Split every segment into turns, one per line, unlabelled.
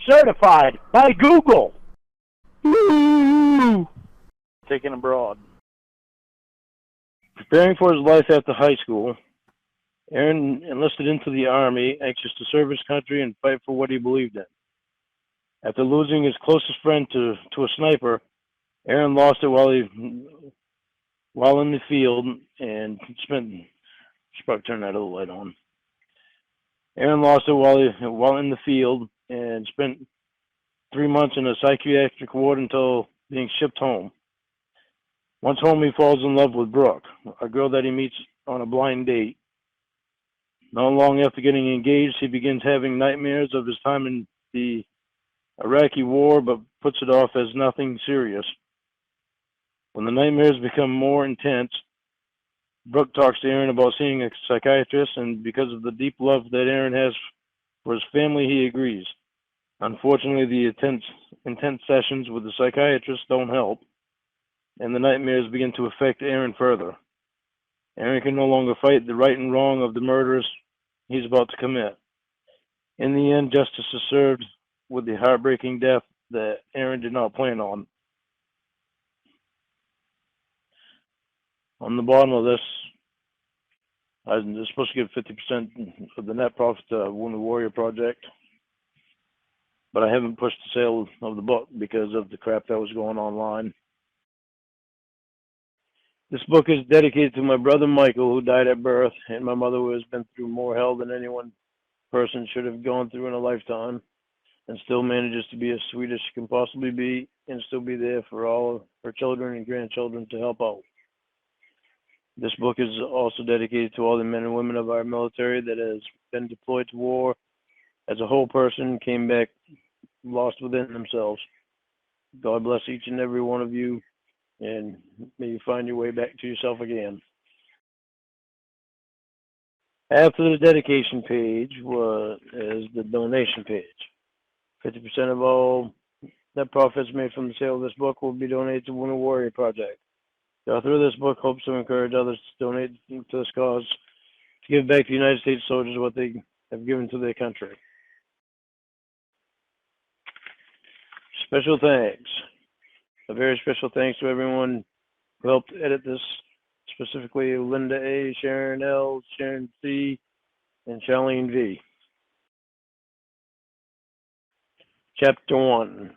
certified by Google. Woo! Taken abroad. Preparing for his life after high school, Aaron enlisted into the Army, anxious to serve his country and fight for what he believed in. After losing his closest friend to a sniper, Aaron lost it while in the field and spent. Should probably turn that other light on. Aaron lost it while in the field and spent 3 months in a psychiatric ward until being shipped home. Once home, he falls in love with Brooke, a girl that he meets on a blind date. Not long after getting engaged, he begins having nightmares of his time in the Iraqi war, but puts it off as nothing serious. When the nightmares become more intense, Brooke talks to Aaron about seeing a psychiatrist, and because of the deep love that Aaron has for his family, he agrees. Unfortunately, the intense sessions with the psychiatrist don't help, and the nightmares begin to affect Aaron further. Aaron can no longer fight the right and wrong of the murders he's about to commit. In the end, justice is served with the heartbreaking death that Aaron did not plan on. On the bottom of this, I'm supposed to give 50% of the net profit to Wounded Warrior Project, but I haven't pushed the sale of the book because of the crap that was going online. This book is dedicated to my brother Michael, who died at birth, and my mother, who has been through more hell than any one person should have gone through in a lifetime, and still manages to be as sweet as she can possibly be, and still be there for all of her children and grandchildren to help out. This book is also dedicated to all the men and women of our military that has been deployed to war as a whole person, came back lost within themselves. God bless each and every one of you, and may you find your way back to yourself again. After the dedication page is the donation page. 50% of all net profits made from the sale of this book will be donated to Wounded Warrior Project. The author of this book hopes to encourage others to donate to this cause, to give back to United States soldiers what they have given to their country. Special thanks. A very special thanks to everyone who helped edit this, specifically Linda A., Sharon L., Sharon C., and Charlene V. Chapter 1.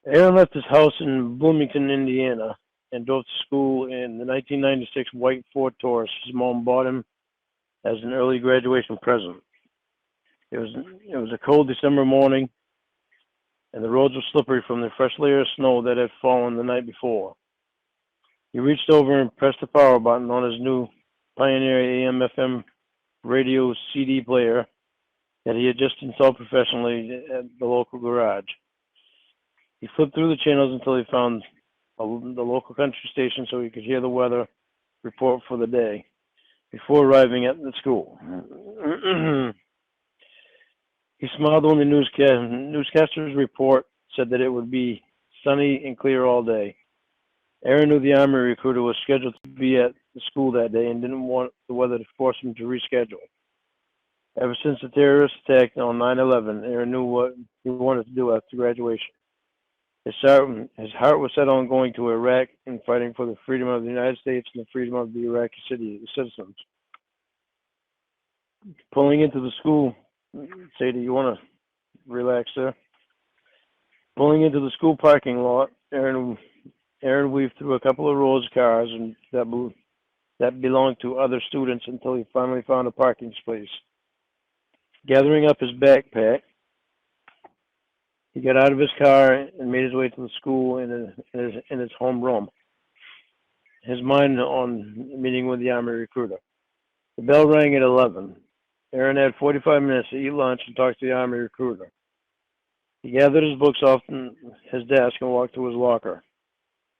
Aaron left his house in Bloomington, Indiana, and drove to school in the 1996 white Ford Taurus his mom bought him as an early graduation present. It was a cold December morning, and the roads were slippery from the fresh layer of snow that had fallen the night before. He reached over and pressed the power button on his new Pioneer AM/FM radio CD player that he had just installed professionally at the local garage. He flipped through the channels until he found the local country station so he could hear the weather report for the day before arriving at the school. He smiled when the newscaster's report said that it would be sunny and clear all day. Aaron knew the Army recruiter was scheduled to be at the school that day and didn't want the weather to force him to reschedule. Ever since the terrorist attack on 9/11, Aaron knew what he wanted to do after graduation. His heart was set on going to Iraq and fighting for the freedom of the United States and the freedom of the Iraqi citizens. Pulling into the school, Sadie, you want to relax there? Pulling into the school parking lot, Aaron weaved through a couple of rows of cars and that belonged to other students until he finally found a parking space. Gathering up his backpack, he got out of his car and made his way to the school in his home room, his mind on meeting with the Army recruiter. The bell rang at 11. Aaron had 45 minutes to eat lunch and talk to the Army recruiter. He gathered his books off his desk and walked to his locker.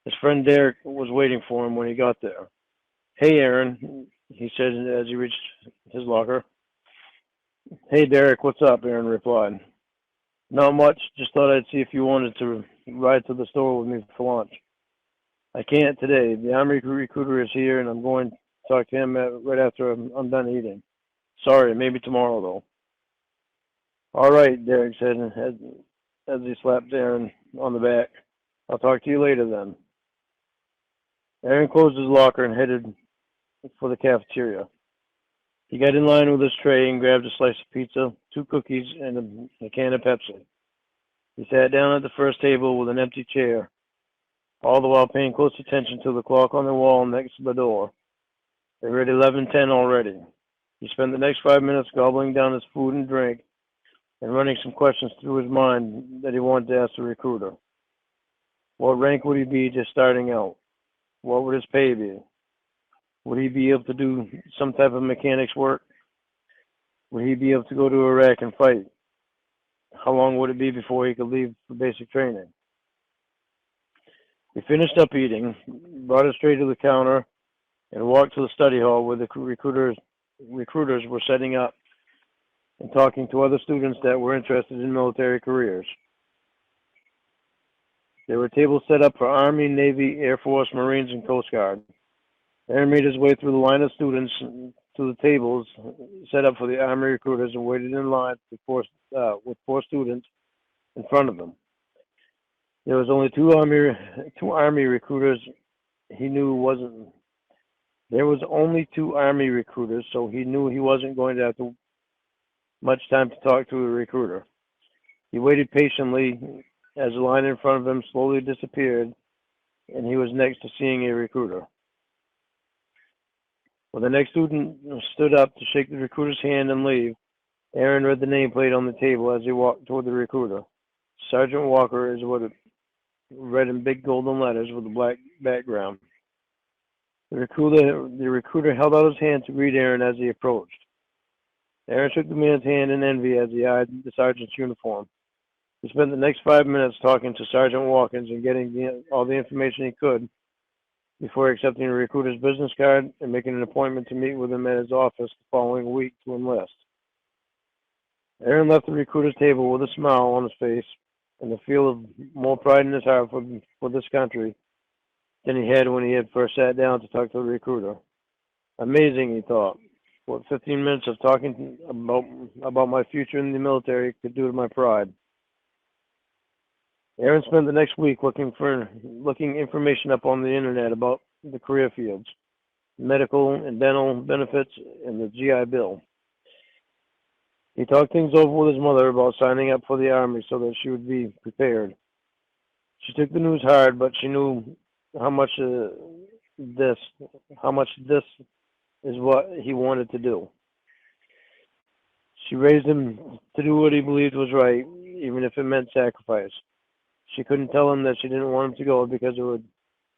His friend Derek was waiting for him when he got there. "Hey, Aaron," he said as he reached his locker. "Hey, Derek, what's up?" Aaron replied. "Not much. Just thought I'd see if you wanted to ride to the store with me for lunch." "I can't today. The Army recruiter is here, and I'm going to talk to him right after I'm done eating. Sorry, maybe tomorrow, though." All right, Derek said as he slapped Aaron on the back. I'll talk to you later then. Aaron closed his locker and headed for the cafeteria. He got in line with his tray and grabbed a slice of pizza, 2 cookies, and a can of Pepsi. He sat down at the first table with an empty chair, all the while paying close attention to the clock on the wall next to the door. They were at 11:10 already. He spent the next 5 minutes gobbling down his food and drink and running some questions through his mind that he wanted to ask the recruiter. What rank would he be just starting out? What would his pay be? Would he be able to do some type of mechanics work? Would he be able to go to Iraq and fight? How long would it be before he could leave for basic training? He finished up eating, brought his tray to the counter, and walked to the study hall where the recruiters were setting up and talking to other students that were interested in military careers. There were tables set up for Army, Navy, Air Force, Marines, and Coast Guard. Aaron made his way through the line of students to the tables set up for the Army recruiters and waited in line with 4 students in front of him. There was only two Army recruiters. There was only 2 Army recruiters, so he knew he wasn't going to have much time to talk to a recruiter. He waited patiently as the line in front of him slowly disappeared, and he was next to seeing a recruiter. When the next student stood up to shake the recruiter's hand and leave, Aaron read the nameplate on the table as he walked toward the recruiter. Sergeant Walker is what it read in big golden letters with a black background. The recruiter held out his hand to greet Aaron as he approached. Aaron shook the man's hand in envy as he eyed the sergeant's uniform. He spent the next 5 minutes talking to Sergeant Watkins and getting all the information he could before accepting the recruiter's business card and making an appointment to meet with him at his office the following week to enlist. Aaron left the recruiter's table with a smile on his face and the feel of more pride in his heart for this country than he had when he had first sat down to talk to the recruiter. Amazing, he thought, what 15 minutes of talking about my future in the military could do to my pride. Aaron spent the next week looking information up on the internet about the career fields, medical and dental benefits, and the GI Bill. He talked things over with his mother about signing up for the Army so that she would be prepared. She took the news hard, but she knew how much this is what he wanted to do. She raised him to do what he believed was right, even if it meant sacrifice. She couldn't tell him that she didn't want him to go because it would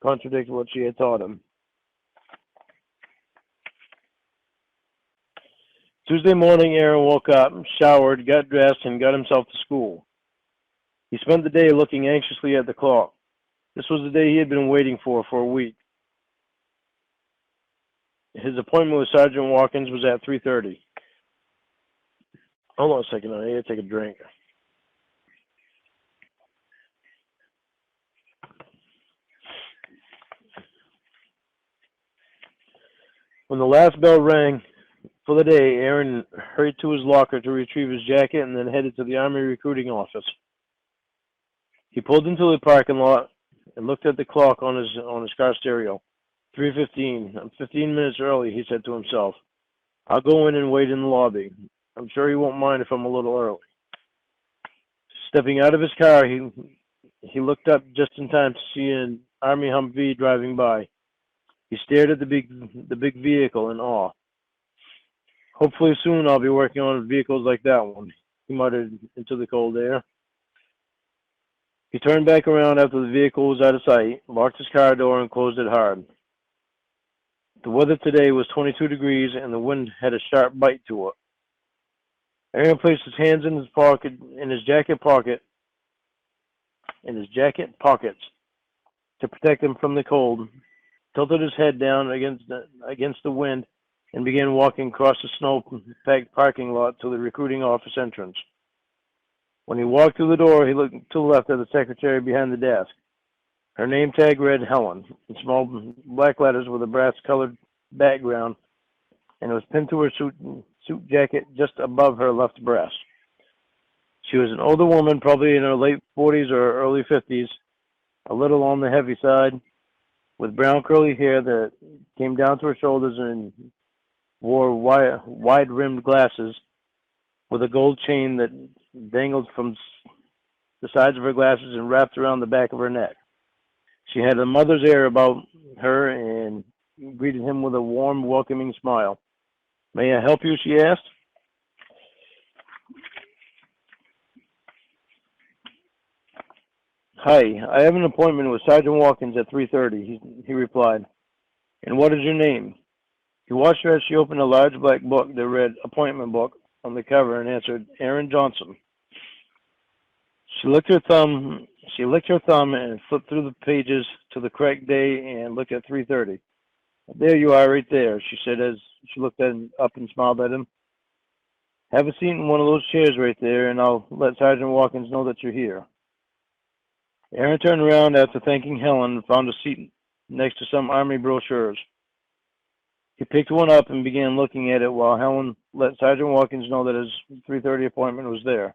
contradict what she had taught him. Tuesday morning, Aaron woke up, showered, got dressed, and got himself to school. He spent the day looking anxiously at the clock. This was the day he had been waiting for a week. His appointment with Sergeant Watkins was at 3:30. Hold on a second, I need to take a drink. When the last bell rang for the day, Aaron hurried to his locker to retrieve his jacket and then headed to the Army recruiting office. He pulled into the parking lot and looked at the clock on his car stereo. 3:15. I'm 15 minutes early, he said to himself. I'll go in and wait in the lobby. I'm sure he won't mind if I'm a little early. Stepping out of his car, he looked up just in time to see an Army Humvee driving by. He stared at the big vehicle in awe. Hopefully soon I'll be working on vehicles like that one, he muttered into the cold air. He turned back around after the vehicle was out of sight, locked his car door, and closed it hard. The weather today was 22 degrees, and the wind had a sharp bite to it. Aaron placed his hands in his jacket pockets to protect him from the cold, tilted his head down against the wind, and began walking across the snow-packed parking lot to the recruiting office entrance. When he walked through the door, he looked to the left at the secretary behind the desk. Her name tag read Helen in small black letters with a brass-colored background, and it was pinned to her suit jacket just above her left breast. She was an older woman, probably in her late 40s or early 50s, a little on the heavy side, with brown curly hair that came down to her shoulders and wore wide-rimmed glasses with a gold chain that dangled from the sides of her glasses and wrapped around the back of her neck. She had a mother's air about her and greeted him with a warm, welcoming smile. "May I help you?" she asked. "Hi, I have an appointment with Sergeant Watkins at 3:30, he replied. "And what is your name?" He watched her as she opened a large black book that read "Appointment Book" on the cover and answered, "Aaron Johnson." She licked her thumb. She licked her thumb and flipped through the pages to the correct day and looked at 3:30. "There you are, right there," she said as she looked up and smiled at him. "Have a seat in one of those chairs right there, and I'll let Sergeant Watkins know that you're here." Aaron turned around after thanking Helen and found a seat next to some Army brochures. He picked one up and began looking at it while Helen let Sergeant Watkins know that his 3:30 appointment was there.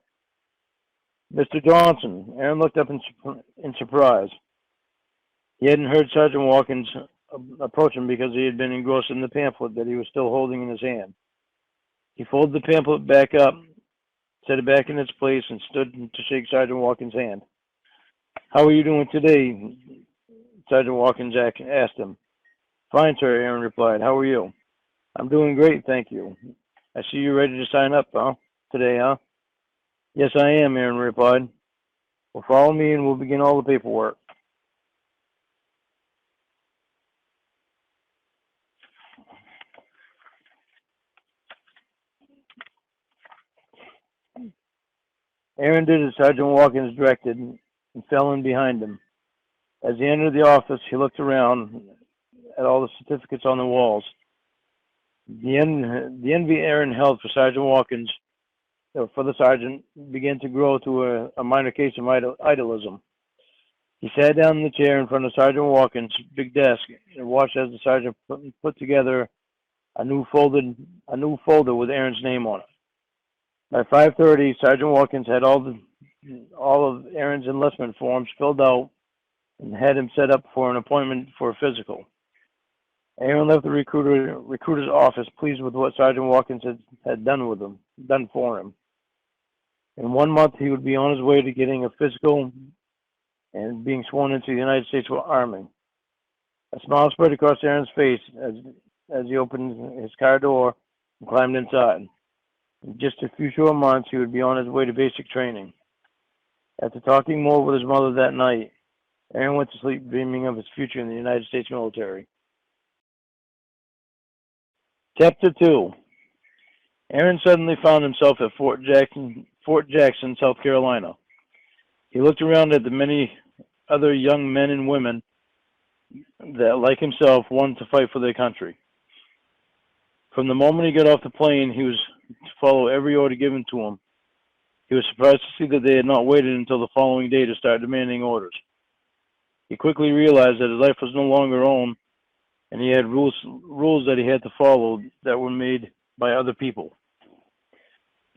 "Mr. Johnson," Aaron looked up in surprise. He hadn't heard Sergeant Watkins approach him because he had been engrossed in the pamphlet that he was still holding in his hand. He folded the pamphlet back up, set it back in its place, and stood to shake Sergeant Watkins' hand. "How are you doing today?" Sergeant Watkins asked him. "Fine, sir," Aaron replied. "How are you?" "I'm doing great, thank you. I see you're ready to sign up, today, huh?" "Yes, I am," Aaron replied. "Well, follow me and we'll begin all the paperwork." Aaron did as Sergeant Watkins directed and fell in behind him. As he entered the office, he looked around at all the certificates on the walls. The envy Aaron held for Sergeant Watkins, for the sergeant, began to grow to a minor case of idolism. He sat down in the chair in front of Sergeant Watkins' big desk and watched as the sergeant put together a new folder with Aaron's name on it. By 5:30, Sergeant Watkins had all of Aaron's enlistment forms filled out and had him set up for an appointment for a physical. Aaron left the recruiter's office pleased with what Sergeant Watkins had done for him. In 1 month, he would be on his way to getting a physical and being sworn into the United States Army. A smile spread across Aaron's face as he opened his car door and climbed inside. In just a few short months, he would be on his way to basic training. After talking more with his mother that night, Aaron went to sleep dreaming of his future in the United States military. Chapter 2. Aaron suddenly found himself at Fort Jackson, South Carolina. He looked around at the many other young men and women that, like himself, wanted to fight for their country. From the moment he got off the plane, he was to follow every order given to him. He was surprised to see that they had not waited until the following day to start demanding orders. He quickly realized that his life was no longer own, and he had rules that he had to follow that were made by other people.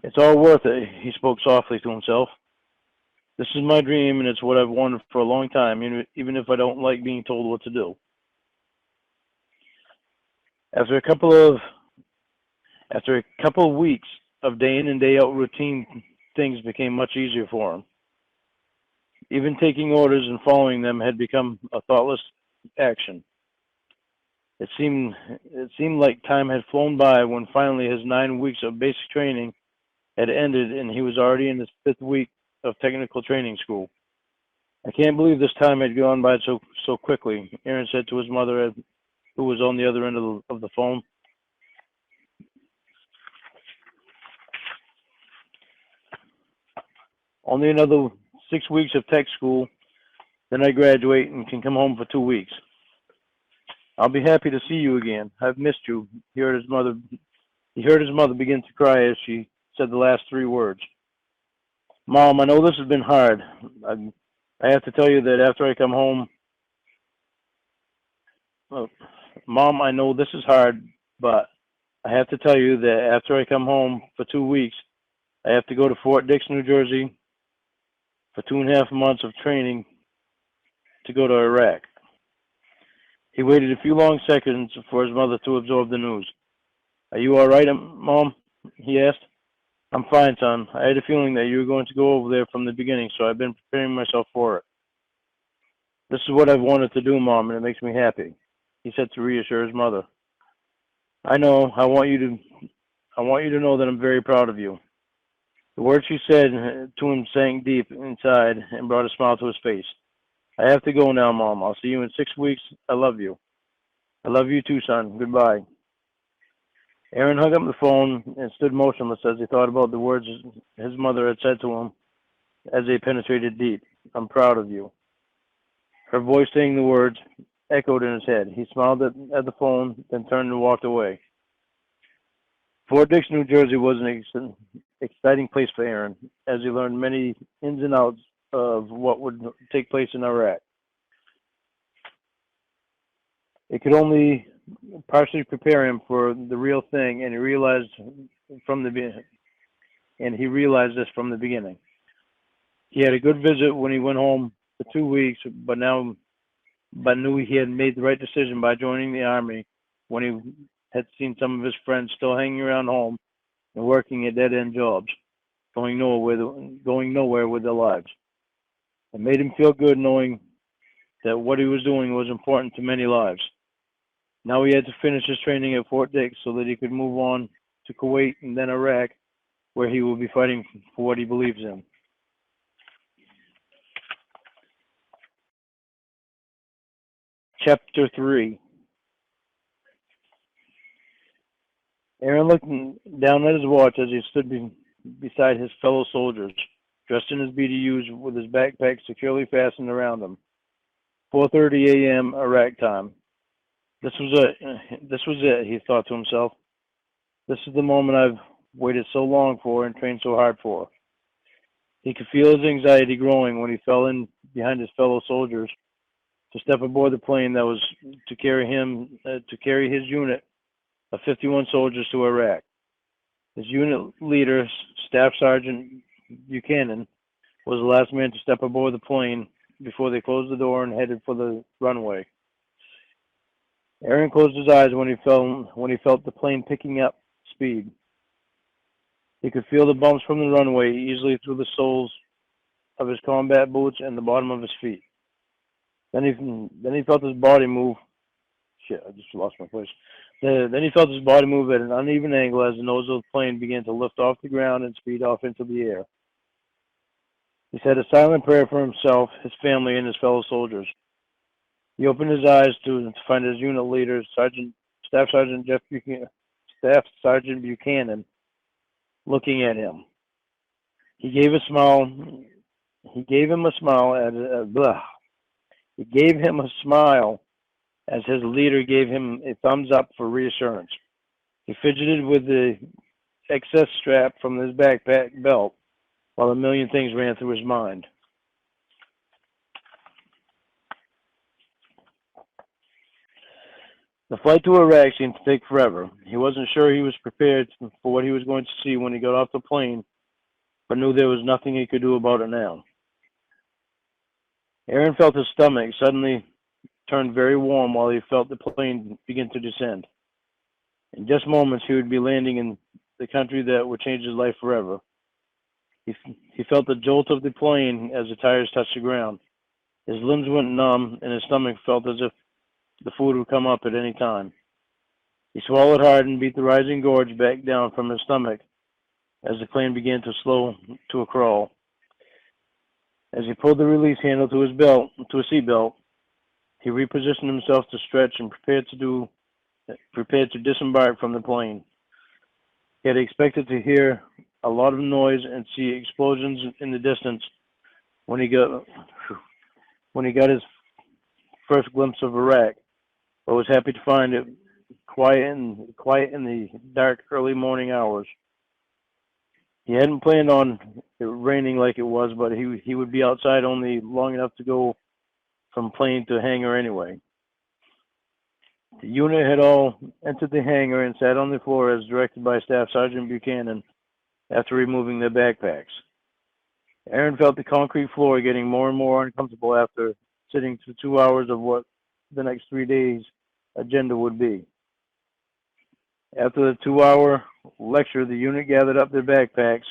"It's all worth it," he spoke softly to himself. "This is my dream, and it's what I've wanted for a long time, even if I don't like being told what to do." After a couple of weeks of day in and day out routine, things became much easier for him. Even taking orders and following them had become a thoughtless action. It seemed like time had flown by when finally his 9 weeks of basic training had ended and he was already in his 5th week of technical training school. "I can't believe this time had gone by so quickly," Aaron said to his mother, who was on the other end of the phone. "Only another 6 weeks of tech school, then I graduate and can come home for 2 weeks. I'll be happy to see you again. I've missed you." He heard his mother begin to cry as she said the last 3 words. "Mom, I know this has been hard. I have to tell you that after I come home, Mom, I know this is hard, but I have to tell you that after I come home for 2 weeks, I have to go to Fort Dix, New Jersey for 2.5 months of training to go to Iraq. He waited a few long seconds for his mother to absorb the news. Are you all right, Mom? He asked. I'm fine, son. I had a feeling that you were going to go over there from the beginning, so I've been preparing myself for it. This is what I've wanted to do, Mom, and it makes me happy, he said to reassure his mother. I know. I want you to know that I'm very proud of you. The words she said to him sank deep inside and brought a smile to his face. I have to go now, Mom. I'll see you in 6 weeks. I love you. I love you too, son. Goodbye. Aaron hung up the phone and stood motionless as he thought about the words his mother had said to him as they penetrated deep. I'm proud of you. Her voice saying the words echoed in his head. He smiled at the phone, then turned and walked away. Fort Dix, New Jersey was an exciting place for Aaron, as he learned many ins and outs of what would take place in Iraq. It could only partially prepare him for the real thing, and he realized this from the beginning. He had a good visit when he went home for 2 weeks, but knew he had made the right decision by joining the Army when he had seen some of his friends still hanging around home and working at dead-end jobs, going nowhere with their lives. It made him feel good knowing that what he was doing was important to many lives. Now he had to finish his training at Fort Dix so that he could move on to Kuwait and then Iraq, where he will be fighting for what he believes in. Chapter 3. Aaron looked down at his watch as he stood beside his fellow soldiers, dressed in his BDUs with his backpack securely fastened around him. 4:30 a.m. Iraq time. This was it, he thought to himself. This is the moment I've waited so long for and trained so hard for. He could feel his anxiety growing when he fell in behind his fellow soldiers to step aboard the plane that was to carry his unit of 51 soldiers to Iraq. His unit leader, Staff Sergeant Buchanan, was the last man to step aboard the plane before they closed the door and headed for the runway. Aaron closed his eyes when he felt the plane picking up speed. He could feel the bumps from the runway easily through the soles of his combat boots and the bottom of his feet. Then he felt his body move. Shit, I just lost my place. Then he felt his body move at an uneven angle as the nose of the plane began to lift off the ground and speed off into the air. He said a silent prayer for himself, his family, and his fellow soldiers. He opened his eyes to find his unit leader, Staff Sergeant Buchanan, looking at him. He gave him a smile as his leader gave him a thumbs up for reassurance. He fidgeted with the excess strap from his backpack belt while a million things ran through his mind. The flight to Iraq seemed to take forever. He wasn't sure he was prepared for what he was going to see when he got off the plane, but knew there was nothing he could do about it now. Aaron felt his stomach suddenly turned very warm while he felt the plane begin to descend. In just moments, he would be landing in the country that would change his life forever. He felt the jolt of the plane as the tires touched the ground. His limbs went numb, and his stomach felt as if the food would come up at any time. He swallowed hard and beat the rising gorge back down from his stomach as the plane began to slow to a crawl. As he pulled the release handle to his seatbelt, he repositioned himself to stretch and prepared to disembark from the plane. He had expected to hear a lot of noise and see explosions in the distance when he got his first glimpse of Iraq, but was happy to find it quiet in the dark early morning hours. He hadn't planned on it raining like it was, but he would be outside only long enough to go from plane to hangar anyway. The unit had all entered the hangar and sat on the floor as directed by Staff Sergeant Buchanan. after removing their backpacks. Aaron felt the concrete floor getting more and more uncomfortable after sitting through 2 hours of what the next 3 days' agenda would be. After the 2 hour lecture, the unit gathered up their backpacks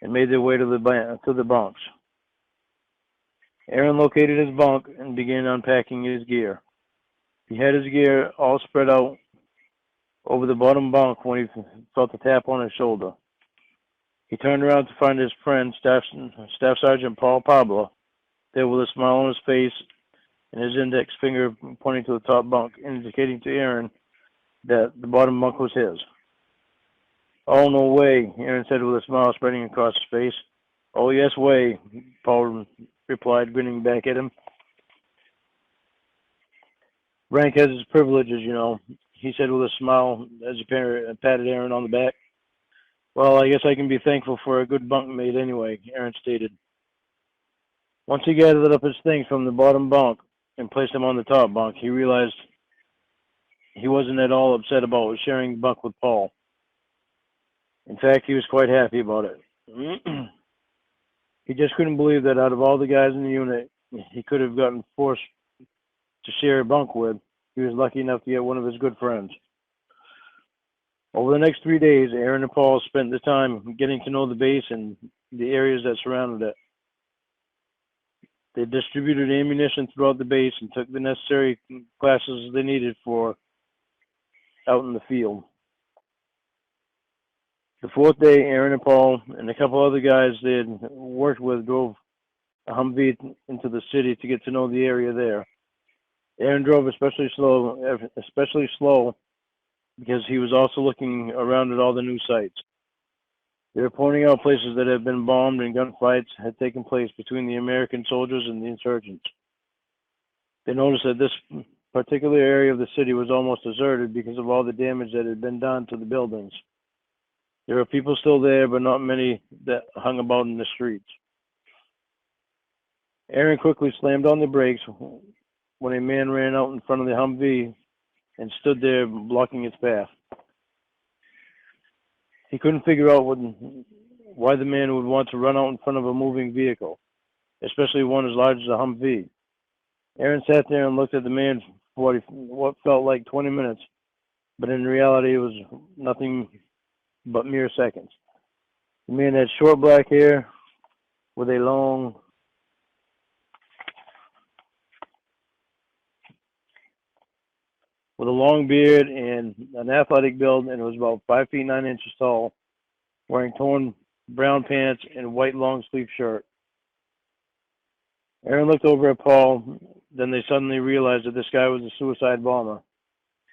and made their way to the bunks. Aaron located his bunk and began unpacking his gear. He had his gear all spread out over the bottom bunk when he felt a tap on his shoulder. He turned around to find his friend, Staff Sergeant Paul Pablo, there with a smile on his face and his index finger pointing to the top bunk, indicating to Aaron that the bottom bunk was his. "Oh, no way," Aaron said with a smile spreading across his face. "Oh, yes way," Paul replied, grinning back at him. "Rank has its privileges, you know," he said with a smile as he patted Aaron on the back. "Well, I guess I can be thankful for a good bunkmate anyway," Aaron stated. Once he gathered up his things from the bottom bunk and placed them on the top bunk, he realized he wasn't at all upset about sharing the bunk with Paul. In fact, he was quite happy about it. He just couldn't believe that out of all the guys in the unit he could have gotten forced to share a bunk with, he was lucky enough to get one of his good friends. Over the next 3 days, Aaron and Paul spent the time getting to know the base and the areas that surrounded it. They distributed ammunition throughout the base and took the necessary classes they needed for out in the field. The fourth day, Aaron and Paul and a couple other guys they had worked with drove a Humvee into the city to get to know the area there. Aaron drove especially slow because he was also looking around at all the new sites. They were pointing out places that had been bombed and gunfights had taken place between the American soldiers and the insurgents. They noticed that this particular area of the city was almost deserted because of all the damage that had been done to the buildings. There were people still there, but not many that hung about in the streets. Aaron quickly slammed on the brakes when a man ran out in front of the Humvee and stood there blocking its path. He couldn't figure out why the man would want to run out in front of a moving vehicle, especially one as large as a Humvee. Aaron sat there and looked at the man for what felt like 20 minutes, but in reality it was nothing but mere seconds. The man had short black hair with a long beard and an athletic build, and was about 5 feet 9 inches tall, wearing torn brown pants and white long sleeve shirt. Aaron looked over at Paul, then they suddenly realized that this guy was a suicide bomber.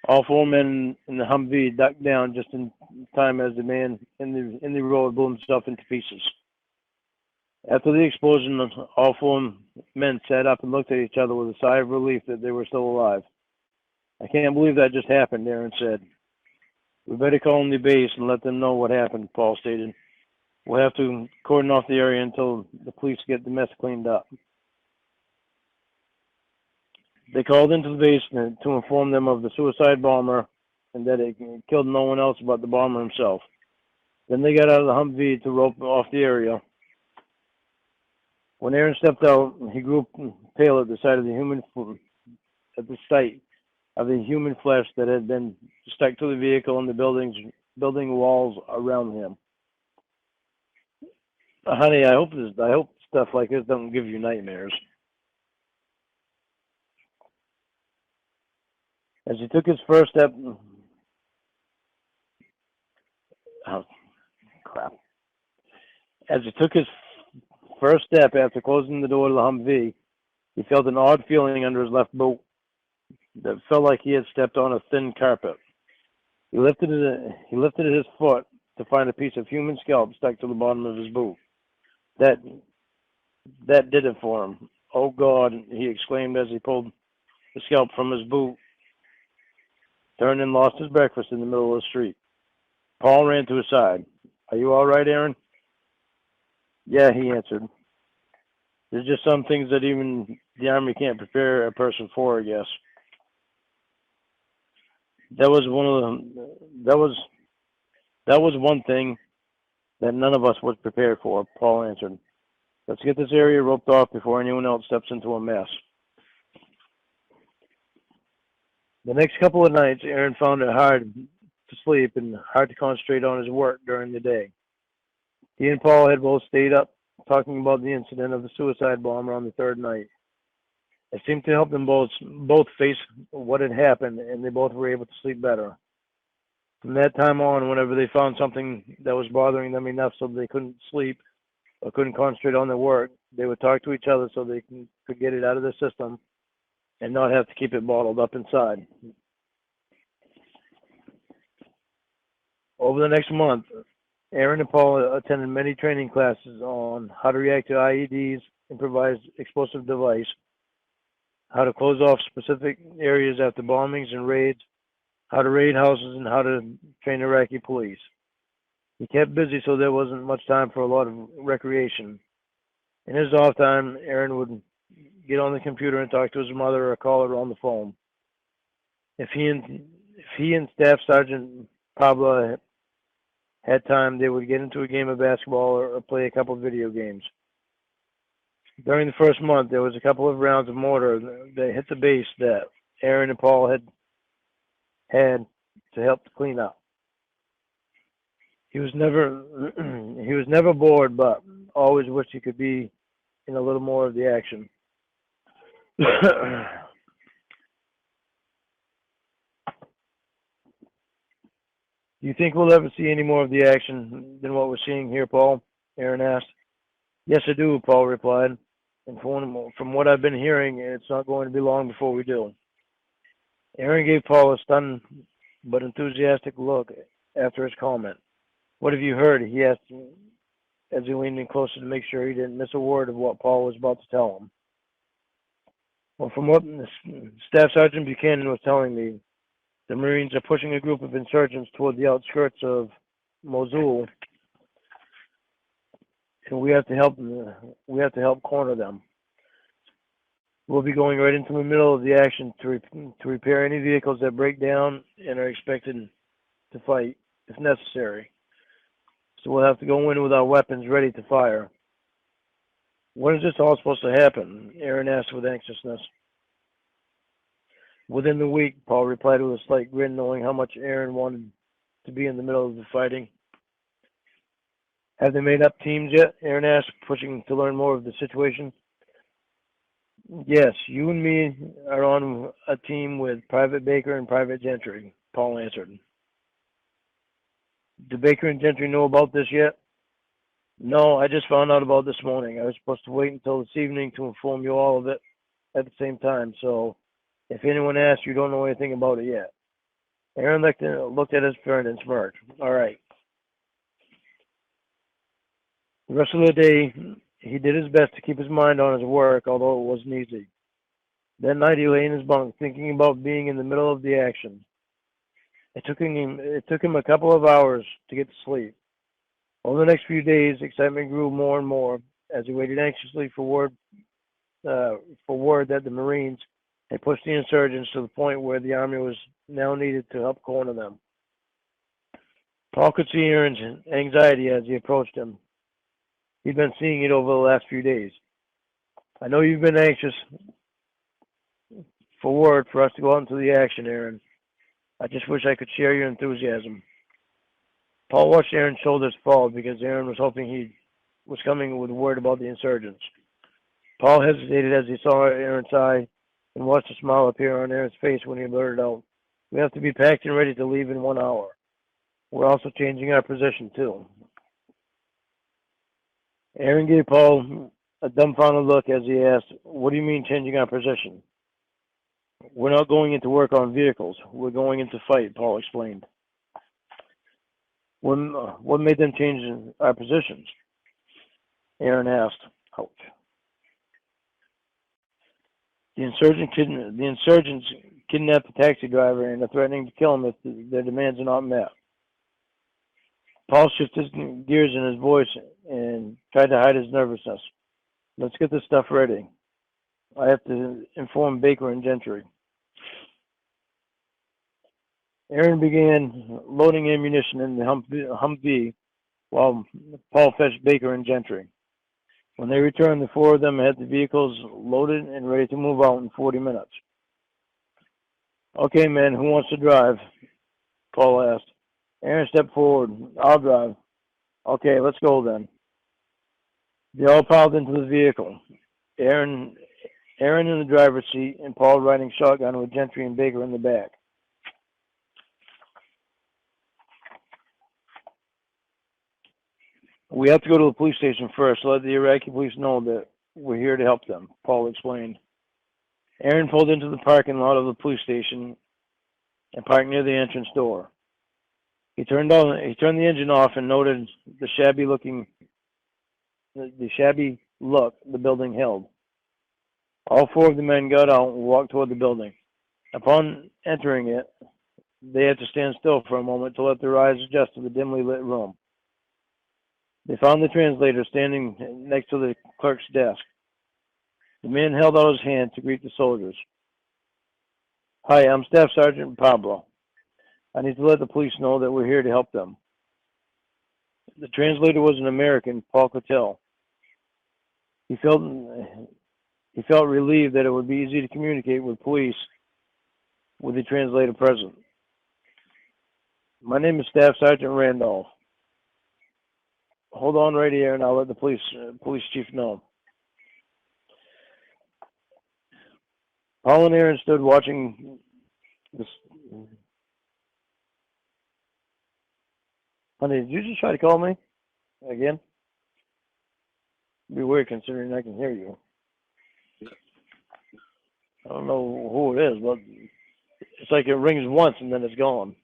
All 4 men in the Humvee ducked down just in time as the man in the road blew himself into pieces. After the explosion, all 4 men sat up and looked at each other with a sigh of relief that they were still alive. "I can't believe that just happened," Aaron said. "We better call in the base and let them know what happened," Paul stated. "We'll have to cordon off the area until the police get the mess cleaned up." They called into the base to inform them of the suicide bomber and that it killed no one else but the bomber himself. Then they got out of the Humvee to rope off the area. When Aaron stepped out, he grew pale at the sight of the human flesh that had been stuck to the vehicle and the building walls around him. Honey, I hope stuff like this doesn't give you nightmares. As he took his first step, As he took his first step after closing the door to the Humvee, he felt an odd feeling under his left boot that felt like he had stepped on a thin carpet. He lifted his foot to find a piece of human scalp stuck to the bottom of his boot. That did it for him. "Oh God," he exclaimed as he pulled the scalp from his boot, turned and lost his breakfast in the middle of the street. Paul ran to his side. "Are you all right, Aaron?" "Yeah," he answered. "There's just some things that even the Army can't prepare a person for, I guess." That was one thing that none of us was prepared for, Paul answered. Let's get this area roped off before anyone else steps into a mess. The next couple of nights, Aaron found it hard to sleep and hard to concentrate on his work during the day. He and Paul had both stayed up talking about the incident of the suicide bomber on the third night. It seemed to help them both face what had happened, and they both were able to sleep better. From that time on, whenever they found something that was bothering them enough so they couldn't sleep or couldn't concentrate on their work, they would talk to each other so they could get it out of their system and not have to keep it bottled up inside. Over the next month, Aaron and Paul attended many training classes on how to react to IEDs, improvised explosive device, how to close off specific areas after bombings and raids, how to raid houses, and how to train Iraqi police. He kept busy, so there wasn't much time for a lot of recreation. In his off time, Aaron would get on the computer and talk to his mother or call her on the phone. If he and Staff Sergeant Pablo had time, they would get into a game of basketball or play a couple of video games. During the first month, there was a couple of rounds of mortar that hit the base that Aaron and Paul had to help clean up. He was never bored, but always wished he could be in a little more of the action. Do you think we'll ever see any more of the action than what we're seeing here, Paul? Aaron asked. Yes, I do, Paul replied. And from what I've been hearing, it's not going to be long before we do. Aaron gave Paul a stunned but enthusiastic look after his comment. What have you heard? He asked as he leaned in closer to make sure he didn't miss a word of what Paul was about to tell him. Well, from what Staff Sergeant Buchanan was telling me, the Marines are pushing a group of insurgents toward the outskirts of Mosul, and we have to help corner them. We'll be going right into the middle of the action to repair any vehicles that break down and are expected to fight if necessary. So we'll have to go in with our weapons ready to fire. When is this all supposed to happen? Aaron asked with anxiousness. Within the week, Paul replied with a slight grin, knowing how much Aaron wanted to be in the middle of the fighting. Have they made up teams yet? Aaron asked, pushing to learn more of the situation. Yes, you and me are on a team with Private Baker and Private Gentry, Paul answered. Do Baker and Gentry know about this yet? No, I just found out about this morning. I was supposed to wait until this evening to inform you all of it at the same time, so if anyone asks, you don't know anything about it yet. Aaron looked at his friend and smirked. All right. The rest of the day, he did his best to keep his mind on his work, although it wasn't easy. That night, he lay in his bunk, thinking about being in the middle of the action. It took him a couple of hours to get to sleep. Over the next few days, excitement grew more and more as he waited anxiously for word that the Marines had pushed the insurgents to the point where the Army was now needed to help corner them. Paul could see Aaron's anxiety as he approached him. He'd been seeing it over the last few days. I know you've been anxious for word for us to go out into the action, Aaron. I just wish I could share your enthusiasm. Paul watched Aaron's shoulders fall because Aaron was hoping he was coming with word about the insurgents. Paul hesitated as he saw Aaron's eye and watched a smile appear on Aaron's face when he blurted out, "We have to be packed and ready to leave in 1 hour. We're also changing our position, too." Aaron gave Paul a dumbfounded look as he asked, "What do you mean changing our position?" "We're not going into work on vehicles. We're going into fight," Paul explained. What made them change our positions?" Aaron asked. Ouch. The insurgents kidnapped the taxi driver and are threatening to kill him if their demands are not met. Paul shifted his gears in his voice and tried to hide his nervousness. "Let's get this stuff ready. I have to inform Baker and Gentry." Aaron began loading ammunition in the Humvee while Paul fetched Baker and Gentry. When they returned, the four of them had the vehicles loaded and ready to move out in 40 minutes. "Okay, men, who wants to drive?" Paul asked. Aaron stepped forward. "I'll drive." "Okay, let's go then." They all piled into the vehicle. Aaron in the driver's seat and Paul riding shotgun with Gentry and Baker in the back. "We have to go to the police station first to let the Iraqi police know that we're here to help them," Paul explained. Aaron pulled into the parking lot of the police station and parked near the entrance door. He turned the engine off and noted the shabby look the building held. All four of the men got out and walked toward the building. Upon entering it, they had to stand still for a moment to let their eyes adjust to the dimly lit room. They found the translator standing next to the clerk's desk. The man held out his hand to greet the soldiers. "Hi, I'm Staff Sergeant Pablo. I need to let the police know that we're here to help them." The translator was an American, Paul could tell. He felt relieved that it would be easy to communicate with police with the translator present. "My name is Staff Sergeant Randolph. Hold on right here and I'll let the police chief know." Paul and Aaron stood watching this. "Honey, did you just try to call me again?" It'd be weird considering I can hear you. I don't know who it is, but it's like it rings once and then it's gone.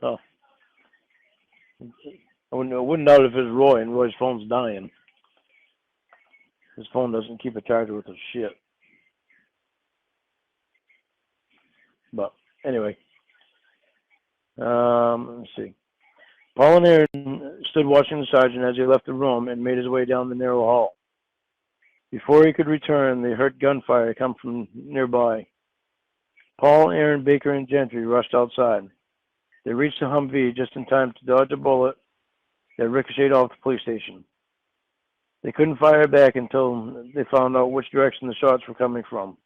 Oh. I wouldn't doubt if it's Roy, and Roy's phone's dying. His phone doesn't keep a charger with his shit. But anyway, let's see. Paul and Aaron stood watching the sergeant as he left the room and made his way down the narrow hall. Before he could return, they heard gunfire come from nearby. Paul, Aaron, Baker, and Gentry rushed outside. They reached the Humvee just in time to dodge a bullet that ricocheted off the police station. They couldn't fire back until they found out which direction the shots were coming from.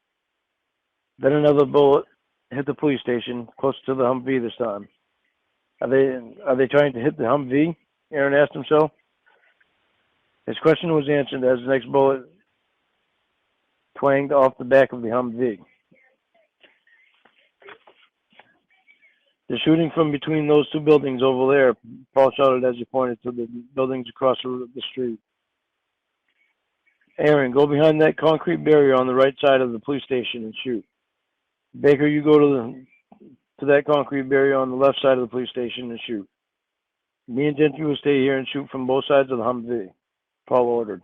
Then another bullet hit the police station, closer to the Humvee this time. Are they trying to hit the Humvee? Aaron asked himself. His question was answered as the next bullet twanged off the back of the Humvee. "They're shooting from between those two buildings over there," Paul shouted as he pointed to the buildings across the street. "Aaron, go behind that concrete barrier on the right side of the police station and shoot. Baker, you go to that concrete barrier on the left side of the police station and shoot. Me and Gentry will stay here and shoot from both sides of the Humvee," Paul ordered.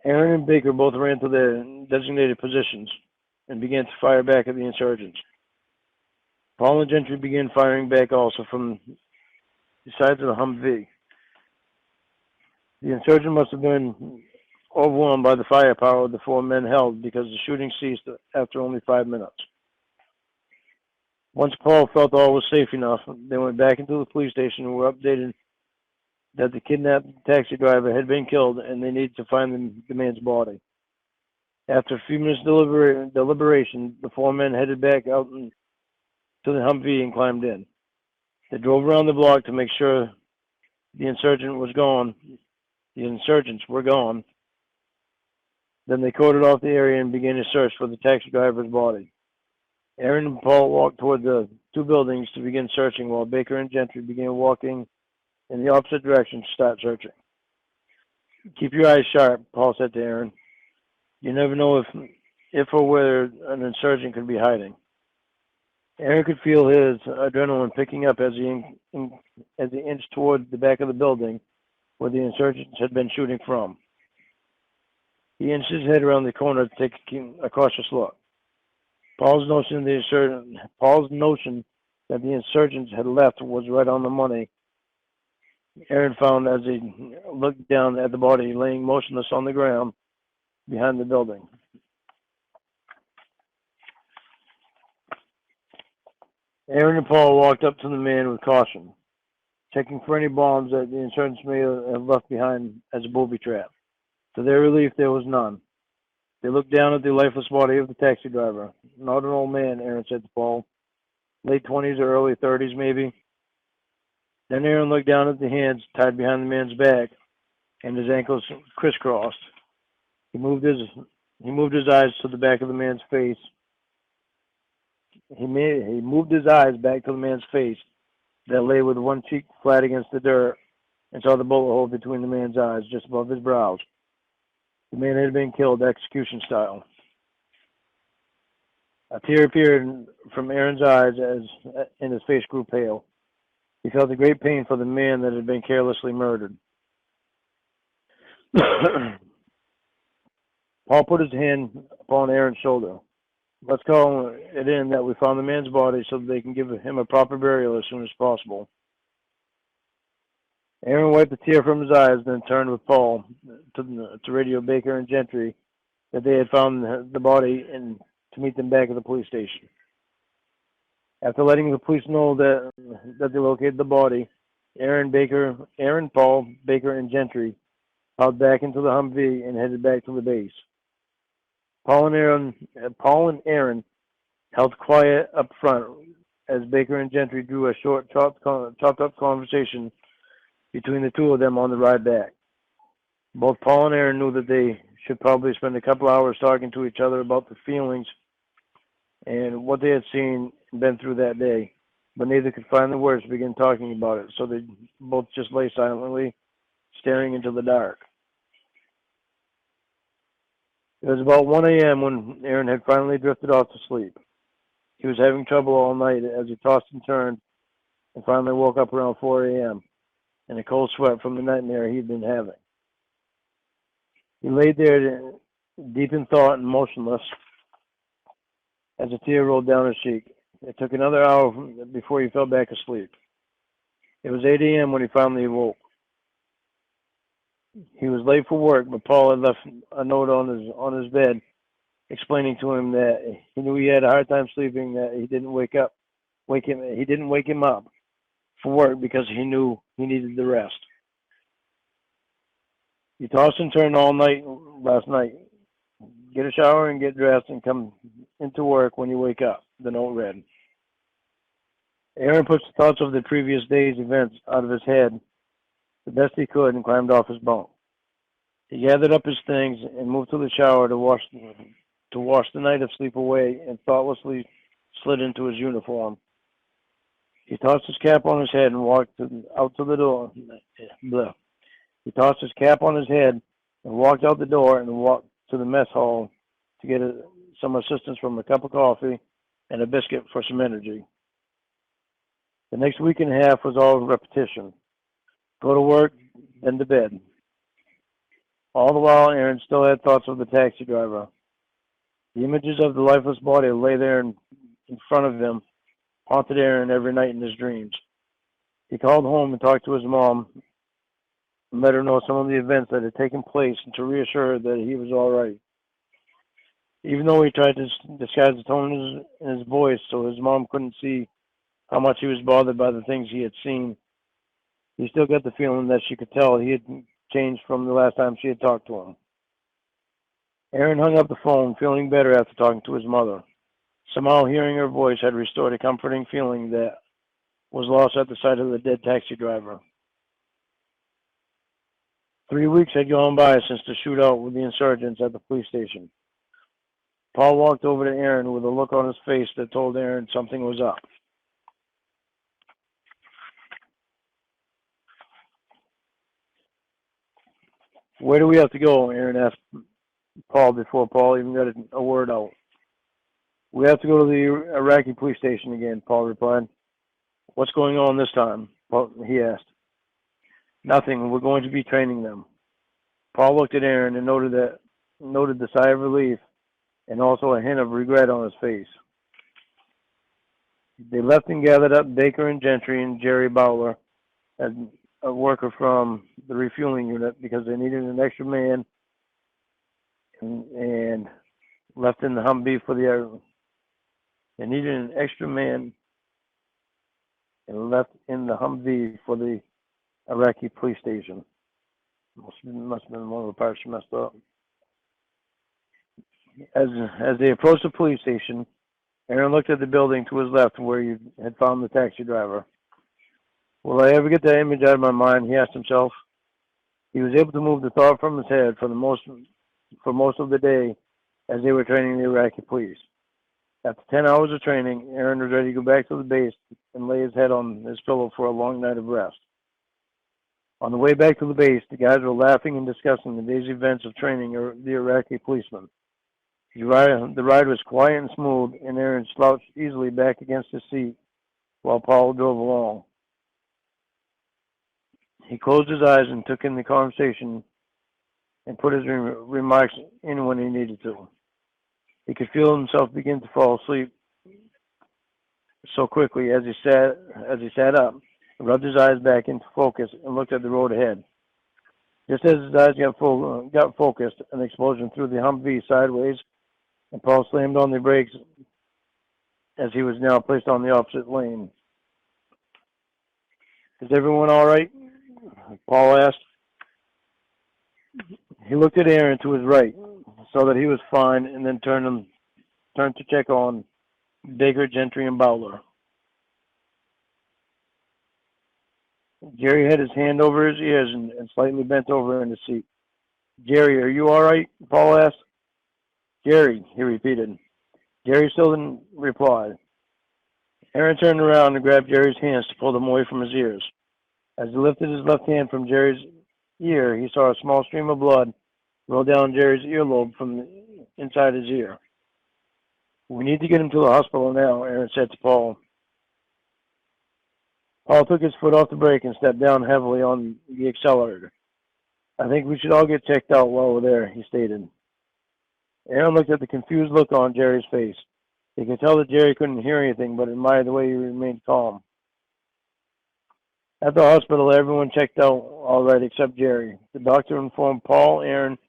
Aaron and Baker both ran to their designated positions and began to fire back at the insurgents. Paul and Gentry began firing back also from the sides of the Humvee. The insurgent must have been overwhelmed by the firepower the four men held because the shooting ceased after only 5 minutes. Once Paul felt all was safe enough, they went back into the police station and were updated that the kidnapped taxi driver had been killed and they needed to find the man's body. After a few minutes deliberation, the four men headed back out to the Humvee and climbed in. They drove around the block to make sure the insurgents were gone. Then they cordoned off the area and began a search for the taxi driver's body. Aaron and Paul walked toward the two buildings to begin searching, while Baker and Gentry began walking in the opposite direction to start searching. "Keep your eyes sharp," Paul said to Aaron. "You never know if or where an insurgent could be hiding." Aaron could feel his adrenaline picking up as he inched toward the back of the building where the insurgents had been shooting from. He inched his head around the corner to take a cautious look. Paul's notion that the insurgents had left was right on the money. Aaron found as he looked down at the body laying motionless on the ground behind the building. Aaron and Paul walked up to the man with caution, checking for any bombs that the insurgents may have left behind as a booby trap. To their relief, there was none. They looked down at the lifeless body of the taxi driver. Not an old man, Aaron said to Paul. Late 20s or early 30s, maybe. Then Aaron looked down at the hands tied behind the man's back and his ankles crisscrossed. He moved his eyes to the back of the man's face. He moved his eyes back to the man's face that lay with one cheek flat against the dirt and saw the bullet hole between the man's eyes just above his brows. The man had been killed execution style. A tear appeared from Aaron's eyes and his face grew pale. He felt a great pain for the man that had been carelessly murdered. Paul put his hand upon Aaron's shoulder. Let's call it in that we found the man's body so that they can give him a proper burial as soon as possible. Aaron wiped a tear from his eyes, then turned with Paul to radio Baker and Gentry that they had found the body and to meet them back at the police station. After letting the police know that they located the body, Aaron, Paul, Baker, and Gentry piled back into the Humvee and headed back to the base. Paul and Aaron held quiet up front as Baker and Gentry drew a short, chopped-up conversation between the two of them on the ride back. Both Paul and Aaron knew that they should probably spend a couple hours talking to each other about the feelings and what they had seen and been through that day, but neither could find the words to begin talking about it, so they both just lay silently, staring into the dark. It was about 1 a.m. when Aaron had finally drifted off to sleep. He was having trouble all night as he tossed and turned and finally woke up around 4 a.m. in a cold sweat from the nightmare he'd been having. He lay there deep in thought and motionless as a tear rolled down his cheek. It took another hour before he fell back asleep. It was 8 a.m. when he finally awoke. He was late for work, but Paul had left a note on his bed explaining to him that he knew he had a hard time sleeping, that he didn't wake him up for work because he knew he needed the rest. He tossed and turned all night last night. Get a shower and get dressed and come into work when you wake up, the note read. Aaron pushed the thoughts of the previous day's events out of his head the best he could and climbed off his bunk. He gathered up his things and moved to the shower to wash the night of sleep away and thoughtlessly slid into his uniform. He tossed his cap on his head and walked out to the door. He tossed his cap on his head and walked out the door and walked to the mess hall to get some assistance from a cup of coffee and a biscuit for some energy. The next week and a half was all repetition. Go to work, then to bed. All the while, Aaron still had thoughts of the taxi driver. The images of the lifeless body lay there in front of him, haunted Aaron every night in his dreams. He called home and talked to his mom and let her know some of the events that had taken place and to reassure her that he was all right. Even though he tried to disguise the tone in his voice so his mom couldn't see how much he was bothered by the things he had seen, he still got the feeling that she could tell he had changed from the last time she had talked to him. Aaron hung up the phone, feeling better after talking to his mother. Somehow hearing her voice had restored a comforting feeling that was lost at the sight of the dead taxi driver. 3 weeks had gone by since the shootout with the insurgents at the police station. Paul walked over to Aaron with a look on his face that told Aaron something was up. Where do we have to go? Aaron asked Paul before Paul even got a word out. We have to go to the Iraqi police station again, Paul replied. What's going on this time? He asked. Nothing. We're going to be training them. Paul looked at Aaron and noted the sigh of relief and also a hint of regret on his face. They left and gathered up Baker and Gentry and Jerry Bowler, a worker from the refueling unit, because they needed an extra man, and left in the Humvee for the. They needed an extra man and left in the Humvee for the Iraqi police station. Must have been one of the parts she messed up. As they approached the police station, Aaron looked at the building to his left where he had found the taxi driver. Will I ever get that image out of my mind? He asked himself. He was able to move the thought from his head for most of the day as they were training the Iraqi police. After 10 hours of training, Aaron was ready to go back to the base and lay his head on his pillow for a long night of rest. On the way back to the base, the guys were laughing and discussing the day's events of training the Iraqi policemen. The ride was quiet and smooth, and Aaron slouched easily back against his seat while Paul drove along. He closed his eyes and took in the conversation and put his remarks in when he needed to. He could feel himself begin to fall asleep so quickly as he sat up, rubbed his eyes back into focus, and looked at the road ahead. Just as his eyes got focused, an explosion threw the Humvee sideways, and Paul slammed on the brakes as he was now placed on the opposite lane. Is everyone all right? Paul asked. He looked at Aaron to his right, saw that he was fine, and then turned to check on Baker, Gentry, and Bowler. Jerry had his hand over his ears and slightly bent over in his seat. Jerry, are you all right? Paul asked. Jerry, he repeated. Jerry still didn't reply. Aaron turned around and grabbed Jerry's hands to pull them away from his ears. As he lifted his left hand from Jerry's ear, he saw a small stream of blood roll down Jerry's earlobe from inside his ear. We need to get him to the hospital now, Aaron said to Paul. Paul took his foot off the brake and stepped down heavily on the accelerator. I think we should all get checked out while we're there, he stated. Aaron looked at the confused look on Jerry's face. He could tell that Jerry couldn't hear anything, but admired the way he remained calm. At the hospital, everyone checked out all right except Jerry. The doctor informed Paul, Aaron,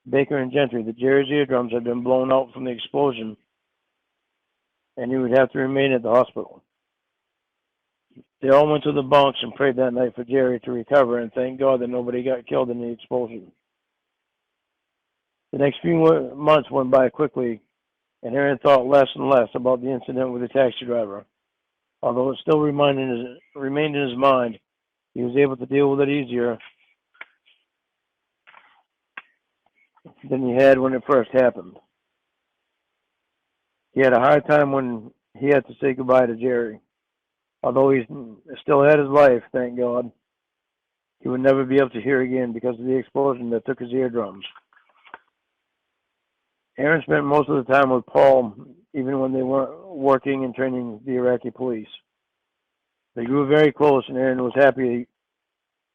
Baker, and Gentry that Jerry's eardrums had been blown out from the explosion, and he would have to remain at the hospital. They all went to the bunks and prayed that night for Jerry to recover, and thank God that nobody got killed in the explosion. The next few months went by quickly, and Aaron thought less and less about the incident with the taxi driver. Although it still remained in his mind, he was able to deal with it easier than he had when it first happened. He had a hard time when he had to say goodbye to Jerry. Although he still had his life, thank God, he would never be able to hear again because of the explosion that took his eardrums. Aaron spent most of the time with Paul, even when they weren't working and training the Iraqi police. They grew very close, and Aaron was happy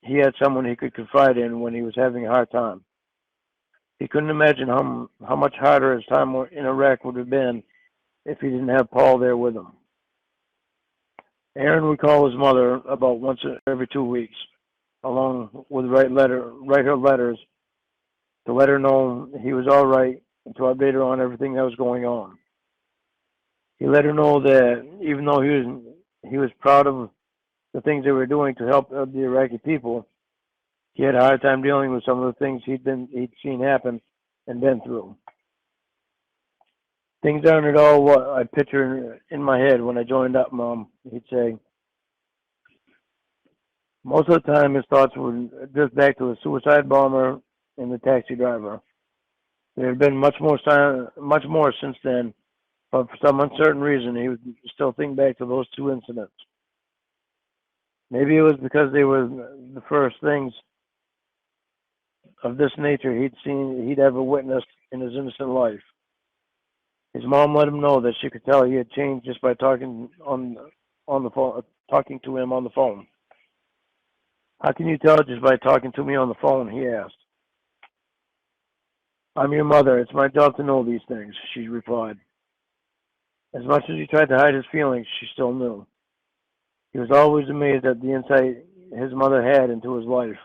he had someone he could confide in when he was having a hard time. He couldn't imagine how much harder his time in Iraq would have been if he didn't have Paul there with him. Aaron would call his mother about once every 2 weeks, along with write her letters to let her know he was all right and to update her on everything that was going on. He let her know that even though he was proud of the things they were doing to help the Iraqi people, he had a hard time dealing with some of the things he'd seen happen and been through. Things aren't at all what I picture in my head when I joined up, Mom, he'd say. Most of the time, his thoughts would drift back to the suicide bomber and the taxi driver. There had been much more since then, but for some uncertain reason, he would still think back to those two incidents. Maybe it was because they were the first things of this nature he'd ever witnessed in his innocent life. His mom let him know that she could tell he had changed just by talking to him on the phone. How can you tell just by talking to me on the phone? He asked. I'm your mother. It's my job to know these things, she replied. As much as he tried to hide his feelings, she still knew. He was always amazed at the insight his mother had into his life.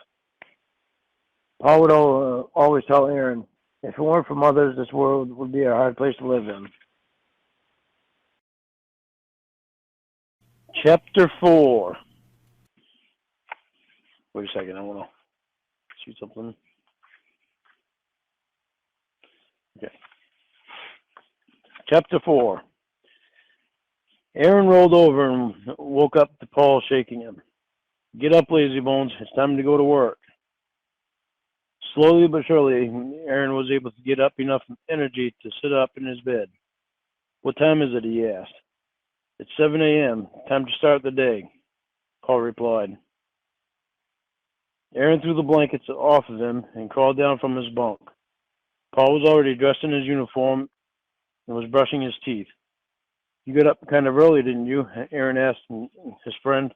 Paul would always tell Aaron, if it weren't for mothers, this world would be a hard place to live in. Chapter 4. Wait a second, I want to see something. Okay. Chapter 4. Aaron rolled over and woke up to Paul shaking him. Get up, lazy bones. It's time to go to work. Slowly but surely, Aaron was able to get up enough energy to sit up in his bed. What time is it? He asked. It's 7 a.m. Time to start the day, Paul replied. Aaron threw the blankets off of him and crawled down from his bunk. Paul was already dressed in his uniform and was brushing his teeth. You got up kind of early, didn't you? Aaron asked his friend.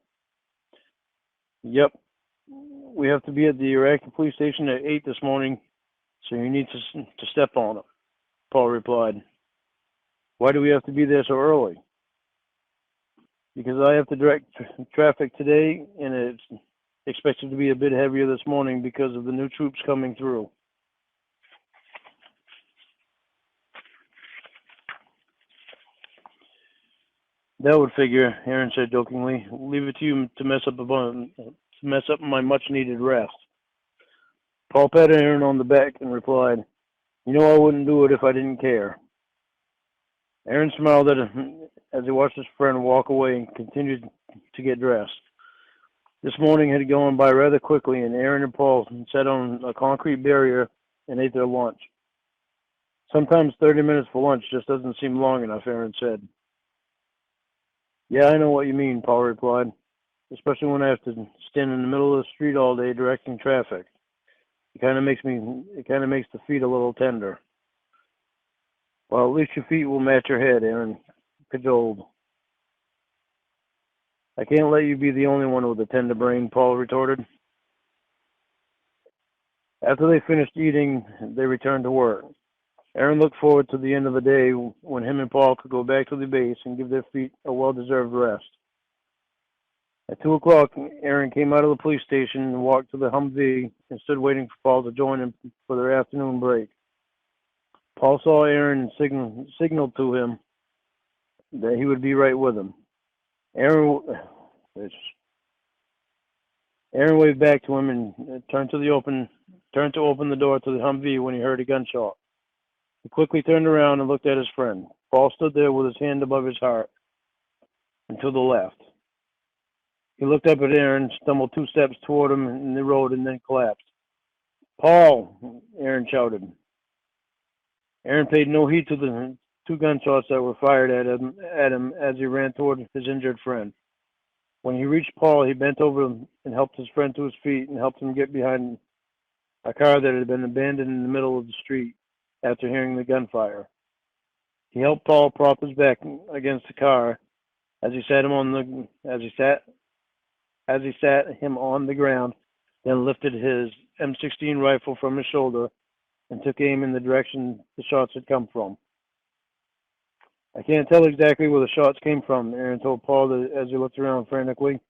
Yep. We have to be at the Iraqi police station at 8 this morning, so you need to step on it, Paul replied. Why do we have to be there so early? Because I have to direct traffic today, and it's expected to be a bit heavier this morning because of the new troops coming through. That would figure, Aaron said jokingly. Leave it to you to mess up my much-needed rest. Paul patted Aaron on the back and replied, You know I wouldn't do it if I didn't care. Aaron smiled at him as he watched his friend walk away and continued to get dressed. This morning had gone by rather quickly, and Aaron and Paul sat on a concrete barrier and ate their lunch. Sometimes 30 minutes for lunch just doesn't seem long enough, Aaron said. Yeah, I know what you mean, Paul replied, especially when I have to stand in the middle of the street all day directing traffic. It kind of makes the feet a little tender. Well, at least your feet will match your head, Aaron cajoled. I can't let you be the only one with a tender brain, Paul retorted. After they finished eating, they returned to work. Aaron looked forward to the end of the day when him and Paul could go back to the base and give their feet a well-deserved rest. At 2 o'clock, Aaron came out of the police station and walked to the Humvee and stood waiting for Paul to join him for their afternoon break. Paul saw Aaron and signaled to him that he would be right with him. Aaron waved back to him and turned to open the door to the Humvee when he heard a gunshot. He quickly turned around and looked at his friend. Paul stood there with his hand above his heart and to the left. He looked up at Aaron, stumbled 2 steps toward him in the road, and then collapsed. Paul! Aaron shouted. Aaron paid no heed to the 2 gunshots that were fired at him as he ran toward his injured friend. When he reached Paul, he bent over him and helped his friend to his feet and helped him get behind a car that had been abandoned in the middle of the street after hearing the gunfire. He helped Paul prop his back against the car as he sat him on the ground, then lifted his M16 rifle from his shoulder and took aim in the direction the shots had come from. I can't tell exactly where the shots came from, Aaron told Paul as he looked around frantically.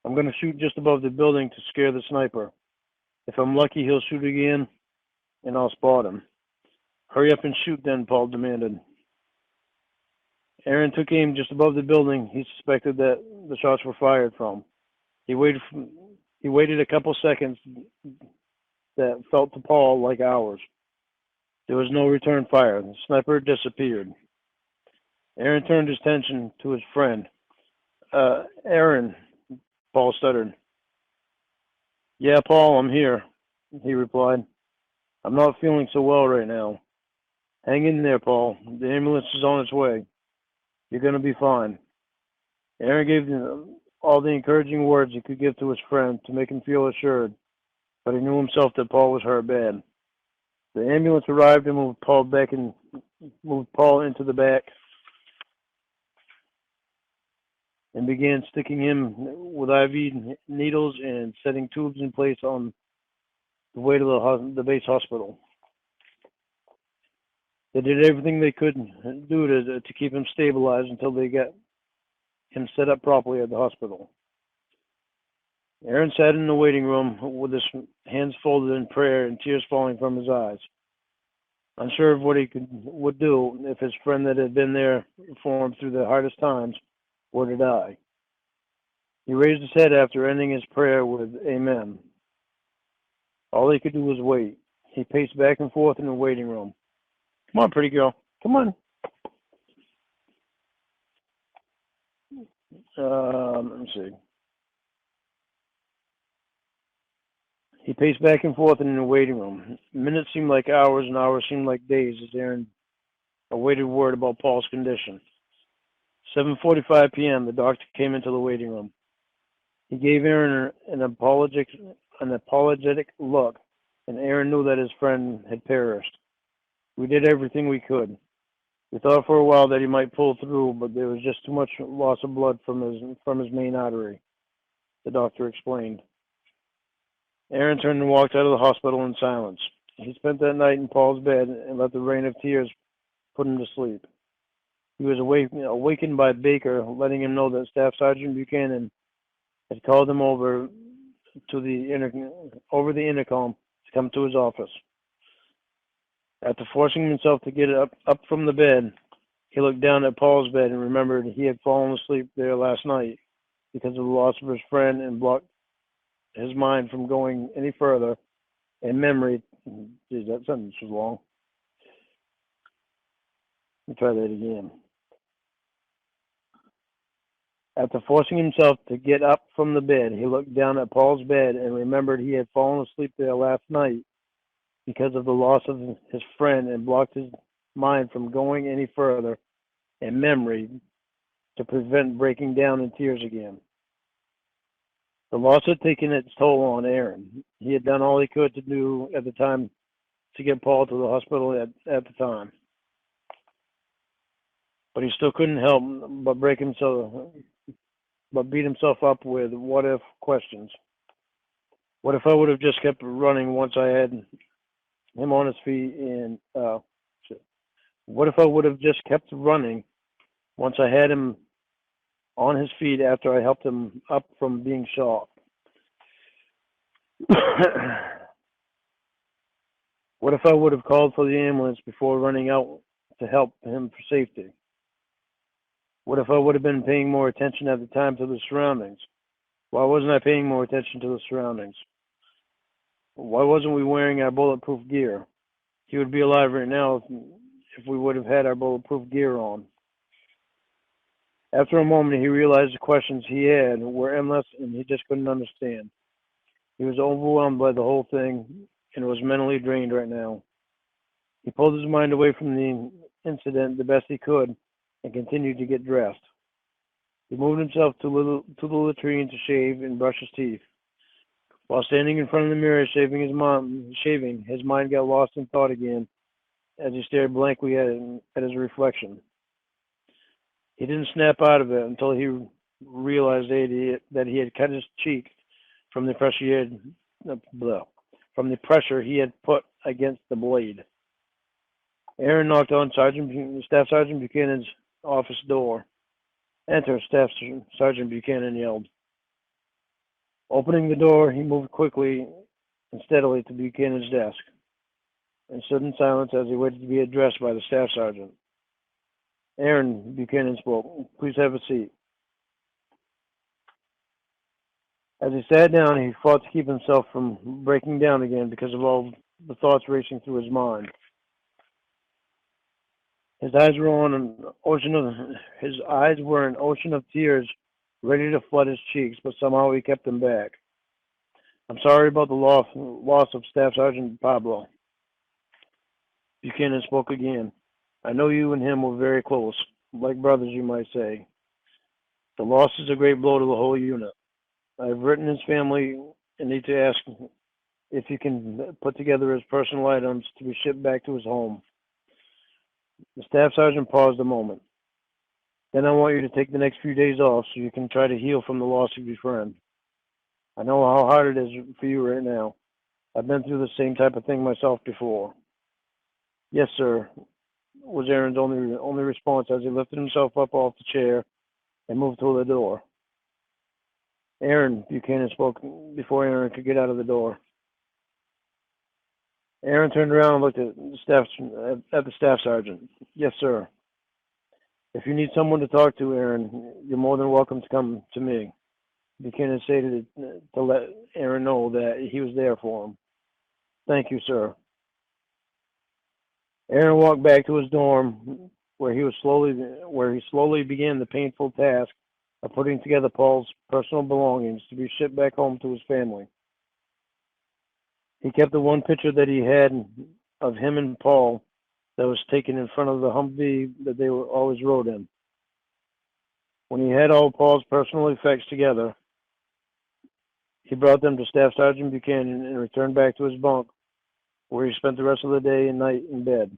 I'm going to shoot just above the building to scare the sniper. If I'm lucky, he'll shoot again, and I'll spot him. Hurry up and shoot then, Paul demanded. Aaron took aim just above the building he suspected that the shots were fired from. He waited a couple seconds that felt to Paul like hours. There was no return fire. The sniper disappeared. Aaron turned his attention to his friend. Aaron, Paul stuttered. Yeah, Paul, I'm here, he replied. I'm not feeling so well right now. Hang in there, Paul. The ambulance is on its way. You're going to be fine. Aaron gave all the encouraging words he could give to his friend to make him feel assured, but he knew himself that Paul was hurt bad. The ambulance arrived and moved Paul into the back and began sticking him with IV needles and setting tubes in place on the way to the base hospital. They did everything they could do to keep him stabilized until they got him set up properly at the hospital. Aaron sat in the waiting room with his hands folded in prayer and tears falling from his eyes, unsure of what he would do if his friend that had been there for him through the hardest times were to die. He raised his head after ending his prayer with Amen. All he could do was wait. He paced back and forth in the waiting room. Come on, pretty girl. Come on. Let me see. He paced back and forth in the waiting room. Minutes seemed like hours and hours seemed like days as Aaron awaited word about Paul's condition. 7:45 p.m., the doctor came into the waiting room. He gave Aaron an apologetic look, and Aaron knew that his friend had perished. We did everything we could. We thought for a while that he might pull through, but there was just too much loss of blood from his main artery, the doctor explained. Aaron turned and walked out of the hospital in silence. He spent that night in Paul's bed and let the rain of tears put him to sleep. He was awakened by Baker, letting him know that Staff Sergeant Buchanan had called him over the intercom to come to his office. After forcing himself to get up from the bed, he looked down at Paul's bed and remembered he had fallen asleep there last night because of the loss of his friend and blocked his mind from going any further. In memory, geez, that sentence was long. Let me try that again. After forcing himself to get up from the bed, he looked down at Paul's bed and remembered he had fallen asleep there last night because of the loss of his friend and blocked his mind from going any further in memory to prevent breaking down in tears again. The loss had taken its toll on Aaron. He had done all he could to do at the time to get Paul to the hospital at the time. But he still couldn't help but beat himself up with what-if questions. What if I would have just kept running once I had him on his feet and what if I would have just kept running once I had him on his feet after I helped him up from being shot? What if I would have called for the ambulance before running out to help him for safety? What if I would have been paying more attention at the time to the surroundings? Why wasn't I paying more attention to the surroundings? Why wasn't we wearing our bulletproof gear? He would be alive right now if we would have had our bulletproof gear on. After a moment, he realized the questions he had were endless and he just couldn't understand. He was overwhelmed by the whole thing and was mentally drained right now. He pulled his mind away from the incident the best he could and continued to get dressed. He moved himself to the latrine to shave and brush his teeth. While standing in front of the mirror shaving, his mind got lost in thought again as he stared blankly at his reflection. He didn't snap out of it until he realized that he had cut his cheek from the pressure he had put against the blade. Aaron knocked on Staff Sergeant Buchanan's office door. Enter, Staff Sergeant Buchanan yelled. Opening the door, he moved quickly and steadily to Buchanan's desk and stood in silence as he waited to be addressed by the staff sergeant. Aaron, Buchanan spoke. Please have a seat. As he sat down, he fought to keep himself from breaking down again because of all the thoughts racing through his mind. His eyes were an ocean of tears ready to flood his cheeks, but somehow he kept them back. I'm sorry about the loss of Staff Sergeant Pablo. Buchanan spoke again. I know you and him were very close, like brothers, you might say. The loss is a great blow to the whole unit. I've written his family and need to ask if he can put together his personal items to be shipped back to his home. The staff sergeant paused a moment. Then I want you to take the next few days off so you can try to heal from the loss of your friend. I know how hard it is for you right now. I've been through the same type of thing myself before. Yes, sir, was Aaron's only response as he lifted himself up off the chair and moved toward the door. Aaron, Buchanan spoke before Aaron could get out of the door. Aaron turned around and looked at the staff sergeant. Yes, sir. If you need someone to talk to, Aaron, you're more than welcome to come to me. Buchanan stated to let Aaron know that he was there for him. "Thank you, sir." Aaron walked back to his dorm, where he slowly began the painful task of putting together Paul's personal belongings to be shipped back home to his family. He kept the one picture that he had of him and Paul that was taken in front of the Humvee that they were always rode in. When he had all Paul's personal effects together, he brought them to Staff Sergeant Buchanan and returned back to his bunk, where he spent the rest of the day and night in bed,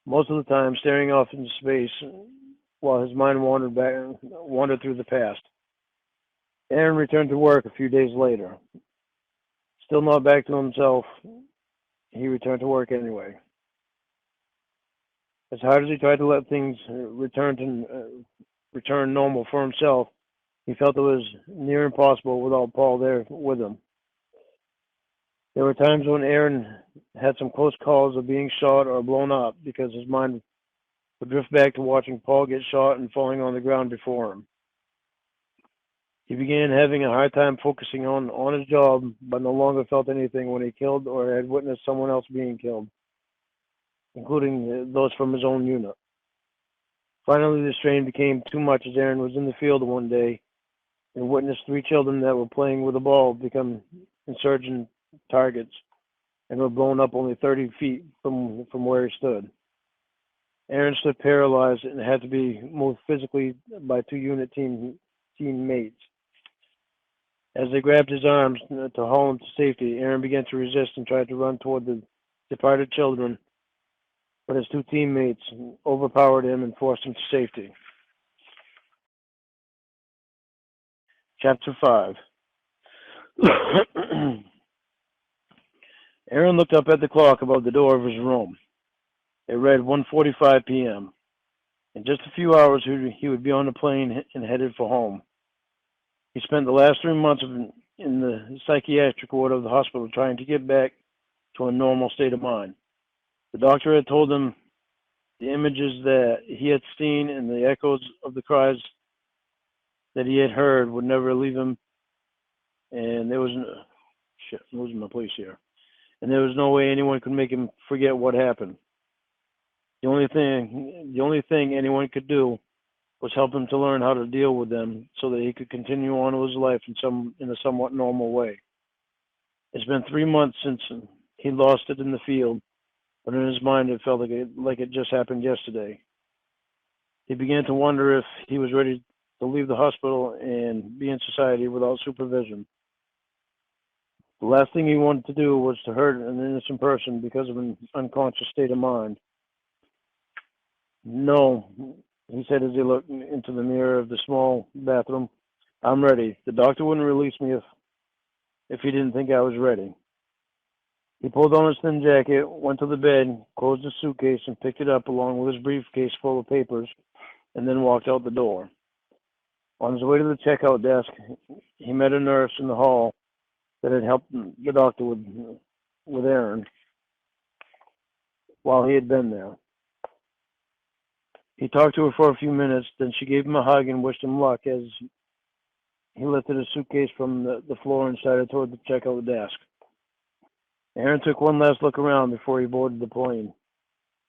most of the time staring off into space while his mind wandered through the past. Aaron returned to work a few days later. Still not back to himself, he returned to work anyway. As hard as he tried to let things return normal for himself, he felt it was near impossible without Paul there with him. There were times when Aaron had some close calls of being shot or blown up because his mind would drift back to watching Paul get shot and falling on the ground before him. He began having a hard time focusing on his job, but no longer felt anything when he killed or had witnessed someone else being killed, including those from his own unit. Finally, the strain became too much as Aaron was in the field one day and witnessed 3 children that were playing with a ball become insurgent targets and were blown up only 30 feet from where he stood. Aaron stood paralyzed and had to be moved physically by 2 unit teammates. As they grabbed his arms to haul him to safety, Aaron began to resist and tried to run toward the departed children, but his 2 teammates overpowered him and forced him to safety. Chapter 5. Aaron looked up at the clock above the door of his room. It read 1:45 p.m. In just a few hours, he would be on the plane and headed for home. He spent the last 3 months in the psychiatric ward of the hospital trying to get back to a normal state of mind. The doctor had told him the images that he had seen and the echoes of the cries that he had heard would never leave him, and there was I'm losing my place here. And there was no way anyone could make him forget what happened. The only thing anyone could do was help him to learn how to deal with them so that he could continue on with his life in a somewhat normal way. It's been 3 months since he lost it in the field, but in his mind it felt like it just happened yesterday. He began to wonder if he was ready to leave the hospital and be in society without supervision. The last thing he wanted to do was to hurt an innocent person because of an unconscious state of mind. "No," he said as he looked into the mirror of the small bathroom. "I'm ready. The doctor wouldn't release me if he didn't think I was ready." He pulled on his thin jacket, went to the bed, closed his suitcase, and picked it up along with his briefcase full of papers, and then walked out the door. On his way to the checkout desk, he met a nurse in the hall that had helped the doctor with Aaron while he had been there. He talked to her for a few minutes, then she gave him a hug and wished him luck as he lifted his suitcase from the floor and started toward the checkout desk. Aaron took one last look around before he boarded the plane.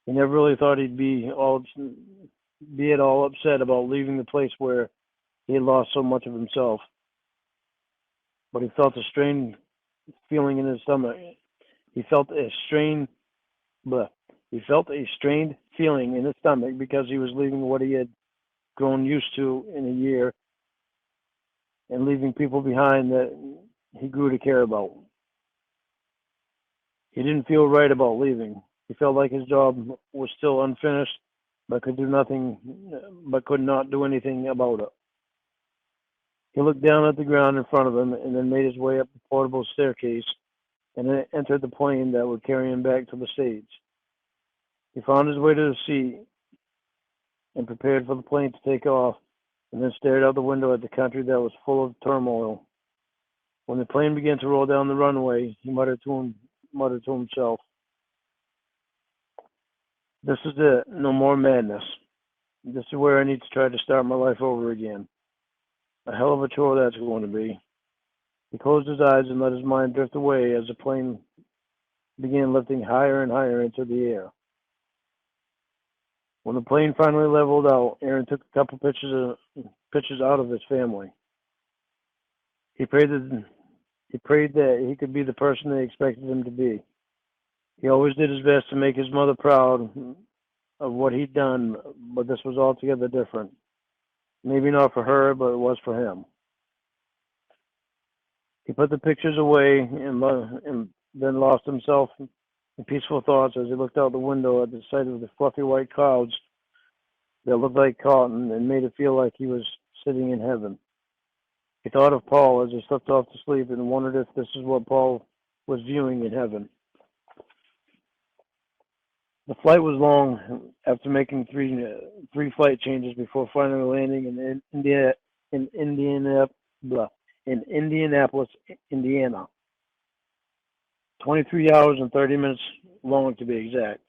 He never really thought he'd be at all upset about leaving the place where he had lost so much of himself. But he felt a strained feeling in his stomach. He felt a strained feeling in his stomach because he was leaving what he had grown used to in a year and leaving people behind that he grew to care about. He didn't feel right about leaving. He felt like his job was still unfinished, but could not do anything about it. He looked down at the ground in front of him and then made his way up the portable staircase and then entered the plane that would carry him back to the States. He found his way to the seat and prepared for the plane to take off, and then stared out the window at the country that was full of turmoil. When the plane began to roll down the runway, he muttered to himself, "This is it. No more madness. This is where I need to try to start my life over again." A hell of a chore that's going to be. He closed his eyes and let his mind drift away as the plane began lifting higher and higher into the air. When the plane finally leveled out, Aaron took a couple pictures out of his family. He prayed that he could be the person they expected him to be. He always did his best to make his mother proud of what he'd done, but this was altogether different. Maybe not for her, but it was for him. He put the pictures away and then lost himself in peaceful thoughts as he looked out the window at the sight of the fluffy white clouds that looked like cotton and made it feel like he was sitting in heaven. He thought of Paul as he slipped off to sleep and wondered if this is what Paul was viewing in heaven. The flight was long after making three flight changes before finally landing in Indianapolis, Indiana. 23 hours and 30 minutes long to be exact.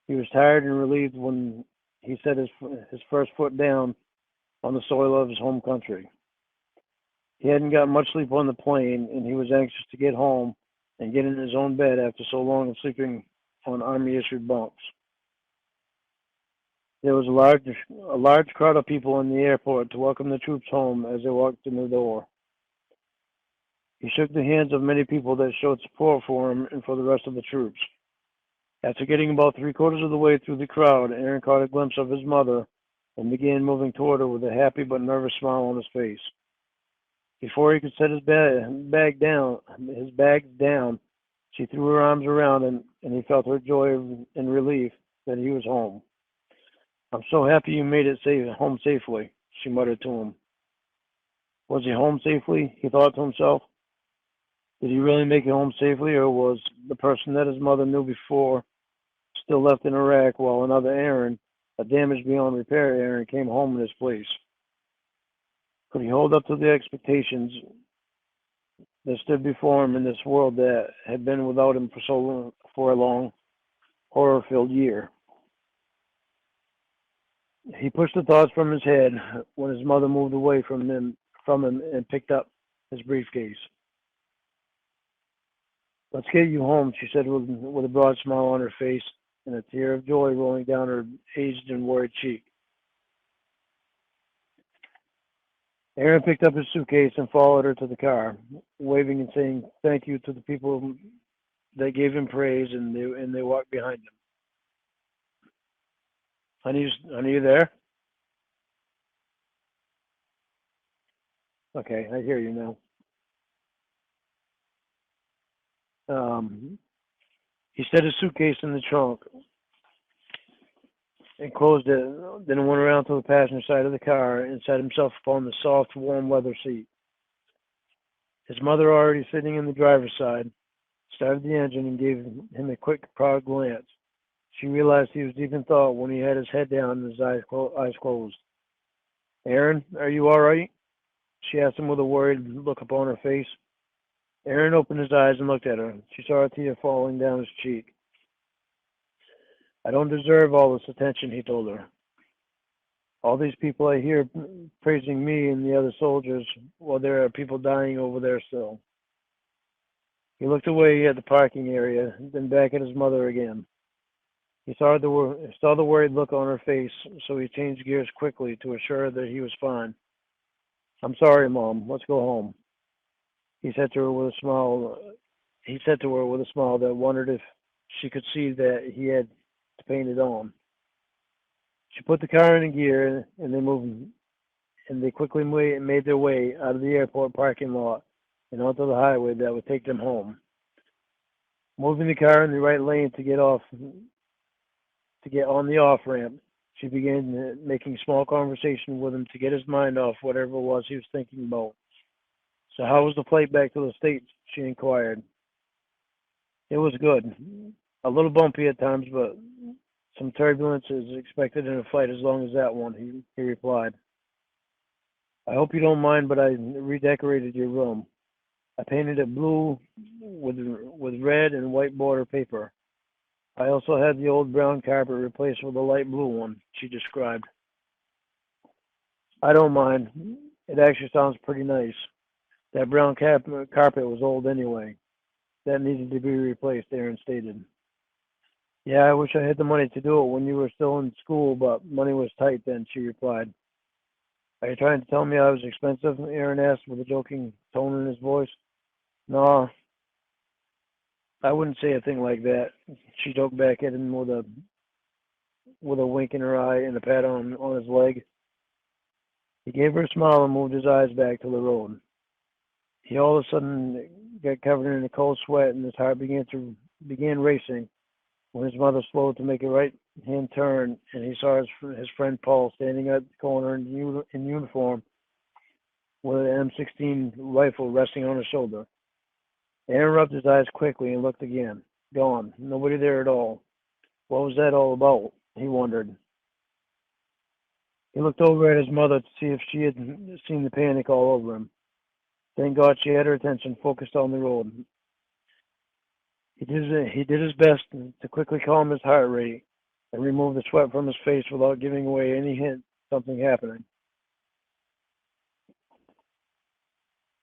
He was tired and relieved when he set his first foot down on the soil of his home country. He hadn't got much sleep on the plane, and he was anxious to get home and get in his own bed after so long of sleeping on Army-issued bunks. There was a large crowd of people in the airport to welcome the troops home as they walked in the door. He shook the hands of many people that showed support for him and for the rest of the troops. After getting about three-quarters of the way through the crowd, Aaron caught a glimpse of his mother and began moving toward her with a happy but nervous smile on his face. Before he could set his bags down, she threw her arms around him, and he felt her joy and relief that he was home. "I'm so happy you made it home safely," she muttered to him. Was he home safely? He thought to himself. Did he really make it home safely, or was the person that his mother knew before still left in Iraq while another Aaron, a damaged beyond repair Aaron, came home in his place? Could he hold up to the expectations that stood before him in this world that had been without him for a long, horror-filled year? He pushed the thoughts from his head when his mother moved away from him and picked up his briefcase. "Let's get you home," she said with a broad smile on her face and a tear of joy rolling down her aged and worried cheek. Aaron picked up his suitcase and followed her to the car, waving and saying thank you to the people that gave him praise, and they walked behind him. Honey, you there? Okay, I hear you now. He set his suitcase in the trunk and closed it, then went around to the passenger side of the car and sat himself upon the soft, warm leather seat. His mother, already sitting in the driver's side, started the engine and gave him a quick, proud glance. She realized he was deep in thought when he had his head down and his eyes closed. "Aaron, are you all right?" she asked him with a worried look upon her face. Aaron opened his eyes and looked at her. She saw a tear falling down his cheek. "I don't deserve all this attention," he told her. "All these people I hear praising me and the other soldiers, while there are people dying over there still." He looked away at the parking area, then back at his mother again. He saw the worried look on her face, so he changed gears quickly to assure her that he was fine. "I'm sorry, Mom. Let's go home," he said to her with a smile. He said to her with a smile that wondered if she could see that he had painted on. She put the car in gear, and they quickly made their way out of the airport parking lot and onto the highway that would take them home. Moving the car in the right lane to get on the off ramp, she began making small conversation with him to get his mind off whatever it was he was thinking about. "So how was the flight back to the States?" she inquired. "It was good. A little bumpy at times, but some turbulence is expected in a flight as long as that one," he replied. "I hope you don't mind, but I redecorated your room. I painted it blue with red and white border paper. I also had the old brown carpet replaced with a light blue one," she described. "I don't mind. It actually sounds pretty nice. That brown carpet was old anyway. That needed to be replaced, Aaron stated. Yeah, I wish I had the money to do it when you were still in school, but money was tight then, she replied. Are you trying to tell me I was expensive? Aaron asked with a joking tone in his voice. No, I wouldn't say a thing like that. She joked back at him with a wink in her eye and a pat on his leg. He gave her a smile and moved his eyes back to the road. He all of a sudden got covered in a cold sweat and his heart began racing when his mother slowed to make a right hand turn and he saw his friend Paul standing at the corner in uniform with an M16 rifle resting on his shoulder. Aaron rubbed his eyes quickly and looked again. Gone. Nobody there at all. What was that all about? He wondered. He looked over at his mother to see if she had seen the panic all over him. Thank God she had her attention focused on the road. He did his best to quickly calm his heart rate and remove the sweat from his face without giving away any hint of something happening.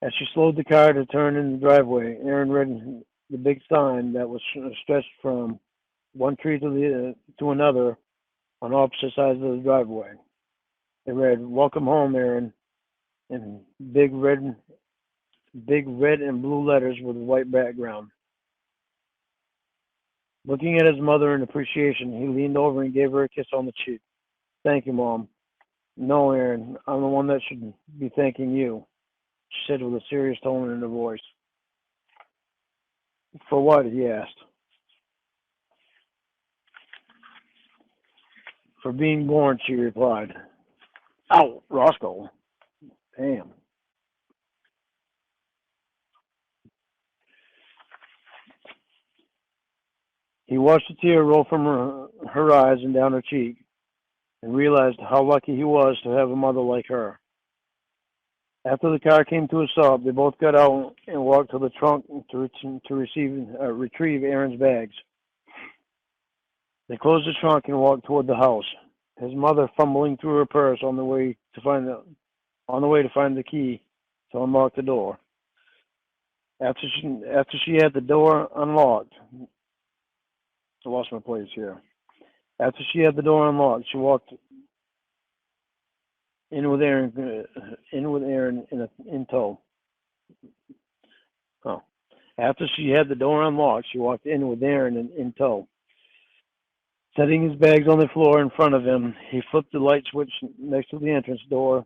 As she slowed the car to turn in the driveway, Aaron read the big sign that was stretched from one tree to another on opposite sides of the driveway. It read, "Welcome home, Aaron," in big red and blue letters with a white background. Looking at his mother in appreciation, he leaned over and gave her a kiss on the cheek. Thank you, Mom. No, Aaron, I'm the one that should be thanking you, she said with a serious tone in her voice. For what? He asked. For being born, she replied. Ow, Roscoe. Damn. He watched a tear roll from her eyes and down her cheek and realized how lucky he was to have a mother like her. After the car came to a stop, they both got out and walked to the trunk to retrieve Aaron's bags. They closed the trunk and walked toward the house. His mother fumbling through her purse on the way to find the key to unlock the door. After she had the door unlocked, I lost my place here. After she had the door unlocked, she walked in with Aaron in tow. Oh. After she had the door unlocked, she walked in with Aaron in tow. Setting his bags on the floor in front of him, he flipped the light switch next to the entrance door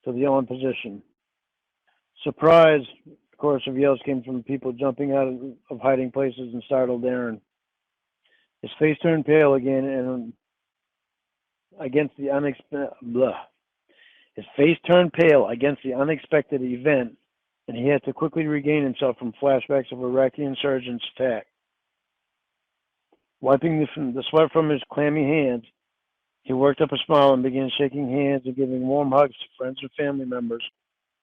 to the on position. Surprise! A chorus of yells came from people jumping out of hiding places and startled Aaron. His face turned pale again, and against the His face turned pale against the unexpected event, and he had to quickly regain himself from flashbacks of Iraqi insurgents' attack. Wiping the sweat from his clammy hands, he worked up a smile and began shaking hands and giving warm hugs to friends and family members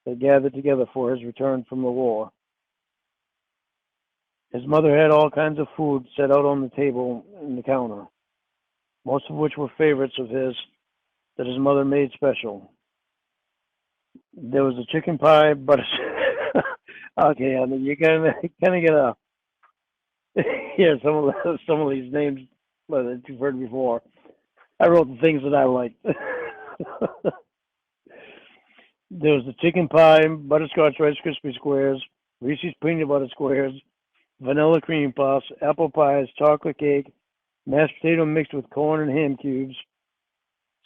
that gathered together for his return from the war. His mother had all kinds of food set out on the table and the counter, most of which were favorites of his that his mother made special. There was a chicken pie, but okay, I mean, you kind of get a yeah, some of these names that you've heard before. I wrote the things that I liked. There was the chicken pie, butterscotch Rice Krispie squares, Reese's peanut butter squares, vanilla cream puffs, apple pies, chocolate cake, mashed potato mixed with corn and ham cubes,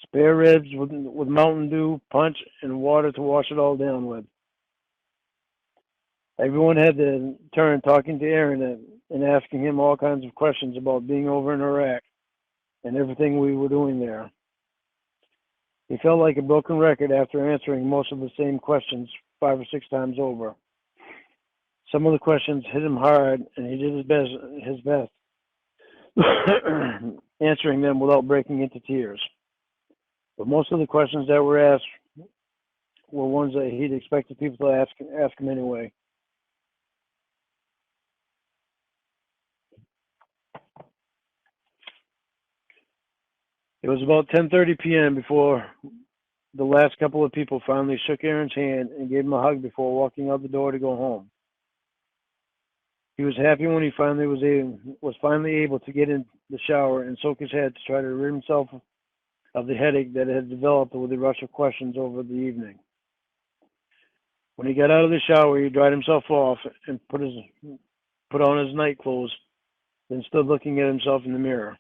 spare ribs with Mountain Dew, punch, and water to wash it all down with. Everyone had their turn talking to Aaron and asking him all kinds of questions about being over in Iraq and everything we were doing there. He felt like a broken record after answering most of the same questions 5 or 6 times over. Some of the questions hit him hard, and he did his best answering them without breaking into tears. But most of the questions that were asked were ones that he'd expected people to ask him anyway. It was about 10:30 p.m. before The last couple of people finally shook Aaron's hand and gave him a hug before walking out the door to go home. He was happy when he finally was finally able to get in the shower and soak his head to try to rid himself of the headache that had developed with the rush of questions over the evening. When he got out of the shower, he dried himself off and put on his night clothes, then stood looking at himself in the mirror.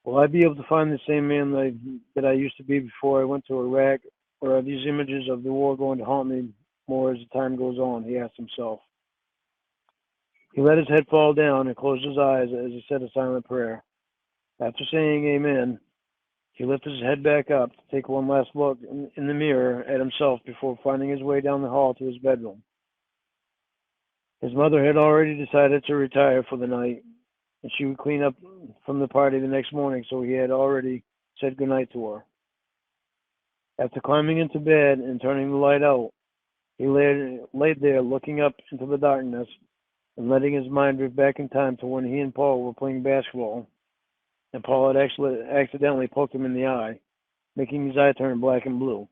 Will I be able to find the same man that I used to be before I went to Iraq, or are these images of the war going to haunt me more as the time goes on? He asked himself. He let his head fall down and closed his eyes as he said a silent prayer. After saying amen, he lifted his head back up to take one last look in the mirror at himself before finding his way down the hall to his bedroom. His mother had already decided to retire for the night, and she would clean up from the party the next morning, so he had already said goodnight to her. After climbing into bed and turning the light out, he laid there looking up into the darkness and letting his mind drift back in time to when he and Paul were playing basketball, and Paul had actually accidentally poked him in the eye, making his eye turn black and blue.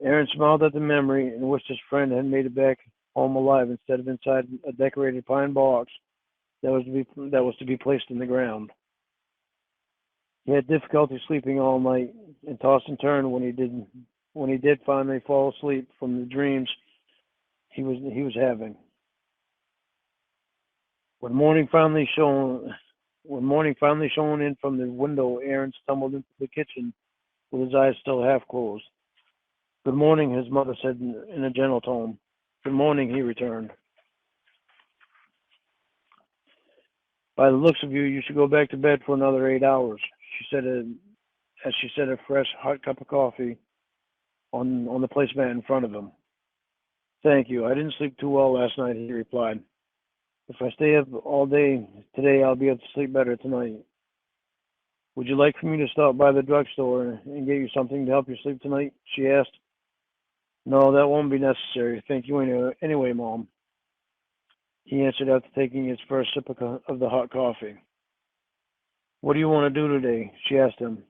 Aaron smiled at the memory and wished his friend had made it back home alive instead of inside a decorated pine box that was to be placed in the ground. He had difficulty sleeping all night and tossed and turned when he did finally fall asleep from the dreams he was having. When morning finally shone in from the window, Aaron stumbled into the kitchen with his eyes still half closed. "Good morning," his mother said in a gentle tone. "Good morning," he returned. "By the looks of you, you should go back to bed for another 8 hours," she said as she set a fresh, hot cup of coffee on the placemat in front of him. "Thank you. I didn't sleep too well last night," he replied. "If I stay up all day today, I'll be able to sleep better tonight. Would you like for me to stop by the drugstore and get you something to help you sleep tonight?" she asked. "No, that won't be necessary. Thank you anyway, Mom," he answered after taking his first sip of the hot coffee. "What do you want to do today?" she asked him.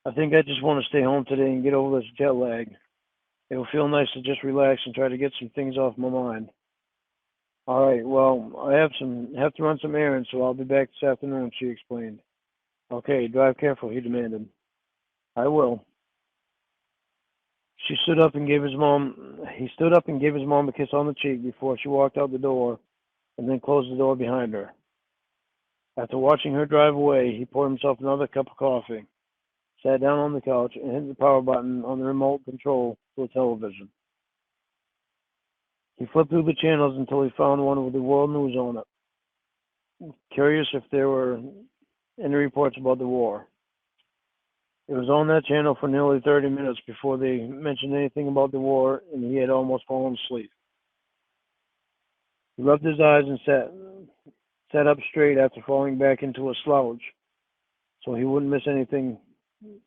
"I think I just want to stay home today and get over this jet lag. It'll feel nice to just relax and try to get some things off my mind." "All right, well, I have to run some errands, so I'll be back this afternoon," she explained. "Okay, drive careful," he demanded. "I will." He stood up and gave his mom a kiss on the cheek before she walked out the door and then closed the door behind her. After watching her drive away, he poured himself another cup of coffee, sat down on the couch, and hit the power button on the remote control to the television. He flipped through the channels until he found one with the world news on it, curious if there were any reports about the war. It was on that channel for nearly 30 minutes before they mentioned anything about the war, and he had almost fallen asleep. He rubbed his eyes and sat up straight after falling back into a slouch, so he wouldn't miss anything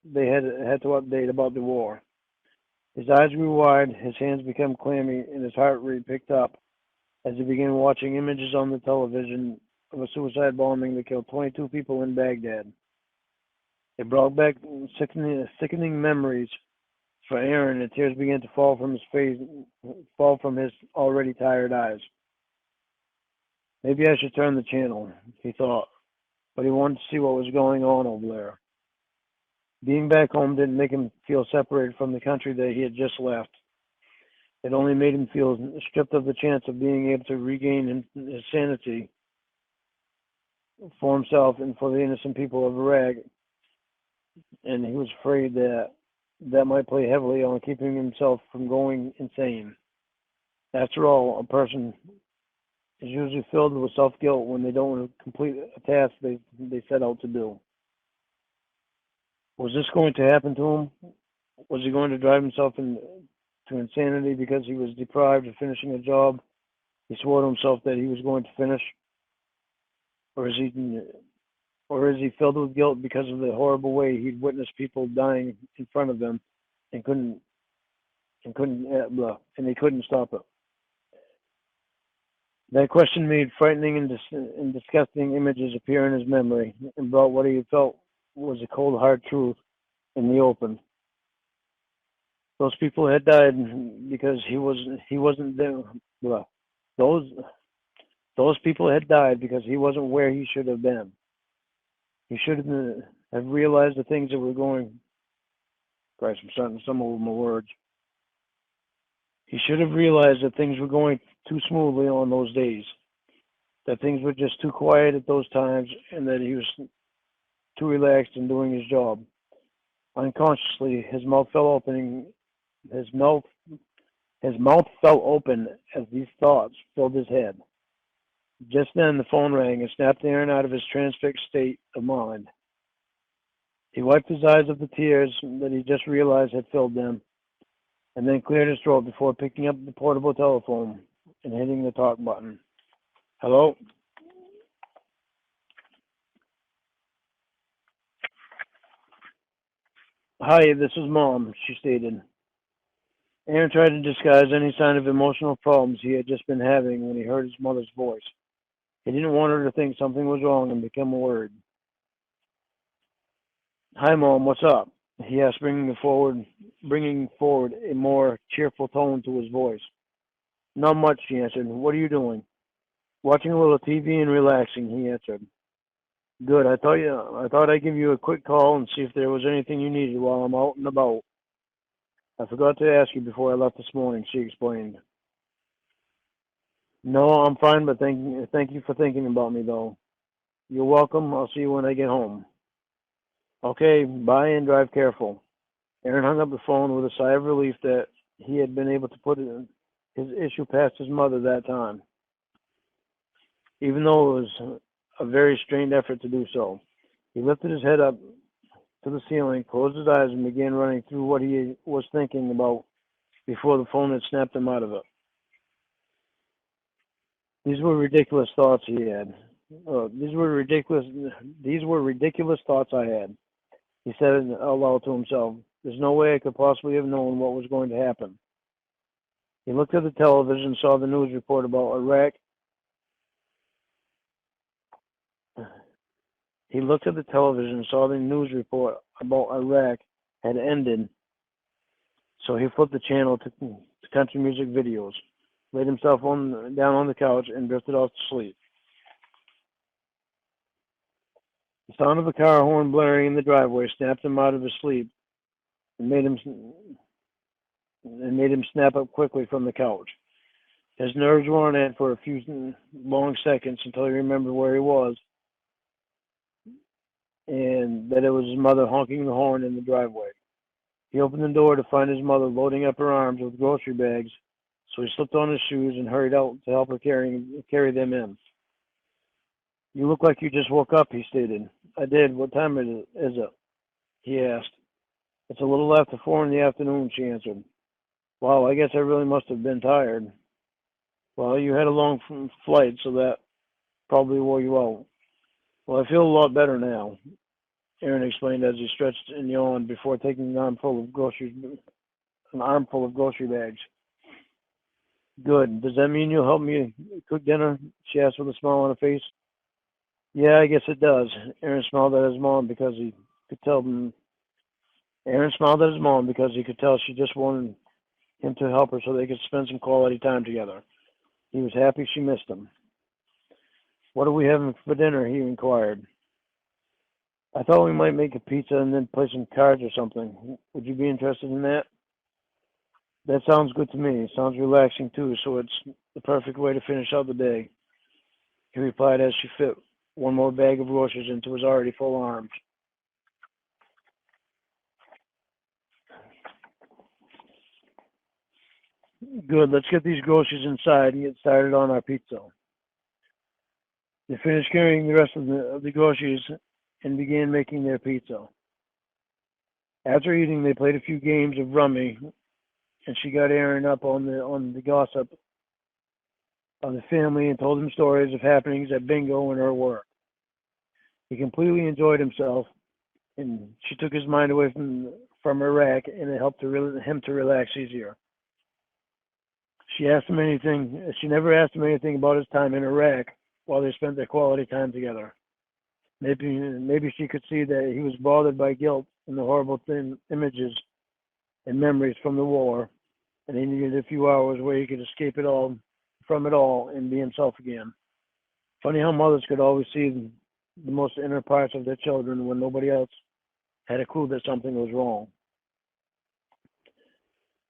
they had to update about the war. His eyes grew wide, his hands became clammy, and his heart rate picked up as he began watching images on the television of a suicide bombing that killed 22 people in Baghdad. It brought back sickening memories for Aaron, and tears began to fall from his already tired eyes. Maybe I should turn the channel, he thought, but he wanted to see what was going on over there. Being back home didn't make him feel separated from the country that he had just left. It only made him feel stripped of the chance of being able to regain his sanity for himself and for the innocent people of Iraq, and he was afraid that might play heavily on keeping himself from going insane. After all, a person is usually filled with self-guilt when they don't complete a task they set out to do. Was this going to happen to him? Was he going to drive himself into insanity because he was deprived of finishing a job he swore to himself that he was going to finish? Or is he filled with guilt because of the horrible way he'd witnessed people dying in front of him and he couldn't stop it? That question made frightening and disgusting images appear in his memory and brought what he felt was a cold, hard truth in the open. Those people had died because he wasn't there. Well, those those people had died because he wasn't where he should have been. He should have realized the things that were going. Christ, I'm starting to stumble with my words. He should have realized that things were going too smoothly on those days, that things were just too quiet at those times, and that he was too relaxed in doing his job. Unconsciously, his mouth fell open. His mouth, his mouth fell open as these thoughts filled his head. Just then, the phone rang and snapped Aaron out of his transfixed state of mind. He wiped his eyes of the tears that he just realized had filled them, and then cleared his throat before picking up the portable telephone and hitting the talk button. Hello? Hi, this is Mom, she stated. Aaron tried to disguise any sign of emotional problems he had just been having when he heard his mother's voice. He didn't want her to think something was wrong and become worried. Hi, Mom, what's up? He asked, bringing forward a more cheerful tone to his voice. Not much, she answered. What are you doing? Watching a little TV and relaxing, he answered. Good. I thought I'd give you a quick call and see if there was anything you needed while I'm out and about. I forgot to ask you before I left this morning, she explained. No, I'm fine, but thank you for thinking about me, though. You're welcome. I'll see you when I get home. Okay, bye and drive careful. Aaron hung up the phone with a sigh of relief that he had been able to put his issue past his mother that time, even though it was a very strained effort to do so. He lifted his head up to the ceiling, closed his eyes, and began running through what he was thinking about before the phone had snapped him out of it. These were ridiculous thoughts he had. These were ridiculous. These were ridiculous thoughts I had. He said it out loud to himself. There's no way I could possibly have known what was going to happen. He looked at the television and saw the news report about Iraq. He looked at the television and saw the news report about Iraq had ended. So he flipped the channel to country music videos, laid himself down on the couch, and drifted off to sleep. The sound of a car horn blaring in the driveway snapped him out of his sleep and made him snap up quickly from the couch. His nerves were on edge for a few long seconds until he remembered where he was and that it was his mother honking the horn in the driveway. He opened the door to find his mother loading up her arms with grocery bags, so he slipped on his shoes and hurried out to help her carry them in. You look like you just woke up, he stated. I did. What time is it? He asked. It's a little after 4 in the afternoon, she answered. Wow, I guess I really must have been tired. Well, you had a long flight, so that probably wore you out. Well, I feel a lot better now, Aaron explained as he stretched and yawned before taking an armful of grocery bags. Good. Does that mean you'll help me cook dinner? She asked with a smile on her face. Yeah, I guess it does. Aaron smiled at his mom because he could tell she just wanted him to help her so they could spend some quality time together. He was happy she missed him. What are we having for dinner? He inquired. I thought we might make a pizza and then play some cards or something. Would you be interested in that? That sounds good to me. It sounds relaxing too, so it's the perfect way to finish out the day, he replied as she fit one more bag of groceries into his already full arms. Good, let's get these groceries inside and get started on our pizza. They finished carrying the rest of the groceries and began making their pizza. After eating, they played a few games of rummy, and she got Aaron up on the gossip of the family and told him stories of happenings at bingo and her work. He completely enjoyed himself, and she took his mind away from Iraq, and it helped him to relax easier. She never asked him anything about his time in Iraq while they spent their quality time together. Maybe she could see that he was bothered by guilt and the horrible images and memories from the war, and he needed a few hours where he could escape from it all, and be himself again. Funny how mothers could always see the most inner parts of their children when nobody else had a clue that something was wrong.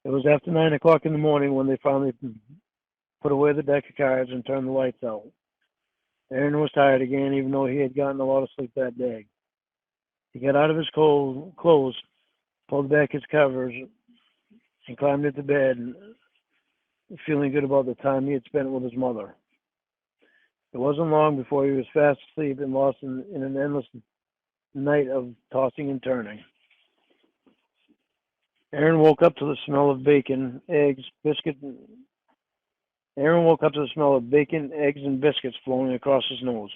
It was after 9 o'clock in the morning when they finally put away the deck of cards and turned the lights out. Aaron was tired again, even though he had gotten a lot of sleep that day. He got out of his clothes, pulled back his covers, and climbed into bed, feeling good about the time he had spent with his mother. It wasn't long before he was fast asleep and lost in an endless night of tossing and turning. Aaron woke up to the smell of bacon, eggs, biscuit. Aaron woke up to the smell of bacon, eggs, and biscuits flowing across his nose.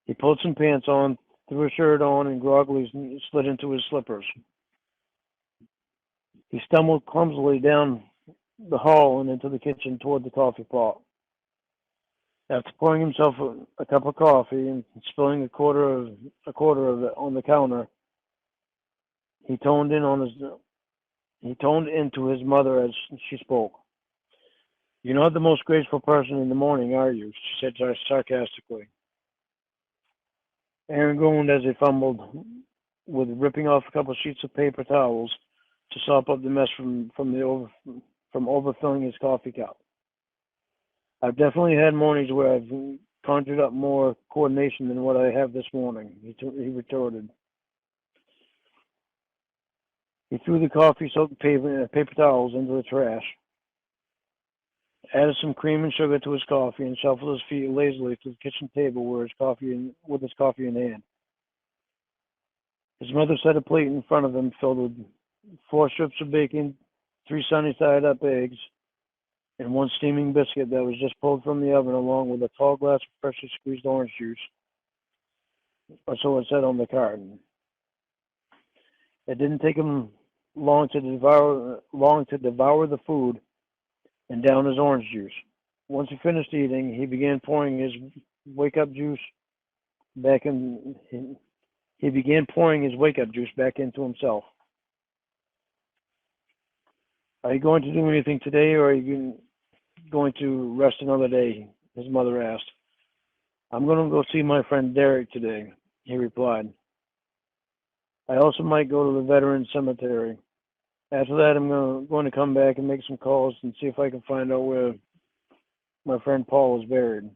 He pulled some pants on, threw a shirt on, and groggily slid into his slippers. He stumbled clumsily down the hall and into the kitchen toward the coffee pot. After pouring himself a cup of coffee and spilling a quarter of it on the counter, he toned into his mother as she spoke. "You're not the most graceful person in the morning, are you?" she said sarcastically. Aaron groaned as he fumbled with ripping off a couple of sheets of paper towels to sop up the mess from overfilling his coffee cup. "I've definitely had mornings where I've conjured up more coordination than what I have this morning," he retorted. He threw the coffee-soaked paper towels into the trash, added some cream and sugar to his coffee, and shuffled his feet lazily to the kitchen table with his coffee in hand. His mother set a plate in front of him filled with 4 strips of bacon, 3 sunny-side-up eggs, and 1 steaming biscuit that was just pulled from the oven, along with a tall glass of freshly squeezed orange juice, or so it said on the card. It didn't take him long to devour the food and down his orange juice. Once he finished eating, he began pouring his wake-up juice back into himself. "Are you going to do anything today, or are you going to rest another day?" his mother asked. "I'm going to go see my friend Derek today," he replied. "I also might go to the veterans cemetery. After that, I'm going to come back and make some calls and see if I can find out where my friend Paul is buried."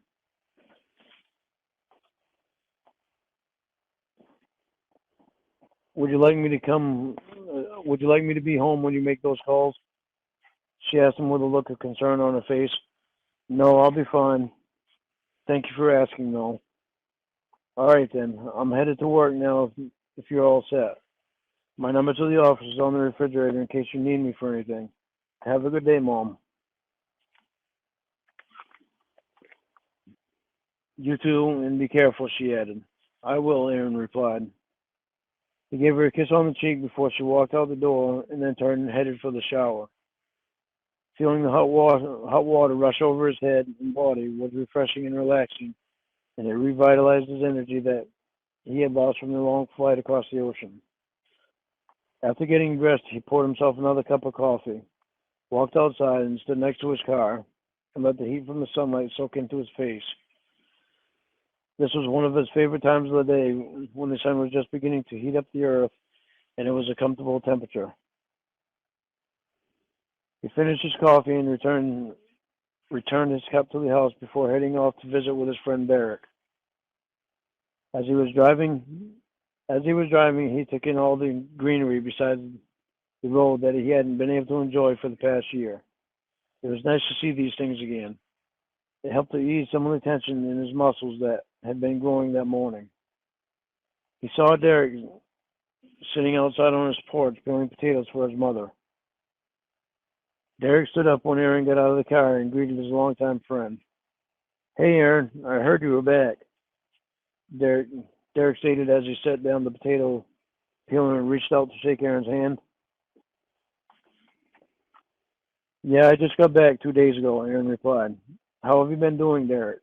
Would you like me to be home when you make those calls?" she asked him with a look of concern on her face. "No, I'll be fine. Thank you for asking, though." "All right, then. I'm headed to work now if you're all set. My number to the office is on the refrigerator in case you need me for anything. Have a good day, Mom." "You too, and be careful," she added. "I will," Aaron replied. He gave her a kiss on the cheek before she walked out the door and then turned and headed for the shower. Feeling the hot water rush over his head and body was refreshing and relaxing, and it revitalized his energy that he had lost from the long flight across the ocean. After getting dressed, he poured himself another cup of coffee, walked outside, and stood next to his car and let the heat from the sunlight soak into his face. This was one of his favorite times of the day, when the sun was just beginning to heat up the earth and it was a comfortable temperature. He finished his coffee and returned his cup to the house before heading off to visit with his friend Derek. As he was driving, he took in all the greenery beside the road that he hadn't been able to enjoy for the past year. It was nice to see these things again. It helped to ease some of the tension in his muscles that had been growing that morning. He saw Derek sitting outside on his porch peeling potatoes for his mother. Derek stood up when Aaron got out of the car and greeted his longtime friend. "Hey, Aaron, I heard you were back," Derek stated as he set down the potato peeler and reached out to shake Aaron's hand. "Yeah, I just got back 2 days ago," Aaron replied. "How have you been doing, Derek?"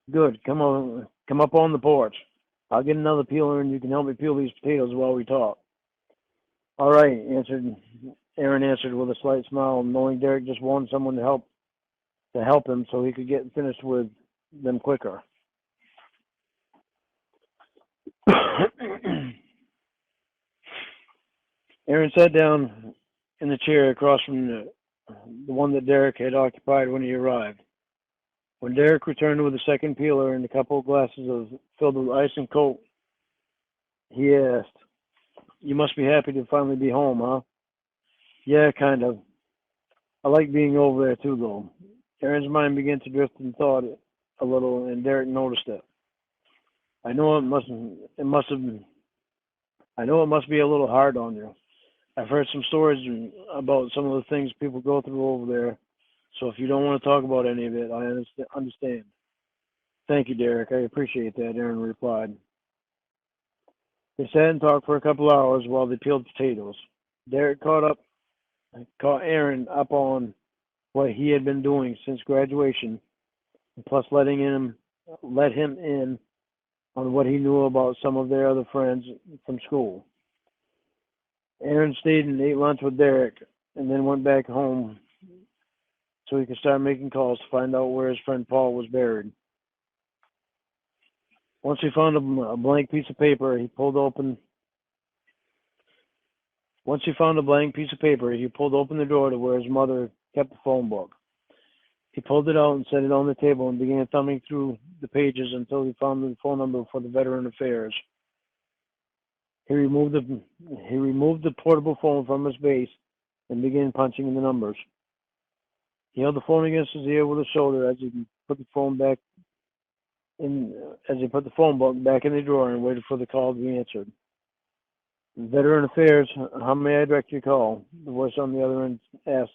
"Good. Come up on the porch. I'll get another peeler and you can help me peel these potatoes while we talk. All right, Aaron answered with a slight smile, knowing Derek just wanted someone to help him so he could get finished with them quicker. Aaron sat down in the chair across from the one that Derek had occupied when he arrived. When Derek returned with a second peeler and a couple of glasses filled with ice and coke, he asked, "You must be happy to finally be home, huh?" "Yeah, kind of. I like being over there too, though." Aaron's mind began to drift in thought a little, and Derek noticed it. I know it must be a little hard on you. I've heard some stories about some of the things people go through over there, so if you don't want to talk about any of it, I understand. "Thank you, Derek. I appreciate that," Aaron replied. They sat and talked for a couple hours while they peeled potatoes. Derek caught Aaron up on what he had been doing since graduation, plus let him in on what he knew about some of their other friends from school. Aaron stayed and ate lunch with Derek, and then went back home so he could start making calls to find out where his friend Paul was buried. Once he found a blank piece of paper, he pulled open the drawer to where his mother kept the phone book. He pulled it out and set it on the table and began thumbing through the pages until he found the phone number for the Veteran Affairs. He removed the portable phone from his base and began punching in the numbers. He held the phone against his ear with his shoulder as he put the phone book back in the drawer and waited for the call to be answered. "Veteran Affairs, how may I direct your call?" the voice on the other end asked.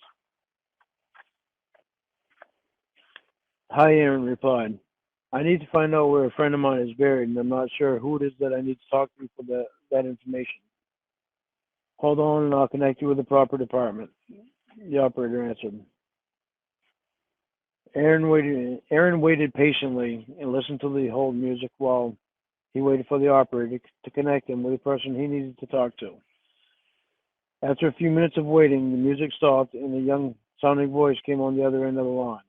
"Hi," Aaron replied. "I need to find out where a friend of mine is buried, and I'm not sure who it is that I need to talk to for that information." "Hold on, and I'll connect you with the proper department," the operator answered. Aaron waited patiently and listened to the hold music while he waited for the operator to connect him with the person he needed to talk to. After a few minutes of waiting, the music stopped and a young-sounding voice came on the other end of the line.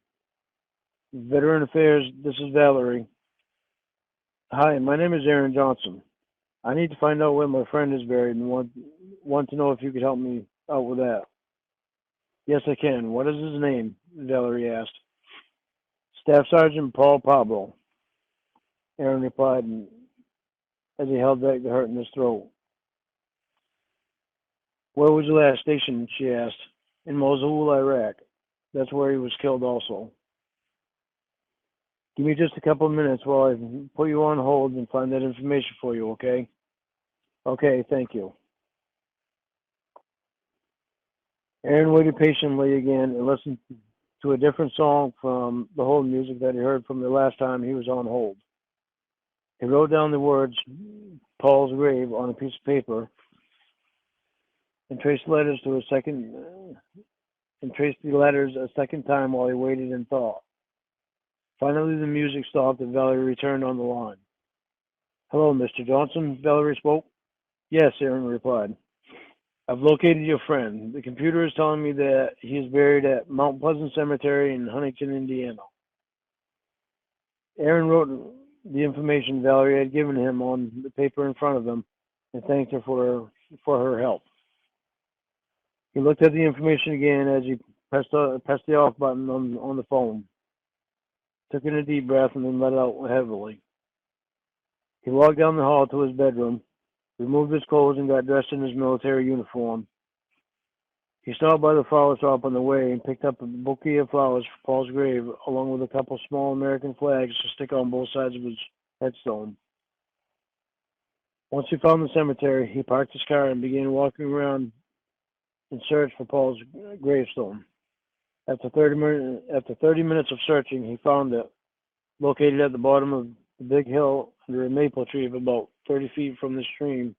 "Veteran Affairs, this is Valerie." "Hi, my name is Aaron Johnson. I need to find out where my friend is buried and want to know if you could help me out with that." "Yes, I can. What is his name?" Valerie asked. "Staff Sergeant Paul Pablo," Aaron replied as he held back the hurt in his throat. "Where was your last station?" she asked. "In Mosul, Iraq. That's where he was killed also." "Give me just a couple of minutes while I put you on hold and find that information for you, okay?" "Okay, thank you." Aaron waited patiently again and listened to a different song from the hold music that he heard from the last time he was on hold. He wrote down the words "Paul's grave" on a piece of paper and traced the letters a second time while he waited and thought. Finally, the music stopped and Valerie returned on the line. "Hello, Mr. Johnson," Valerie spoke. "Yes," Aaron replied. "I've located your friend. The computer is telling me that he is buried at Mount Pleasant Cemetery in Huntington, Indiana." Aaron wrote the information Valerie had given him on the paper in front of him and thanked her for her help. He looked at the information again as he pressed the off button on the phone, took in a deep breath, and then let it out heavily. He walked down the hall to his bedroom, removed his clothes, and got dressed in his military uniform. He stopped by the flower shop on the way and picked up a bouquet of flowers for Paul's grave, along with a couple small American flags to stick on both sides of his headstone. Once he found the cemetery, he parked his car and began walking around in search for Paul's gravestone. After 30 minutes of searching, he found it, located at the bottom of the big hill under a maple tree of about 30 feet from the stream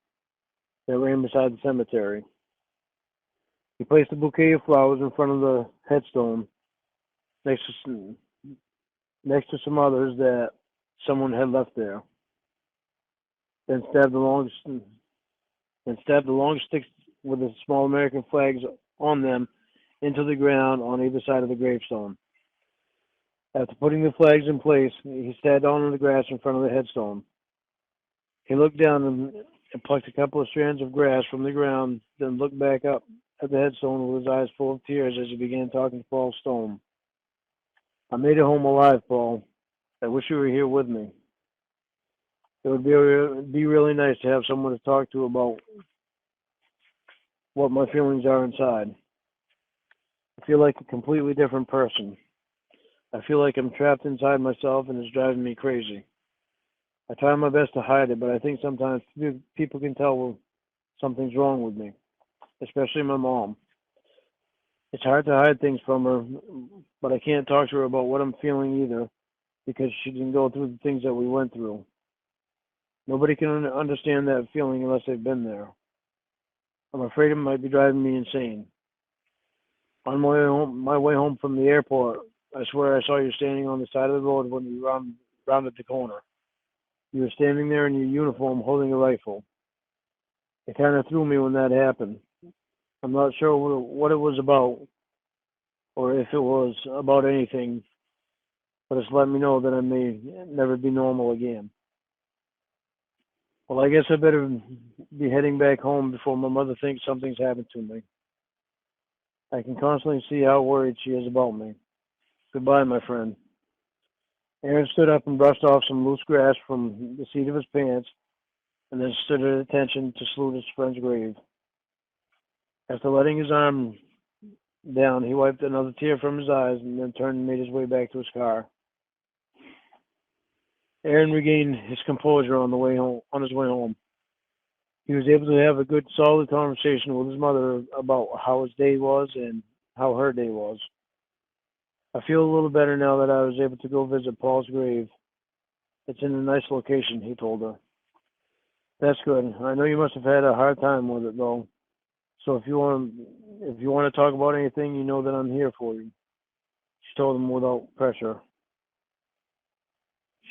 that ran beside the cemetery. He placed a bouquet of flowers in front of the headstone next to some others that someone had left there. then stabbed the long sticks with the small American flags on them into the ground on either side of the gravestone. After putting the flags in place, he sat down on the grass in front of the headstone. He looked down and plucked a couple of strands of grass from the ground, then looked back up at the headstone with his eyes full of tears as he began talking to Paul Stone. I made it home alive, Paul. I wish you were here with me. It would be really nice to have someone to talk to about what my feelings are inside. I feel like a completely different person. I feel like I'm trapped inside myself and it's driving me crazy. I try my best to hide it, but I think sometimes people can tell when something's wrong with me, especially my mom. It's hard to hide things from her, but I can't talk to her about what I'm feeling either because she didn't go through the things that we went through. Nobody can understand that feeling unless they've been there. I'm afraid it might be driving me insane. On my way home from the airport, I swear I saw you standing on the side of the road when we rounded the corner. You were standing there in your uniform holding a rifle. It kind of threw me when that happened. I'm not sure what it was about or if it was about anything, but it's let me know that I may never be normal again. Well, I guess I better be heading back home before my mother thinks something's happened to me. I can constantly see how worried she is about me. Goodbye, my friend. Aaron stood up and brushed off some loose grass from the seat of his pants and then stood at attention to salute his friend's grave. After letting his arm down, he wiped another tear from his eyes and then turned and made his way back to his car. Aaron regained his composure on his way home. He was able to have a good, solid conversation with his mother about how his day was and how her day was. I feel a little better now that I was able to go visit Paul's grave. It's in a nice location, he told her. That's good. I know you must have had a hard time with it, though. So if you want to talk about anything, you know that I'm here for you. She told him without pressure.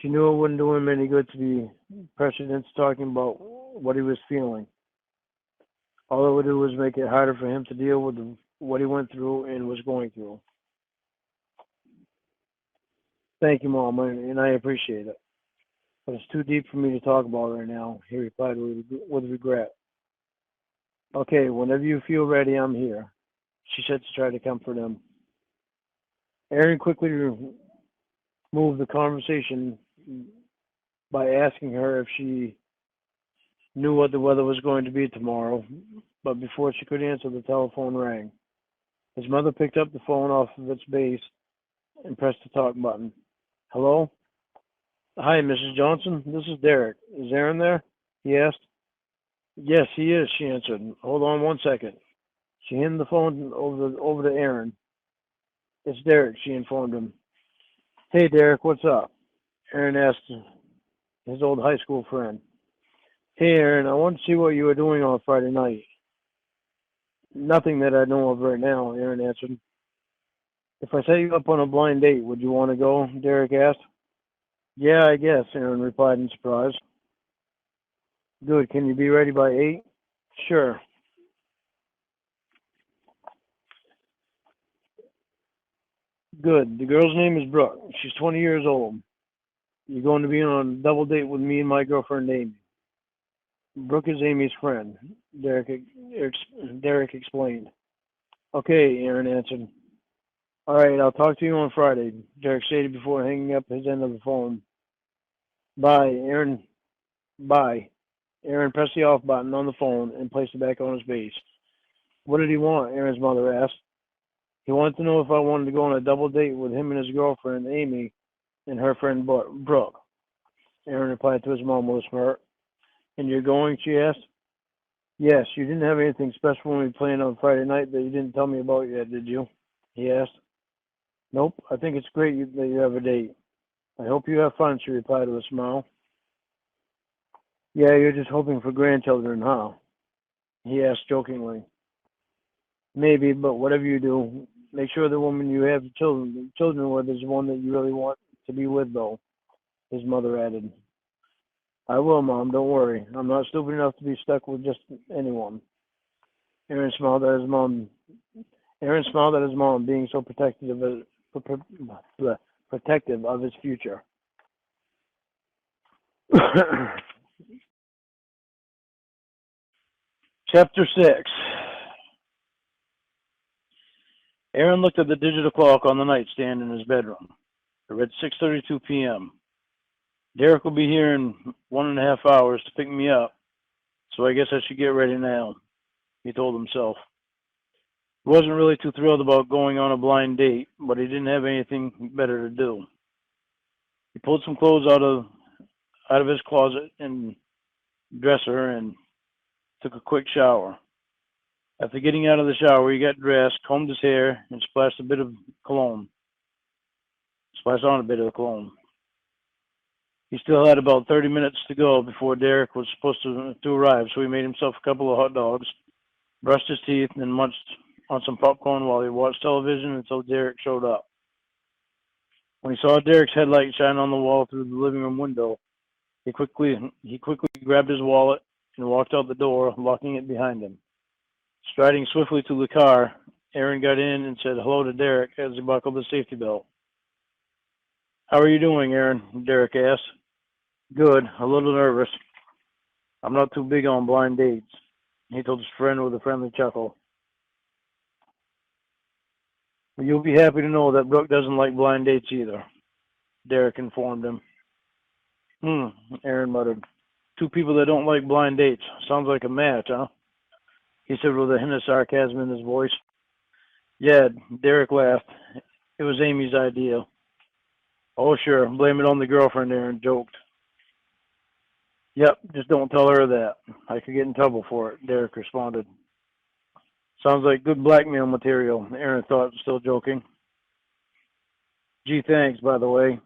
She knew it wouldn't do him any good to be pressured into talking about what he was feeling. All it would do was make it harder for him to deal with what he went through and was going through. Thank you, Mom, and I appreciate it. But it's too deep for me to talk about right now, he replied with regret. Okay, whenever you feel ready, I'm here, she said to try to comfort him. Aaron quickly moved the conversation by asking her if she knew what the weather was going to be tomorrow, but before she could answer, the telephone rang. His mother picked up the phone off of its base and pressed the talk button. Hello? Hi, Mrs. Johnson. This is Derek. Is Aaron there? He asked. Yes, he is, she answered. Hold on one second. She handed the phone over to Aaron. It's Derek, she informed him. Hey, Derek, what's up? Aaron asked his old high school friend. Hey, Aaron, I want to see what you were doing on Friday night. Nothing that I know of right now, Aaron answered. If I set you up on a blind date, would you want to go? Derek asked. Yeah, I guess, Aaron replied in surprise. Good. Can you be ready by 8? Sure. Good. The girl's name is Brooke. She's 20 years old. You're going to be on a double date with me and my girlfriend, Amy. Brooke is Amy's friend, Derek explained. Okay, Aaron answered. All right, I'll talk to you on Friday, Derek stated before hanging up his end of the phone. Bye, Aaron. Bye. Aaron pressed the off button on the phone and placed it back on his base. What did he want? Aaron's mother asked. He wanted to know if I wanted to go on a double date with him and his girlfriend, Amy, and her friend, Brooke. Aaron replied to his mom with a smirk. And you're going, she asked. Yes, you didn't have anything special when we planned on Friday night that you didn't tell me about yet, did you? He asked. Nope, I think it's great that you have a date. I hope you have fun, she replied with a smile. Yeah, you're just hoping for grandchildren, huh? He asked jokingly. Maybe, but whatever you do, make sure the woman you have children with is one that you really want to be with, though, his mother added. I will, Mom. Don't worry. I'm not stupid enough to be stuck with just anyone. Aaron smiled at his mom. Aaron smiled at his mom, being so protective of his future. Chapter 6. Aaron looked at the digital clock on the nightstand in his bedroom. It read 6:32 p.m. Derek will be here in 1.5 hours to pick me up, so I guess I should get ready now, he told himself. He wasn't really too thrilled about going on a blind date, but he didn't have anything better to do. He pulled some clothes out of his closet and dresser and took a quick shower. After getting out of the shower, he got dressed, combed his hair, and splashed on a bit of cologne. He still had about 30 minutes to go before Derek was supposed to arrive, so he made himself a couple of hot dogs, brushed his teeth, and then munched on some popcorn while he watched television until Derek showed up. When he saw Derek's headlight shine on the wall through the living room window, he quickly grabbed his wallet and walked out the door, locking it behind him. Striding swiftly to the car, Aaron got in and said hello to Derek as he buckled the safety belt. "How are you doing, Aaron?" Derek asked. "Good, a little nervous. I'm not too big on blind dates," he told his friend with a friendly chuckle. "Well, you'll be happy to know that Brooke doesn't like blind dates either," Derek informed him. Aaron muttered. "Two people that don't like blind dates. Sounds like a match, huh?" he said with a hint of sarcasm in his voice. "Yeah," Derek laughed. "It was Amy's idea." "Oh, sure. Blame it on the girlfriend," Aaron joked. "Yep, just don't tell her that. I could get in trouble for it," Derek responded. "Sounds like good blackmail material," Aaron thought, still joking. "Gee, thanks, by the way.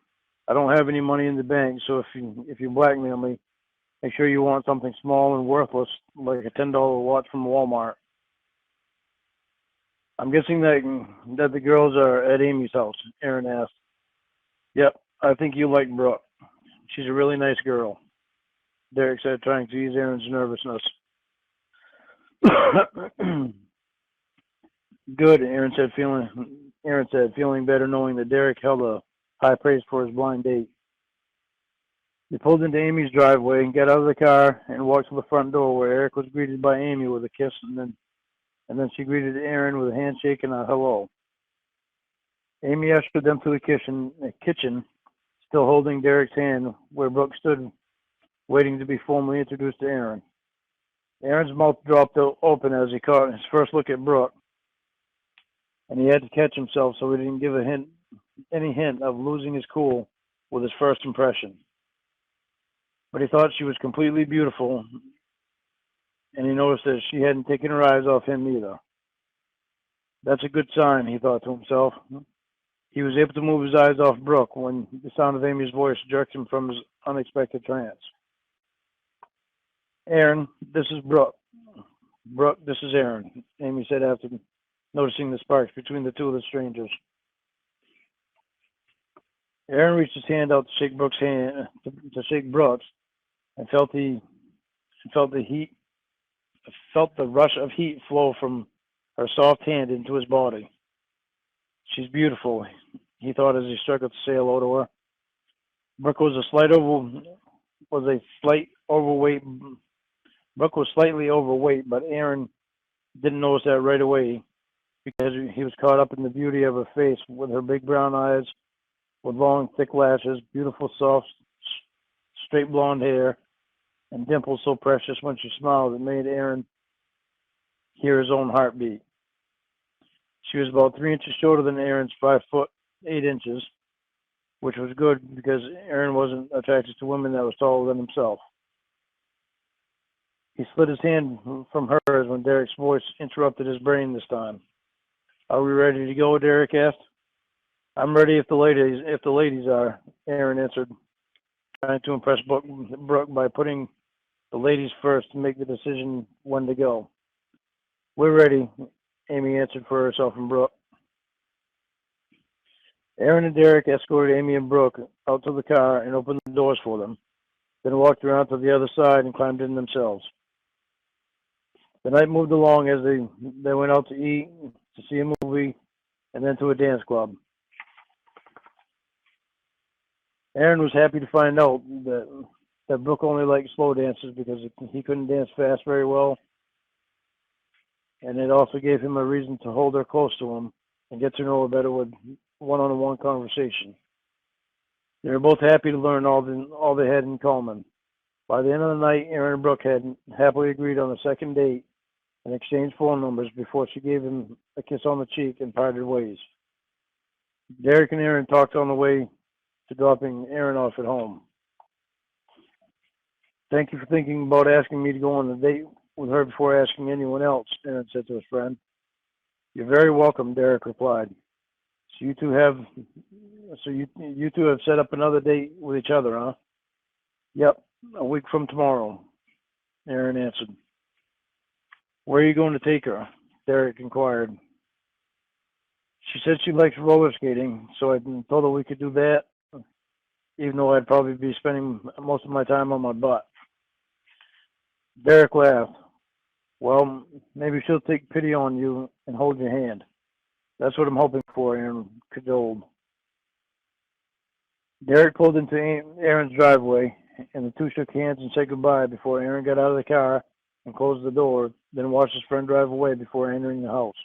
I don't have any money in the bank, so if you blackmail me, make sure you want something small and worthless, like a $10 watch from Walmart." "I'm guessing that the girls are at Amy's house," Aaron asked. "Yep, I think you like Brooke. She's a really nice girl," Derek said, trying to ease Aaron's nervousness. "Good," Aaron said, feeling better knowing that Derek held a high praise for his blind date. They pulled into Amy's driveway, got out of the car, and walked to the front door, where Eric was greeted by Amy with a kiss, and then she greeted Aaron with a handshake and a hello. Amy ushered them to the kitchen, still holding Derek's hand, where Brooke stood waiting to be formally introduced to Aaron. Aaron's mouth dropped open as he caught his first look at Brooke, and he had to catch himself so he didn't give any hint of losing his cool with his first impression. But he thought she was completely beautiful, and he noticed that she hadn't taken her eyes off him either. That's a good sign, he thought to himself. He was able to move his eyes off Brooke when the sound of Amy's voice jerked him from his unexpected trance. "Aaron, this is Brooke." "Brooke, this is Aaron," Amy said after noticing the sparks between the two of the strangers. Aaron reached his hand out to shake Brooke's and felt the rush of heat flow from her soft hand into his body. "She's beautiful," he thought as he struggled to say hello to her. Brooke was slightly overweight, but Aaron didn't notice that right away because he was caught up in the beauty of her face, with her big brown eyes, with long, thick lashes, beautiful, soft, straight blonde hair, and dimples so precious when she smiled it made Aaron hear his own heartbeat. She was about 3 inches shorter than Aaron's 5'8", which was good because Aaron wasn't attracted to women that was taller than himself. He slid his hand from hers when Derek's voice interrupted his brain this time. "Are we ready to go?" Derek asked. "I'm ready if the ladies are," Aaron answered, trying to impress Brooke by putting the ladies first to make the decision when to go. "We're ready," Amy answered for herself and Brooke. Aaron and Derek escorted Amy and Brooke out to the car and opened the doors for them. then walked around to the other side and climbed in themselves. The night moved along as they went out to eat, to see a movie, and then to a dance club. Aaron was happy to find out that Brooke only liked slow dances because he couldn't dance fast very well, and it also gave him a reason to hold her close to him and get to know her better with one-on-one conversation. They were both happy to learn all they had in common. By the end of the night, Aaron and Brooke had happily agreed on a second date and exchanged phone numbers before she gave him a kiss on the cheek and parted ways. Derek and Aaron talked on the way to dropping Aaron off at home. "Thank you for thinking about asking me to go on a date with her before asking anyone else," Aaron said to his friend. "You're very welcome," Derek replied. So you two have set up another date with each other, huh?" "Yep, a week from tomorrow," Aaron answered. "Where are you going to take her?" Derek inquired. "She said she likes roller skating, so I told her we could do that, even though I'd probably be spending most of my time on my butt." Derek laughed. "Well, maybe she'll take pity on you and hold your hand. That's what I'm hoping for," Aaron cajoled. Derek pulled into Aaron's driveway, and the two shook hands and said goodbye before Aaron got out of the car and closed the door, then watched his friend drive away before entering the house.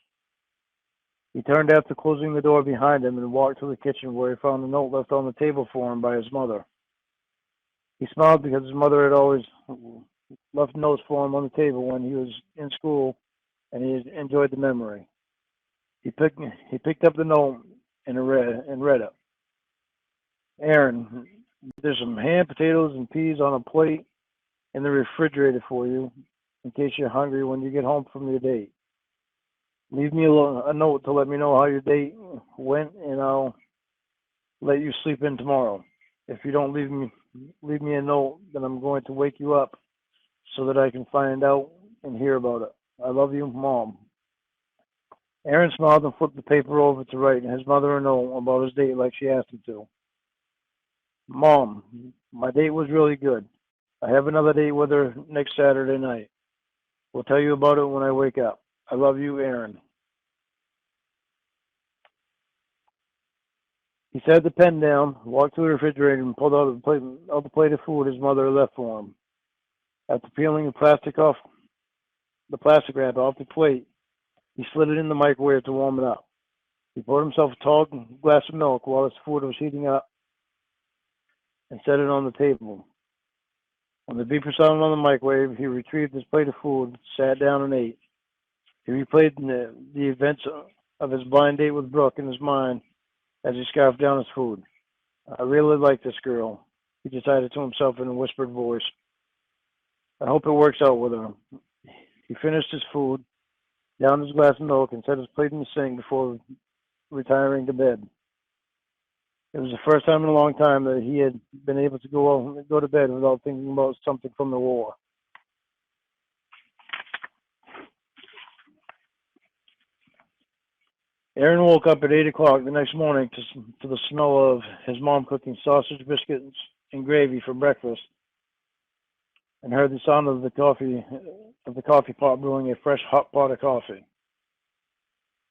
He turned after closing the door behind him and walked to the kitchen where he found a note left on the table for him by his mother. He smiled because his mother had always left notes for him on the table when he was in school, and he enjoyed the memory. He picked up the note and read it. "Aaron, there's some ham, potatoes, and peas on a plate in the refrigerator for you in case you're hungry when you get home from your date. Leave me a note to let me know how your date went, and I'll let you sleep in tomorrow. If you don't leave me a note, then I'm going to wake you up so that I can find out and hear about it. I love you, Mom." Aaron smiled and flipped the paper over to write his mother a note about his date like she asked him to. "Mom, my date was really good. I have another date with her next Saturday night. We'll tell you about it when I wake up. I love you, Aaron." He set the pen down, walked to the refrigerator, and pulled out the plate of food his mother left for him. After peeling the plastic wrap off the plate, he slid it in the microwave to warm it up. He poured himself a tall glass of milk while his food was heating up and set it on the table. When the beeper sounded on the microwave, he retrieved his plate of food, sat down, and ate. He replayed the events of his blind date with Brooke in his mind as he scarfed down his food. "I really like this girl," he decided to himself in a whispered voice. "I hope it works out with her." He finished his food, downed his glass of milk, and set his plate in the sink before retiring to bed. It was the first time in a long time that he had been able to go to bed without thinking about something from the war. Aaron woke up at 8 o'clock the next morning to the smell of his mom cooking sausage biscuits and gravy for breakfast, and heard the sound of the coffee pot brewing a fresh hot pot of coffee.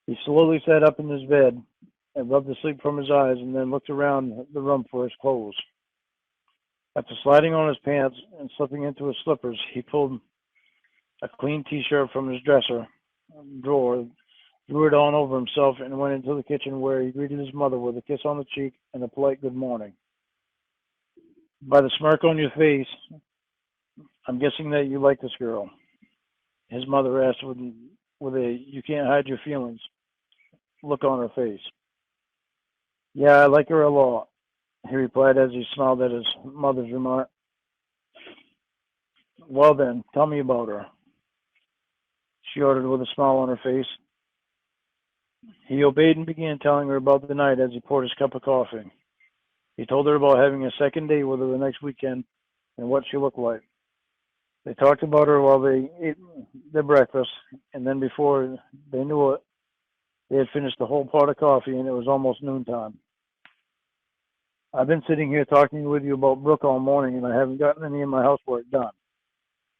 He slowly sat up in his bed and rubbed the sleep from his eyes, and then looked around the room for his clothes. After sliding on his pants and slipping into his slippers, he pulled a clean t-shirt from his dresser drawer, threw it on over himself, and went into the kitchen where he greeted his mother with a kiss on the cheek and a polite good morning. "By the smirk on your face, I'm guessing that you like this girl," his mother asked with a "you can't hide your feelings" look on her face. "Yeah, I like her a lot," he replied as he smiled at his mother's remark. "Well then, tell me about her," she ordered with a smile on her face. He obeyed and began telling her about the night as he poured his cup of coffee. He told her about having a second date with her the next weekend and what she looked like. They talked about her while they ate their breakfast, and then before they knew it, they had finished the whole pot of coffee, and it was almost noontime. I've been sitting here talking with you about Brooke all morning, and I haven't gotten any of my housework done.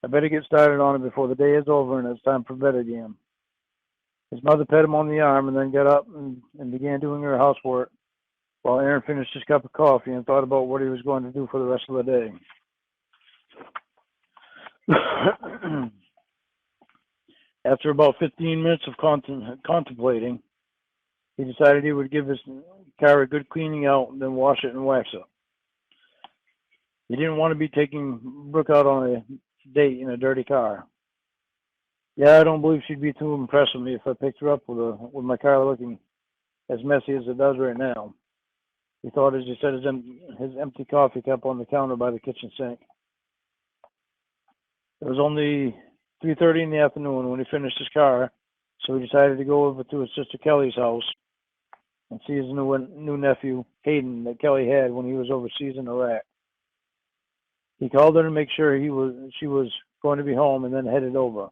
I better get started on it before the day is over and it's time for bed again. His mother pat him on the arm and then got up and began doing her housework while Aaron finished his cup of coffee and thought about what he was going to do for the rest of the day. After about 15 minutes of contemplating, he decided he would give his car a good cleaning out and then wash it and wax it. He didn't want to be taking Brooke out on a date in a dirty car. Yeah, I don't believe she'd be too impressed with me if I picked her up with my car looking as messy as it does right now, he thought as he set his empty coffee cup on the counter by the kitchen sink. It was only 3:30 in the afternoon when he finished his car, so he decided to go over to his sister Kelly's house and see his new nephew, Hayden, that Kelly had when he was overseas in Iraq. He called her to make sure she was going to be home and then headed over.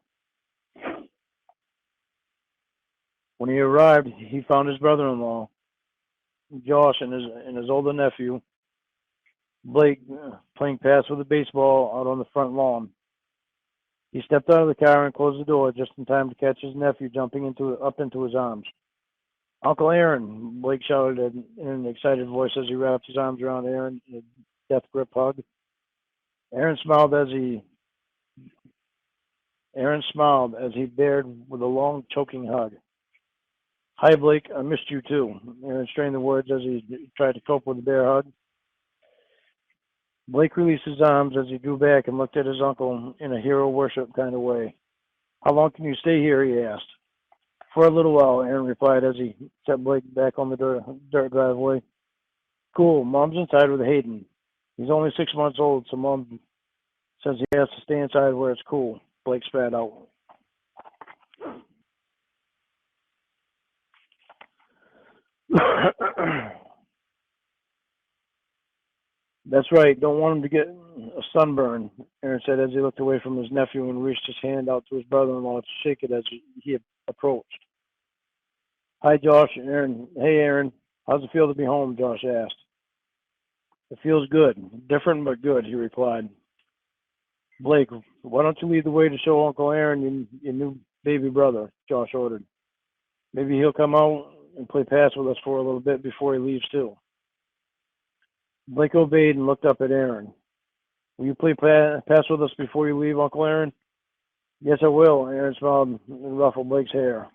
When he arrived, he found his brother-in-law, Josh, and his older nephew, Blake, playing pass with a baseball out on the front lawn. He stepped out of the car and closed the door just in time to catch his nephew jumping up into his arms. "Uncle Aaron," Blake shouted in an excited voice as he wrapped his arms around Aaron in a death grip hug. Aaron smiled as he bared with a long, choking hug. "Hi, Blake. I missed you too." Aaron strained the words as he tried to cope with the bear hug. Blake released his arms as he drew back and looked at his uncle in a hero worship kind of way. "How long can you stay here?" he asked. "For a little while," Aaron replied as he set Blake back on the dirt driveway. "Cool. Mom's inside with Hayden. He's only 6 months old, so Mom says he has to stay inside where it's cool," Blake spat out. "That's right. Don't want him to get a sunburn," Aaron said as he looked away from his nephew and reached his hand out to his brother-in-law to shake it as he approached. "Hi, Josh." Aaron. "Hey, Aaron. How's it feel to be home?" Josh asked. "It feels good. Different, but good," he replied. "Blake, why don't you lead the way to show Uncle Aaron your new baby brother?" Josh ordered. "Maybe he'll come out and play pass with us for a little bit before he leaves, too." Blake obeyed and looked up at Aaron. "Will you play pass with us before you leave, Uncle Aaron?" "Yes, I will." Aaron smiled and ruffled Blake's hair.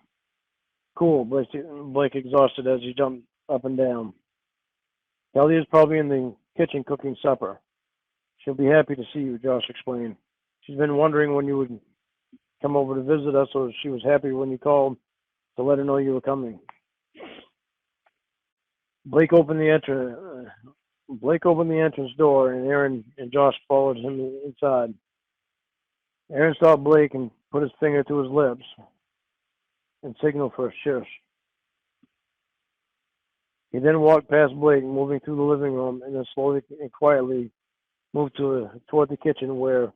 "Cool," Blake exhausted as he jumped up and down. "Kelly is probably in the kitchen cooking supper. She'll be happy to see you," Josh explained. "She's been wondering when you would come over to visit us, so she was happy when you called to let her know you were coming." Blake opened the entrance door, and Aaron and Josh followed him inside. Aaron stopped Blake and put his finger to his lips and signaled for a shush. He then walked past Blake, moving through the living room, and then slowly and quietly moved toward the kitchen, where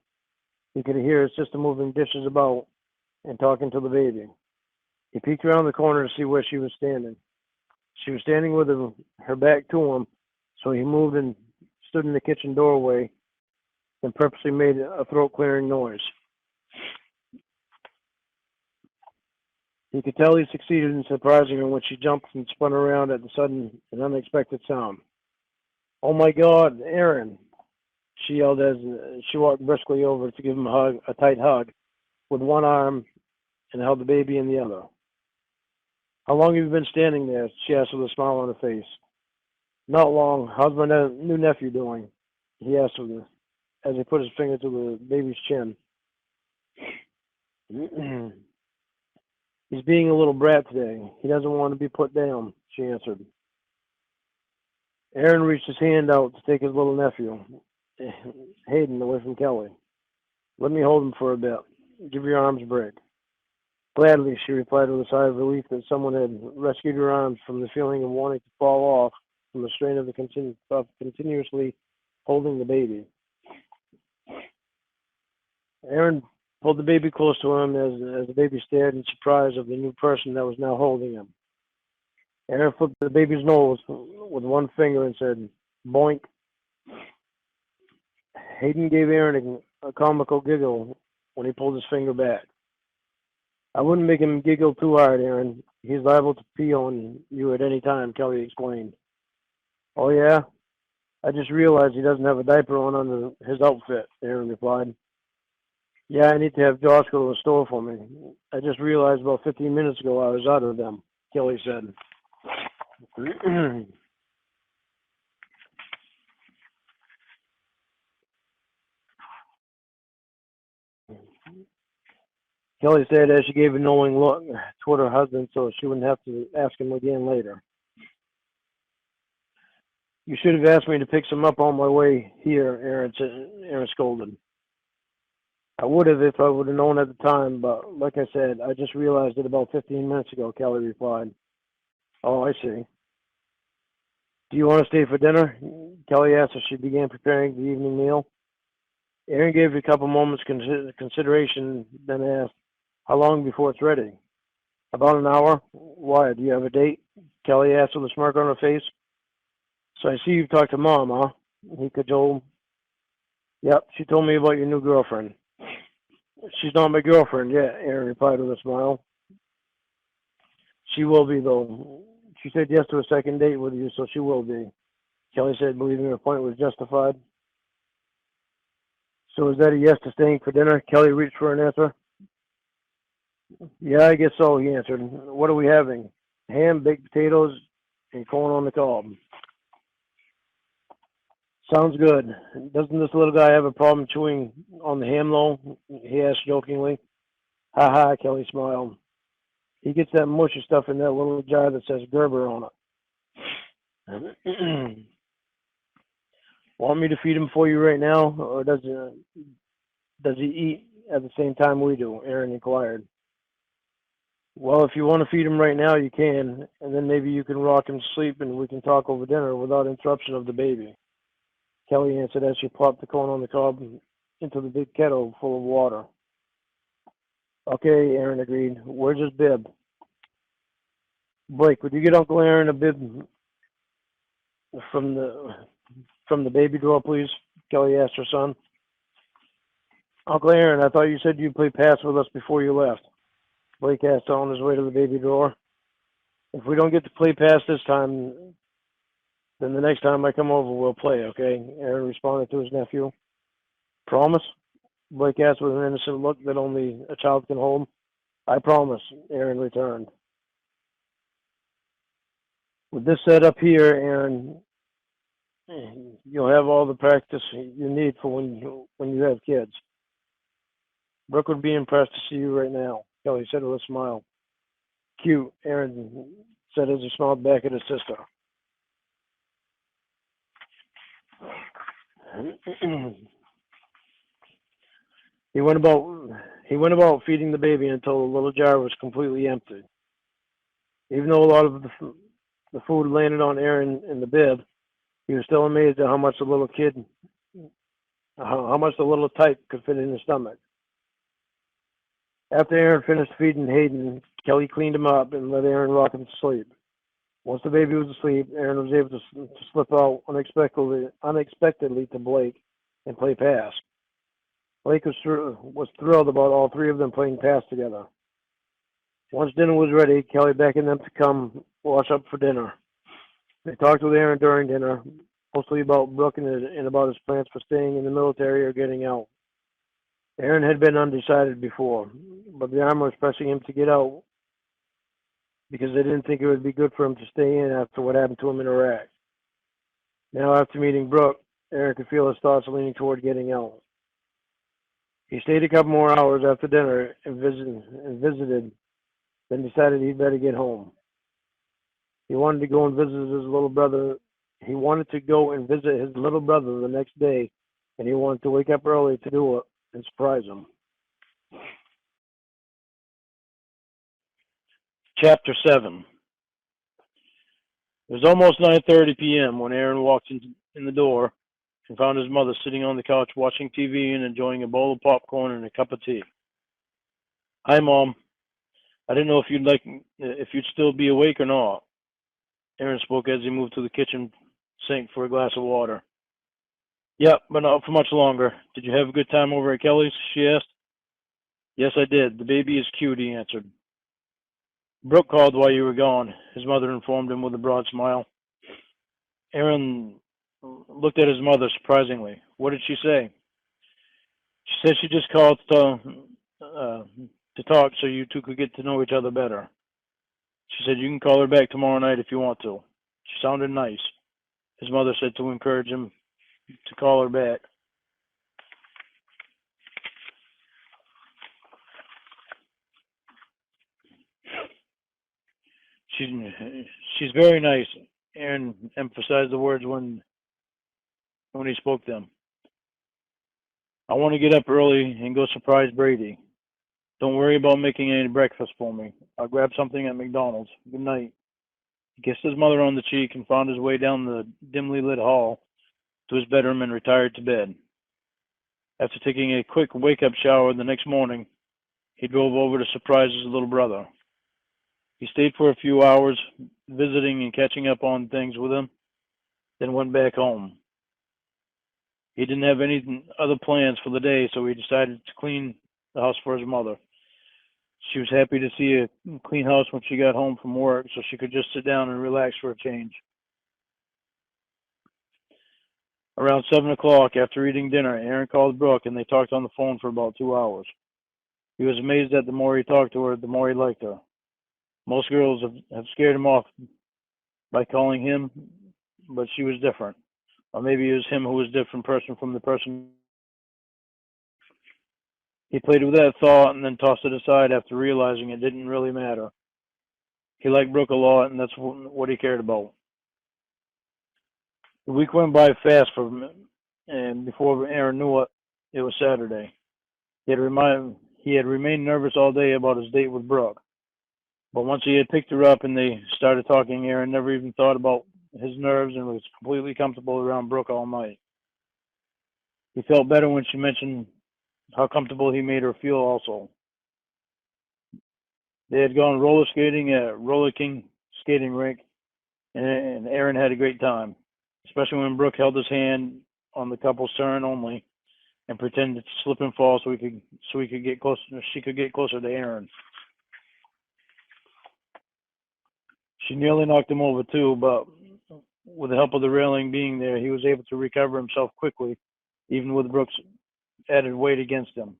he could hear his sister moving dishes about and talking to the baby. He peeked around the corner to see where she was standing. She was standing with her back to him, so he moved and stood in the kitchen doorway and purposely made a throat-clearing noise. He could tell he succeeded in surprising her when she jumped and spun around at the sudden and unexpected sound. "Oh my God, Aaron!" she yelled as she walked briskly over to give him a tight hug with one arm and held the baby in the other. "How long have you been standing there?" she asked with a smile on her face. "Not long. How's my new nephew doing?" he asked as he put his finger to the baby's chin. "He's being a little brat today. He doesn't want to be put down," she answered. Aaron reached his hand out to take his little nephew, Hayden, away from Kelly. "Let me hold him for a bit. Give your arms a break." "Gladly," she replied with a sigh of relief that someone had rescued her arms from the feeling of wanting to fall off from the strain of continuously holding the baby. Aaron pulled the baby close to him as the baby stared in surprise of the new person that was now holding him. Aaron flipped the baby's nose with one finger and said, Boink. Hayden gave Aaron a comical giggle when he pulled his finger back. I wouldn't make him giggle too hard, Aaron. He's liable to pee on you at any time, Kelly explained. Oh, yeah? I just realized he doesn't have a diaper on under his outfit, Aaron replied. Yeah, I need to have Josh go to the store for me. I just realized about 15 minutes ago I was out of them, Kelly said. Kelly said as she gave a knowing look toward her husband so she wouldn't have to ask him again later. You should have asked me to pick some up on my way here, Aaron scolded. I would have if I would have known at the time, but like I said, I just realized it about 15 minutes ago, Kelly replied. Oh, I see. Do you want to stay for dinner? Kelly asked as she began preparing the evening meal. Aaron gave it a couple moments consideration, then asked, how long before it's ready? About an hour. Why, do you have a date? Kelly asked with a smirk on her face. So I see you've talked to Mom, huh? He cajoled. Yep, she told me about your new girlfriend. She's not my girlfriend yet, Aaron replied with a smile. She will be, though. She said yes to a second date with you, so she will be. Kelly said, believing her point was justified. So is that a yes to staying for dinner? Kelly reached for an answer. Yeah, I guess so, he answered. What are we having? Ham, baked potatoes, and corn on the cob. Sounds good. Doesn't this little guy have a problem chewing on the ham, though? He asked jokingly. Ha ha, Kelly smiled. He gets that mushy stuff in that little jar that says Gerber on it. Want me to feed him for you right now, or does he eat at the same time we do? Aaron inquired. Well, if you want to feed him right now, you can, and then maybe you can rock him to sleep and we can talk over dinner without interruption of the baby. Kelly answered as she plopped the corn on the cob into the big kettle full of water. Okay, Aaron agreed. Where's his bib? Blake, would you get Uncle Aaron a bib from the baby drawer, please? Kelly asked her son. Uncle Aaron, I thought you said you'd play pass with us before you left. Blake asked on his way to the baby drawer. If we don't get to play pass this time, then the next time I come over, we'll play, okay? Aaron responded to his nephew. Promise? Blake asked with an innocent look that only a child can hold. I promise, Aaron returned. With this set up here, Aaron, you'll have all the practice you need for when you have kids. Brooke would be impressed to see you right now, Kelly said with a smile. Cute, Aaron said as he smiled back at his sister. He went about feeding the baby until the little jar was completely empty. Even though a lot of the food landed on Aaron in the bib, he was still amazed at how much the little tyke could fit in his stomach. After Aaron finished feeding Hayden, Kelly cleaned him up and let Aaron rock him to sleep. Once the baby was asleep, Aaron was able to slip out unexpectedly to Blake and play pass. Blake was thrilled about all three of them playing pass together. Once dinner was ready, Kelly beckoned them to come wash up for dinner. They talked with Aaron during dinner, mostly about Brooke and about his plans for staying in the military or getting out. Aaron had been undecided before, but the Army was pressing him to get out because they didn't think it would be good for him to stay in after what happened to him in Iraq. Now, after meeting Brooke, Aaron could feel his thoughts leaning toward getting out. He stayed a couple more hours after dinner and visited, then decided he'd better get home. He wanted to go and visit his little brother. He wanted to go and visit his little brother the next day, and he wanted to wake up early to do it and surprise him. Chapter 7. It was almost 9:30 p.m. when Aaron walked in the door and found his mother sitting on the couch watching TV and enjoying a bowl of popcorn and a cup of tea. Hi, Mom. I didn't know if you'd still be awake or not. Aaron spoke as he moved to the kitchen sink for a glass of water. Yep, but not for much longer. Did you have a good time over at Kelly's? She asked. Yes, I did. The baby is cute, he answered. Brooke called while you were gone, his mother informed him with a broad smile. Aaron looked at his mother surprisingly. What did she say? She said she just called to talk so you two could get to know each other better. She said you can call her back tomorrow night if you want to. She sounded nice, his mother said to encourage him to call her back. She's she's very nice. Aaron emphasized the words when he spoke them. I want to get up early and go surprise Brady. Don't worry about making any breakfast for me. I'll grab something at McDonald's. Good night. He kissed his mother on the cheek and found his way down the dimly lit hall to his bedroom and retired to bed. After taking a quick wake-up shower the next morning, he drove over to surprise his little brother. He stayed for a few hours, visiting and catching up on things with him, then went back home. He didn't have any other plans for the day, so he decided to clean the house for his mother. She was happy to see a clean house when she got home from work, so she could just sit down and relax for a change. Around 7 o'clock, after eating dinner, Aaron called Brooke and they talked on the phone for about 2 hours. He was amazed that the more he talked to her, the more he liked her. Most girls have scared him off by calling him, but she was different. Or maybe it was him who was a different person from the person. He played with that thought and then tossed it aside after realizing it didn't really matter. He liked Brooke a lot, and that's what he cared about. The week went by fast for him, and before Aaron knew it, it was Saturday. He had remained nervous all day about his date with Brooke. But once he had picked her up and they started talking, Aaron never even thought about his nerves and was completely comfortable around Brooke all night. He felt better when she mentioned how comfortable he made her feel also. They had gone roller skating at Roller King skating rink, and Aaron had a great time, especially when Brooke held his hand on the couple's turn only and pretended to slip and fall so he could get closer. She could get closer to Aaron. She nearly knocked him over too, but with the help of the railing being there, he was able to recover himself quickly, even with Brooke's added weight against him.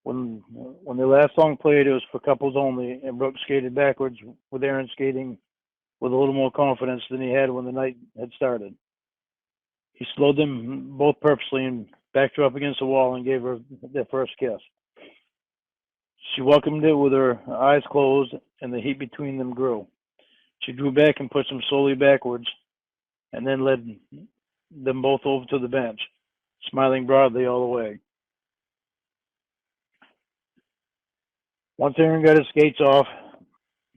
When the last song played, it was for couples only, and Brooke skated backwards, with Aaron skating with a little more confidence than he had when the night had started. He slowed them both purposely and backed her up against the wall and gave her their first kiss. She welcomed it with her eyes closed, and the heat between them grew. She drew back and pushed him slowly backwards, and then led them both over to the bench, smiling broadly all the way. Once Aaron got his skates off,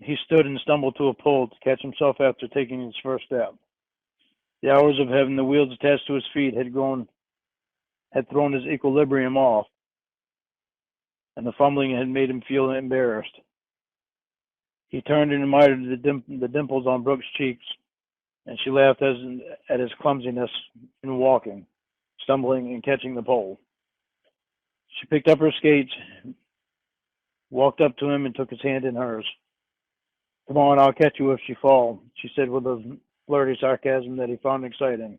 he stood and stumbled to a pole to catch himself after taking his first step. The hours of having the wheels attached to his feet had thrown his equilibrium off, and the fumbling had made him feel embarrassed. He turned and admired the dimples on Brooke's cheeks, and she laughed at his clumsiness in walking, stumbling and catching the pole. She picked up her skates, walked up to him, and took his hand in hers. Come on, I'll catch you if you fall, she said with a flirty sarcasm that he found exciting.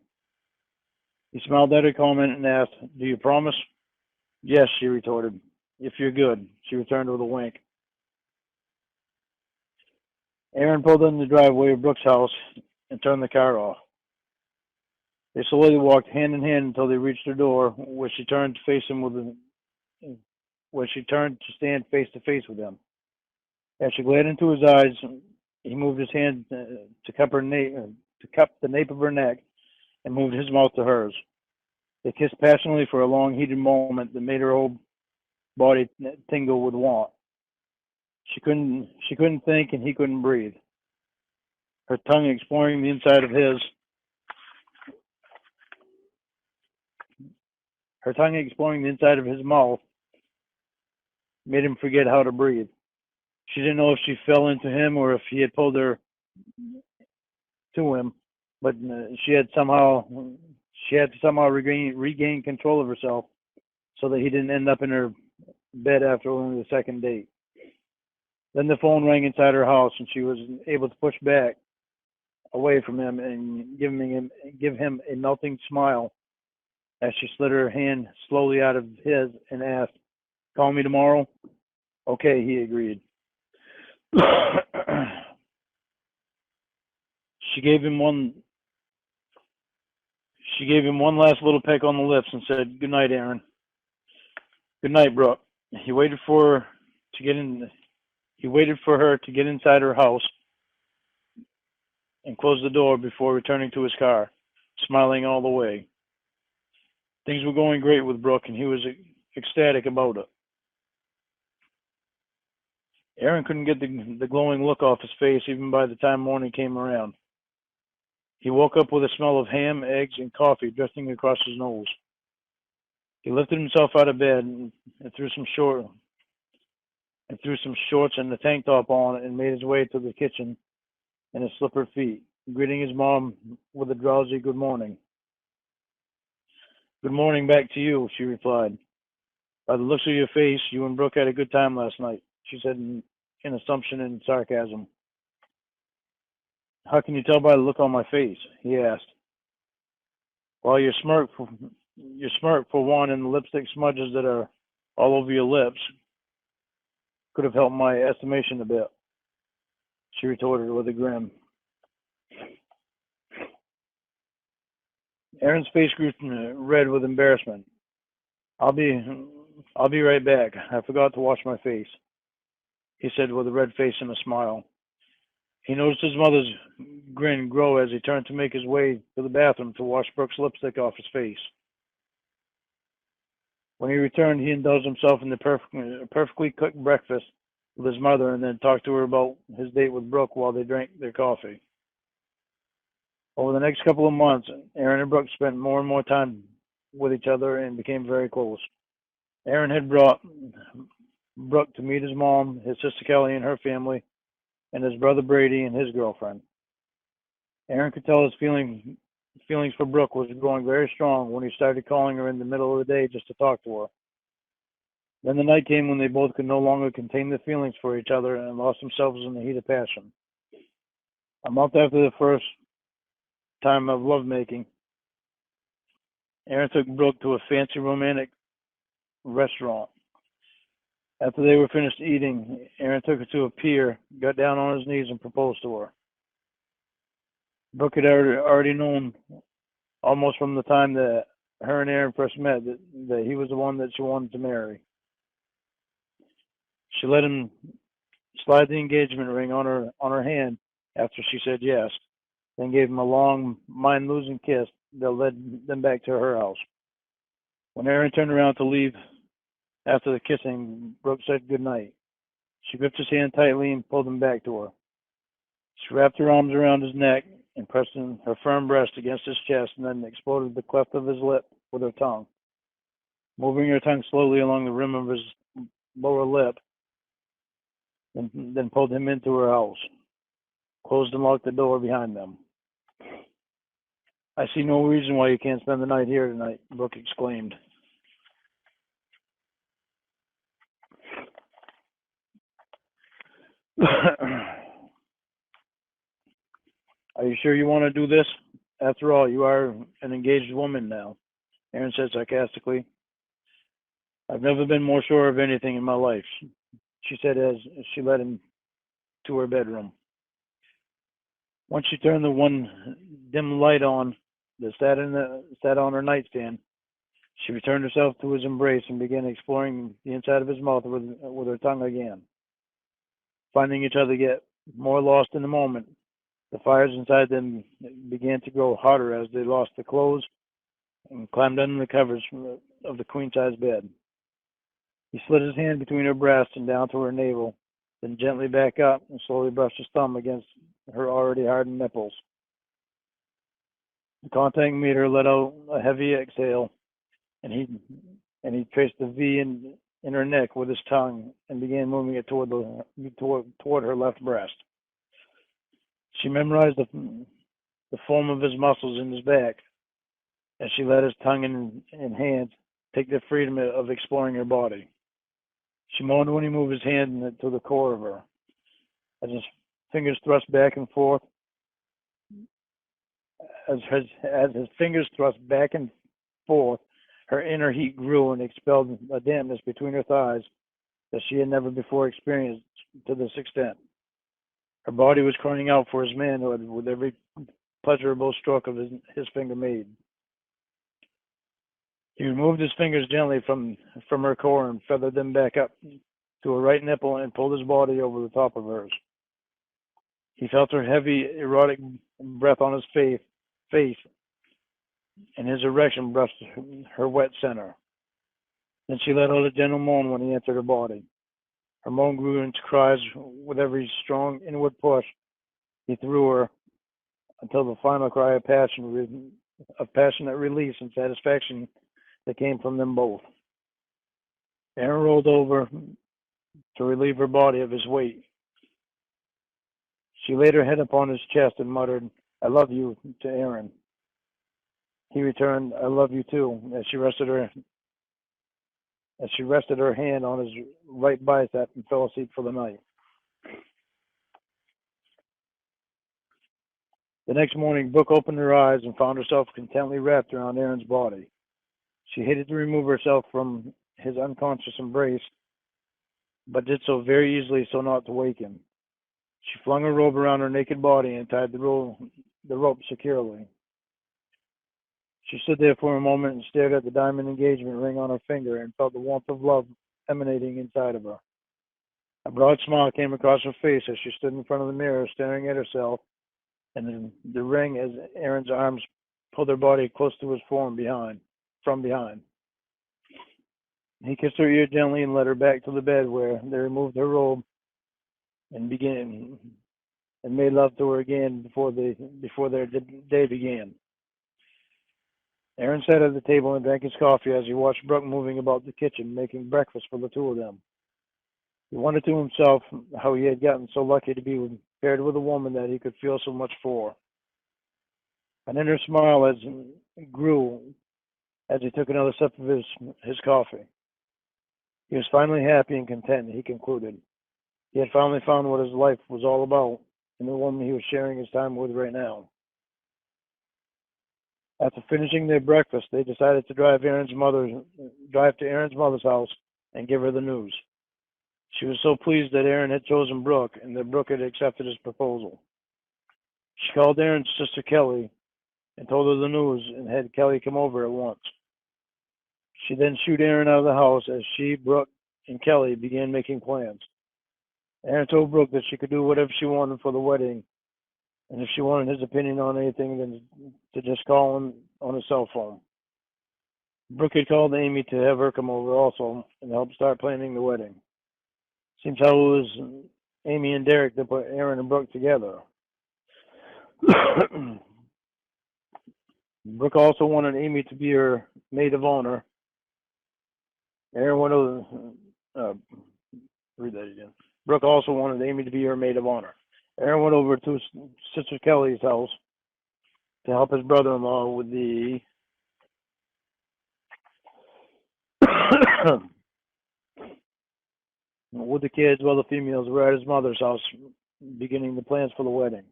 He smiled at her comment and asked, do you promise? Yes, she retorted. If you're good, she returned with a wink. Aaron pulled in the driveway of Brooke's house and turned the car off. They slowly walked hand in hand until they reached her door, where she turned to stand face to face with him. As she glared into his eyes, he moved his hand to cup the nape of her neck and moved his mouth to hers. They kissed passionately for a long, heated moment that made her whole body tingle with want. She couldn't think, and he couldn't breathe. Her tongue exploring the inside of his. Her tongue exploring the inside of his mouth made him forget how to breathe. She didn't know if she fell into him or if he had pulled her to him, but she had somehow she had to somehow regain control of herself so that he didn't end up in her bed after only the second date. Then the phone rang inside her house, and she was able to push back away from him and give him a melting smile as she slid her hand slowly out of his and asked, "Call me tomorrow?" "Okay," he agreed. she gave him one she gave him one last little peck on the lips and said, "Good night, Aaron." "Good night, Brooke." He waited for her to get in he waited for her to get inside her house and close the door before returning to his car, smiling all the way. Things were going great with Brooke, and he was ecstatic about it. Aaron couldn't get the glowing look off his face even by the time morning came around. He woke up with a smell of ham, eggs, and coffee drifting across his nose. He lifted himself out of bed and threw some shorts and a tank top on and made his way to the kitchen in his slippered feet, greeting his mom with a drowsy good morning. "Good morning back to you," she replied. "By the looks of your face, you and Brooke had a good time last night," she said in assumption and sarcasm. "How can you tell by the look on my face?" he asked. "Well, your smirk for one and the lipstick smudges that are all over your lips could have helped my estimation a bit," she retorted with a grin. Aaron's face grew red with embarrassment. I'll be right back. I forgot to wash my face," he said with a red face and a smile. He noticed his mother's grin grow as he turned to make his way to the bathroom to wash Brooke's lipstick off his face. When he returned, he indulged himself in the perfectly cooked breakfast with his mother and then talked to her about his date with Brooke while they drank their coffee. Over the next couple of months, Aaron and Brooke spent more and more time with each other and became very close. Aaron had brought Brooke to meet his mom, his sister Kelly and her family, and his brother Brady and his girlfriend. Aaron could tell his feelings for Brooke was growing very strong when he started calling her in the middle of the day just to talk to her. Then the night came when they both could no longer contain their feelings for each other and lost themselves in the heat of passion. A month after the first time of lovemaking, Aaron took Brooke to a fancy romantic restaurant. After they were finished eating, Aaron took her to a pier, got down on his knees, and proposed to her. Brooke had already known almost from the time that her and Aaron first met that he was the one that she wanted to marry. She let him slide the engagement ring on her hand after she said yes, then gave him a long, mind-losing kiss that led them back to her house. When Aaron turned around to leave after the kissing, Brooke said goodnight. She gripped his hand tightly and pulled him back to her. She wrapped her arms around his neck and pressed her firm breast against his chest and then exploded the cleft of his lip with her tongue, moving her tongue slowly along the rim of his lower lip, and then pulled him into her house, closed and locked the door behind them. "I see no reason why you can't spend the night here tonight," Brooke exclaimed. "Are you sure you want to do this? After all, you are an engaged woman now," Aaron said sarcastically. "I've never been more sure of anything in my life," she said as she led him to her bedroom. Once she turned the one dim light on that sat on her nightstand, she returned herself to his embrace and began exploring the inside of his mouth with her tongue again. Finding each other get more lost in the moment, the fires inside them began to grow hotter as they lost the clothes and climbed under the covers of the queen-size bed. He slid his hand between her breast and down to her navel, then gently back up and slowly brushed his thumb against her already hardened nipples. The contact made her let out a heavy exhale, and he traced the V in her neck with his tongue and began moving it toward her left breast. She memorized the form of his muscles in his back as she let his tongue and hands take the freedom of exploring her body. She moaned when he moved his hand to the core of her. As his fingers thrust back and forth, as his fingers thrust back and forth, her inner heat grew and expelled a dampness between her thighs that she had never before experienced to this extent. Her body was crying out for his manhood with every pleasurable stroke of his finger made. He removed his fingers gently from her core and feathered them back up to her right nipple and pulled his body over the top of hers. He felt her heavy, erotic breath on his face, and his erection brushed her wet center. Then she let out a gentle moan when he entered her body. Her moan grew into cries with every strong inward push he threw her until the final cry of passionate release and satisfaction that came from them both. Aaron rolled over to relieve her body of his weight. She laid her head upon his chest and muttered, "I love you," to Aaron. He returned, "I love you too," as she rested her hand on his right bicep and fell asleep for the night. The next morning, Brooke opened her eyes and found herself contentedly wrapped around Aaron's body. She hated to remove herself from his unconscious embrace, but did so very easily so not to wake him. She flung a robe around her naked body and tied the rope securely. She stood there for a moment and stared at the diamond engagement ring on her finger and felt the warmth of love emanating inside of her. A broad smile came across her face as she stood in front of the mirror staring at herself and the ring as Aaron's arms pulled her body close to his form from behind. He kissed her ear gently and led her back to the bed where they removed her robe and made love to her again before their day began. Aaron sat at the table and drank his coffee as he watched Brooke moving about the kitchen, making breakfast for the two of them. He wondered to himself how he had gotten so lucky to be paired with a woman that he could feel so much for. An inner smile grew as he took another sip of his coffee. He was finally happy and content, he concluded. He had finally found what his life was all about in the woman he was sharing his time with right now. After finishing their breakfast, they decided to drive to Aaron's mother's house and give her the news. She was so pleased that Aaron had chosen Brooke and that Brooke had accepted his proposal. She called Aaron's sister Kelly and told her the news and had Kelly come over at once. She then shooed Aaron out of the house as she, Brooke, and Kelly began making plans. Aaron told Brooke that she could do whatever she wanted for the wedding, and if she wanted his opinion on anything, then to just call him on his cell phone. Brooke had called Amy to have her come over also and help start planning the wedding. Seems how it was Amy and Derek that put Aaron and Brooke together. Brooke also wanted Amy to be her maid of honor. Aaron went over. Read that again. Brooke also wanted Amy to be her maid of honor. Aaron went over to his sister Kelly's house to help his brother-in-law with the with the kids, while the females were at his mother's house beginning the plans for the wedding.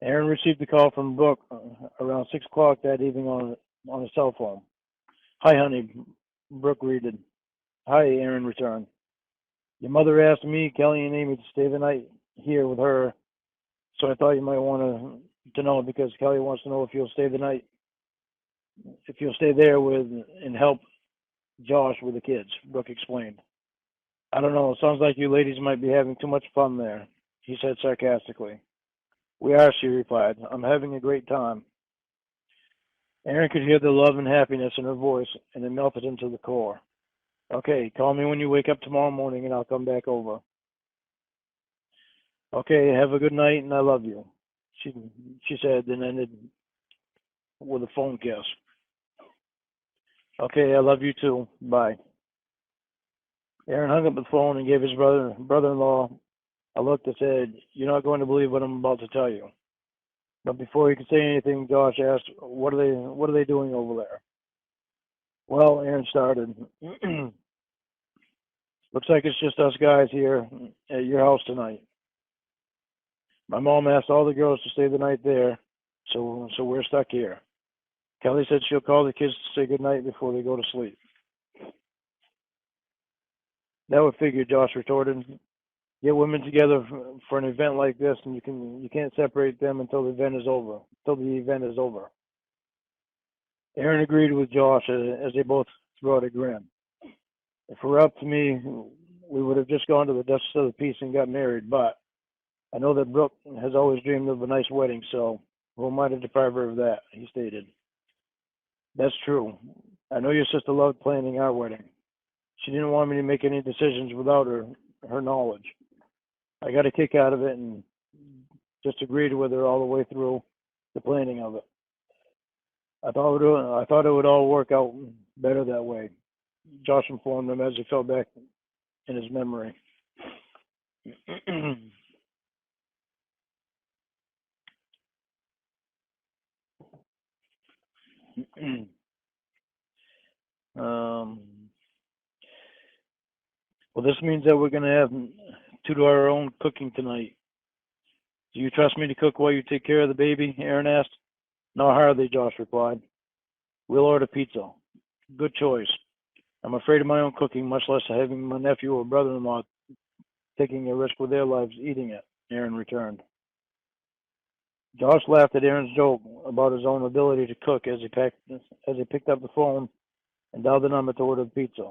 Aaron received a call from Brooke around 6 o'clock that evening on his cell phone. "Hi, honey," Brooke greeted. "Hi," Aaron returned. "Your mother asked me, Kelly, and Amy to stay the night here with her, so I thought you might want to know because Kelly wants to know if you'll stay there with and help Josh with the kids," Brooke explained. "I don't know, it sounds like you ladies might be having too much fun there," he said sarcastically. "We are," she replied. "I'm having a great time." Aaron could hear the love and happiness in her voice, and it melted him to the core. "Okay, call me when you wake up tomorrow morning and I'll come back over." "Okay, have a good night and I love you," she said, then ended with a phone kiss. "Okay, I love you too. Bye." Aaron hung up the phone and gave his brother-in-law a look that said, "You're not going to believe what I'm about to tell you." But before he could say anything, Josh asked, what are they doing over there?" "Well," Aaron started, "looks like it's just us guys here at your house tonight. My mom asked all the girls to stay the night there, so we're stuck here. Kelly said she'll call the kids to say goodnight before they go to sleep." "That would figure," Josh retorted. "Get women together for an event like this, and you can't separate them until the event is over. Aaron agreed with Josh as they both threw out a grin. "If it were up to me, we would have just gone to the Justice of the Peace and got married, but I know that Brooke has always dreamed of a nice wedding, so who am I to deprive her of that?" he stated. "That's true. I know your sister loved planning our wedding. She didn't want me to make any decisions without her knowledge. I got a kick out of it and just agreed with her all the way through the planning of it. I thought it would all work out better that way," Josh informed him as he fell back in his memory. um, well, this means that we're going to have to do our own cooking tonight. "Do you trust me to cook while you take care of the baby?" Aaron asked. "No, hardly," Josh replied. "We'll order pizza." "Good choice. I'm afraid of my own cooking, much less having my nephew or brother-in-law taking a risk with their lives eating it," Aaron returned. Josh laughed at Aaron's joke about his own ability to cook as he picked up the phone and dialed the number to order the pizza.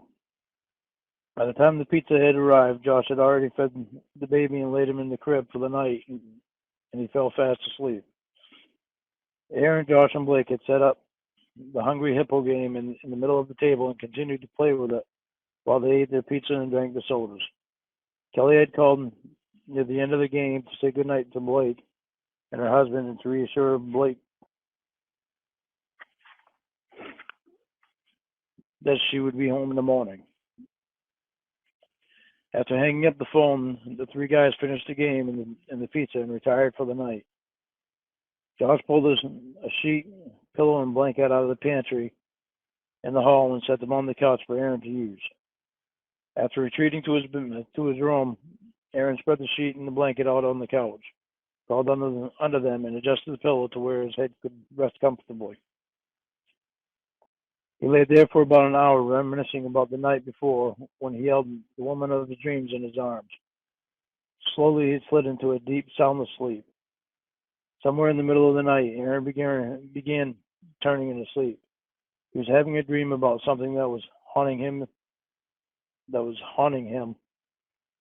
By the time the pizza had arrived, Josh had already fed the baby and laid him in the crib for the night, and he fell fast asleep. Aaron, Josh, and Blake had set up the Hungry Hippo game in the middle of the table and continued to play with it while they ate their pizza and drank the sodas. Kelly had called near the end of the game to say goodnight to Blake and her husband and to reassure Blake that she would be home in the morning. After hanging up the phone, the three guys finished the game and the pizza and retired for the night. Josh pulled a sheet, pillow, and blanket out of the pantry in the hall and set them on the couch for Aaron to use. After retreating to his room, Aaron spread the sheet and the blanket out on the couch, crawled under them, and adjusted the pillow to where his head could rest comfortably. He lay there for about an hour, reminiscing about the night before when he held the woman of his dreams in his arms. Slowly, he slid into a deep, soundless sleep. Somewhere in the middle of the night, Aaron began turning into sleep. He was having a dream about something that was haunting him.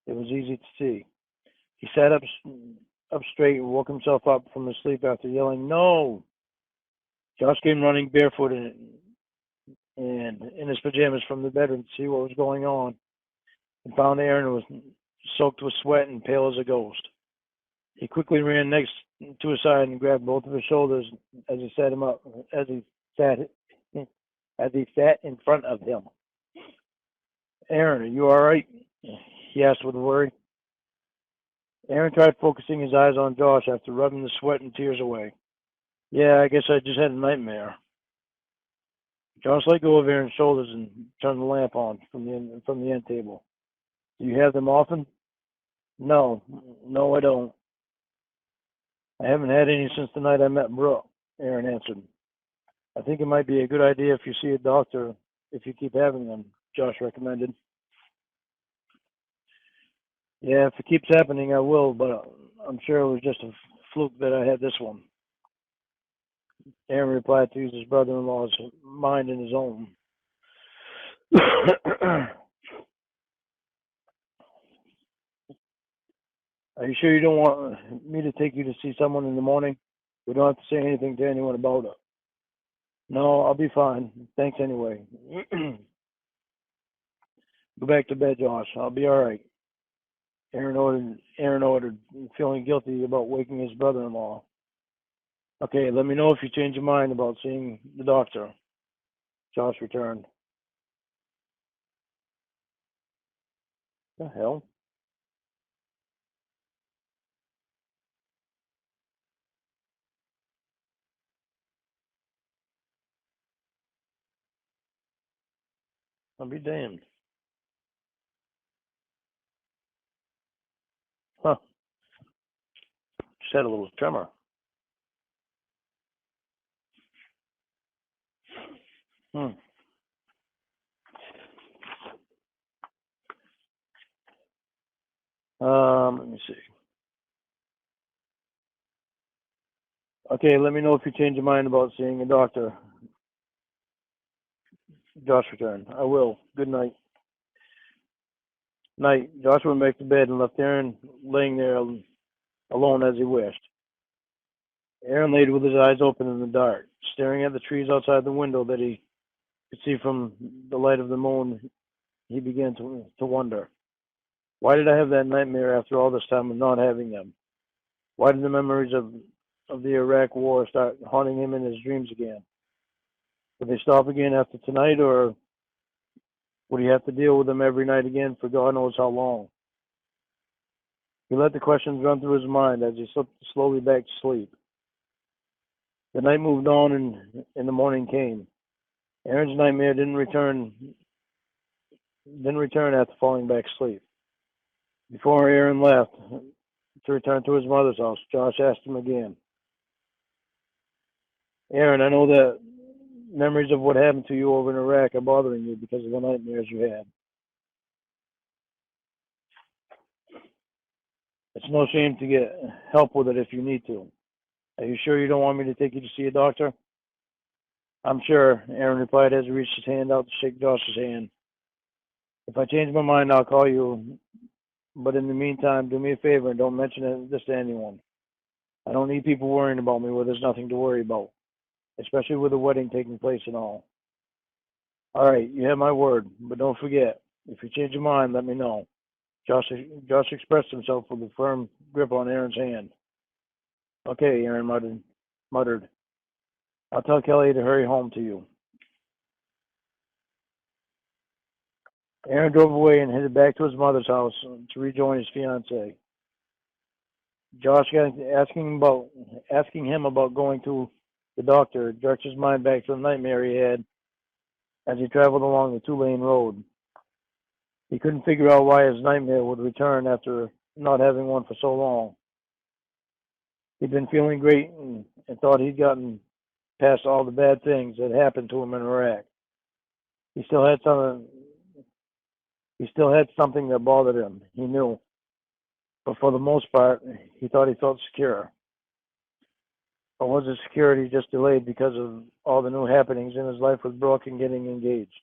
It was easy to see. He sat up straight and woke himself up from his sleep after yelling, "No!" Josh came running barefoot and in his pajamas from the bedroom to see what was going on, and found Aaron was soaked with sweat and pale as a ghost. He quickly ran next to his side and grabbed both of his shoulders as he sat him up as he sat in front of him. "Aaron, are you all right?" he asked with worry. Aaron tried focusing his eyes on Josh after rubbing the sweat and tears away. "Yeah, I guess I just had a nightmare." Josh let go of Aaron's shoulders and turned the lamp on from the end table. "Do you have them often?" No, I don't. I haven't had any since the night I met Brooke," Aaron answered. "I think it might be a good idea if you see a doctor if you keep having them," Josh recommended. "Yeah, if it keeps happening, I will, but I'm sure it was just a fluke that I had this one," Aaron replied to use his brother-in-law's mind in his own. "Are you sure you don't want me to take you to see someone in the morning? We don't have to say anything to anyone about it." "No, I'll be fine. Thanks anyway." "Go back to bed, Josh. I'll be all right," Aaron ordered, feeling guilty about waking his brother-in-law. "Okay, let me know if you change your mind about seeing the doctor," Josh returned. The hell? I'll be damned. Huh. Just had a little tremor. Hmm. Let me see. Okay, let me know if you change your mind about seeing a doctor. Josh returned. I will. Good night. Night. Josh went back to bed and left Aaron laying there alone as he wished. Aaron laid with his eyes open in the dark, staring at the trees outside the window that he could see from the light of the moon. He began to wonder, why did I have that nightmare after all this time of not having them? Why did the memories of the Iraq war start haunting him in his dreams again? Would they stop again after tonight, or would he have to deal with them every night again for God knows how long? He let the questions run through his mind as he slipped slowly back to sleep. The night moved on and the morning came. Aaron's nightmare didn't return after falling back asleep. Before Aaron left to return to his mother's house, Josh asked him again, Aaron, I know that memories of what happened to you over in Iraq are bothering you because of the nightmares you had. It's no shame to get help with it if you need to. Are you sure you don't want me to take you to see a doctor? I'm sure, Aaron replied as he reached his hand out to shake Josh's hand. If I change my mind, I'll call you. But in the meantime, do me a favor and don't mention this to anyone. I don't need people worrying about me where there's nothing to worry about, especially with the wedding taking place and all. All right, you have my word, but don't forget, if you change your mind, let me know. Josh expressed himself with a firm grip on Aaron's hand. Okay, Aaron muttered. I'll tell Kelly to hurry home to you. Aaron drove away and headed back to his mother's house to rejoin his fiancée. Josh got asking him about going to the doctor, jerked his mind back to the nightmare he had as he traveled along the two-lane road. He couldn't figure out why his nightmare would return after not having one for so long. He'd been feeling great and thought he'd gotten past all the bad things that happened to him in Iraq. He still had something that bothered him, he knew. But for the most part, he thought he felt secure. Or was his security just delayed because of all the new happenings in his life with Brooke and getting engaged?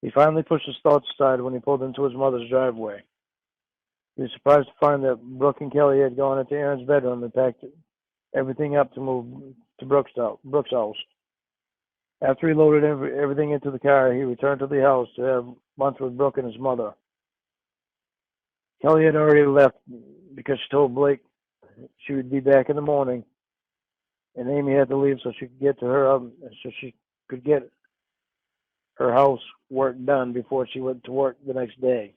He finally pushed his thoughts aside when he pulled into his mother's driveway. He was surprised to find that Brooke and Kelly had gone into Aaron's bedroom and packed everything up to move to Brooke's house. After he loaded everything into the car, he returned to the house to have lunch with Brooke and his mother. Kelly had already left because she told Blake she would be back in the morning, and Amy had to leave so she could get her house work done before she went to work the next day.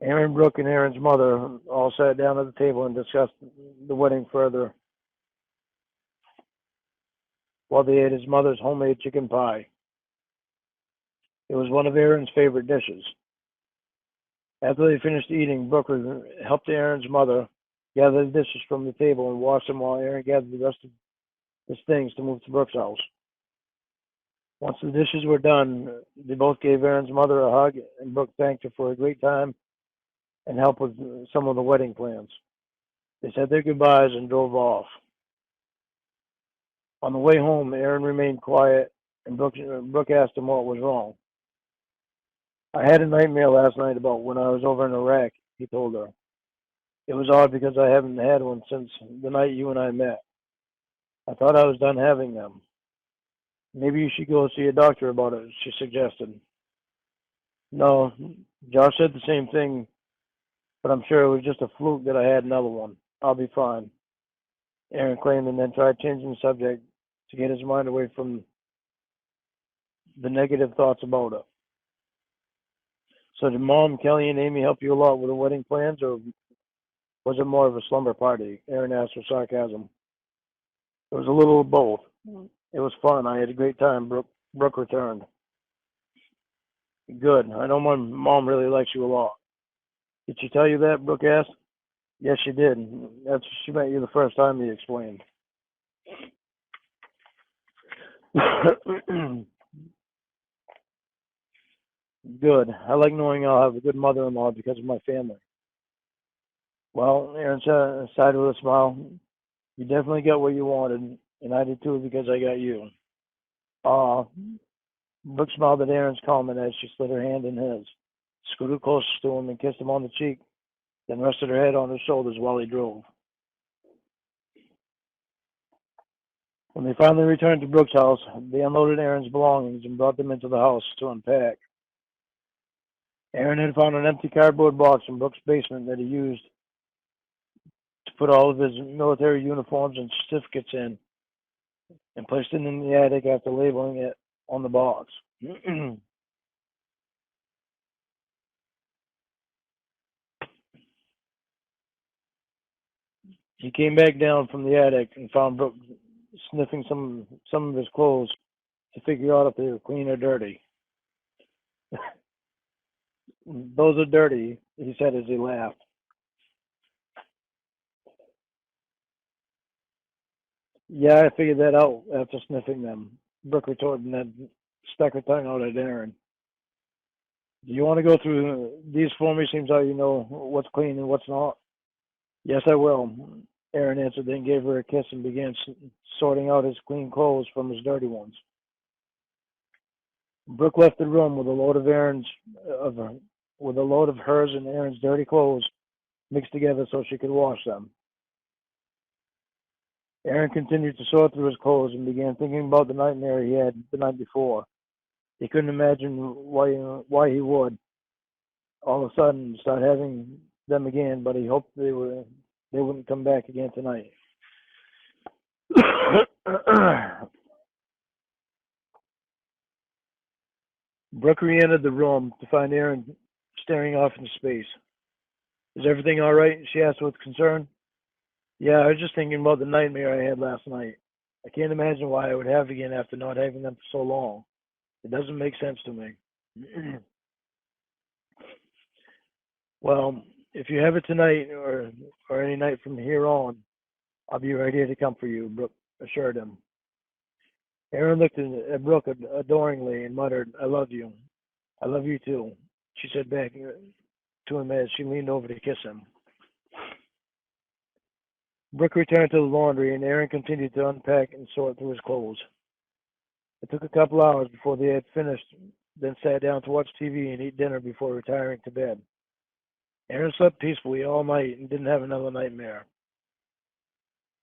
Aaron, Brooke, and Aaron's mother all sat down at the table and discussed the wedding further while they ate his mother's homemade chicken pie. It was one of Aaron's favorite dishes. After they finished eating, Brooke helped Aaron's mother gather the dishes from the table and wash them while Aaron gathered the rest of his things to move to Brooke's house. Once the dishes were done, they both gave Aaron's mother a hug, and Brooke thanked her for a great time and help with some of the wedding plans. They said their goodbyes and drove off. On the way home, Aaron remained quiet, and Brooke asked him what was wrong. I had a nightmare last night about when I was over in Iraq, he told her. It was odd because I haven't had one since the night you and I met. I thought I was done having them. Maybe you should go see a doctor about it, she suggested. No, Josh said the same thing, but I'm sure it was just a fluke that I had another one. I'll be fine, Aaron claimed, and then tried changing the subject to get his mind away from the negative thoughts about it. So did Mom, Kelly, and Amy help you a lot with the wedding plans, or was it more of a slumber party? Aaron asked with sarcasm. It was a little of both. It was fun. I had a great time, Brooke returned. Good. I know my mom really likes you a lot. Did she tell you that? Brooke asked. Yes, she did. That's she met you the first time, he explained. Good. I like knowing I'll have a good mother-in-law because of my family. Well, Aaron sighed with a smile. You definitely got what you wanted, and I did too because I got you. Aw. Brooke smiled at Aaron's comment as she slid her hand in his, scooted closer to him and kissed him on the cheek, then rested her head on his shoulders while he drove. When they finally returned to Brooke's house, they unloaded Aaron's belongings and brought them into the house to unpack. Aaron had found an empty cardboard box in Brooke's basement that he used to put all of his military uniforms and certificates in, and placed it in the attic after labeling it on the box. He came back down from the attic and found Brooke sniffing some of his clothes to figure out if they were clean or dirty. Those are dirty, he said as he laughed. Yeah, I figured that out after sniffing them, Brooke retorted and then stuck her tongue out at Aaron. Do you want to go through these for me? Seems like you know what's clean and what's not. Yes, I will. Aaron answered, then gave her a kiss and began sorting out his clean clothes from his dirty ones. Brooke left the room with a load of with a load of hers and Aaron's dirty clothes mixed together so she could wash them. Aaron continued to sort through his clothes and began thinking about the nightmare he had the night before. He couldn't imagine why he would all of a sudden start having them again, but he hoped they wouldn't come back again tonight. Brooke re-entered the room to find Aaron staring off into space. Is everything all right? She asked with concern. Yeah, I was just thinking about the nightmare I had last night. I can't imagine why I would have again after not having them for so long. It doesn't make sense to me. Well, if you have it tonight or any night from here on, I'll be right here to come for you, Brooke assured him. Aaron looked at Brooke adoringly and muttered, I love you. I love you too, she said back to him as she leaned over to kiss him. Brooke returned to the laundry and Aaron continued to unpack and sort through his clothes. It took a couple hours before they had finished, then sat down to watch TV and eat dinner before retiring to bed. Aaron slept peacefully all night and didn't have another nightmare.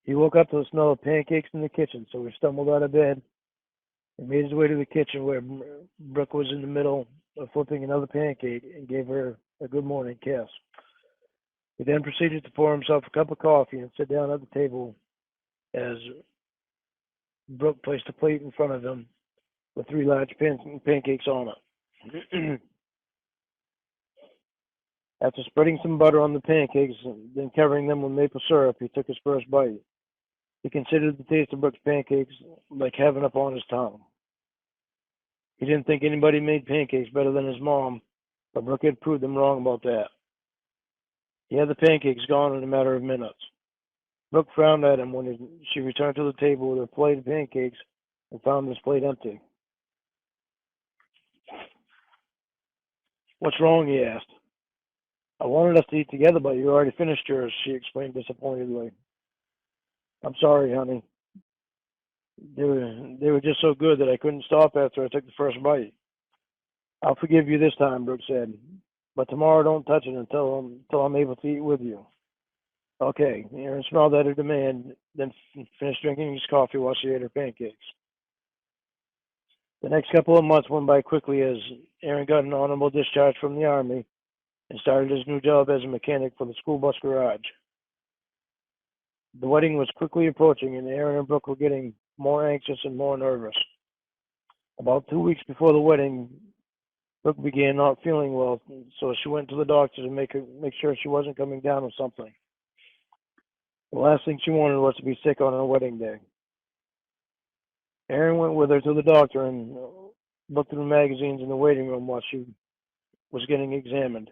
He woke up to the smell of pancakes in the kitchen, so he stumbled out of bed and made his way to the kitchen where Brooke was in the middle of flipping another pancake and gave her a good morning kiss. He then proceeded to pour himself a cup of coffee and sit down at the table as Brooke placed a plate in front of him with three large pancakes on it. After spreading some butter on the pancakes and then covering them with maple syrup, he took his first bite. He considered the taste of Brooke's pancakes like heaven upon his tongue. He didn't think anybody made pancakes better than his mom, but Brooke had proved him wrong about that. He had the pancakes gone in a matter of minutes. Brooke frowned at him when she returned to the table with her plate of pancakes and found his plate empty. What's wrong? He asked. I wanted us to eat together, but you already finished yours, she explained disappointedly. I'm sorry, honey. They were just so good that I couldn't stop after I took the first bite. I'll forgive you this time, Brooke said. But tomorrow don't touch it until I'm able to eat with you. Okay. Aaron smiled at her demand, then finished drinking his coffee while she ate her pancakes. The next couple of months went by quickly as Aaron got an honorable discharge from the Army and started his new job as a mechanic for the school bus garage. The wedding was quickly approaching, and Aaron and Brooke were getting more anxious and more nervous. About 2 weeks before the wedding, Brooke began not feeling well, so she went to the doctor to make sure she wasn't coming down with something. The last thing she wanted was to be sick on her wedding day. Aaron went with her to the doctor, and looked through magazines in the waiting room while she was getting examined.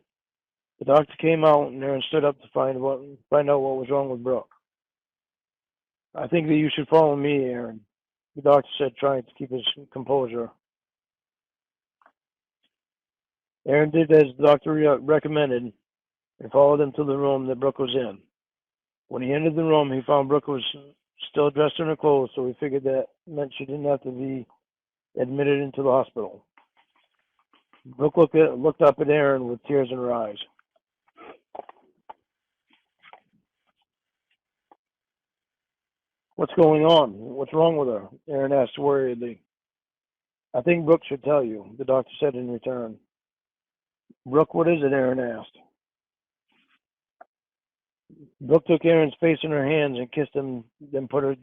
The doctor came out, and Aaron stood up to find out what was wrong with Brooke. "I think that you should follow me, Aaron," the doctor said, trying to keep his composure. Aaron did as the doctor recommended and followed him to the room that Brooke was in. When he entered the room, he found Brooke was still dressed in her clothes, so he figured that meant she didn't have to be admitted into the hospital. Brooke looked up at Aaron with tears in her eyes. "What's going on? What's wrong with her?" Aaron asked worriedly. "I think Brooke should tell you," the doctor said in return. "Brooke, what is it?" Aaron asked. Brooke took Aaron's face in her hands and kissed him, then put her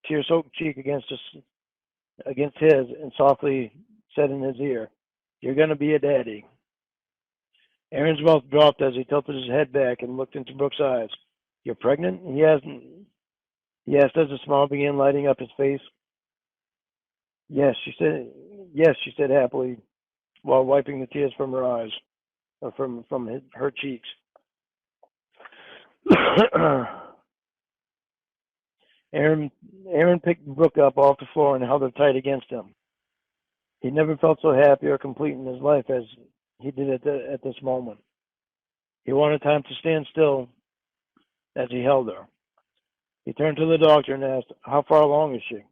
tear-soaked cheek against his, and softly said in his ear, "You're going to be a daddy." Aaron's mouth dropped as he tilted his head back and looked into Brooke's eyes. "You're pregnant?" He asked as a smile began lighting up his face. Yes, she said. "Yes," she said happily, while wiping the tears from her eyes, or from her cheeks. Aaron picked Brooke up off the floor and held her tight against him. He never felt so happy or complete in his life as he did at this moment. He wanted time to stand still as he held her. He turned to the doctor and asked, "How far along is she?"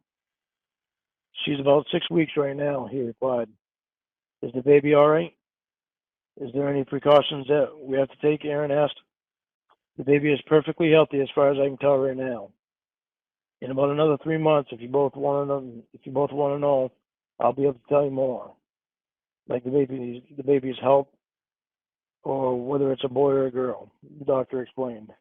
"She's about 6 weeks right now," he replied. "Is the baby all right? Is there any precautions that we have to take?" Aaron asked. "The baby is perfectly healthy as far as I can tell right now. In about another 3 months, if you both want to know, I'll be able to tell you more, like the baby's health, or whether it's a boy or a girl," the doctor explained.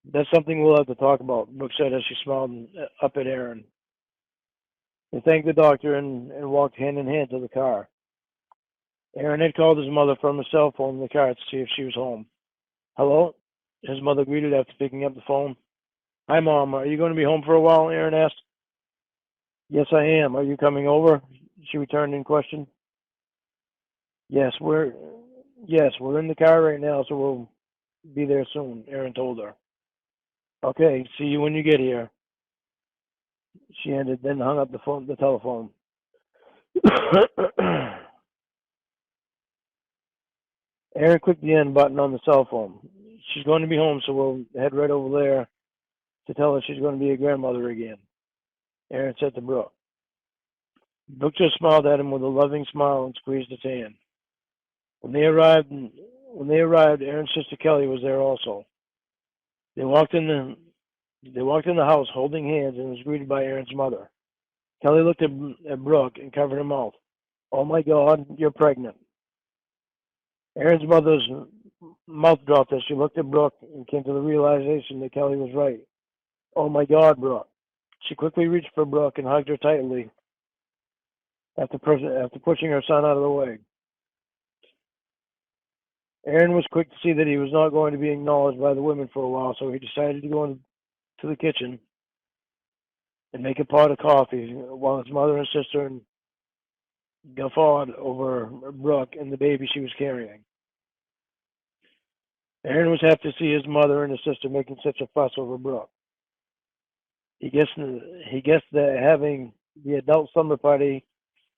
"That's something we'll have to talk about," Brooke said as she smiled up at Aaron. He thanked the doctor and walked hand in hand to the car. Aaron had called his mother from his cell phone in the car to see if she was home. "Hello?" his mother greeted after picking up the phone. "Hi, Mom. Are you going to be home for a while?" Aaron asked. "Yes, I am. Are you coming over?" she returned in question. Yes, we're in the car right now, so we'll be there soon," Aaron told her. "Okay, see you when you get here," she ended, then hung up the telephone. Aaron clicked the end button on the cell phone. "She's going to be home, so we'll head right over there to tell her she's going to be a grandmother again," Aaron said to Brooke. Brooke just smiled at him with a loving smile and squeezed his hand. When they arrived, Aaron's sister Kelly was there also. They walked in the house holding hands and was greeted by Aaron's mother. Kelly looked at Brooke and covered her mouth. "Oh my God, you're pregnant." Aaron's mother's mouth dropped as she looked at Brooke and came to the realization that Kelly was right. "Oh my God, Brooke." She quickly reached for Brooke and hugged her tightly after pushing her son out of the way. Aaron was quick to see that he was not going to be acknowledged by the women for a while, so he decided to go into the kitchen and make a pot of coffee while his mother and sister guffawed over Brooke and the baby she was carrying. Aaron was happy to see his mother and his sister making such a fuss over Brooke. He guessed that having the adult slumber party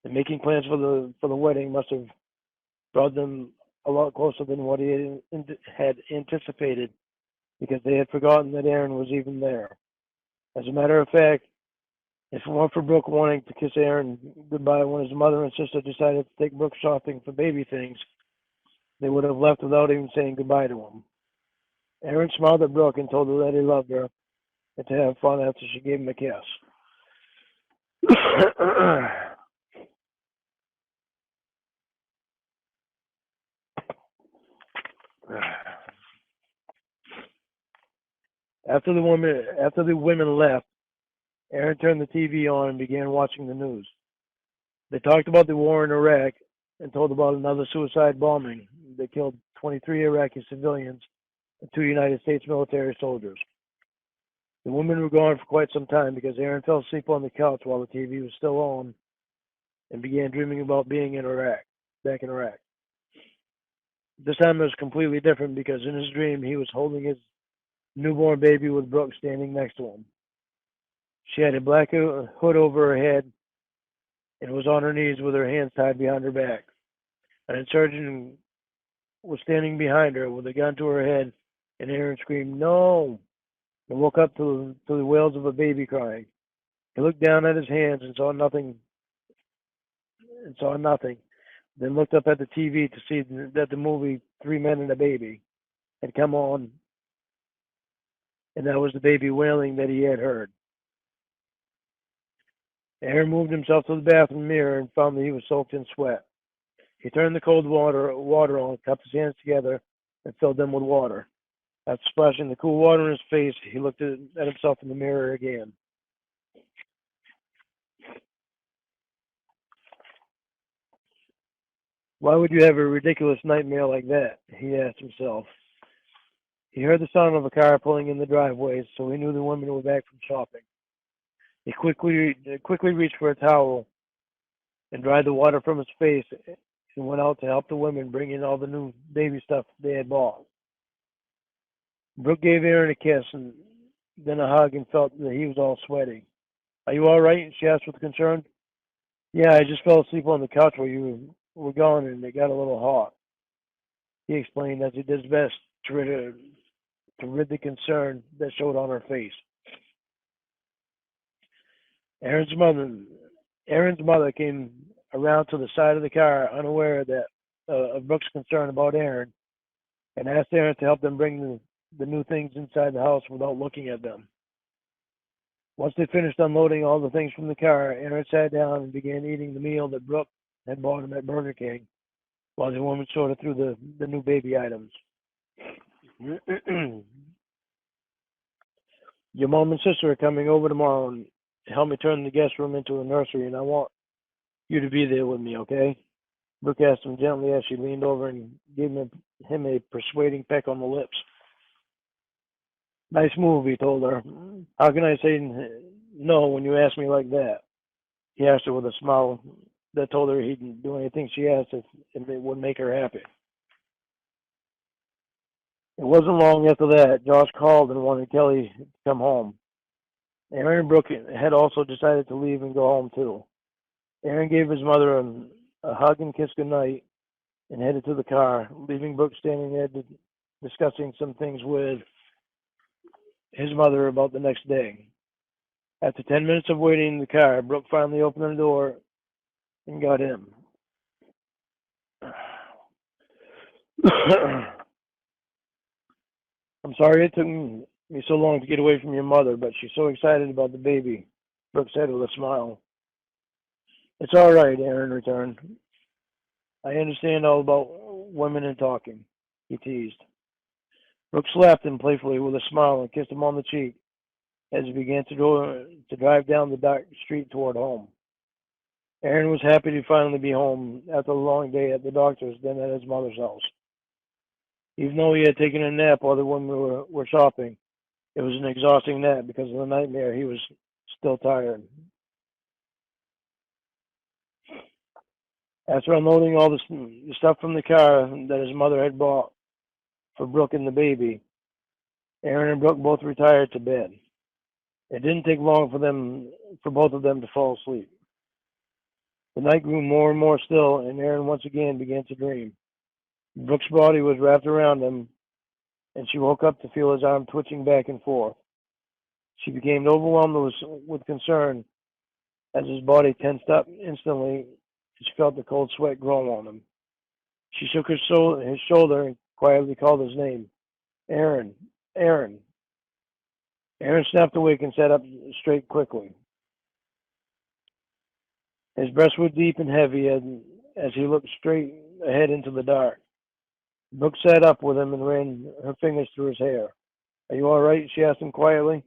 and making plans for the wedding must have brought them a lot closer than what he had anticipated, because they had forgotten that Aaron was even there. As a matter of fact, if it weren't for Brooke wanting to kiss Aaron goodbye when his mother and sister decided to take Brooke shopping for baby things, they would have left without even saying goodbye to him. Aaron smiled at Brooke and told her that he loved her and to have fun after she gave him a kiss. After the women left, Aaron turned the TV on and began watching the news. They talked about the war in Iraq and told about another suicide bombing that killed 23 Iraqi civilians and 2 United States military soldiers. The women were gone for quite some time because Aaron fell asleep on the couch while the TV was still on and began dreaming about being in Iraq, back in Iraq. This time it was completely different because in his dream he was holding his newborn baby with Brooke standing next to him. She had a black hood over her head and was on her knees with her hands tied behind her back. An surgeon was standing behind her with a gun to her head, and Aaron screamed, "No!" and woke up to the wails of a baby crying. He looked down at his hands and saw nothing, then looked up at the TV to see that the movie Three Men and a Baby had come on, and that was the baby wailing that he had heard. Aaron moved himself to the bathroom mirror and found that he was soaked in sweat. He turned the cold water on, cupped his hands together, and filled them with water. After splashing the cool water in his face, he looked at himself in the mirror again. Why would you have a ridiculous nightmare like that? He asked himself. He heard the sound of a car pulling in the driveway, so he knew the women were back from shopping. He quickly reached for a towel and dried the water from his face and went out to help the women bring in all the new baby stuff they had bought. Brooke gave Aaron a kiss and then a hug and felt that he was all sweaty. "Are you all right?" she asked with concern. "Yeah, I just fell asleep on the couch while you were gone and it got a little hot," he explained as he did his best to rid the concern that showed on her face. Aaron's mother came around to the side of the car, unaware of Brooke's concern about Aaron, and asked Aaron to help them bring the new things inside the house without looking at them. Once they finished unloading all the things from the car, Aaron sat down and began eating the meal that Brooke had bought him at Burger King, while the woman sorted through the new baby items. "Your mom and sister are coming over tomorrow and help me turn the guest room into a nursery, and I want you to be there with me, okay?" Brooke asked him gently as she leaned over and gave him a persuading peck on the lips. "Nice move," he told her. "How can I say no when you ask me like that?" He asked her with a smile that told her he'd do anything she asked if it would make her happy. It wasn't long after that Josh called and wanted Kelly to come home. Aaron and Brooke had also decided to leave and go home too. Aaron gave his mother a hug and kiss goodnight and headed to the car, leaving Brooke standing there discussing some things with his mother about the next day. After 10 minutes of waiting in the car, Brooke finally opened the door and got in. "I'm sorry it took me so long to get away from your mother, but she's so excited about the baby," Brooke said with a smile. "It's all right," Aaron returned. "I understand all about women and talking," he teased. Brooke slapped him playfully with a smile and kissed him on the cheek as he began to drive down the dark street toward home. Aaron was happy to finally be home after a long day at the doctor's, then at his mother's house. Even though he had taken a nap while the women were shopping, it was an exhausting nap because of the nightmare. He was still tired. After unloading all the stuff from the car that his mother had bought for Brooke and the baby, Aaron and Brooke both retired to bed. It didn't take long for both of them to fall asleep. The night grew more and more still, and Aaron once again began to dream. Brooke's body was wrapped around him, and she woke up to feel his arm twitching back and forth. She became overwhelmed with concern as his body tensed up instantly, and she felt the cold sweat grow on him. She shook his shoulder and quietly called his name. "Aaron, Aaron." Aaron snapped awake and sat up straight quickly. His breaths were deep and heavy as he looked straight ahead into the dark. Brooke sat up with him and ran her fingers through his hair. "Are you all right?" she asked him quietly.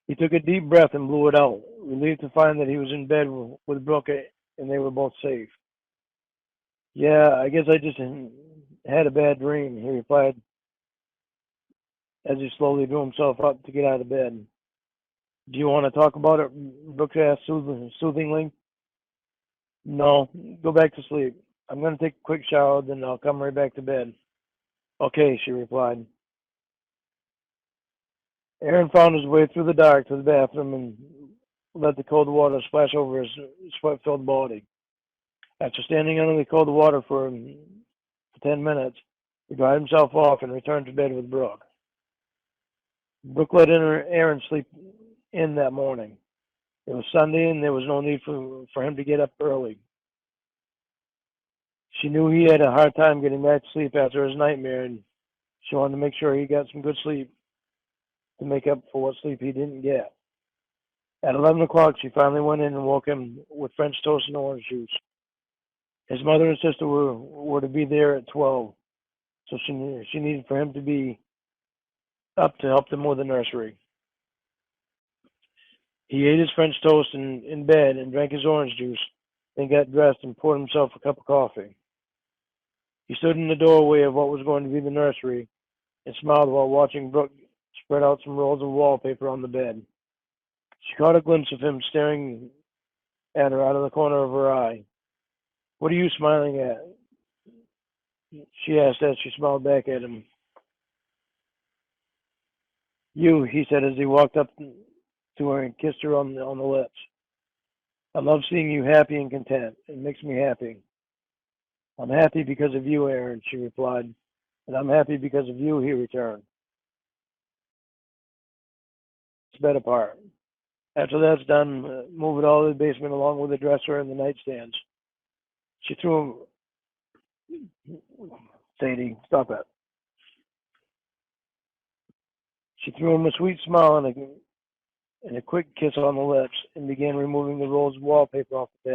He took a deep breath and blew it out, relieved to find that he was in bed with Brooke and they were both safe. "Yeah, I guess I just had a bad dream, he replied as he slowly drew himself up to get out of bed. Do you want to talk about it? Brooks asked soothingly. No, go back to sleep. I'm going to take a quick shower, then I'll come right back to bed. Okay, she replied. Aaron found his way through the dark to the bathroom and let the cold water splash over his sweat-filled body. After standing under the cold water for 10 minutes, he dried himself off and returned to bed with Brooke. Brooke let Aaron sleep in that morning. It was Sunday and there was no need for him to get up early. She knew he had a hard time getting back to sleep after his nightmare, and she wanted to make sure he got some good sleep to make up for what sleep he didn't get. At 11 o'clock, she finally went in and woke him with French toast and orange juice. His mother and sister were to be there at 12, so she needed for him to be up to help them with the nursery. He ate his French toast in bed and drank his orange juice, then got dressed and poured himself a cup of coffee. He stood in the doorway of what was going to be the nursery and smiled while watching Brooke spread out some rolls of wallpaper on the bed. She caught a glimpse of him staring at her out of the corner of her eye. What are you smiling at? She asked as she smiled back at him. You, he said as he walked up to her and kissed her on the lips. I love seeing you happy and content. It makes me happy. I'm happy because of you, Aaron, she replied. And I'm happy because of you, he returned. Bed apart. After that's done, move it all to the basement along with the dresser and the nightstands. She threw him. Sadie, stop it. She threw him a sweet smile and a quick kiss on the lips and began removing the rolls of wallpaper off the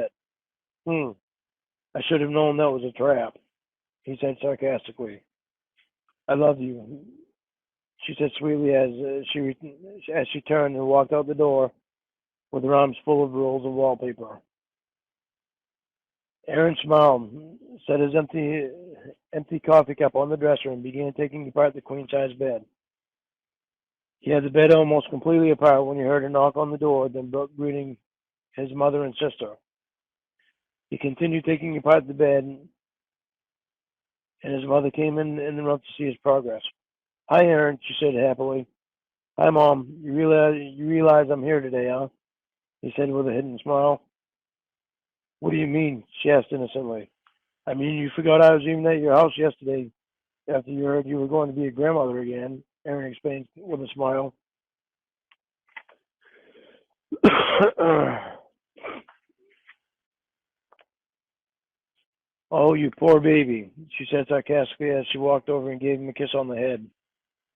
bed. I should have known that was a trap, he said sarcastically. I love you, she said sweetly as she turned and walked out the door with her arms full of rolls of wallpaper. Aaron smiled, set his empty coffee cup on the dresser, and began taking apart the queen-size bed. He had the bed almost completely apart when he heard a knock on the door, then Brooke greeting his mother and sister. He continued taking apart the bed, and his mother came in the room to see his progress. Hi, Aaron, she said happily. Hi, Mom. You realize I'm here today, huh? He said with a hidden smile. What do you mean? She asked innocently. I mean, you forgot I was even at your house yesterday after you heard you were going to be a grandmother again, Aaron explained with a smile. Oh, you poor baby, she said sarcastically as she walked over and gave him a kiss on the head.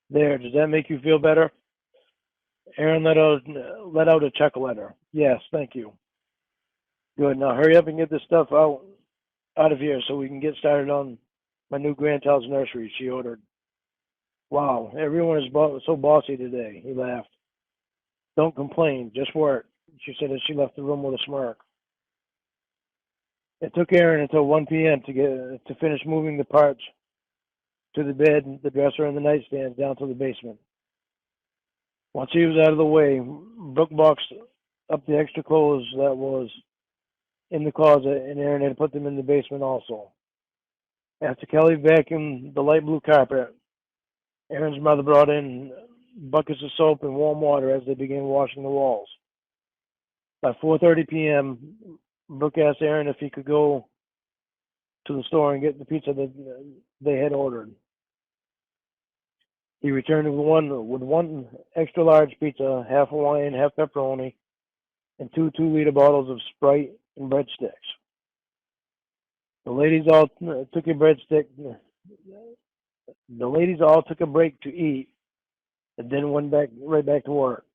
There, does that make you feel better? Aaron let out a chuckle at her. Yes, thank you. Good. Now hurry up and get this stuff out of here so we can get started on my new grandchild's nursery, she ordered. Wow, everyone is so bossy today, he laughed. Don't complain, just work, she said as she left the room with a smirk. It took Aaron until 1 p.m. to finish moving the parts to the bed, the dresser, and the nightstand down to the basement. Once he was out of the way, Brooke boxed up the extra clothes that was in the closet, and Aaron had put them in the basement also. After Kelly vacuumed the light blue carpet, Aaron's mother brought in buckets of soap and warm water as they began washing the walls. By 4:30 p.m., Brooke asked Aaron if he could go to the store and get the pizza that they had ordered. He returned with one extra large pizza, half Hawaiian, half pepperoni, and two 2-liter bottles of Sprite and breadsticks. The ladies all took a break to eat, and then went right back to work.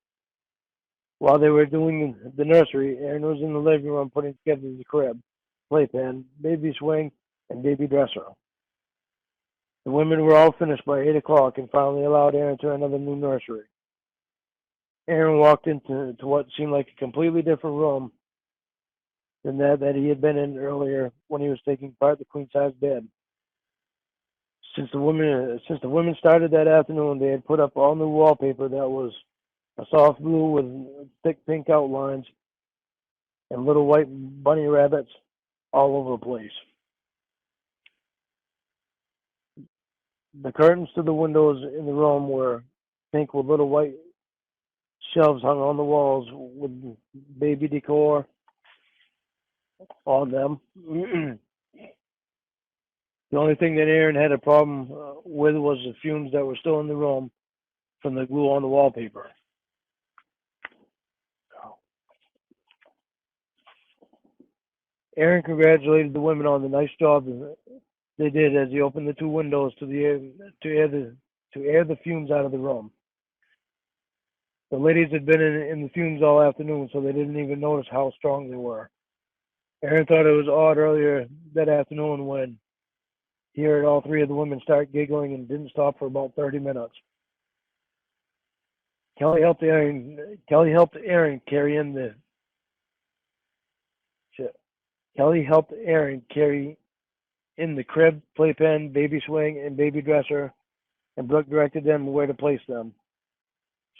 While they were doing the nursery, Aaron was in the living room putting together the crib, playpen, baby swing, and baby dresser. The women were all finished by 8 o'clock and finally allowed Aaron to enter the new nursery. Aaron walked into what seemed like a completely different room than that he had been in earlier when he was taking apart the queen-size bed. Since the women started that afternoon, they had put up all new wallpaper that was a soft blue with thick pink outlines and little white bunny rabbits all over the place. The curtains to the windows in the room were pink with little white shelves hung on the walls with baby decor on them. The only thing that Aaron had a problem with was the fumes that were still in the room from the glue on the wallpaper. Aaron congratulated the women on the nice job they did as he opened the two windows to air the fumes out of the room. The ladies had been in the fumes all afternoon, so they didn't even notice how strong they were. Aaron thought it was odd earlier that afternoon when he heard all three of the women start giggling and didn't stop for about 30 minutes. Kelly helped Aaron carry in the shit. Kelly helped Aaron carry in the crib, playpen, baby swing, and baby dresser, and Brooke directed them where to place them.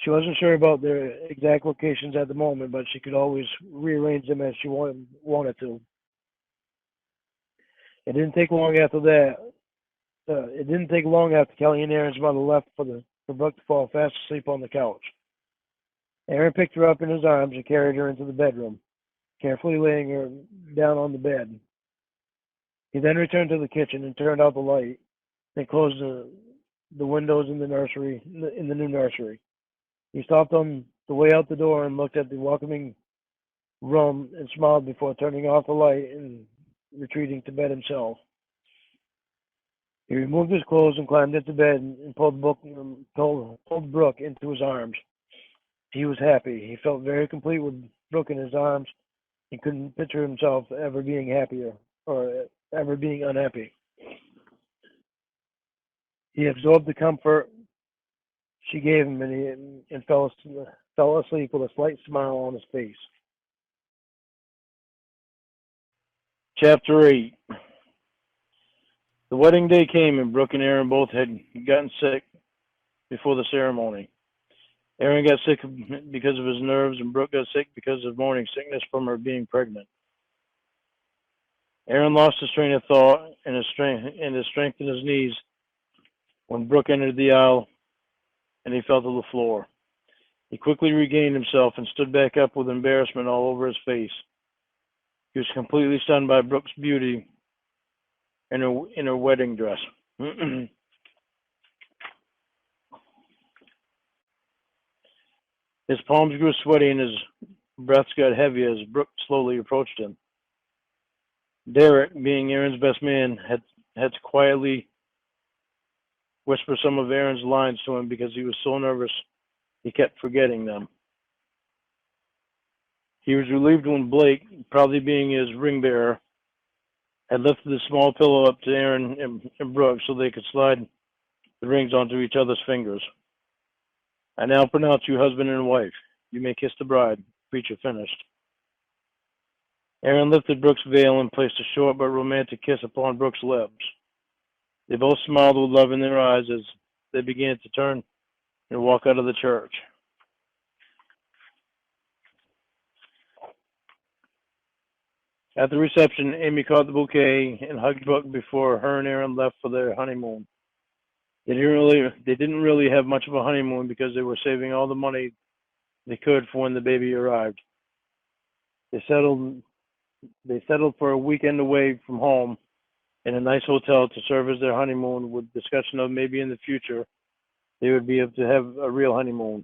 She wasn't sure about their exact locations at the moment, but she could always rearrange them as she wanted to. It didn't take long after Kelly and Aaron's mother left for Brooke to fall fast asleep on the couch. Aaron picked her up in his arms and carried her into the bedroom, carefully laying her down on the bed. He then returned to the kitchen and turned out the light, then closed the windows in the new nursery. He stopped on the way out the door and looked at the welcoming room and smiled before turning off the light and retreating to bed himself. He removed his clothes and climbed into bed and pulled Brooke into his arms. He was happy. He felt very complete with Brooke in his arms. He couldn't picture himself ever being happier or ever being unhappy. He absorbed the comfort she gave him and fell asleep with a slight smile on his face. Chapter 8. The wedding day came and Brooke and Aaron both had gotten sick before the ceremony. Aaron got sick because of his nerves and Brooke got sick because of morning sickness from her being pregnant. Aaron lost his train of thought and his strength in his knees when Brooke entered the aisle and he fell to the floor. He quickly regained himself and stood back up with embarrassment all over his face. He was completely stunned by Brooke's beauty in her wedding dress. His palms grew sweaty and his breaths got heavy as Brooke slowly approached him. Derek, being Aaron's best man, had to quietly whisper some of Aaron's lines to him because he was so nervous he kept forgetting them. He was relieved when Blake, probably being his ring bearer, had lifted the small pillow up to Aaron and Brooke so they could slide the rings onto each other's fingers. I now pronounce you husband and wife. You may kiss the bride. Preacher finished. Aaron lifted Brooke's veil and placed a short but romantic kiss upon Brooke's lips. They both smiled with love in their eyes as they began to turn and walk out of the church. At the reception, Amy caught the bouquet and hugged Brooke before her and Aaron left for their honeymoon. They didn't really have much of a honeymoon because they were saving all the money they could for when the baby arrived. They settled for a weekend away from home in a nice hotel to serve as their honeymoon, with discussion of maybe in the future they would be able to have a real honeymoon.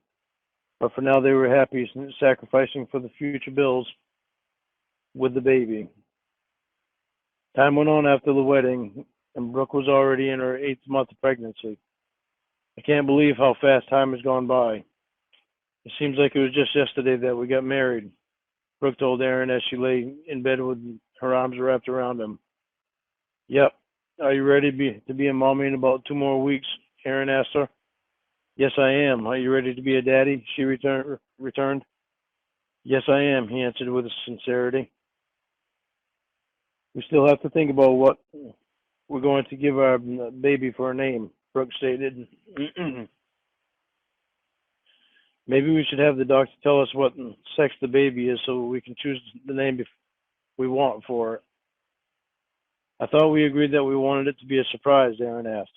But for now they were happy, sacrificing for the future bills with the baby. Time went on after the wedding, and Brooke was already in her 8th month of pregnancy. I can't believe how fast time has gone by. It seems like it was just yesterday that we got married, Brooke told Aaron as she lay in bed with her arms wrapped around him. Yep. Are you ready to be a mommy in about 2 more weeks? Aaron asked her. Yes, I am. Are you ready to be a daddy? She returned. Yes, I am, he answered with sincerity. We still have to think about we're going to give our baby for a name, Brooke stated. Maybe we should have the doctor tell us what sex the baby is so we can choose the name we want for it. I thought we agreed that we wanted it to be a surprise, Aaron asked.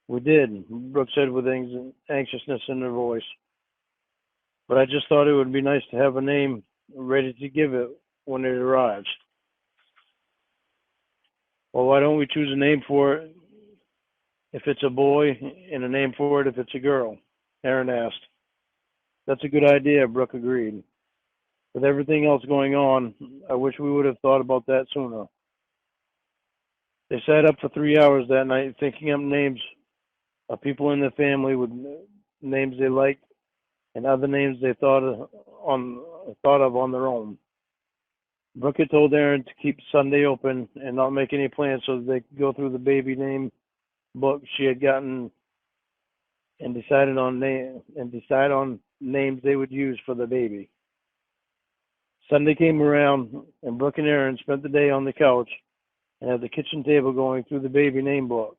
We did, Brooke said with anxiousness in her voice. But I just thought it would be nice to have a name ready to give it when it arrives. Well, why don't we choose a name for it if it's a boy and a name for it if it's a girl? Aaron asked. That's a good idea, Brooke agreed. With everything else going on, I wish we would have thought about that sooner. They sat up for 3 hours that night thinking up names of people in the family with names they liked and other names they thought of on their own. Brooke had told Aaron to keep Sunday open and not make any plans so that they could go through the baby name book she had gotten and decide on names they would use for the baby. Sunday came around, and Brooke and Aaron spent the day on the couch and at the kitchen table going through the baby name book.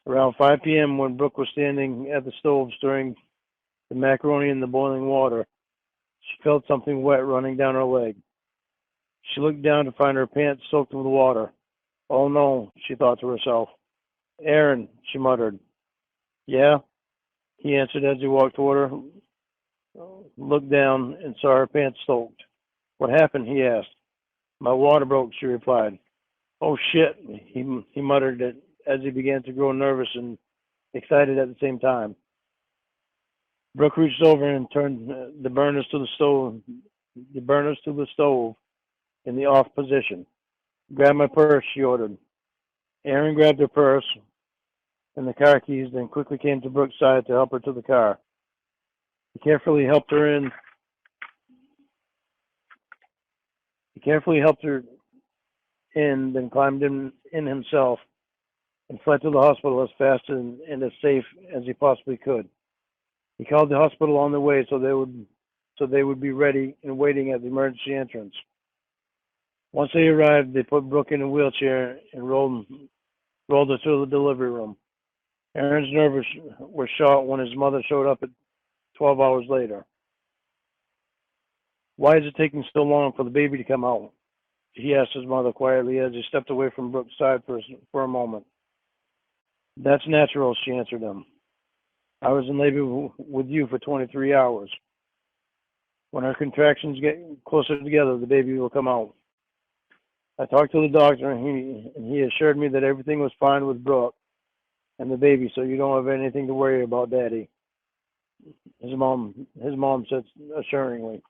Around 5 p.m., when Brooke was standing at the stove stirring the macaroni in the boiling water, she felt something wet running down her leg. She looked down to find her pants soaked with water. Oh no, she thought to herself. Aaron, she muttered. Yeah, he answered as he walked toward her, looked down, and saw her pants soaked. What happened? He asked. My water broke, she replied. Oh shit, he muttered it as he began to grow nervous and excited at the same time. Brooke reached over and turned the burners to the stove in the off position. Grab my purse, she ordered. Aaron grabbed her purse and the car keys, then quickly came to Brooke's side to help her to the car. He carefully helped her in, then climbed in himself and fled to the hospital as fast and as safe as he possibly could. He called the hospital on the way so they would be ready and waiting at the emergency entrance. Once they arrived, they put Brooke in a wheelchair and rolled her to the delivery room. Aaron's nerves were shot when his mother showed up at 12 hours later. Why is it taking so long for the baby to come out? He asked his mother quietly as he stepped away from Brooke's side for a moment. That's natural, she answered him. I was in labor with you for 23 hours. When our contractions get closer together, the baby will come out. I talked to the doctor, and he assured me that everything was fine with Brooke and the baby, so you don't have anything to worry about, Daddy. His mom said assuringly.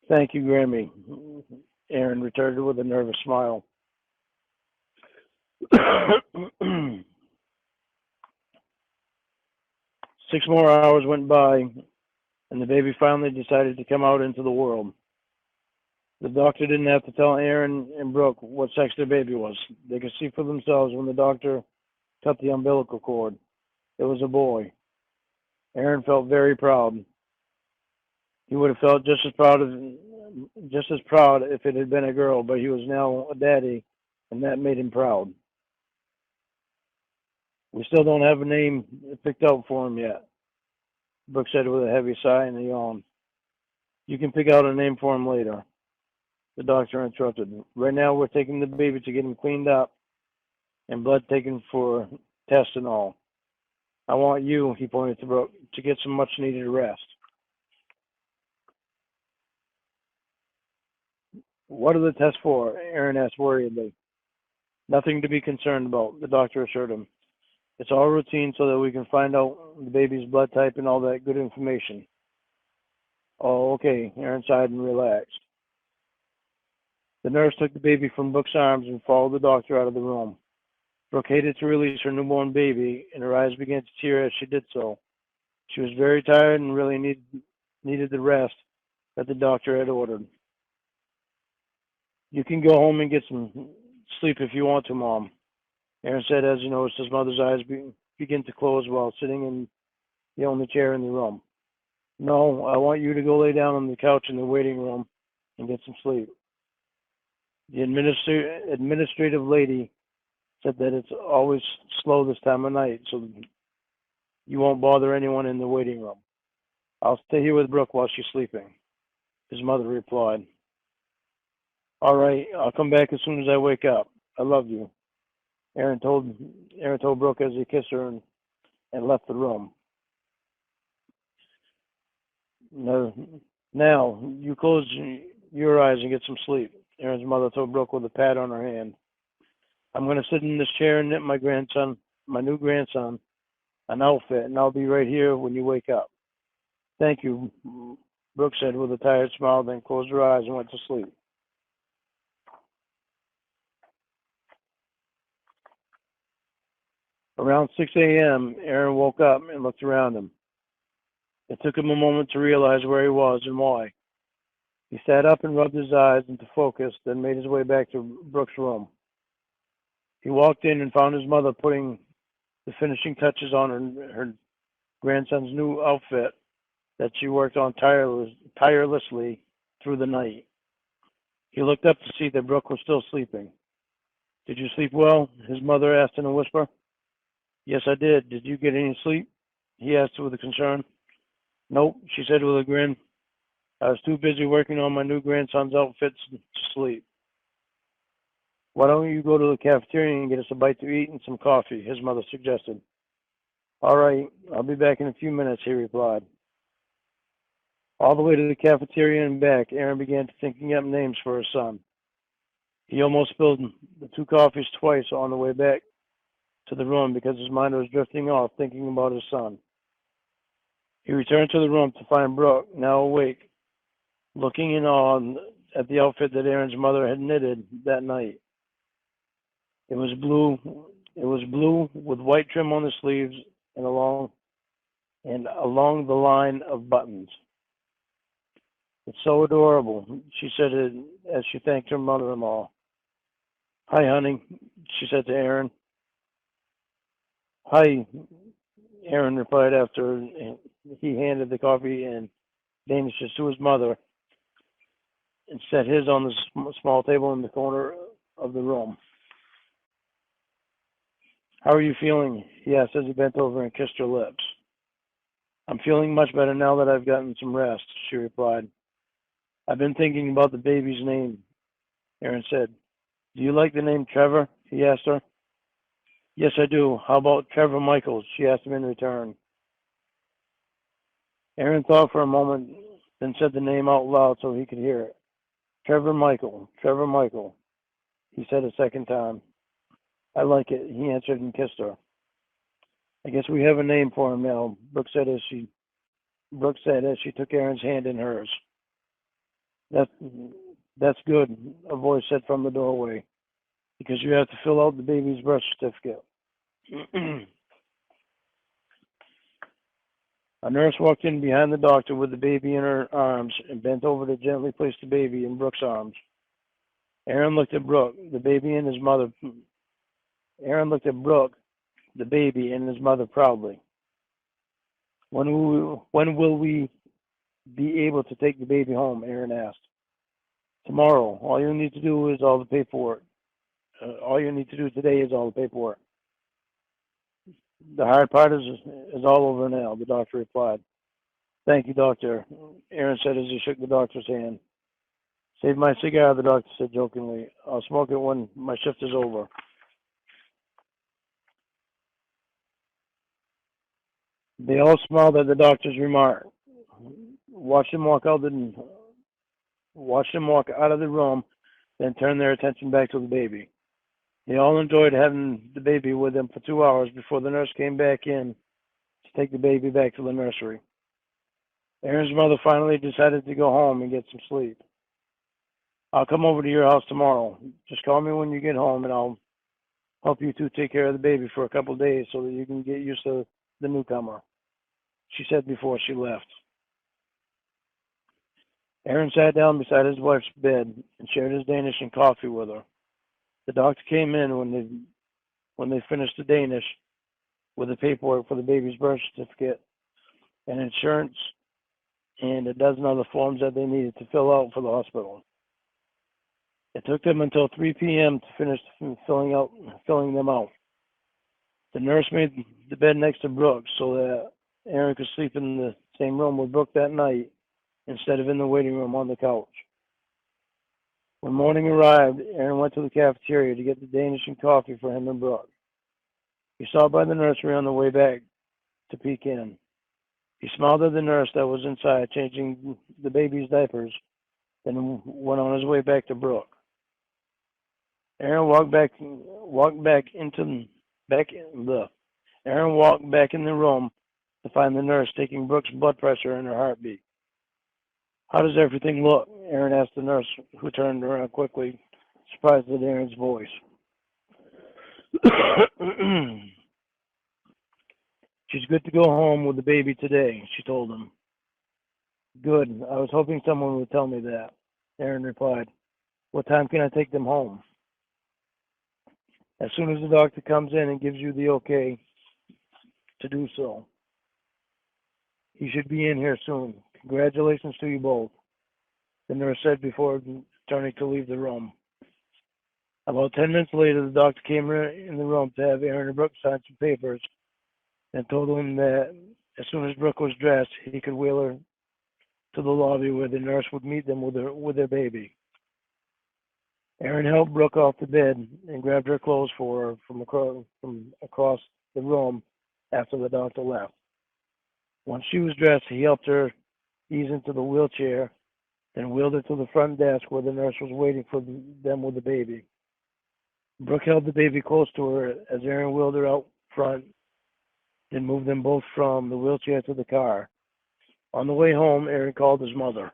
Thank you, Grammy, Aaron returned with a nervous smile. 6 more hours went by, and the baby finally decided to come out into the world. The doctor didn't have to tell Aaron and Brooke what sex their baby was. They could see for themselves when the doctor cut the umbilical cord. It was a boy. Aaron felt very proud. He would have felt just as proud if it had been a girl, but he was now a daddy, and that made him proud. We still don't have a name picked out for him yet, Brooke said with a heavy sigh and a yawn. You can pick out a name for him later. The doctor interrupted. Right now we're taking the baby to get him cleaned up and blood taken for tests and all. I want you, he pointed to Brooke, to get some much needed rest. What are the tests for? Aaron asked worriedly. Nothing to be concerned about, the doctor assured him. It's all routine so that we can find out the baby's blood type and all that good information. Oh, okay, Aaron sighed and relaxed. The nurse took the baby from Brooke's arms and followed the doctor out of the room. Brooke hated to release her newborn baby, and her eyes began to tear as she did so. She was very tired and really needed the rest that the doctor had ordered. You can go home and get some sleep if you want to, Mom, Aaron said as he noticed his mother's eyes begin to close while sitting in the only chair in the room. No, I want you to go lay down on the couch in the waiting room and get some sleep. The administrative lady said that it's always slow this time of night, so you won't bother anyone in the waiting room. I'll stay here with Brooke while she's sleeping, his mother replied. All right, I'll come back as soon as I wake up. I love you, Aaron told Brooke as he kissed her and left the room. No, now, you close your eyes and get some sleep, Aaron's mother told Brooke with a pat on her hand. I'm going to sit in this chair and knit my new grandson, an outfit, and I'll be right here when you wake up. Thank you, Brooke said with a tired smile, then closed her eyes and went to sleep. Around 6 a.m., Aaron woke up and looked around him. It took him a moment to realize where he was and why. He sat up and rubbed his eyes into focus, then made his way back to Brooke's room. He walked in and found his mother putting the finishing touches on her grandson's new outfit that she worked on tirelessly through the night. He looked up to see that Brooke was still sleeping. Did you sleep well? His mother asked in a whisper. Yes, I did. Did you get any sleep? He asked with a concern. Nope, she said with a grin. I was too busy working on my new grandson's outfits to sleep. Why don't you go to the cafeteria and get us a bite to eat and some coffee, his mother suggested. All right, I'll be back in a few minutes, he replied. All the way to the cafeteria and back, Aaron began thinking up names for his son. He almost spilled the two coffees twice on the way back to the room because his mind was drifting off thinking about his son. He returned to the room to find Brooke, now awake, looking in awe at the outfit that Aaron's mother had knitted that night. It was blue with white trim on the sleeves and along the line of buttons. It's so adorable, she said as she thanked her mother-in-law. Hi, honey, she said to Aaron. Hi, Aaron replied after he handed the coffee and Danishes to his mother and set his on the small table in the corner of the room. How are you feeling? He asked as he bent over and kissed her lips. I'm feeling much better now that I've gotten some rest, she replied. I've been thinking about the baby's name, Aaron said. Do you like the name Trevor? He asked her. Yes, I do. How about Trevor Michaels? She asked him in return. Aaron thought for a moment, then said the name out loud so he could hear it. Trevor Michael, he said a second time. I like it, he answered and kissed her. I guess we have a name for him now, Brooke said as she took Aaron's hand in hers. That's good, a voice said from the doorway, because you have to fill out the baby's birth certificate. A nurse walked in behind the doctor with the baby in her arms and bent over to gently place the baby in Brooke's arms. Aaron looked at Brooke, the baby and his mother. Aaron looked at Brooke, the baby and his mother proudly. When will we be able to take the baby home? Aaron asked. Tomorrow. All you need to do is all the paperwork. All you need to do today is all the paperwork. The hard part is all over now, the doctor replied. Thank you, doctor, Aaron said as he shook the doctor's hand. Save my cigar, the doctor said jokingly. I'll smoke it when my shift is over. They all smiled at the doctor's remark. Watched him walk out of the room, then turned their attention back to the baby. They all enjoyed having the baby with them for 2 hours before the nurse came back in to take the baby back to the nursery. Aaron's mother finally decided to go home and get some sleep. I'll come over to your house tomorrow. Just call me when you get home and I'll help you two take care of the baby for a couple of days so that you can get used to the newcomer, she said before she left. Aaron sat down beside his wife's bed and shared his Danish and coffee with her. The doctor came in when they finished the Danish with the paperwork for the baby's birth certificate and insurance and a dozen other forms that they needed to fill out for the hospital. It took them until 3 p.m. to finish filling them out. The nurse made the bed next to Brooke so that Aaron could sleep in the same room with Brooke that night instead of in the waiting room on the couch. When morning arrived, Aaron went to the cafeteria to get the Danish and coffee for him and Brooke. He stopped by the nursery on the way back to peek in. He smiled at the nurse that was inside changing the baby's diapers, then went on his way back to Brooke. Aaron walked back in the room to find the nurse taking Brooke's blood pressure and her heartbeat. "How does everything look?" Aaron asked the nurse, who turned around quickly, surprised at Aaron's voice. "She's good to go home with the baby today," she told him. "Good. I was hoping someone would tell me that," Aaron replied. "What time can I take them home?" "As soon as the doctor comes in and gives you the okay to do so. He should be in here soon. Congratulations to you both," the nurse said before turning to leave the room. About 10 minutes later, the doctor came in the room to have Aaron and Brooke sign some papers and told him that as soon as Brooke was dressed, he could wheel her to the lobby where the nurse would meet them with their baby. Aaron helped Brooke off the bed and grabbed her clothes for her from across the room after the doctor left. Once she was dressed, he helped her ease into the wheelchair, then wheeled her to the front desk where the nurse was waiting for them with the baby. Brooke held the baby close to her as Aaron wheeled her out front, then moved them both from the wheelchair to the car. On the way home, Aaron called his mother.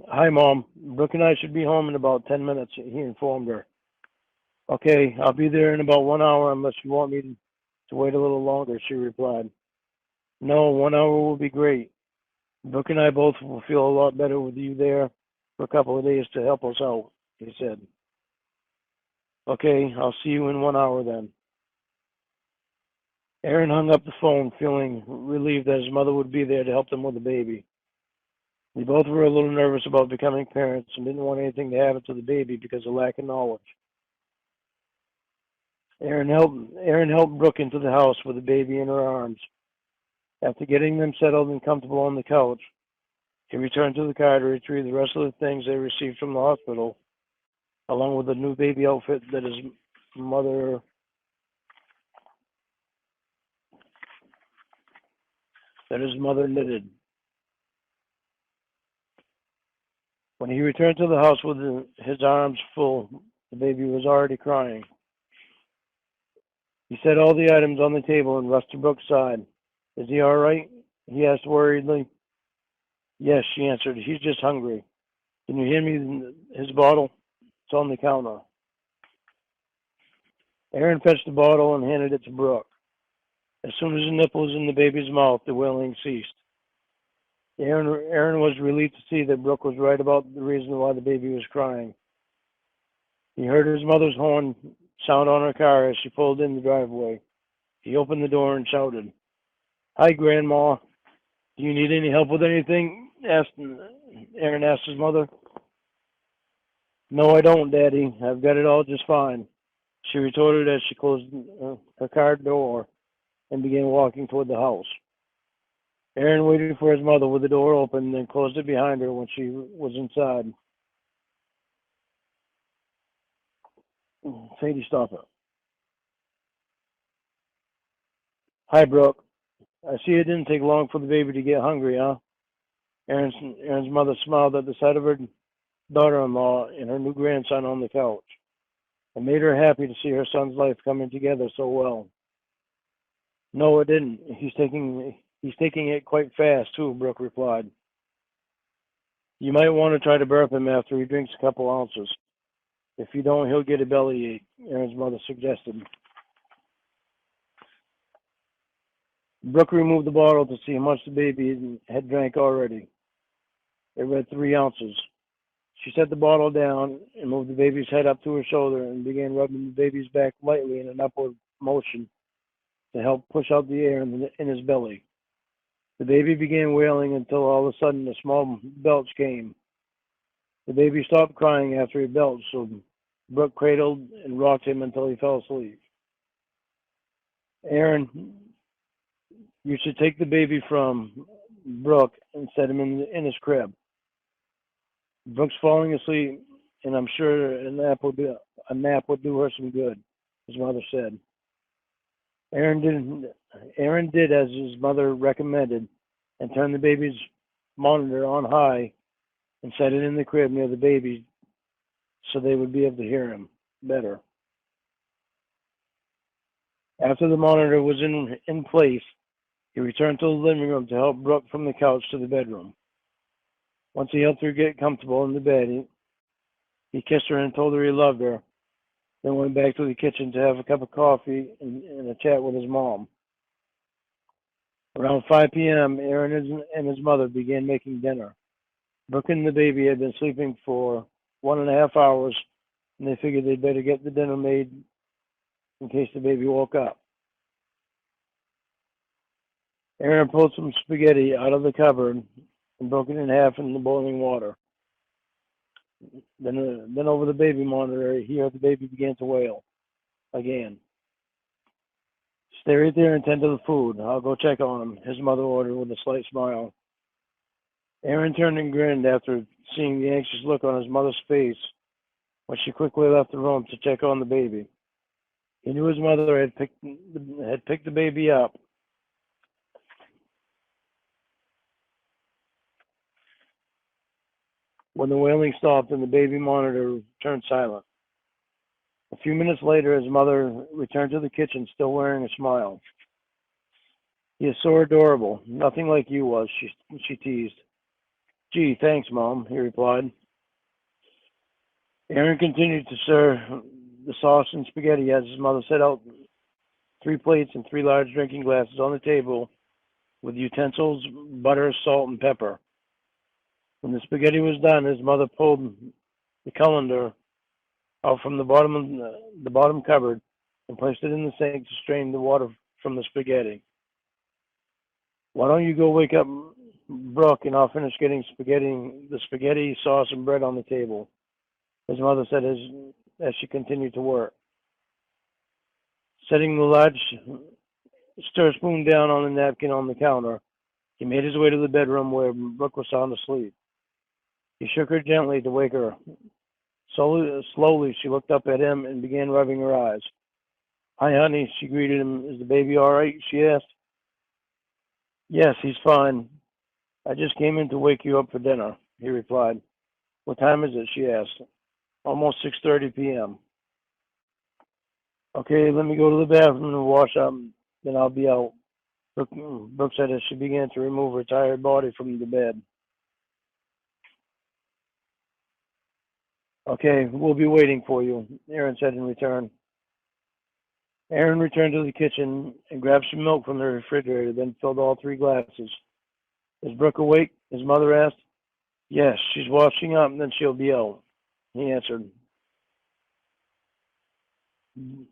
"Hi, Mom. Brooke and I should be home in about 10 minutes, he informed her. "Okay, I'll be there in about 1 hour unless you want me to wait a little longer," she replied. "No, 1 hour will be great. Brooke and I both will feel a lot better with you there for a couple of days to help us out," he said. "Okay, I'll see you in 1 hour then." Aaron hung up the phone, feeling relieved that his mother would be there to help them with the baby. They both were a little nervous about becoming parents and didn't want anything to happen to the baby because of lack of knowledge. Aaron helped Brooke into the house with the baby in her arms. After getting them settled and comfortable on the couch, he returned to the car to retrieve the rest of the things they received from the hospital, along with the new baby outfit that his mother knitted. When he returned to the house with his arms full, the baby was already crying. He set all the items on the table and rushed to Brooke's side. "Is he all right?" he asked worriedly. "Yes," she answered. "He's just hungry. Can you hand me his bottle? It's on the counter." Aaron fetched the bottle and handed it to Brooke. As soon as the nipple was in the baby's mouth, the wailing ceased. Aaron was relieved to see that Brooke was right about the reason why the baby was crying. He heard his mother's horn sound on her car as she pulled in the driveway. He opened the door and shouted, "Hi, Grandma. Do you need any help with anything?" Aaron asked his mother. "No, I don't, Daddy. I've got it all just fine," she retorted as she closed her car door and began walking toward the house. Aaron waited for his mother with the door open, then closed it behind her when she was inside. "Sadie, stop it." "Hi, Brooke. I see it didn't take long for the baby to get hungry, huh?" Aaron's mother smiled at the sight of her daughter-in-law and her new grandson on the couch. It made her happy to see her son's life coming together so well. "No, it didn't. He's taking it quite fast, too," Brooke replied. "You might want to try to burp him after he drinks a couple ounces. If you don't, he'll get a bellyache," Aaron's mother suggested. Brooke removed the bottle to see how much the baby had drank already. It read 3 ounces. She set the bottle down and moved the baby's head up to her shoulder and began rubbing the baby's back lightly in an upward motion to help push out the air in his belly. The baby began wailing until all of a sudden a small belch came. The baby stopped crying after he belched, so Brooke cradled and rocked him until he fell asleep. Aaron, you should take the baby from Brooke and set him in his crib. Brooke's falling asleep, and I'm sure a nap would do her some good, his mother said. Aaron did as his mother recommended and turned the baby's monitor on high and set it in the crib near the baby so they would be able to hear him better. After the monitor was in place, he returned to the living room to help Brooke from the couch to the bedroom. Once he helped her get comfortable in the bed, he kissed her and told her he loved her, then went back to the kitchen to have a cup of coffee and a chat with his mom. Around 5 p.m., Aaron and his mother began making dinner. Brooke and the baby had been sleeping for 1.5 hours, and they figured they'd better get the dinner made in case the baby woke up. Aaron pulled some spaghetti out of the cupboard and broke it in half in the boiling water. Then over the baby monitor, he heard the baby begin to wail again. Stay right there and tend to the food. I'll go check on him, his mother ordered with a slight smile. Aaron turned and grinned after seeing the anxious look on his mother's face when she quickly left the room to check on the baby. He knew his mother had picked the baby up. When the wailing stopped and the baby monitor turned silent. A few minutes later, his mother returned to the kitchen, still wearing a smile. He is so adorable, nothing like you was, she teased. Gee, thanks, Mom, he replied. Aaron continued to serve the sauce and spaghetti as his mother set out 3 plates and 3 large drinking glasses on the table with utensils, butter, salt, and pepper. When the spaghetti was done, his mother pulled the colander out from the bottom cupboard and placed it in the sink to strain the water from the spaghetti. Why don't you go wake up Brooke and I'll finish getting the spaghetti, sauce, and bread on the table, his mother said as she continued to work. Setting the large stir spoon down on the napkin on the counter, he made his way to the bedroom where Brooke was sound asleep. He shook her gently to wake her. Slowly, she looked up at him and began rubbing her eyes. Hi, honey, she greeted him. Is the baby all right? She asked. Yes, he's fine. I just came in to wake you up for dinner, he replied. What time is it? She asked. Almost 6:30 p.m. Okay, let me go to the bathroom and wash up, then I'll be out, Brooke said as she began to remove her tired body from the bed. Okay, we'll be waiting for you, Aaron said in return. Aaron returned to the kitchen and grabbed some milk from the refrigerator, then filled all 3 glasses. Is Brooke awake? His mother asked. Yes, she's washing up and then she'll be out, he answered.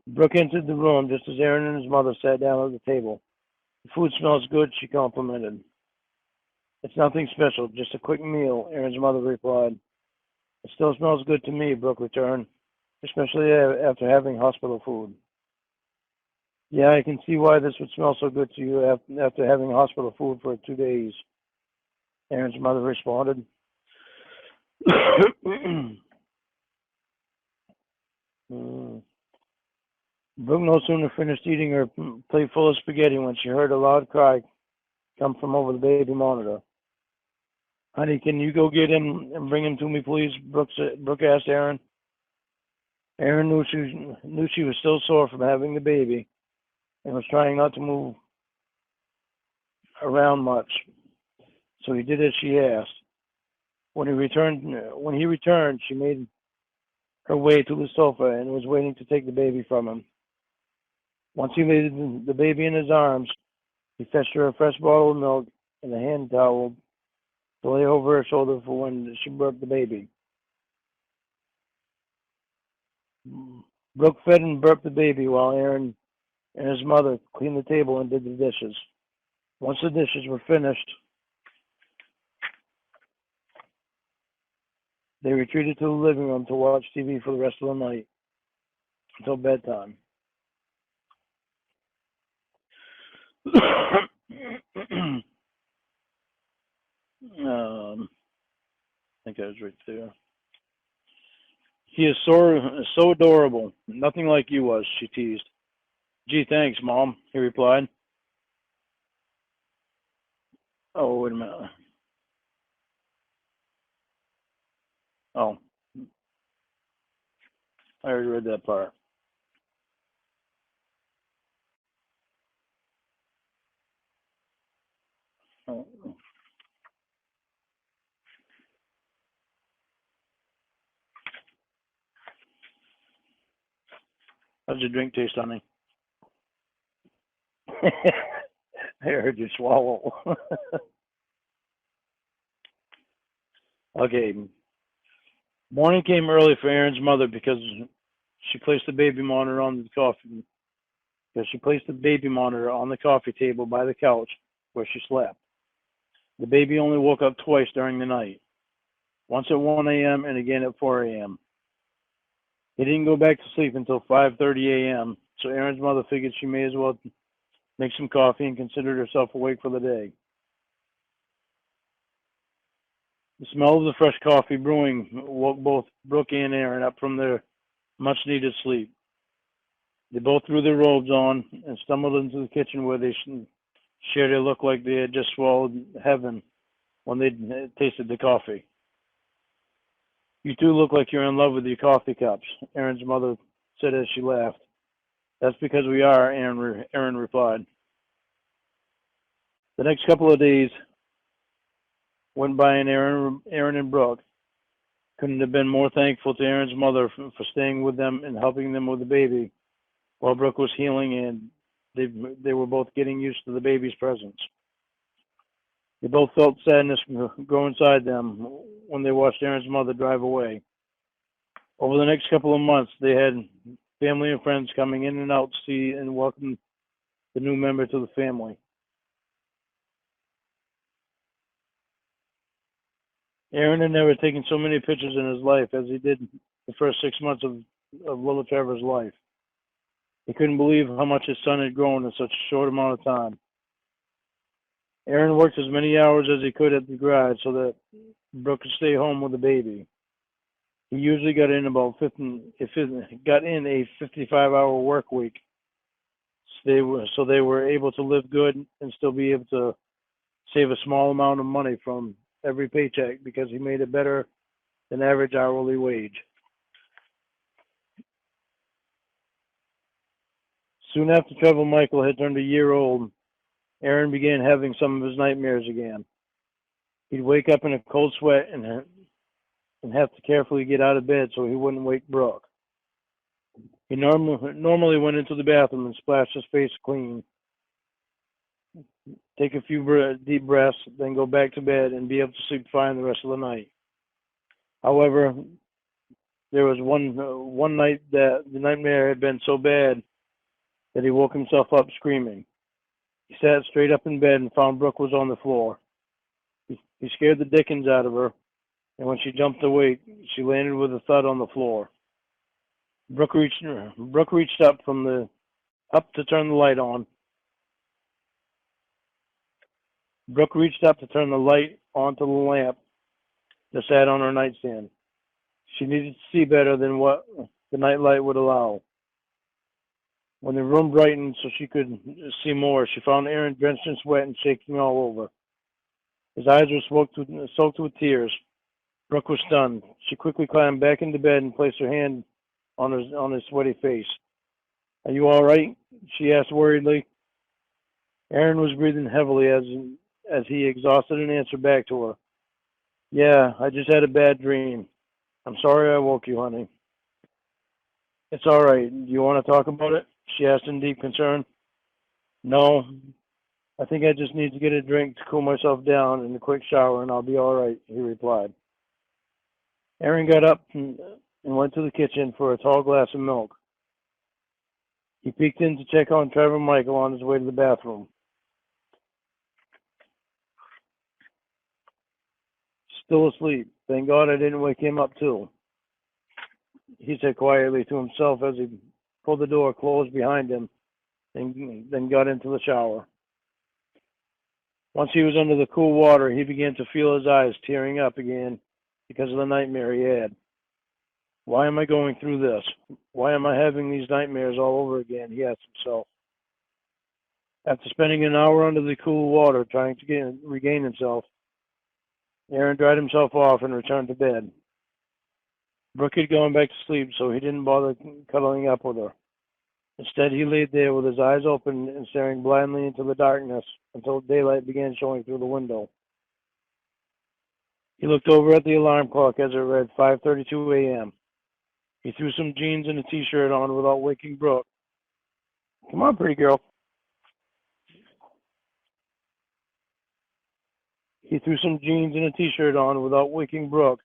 Brooke entered the room just as Aaron and his mother sat down at the table. The food smells good, she complimented. It's nothing special, just a quick meal, Aaron's mother replied. It still smells good to me, Brooke returned, especially after having hospital food. Yeah, I can see why this would smell so good to you after having hospital food for 2 days, Aaron's mother responded. Brooke no sooner finished eating her plate full of spaghetti when she heard a loud cry come from over the baby monitor. Honey, can you go get him and bring him to me, please? Brooke asked Aaron. Aaron knew she was still sore from having the baby and was trying not to move around much, so he did as she asked. When he returned, she made her way to the sofa and was waiting to take the baby from him. Once he laid the baby in his arms, he fetched her a fresh bottle of milk and a hand towel to lay over her shoulder for when she burped the baby. Brooke fed and burped the baby while Aaron and his mother cleaned the table and did the dishes. Once the dishes were finished, they retreated to the living room to watch TV for the rest of the night until bedtime. I think I was right there. He is so adorable. Nothing like you was, she teased. Gee, thanks, Mom, he replied. Oh, wait a minute. Oh, I already read that part. Oh. How's your drink taste, honey? I heard you swallow. Okay. Morning came early for Aaron's mother because she placed the baby monitor on the coffee. Because she placed the baby monitor on the coffee table by the couch where she slept. The baby only woke up twice during the night. Once at 1 a.m. and again at 4 a.m. He didn't go back to sleep until 5:30 a.m., so Aaron's mother figured she may as well make some coffee and considered herself awake for the day. The smell of the fresh coffee brewing woke both Brooke and Aaron up from their much-needed sleep. They both threw their robes on and stumbled into the kitchen where they shared a look like they had just swallowed heaven when they tasted the coffee. You two look like you're in love with your coffee cups, Aaron's mother said as she laughed. That's because we are, Aaron replied. The next couple of days went by, and Aaron and Brooke couldn't have been more thankful to Aaron's mother for staying with them and helping them with the baby while Brooke was healing, and they were both getting used to the baby's presence. They both felt sadness grow inside them when they watched Aaron's mother drive away. Over the next couple of months, they had family and friends coming in and out to see and welcome the new member to the family. Aaron had never taken so many pictures in his life as he did the first 6 months of little Trevor's life. He couldn't believe how much his son had grown in such a short amount of time. Aaron worked as many hours as he could at the garage so that Brooke could stay home with the baby. He usually got in a 55-hour work week. So they were able to live good and still be able to save a small amount of money from every paycheck because he made it better than average hourly wage. Soon after Trevor Michael had turned a year old, Aaron began having some of his nightmares again. He'd wake up in a cold sweat and have to carefully get out of bed so he wouldn't wake Brooke. He normally went into the bathroom and splashed his face clean, take a few deep breaths, then go back to bed and be able to sleep fine the rest of the night. However, there was one night that the nightmare had been so bad that he woke himself up screaming. He sat straight up in bed and found Brooke was on the floor. He scared the dickens out of her, and when she jumped awake, she landed with a thud on the floor. Brooke reached up to turn the light on. Brooke reached up to turn the light onto the lamp that sat on her nightstand. She needed to see better than what the night light would allow. When the room brightened so she could see more, she found Aaron drenched in sweat and shaking all over. His eyes were soaked with tears. Brooke was stunned. She quickly climbed back into bed and placed her hand on his sweaty face. Are you all right? She asked worriedly. Aaron was breathing heavily as he exhausted and answered back to her. Yeah, I just had a bad dream. I'm sorry I woke you, honey. It's all right. Do you want to talk about it? She asked in deep concern. No, I think I just need to get a drink to cool myself down and a quick shower and I'll be all right, he replied. Aaron got up and went to the kitchen for a tall glass of milk. He peeked in to check on Trevor Michael on his way to the bathroom. Still asleep. Thank God I didn't wake him up too, he said quietly to himself as he pulled the door closed behind him and then got into the shower. Once he was under the cool water, he began to feel his eyes tearing up again because of the nightmare he had. Why am I going through this? Why am I having these nightmares all over again? He asked himself. After spending an hour under the cool water trying to regain himself, Aaron dried himself off and returned to bed. Brooke had gone back to sleep, so he didn't bother cuddling up with her. Instead, he laid there with his eyes open and staring blindly into the darkness until daylight began showing through the window. He looked over at the alarm clock as it read 5:32 a.m. He threw some jeans and a t-shirt on without waking Brooke. Come on, pretty girl. He threw some jeans and a t-shirt on without waking Brooke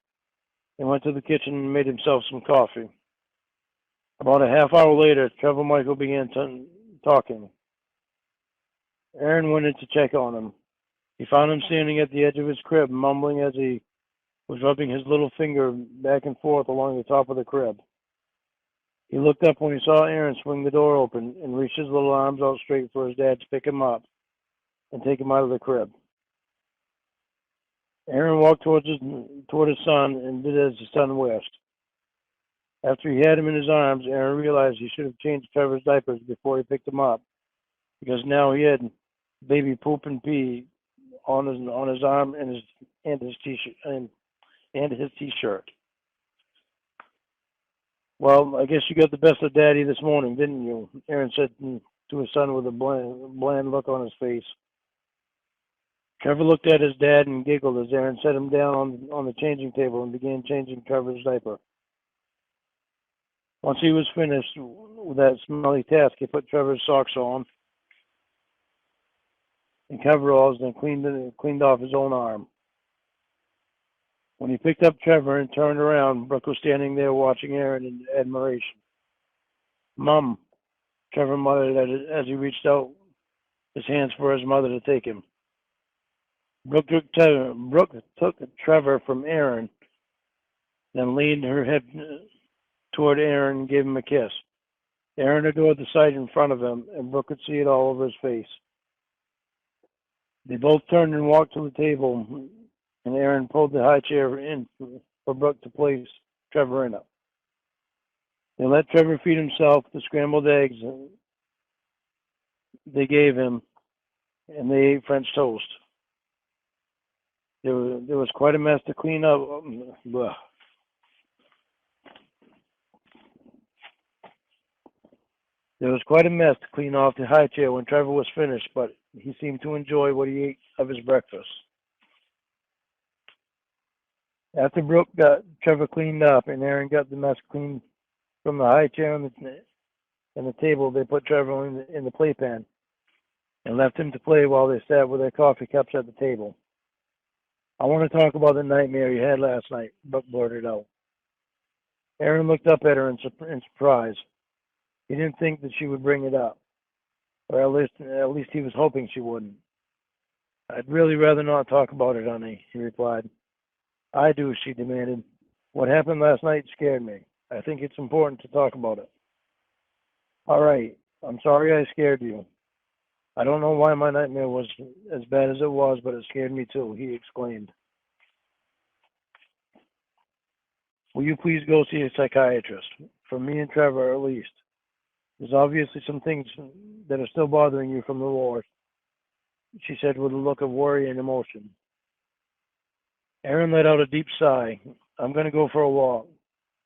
and went to the kitchen and made himself some coffee. About a half hour later, Trevor Michael began talking. Aaron went in to check on him. He found him standing at the edge of his crib, mumbling as he was rubbing his little finger back and forth along the top of the crib. He looked up when he saw Aaron swing the door open and reach his little arms out straight for his dad to pick him up and take him out of the crib. Aaron walked toward his son and did as his son wished. After he had him in his arms, Aaron realized he should have changed Trevor's diapers before he picked him up, because now he had baby poop and pee on his arm and his t-shirt and his t-shirt. Well, I guess you got the best of Daddy this morning, didn't you? Aaron said to his son with a bland look on his face. Trevor looked at his dad and giggled as Aaron set him down on the changing table and began changing Trevor's diaper. Once he was finished with that smelly task, he put Trevor's socks on and coveralls and cleaned off his own arm. When he picked up Trevor and turned around, Brooke was standing there watching Aaron in admiration. Mom, Trevor muttered as he reached out his hands for his mother to take him. Brooke took Trevor from Aaron, then leaned her head toward Aaron and gave him a kiss. Aaron adored the sight in front of him, and Brooke could see it all over his face. They both turned and walked to the table, and Aaron pulled the high chair in for Brooke to place Trevor in it. They let Trevor feed himself the scrambled eggs they gave him, and they ate French toast. There was quite a mess to clean up. There was quite a mess to clean off the high chair when Trevor was finished, but he seemed to enjoy what he ate of his breakfast. After Brooke got Trevor cleaned up and Aaron got the mess cleaned from the high chair and the table, they put Trevor in the playpen and left him to play while they sat with their coffee cups at the table. I want to talk about the nightmare you had last night, Brooke blurted out. Aaron looked up at her in surprise. He didn't think that she would bring it up, or at least he was hoping she wouldn't. I'd really rather not talk about it, honey, he replied. I do, she demanded. What happened last night scared me. I think it's important to talk about it. All right, I'm sorry I scared you. I don't know why my nightmare was as bad as it was, but it scared me too, he exclaimed. Will you please go see a psychiatrist? For me and Trevor, at least. There's obviously some things that are still bothering you from the war, she said with a look of worry and emotion. Aaron let out a deep sigh. I'm going to go for a walk.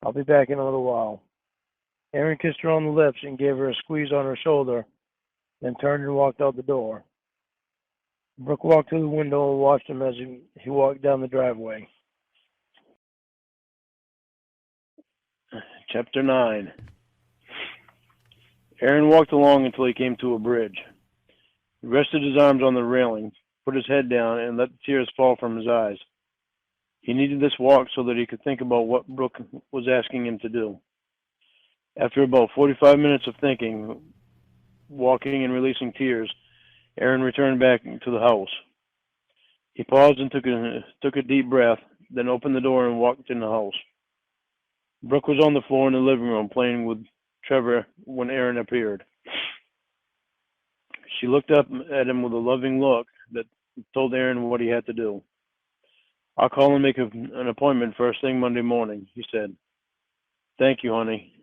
I'll be back in a little while. Aaron kissed her on the lips and gave her a squeeze on her shoulder, then turned and walked out the door. Brooke walked to the window and watched him as he walked down the driveway. Chapter 9. Aaron walked along until he came to a bridge. He rested his arms on the railing, put his head down, and let the tears fall from his eyes. He needed this walk so that he could think about what Brooke was asking him to do. After about 45 minutes of thinking, walking and releasing tears, Aaron returned back to the house. He paused and took a deep breath, then opened the door and walked in the house. Brooke was on the floor in the living room playing with Trevor when Aaron appeared. She looked up at him with a loving look that told Aaron what he had to do. "I'll call and make an appointment first thing Monday morning," he said. "Thank you, honey,"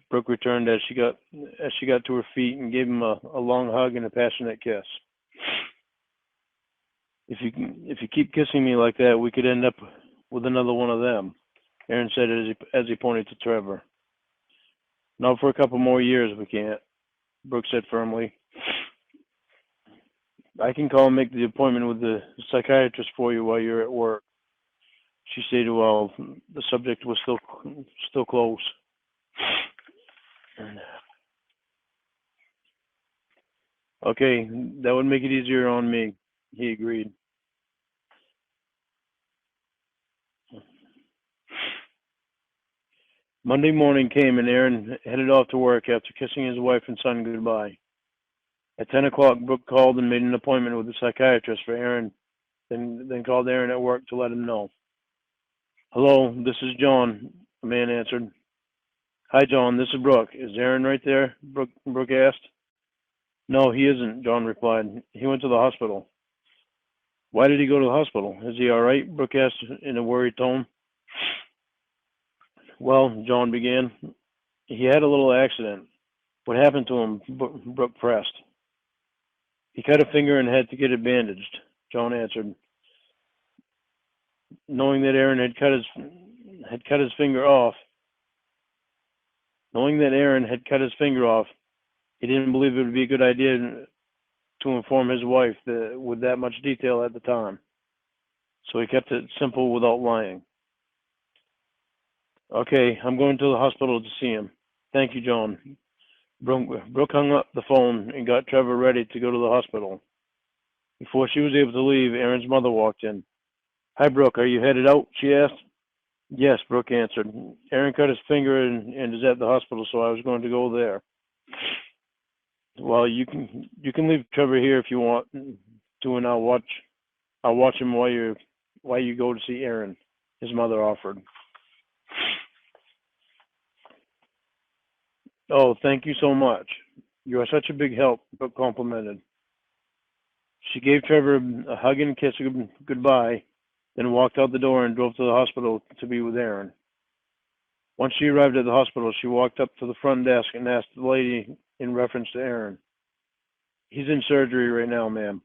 Brooke returned as she got to her feet and gave him a long hug and a passionate kiss. If you keep kissing me like that, we could end up with another one of them," Aaron said as he pointed to Trevor. "Not for a couple more years, we can't," Brooke said firmly. "I can call and make the appointment with the psychiatrist for you while you're at work," she stated while the subject was still close. "Okay, that would make it easier on me," he agreed. Monday morning came and Aaron headed off to work after kissing his wife and son goodbye. At 10 o'clock, Brooke called and made an appointment with the psychiatrist for Aaron, then called Aaron at work to let him know. "Hello, this is John," the man answered. "Hi, John, this is Brooke. Is Aaron right there?" Brooke asked. "No, he isn't," John replied. "He went to the hospital." "Why did he go to the hospital? Is he all right?" Brooke asked in a worried tone. "Well," John began, "he had a little accident." "What happened to him?" Brooke pressed. "He cut a finger and had to get it bandaged," John answered. Knowing that Aaron had cut his finger off, he didn't believe it would be a good idea to inform his wife with that much detail at the time. So he kept it simple without lying. "Okay, I'm going to the hospital to see him." "Thank you, John." Brooke hung up the phone and got Trevor ready to go to the hospital. Before she was able to leave, Aaron's mother walked in. "Hi, Brooke, are you headed out?" she asked. "Yes," Brooke answered. "Aaron cut his finger and is at the hospital, so I was going to go there." "Well, you can leave Trevor here if you want to, and I'll watch him while you go to see Aaron," his mother offered. "Oh, thank you so much. You are such a big help," Brooke complimented. She gave Trevor a hug and a kiss goodbye, then walked out the door and drove to the hospital to be with Aaron. Once she arrived at the hospital, she walked up to the front desk and asked the lady in reference to Aaron. "He's in surgery right now, ma'am,"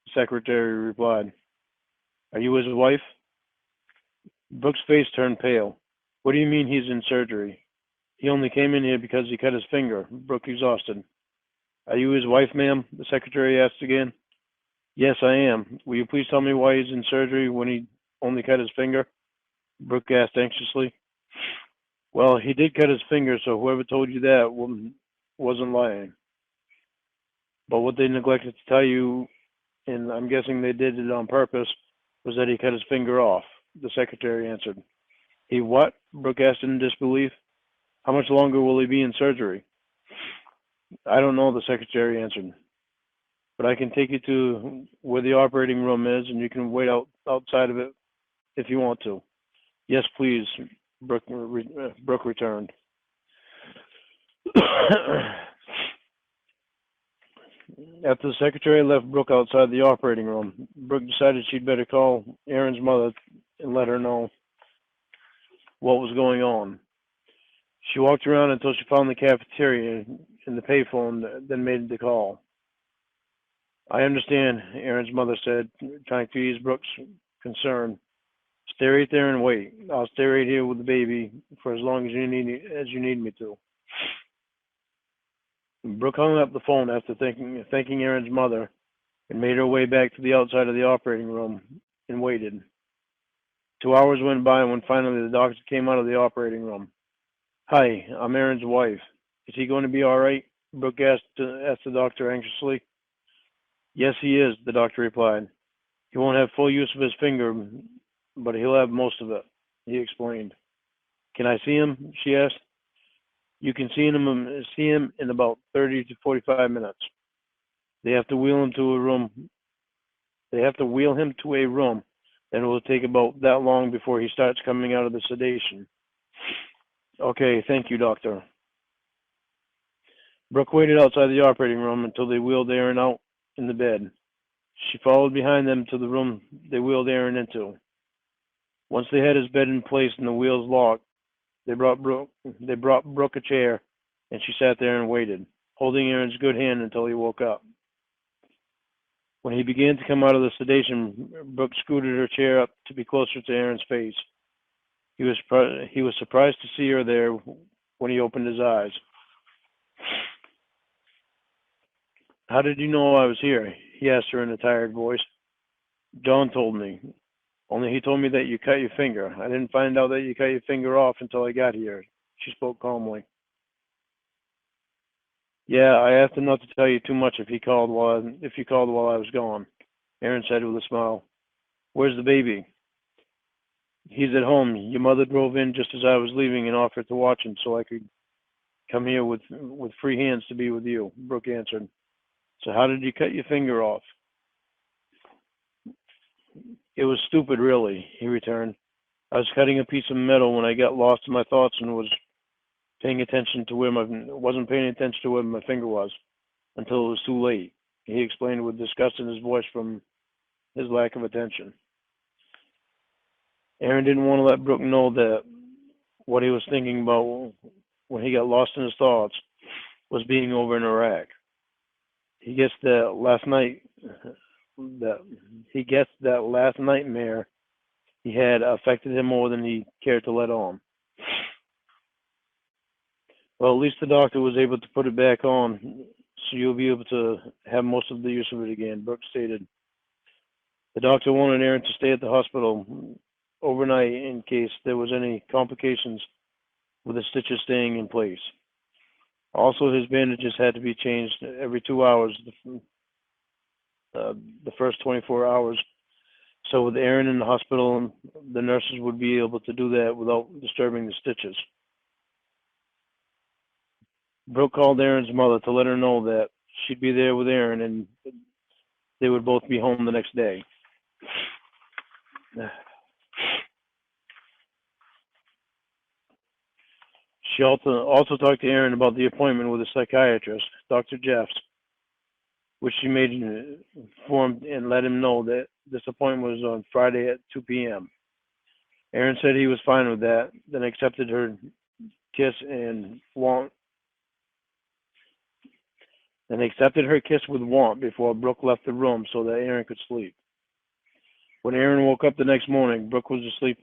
the secretary replied. "Are you his wife?" Brooke's face turned pale. "What do you mean he's in surgery? He only came in here because he cut his finger," Brooke exhausted. "Are you his wife, ma'am?" the secretary asked again. "Yes, I am. Will you please tell me why he's in surgery when he only cut his finger?" Brooke asked anxiously. "Well, he did cut his finger, so whoever told you that wasn't lying. But what they neglected to tell you, and I'm guessing they did it on purpose, was that he cut his finger off," the secretary answered. "He what?" Brooke asked in disbelief. "How much longer will he be in surgery?" "I don't know," the secretary answered. "But I can take you to where the operating room is, and you can wait outside of it if you want to." "Yes, please," Brooke returned. After the secretary left Brooke outside the operating room, Brooke decided she'd better call Aaron's mother and let her know what was going on. She walked around until she found the cafeteria and the payphone, then made the call. "I understand," Aaron's mother said, trying to ease Brooke's concern. "Stay right there and wait. I'll stay right here with the baby for as long as you need me to." Brooke hung up the phone after thanking Aaron's mother and made her way back to the outside of the operating room and waited. 2 hours went by when finally the doctor came out of the operating room. "Hi, I'm Aaron's wife. Is he going to be all right?" Brooke asked the doctor anxiously. "Yes, he is," the doctor replied. "He won't have full use of his finger, but he'll have most of it," he explained. "Can I see him?" she asked. "You can see him in about 30 to 45 minutes. They have to wheel him to a room Then it will take about that long before he starts coming out of the sedation. Okay, thank you, doctor. Brooke waited outside the operating room until they wheeled Aaron out in the bed. She followed behind them to the room they wheeled Aaron into. Once they had his bed in place and the wheels locked, they brought Brooke a chair, and she sat there and waited, holding Aaron's good hand until he woke up. When he began to come out of the sedation, Brooke scooted her chair up to be closer to Aaron's face. He was surprised to see her there when he opened his eyes. How did you know I was here? He asked her in a tired voice. John told me. Only he told me that you cut your finger. I didn't find out that you cut your finger off until I got here. She spoke calmly. Yeah, I asked him not to tell you too much if you called while I was gone, Aaron said with a smile. Where's the baby? He's at home. Your mother drove in just as I was leaving and offered to watch him so I could come here with free hands to be with you, Brooke answered. So how did you cut your finger off? It was stupid, really, he returned. I was cutting a piece of metal when I got lost in my thoughts and wasn't paying attention to where my finger was until it was too late. He explained with disgust in his voice from his lack of attention. Aaron didn't want to let Brooke know that what he was thinking about when he got lost in his thoughts was being over in Iraq. He guessed that last nightmare he had affected him more than he cared to let on. Well, at least the doctor was able to put it back on, so you'll be able to have most of the use of it again, Brooke stated. The doctor wanted Aaron to stay at the hospital overnight in case there was any complications with the stitches staying in place. Also, his bandages had to be changed every 2 hours, the first 24 hours. So with Aaron in the hospital, the nurses would be able to do that without disturbing the stitches. Brooke called Aaron's mother to let her know that she'd be there with Aaron and they would both be home the next day. She also talked to Aaron about the appointment with a psychiatrist, Dr. Jeffs, which she made informed and let him know that this appointment was on Friday at 2 p.m. Aaron said he was fine with that, then accepted her kiss with warmth before Brooke left the room so that Aaron could sleep. When Aaron woke up the next morning, Brooke was asleep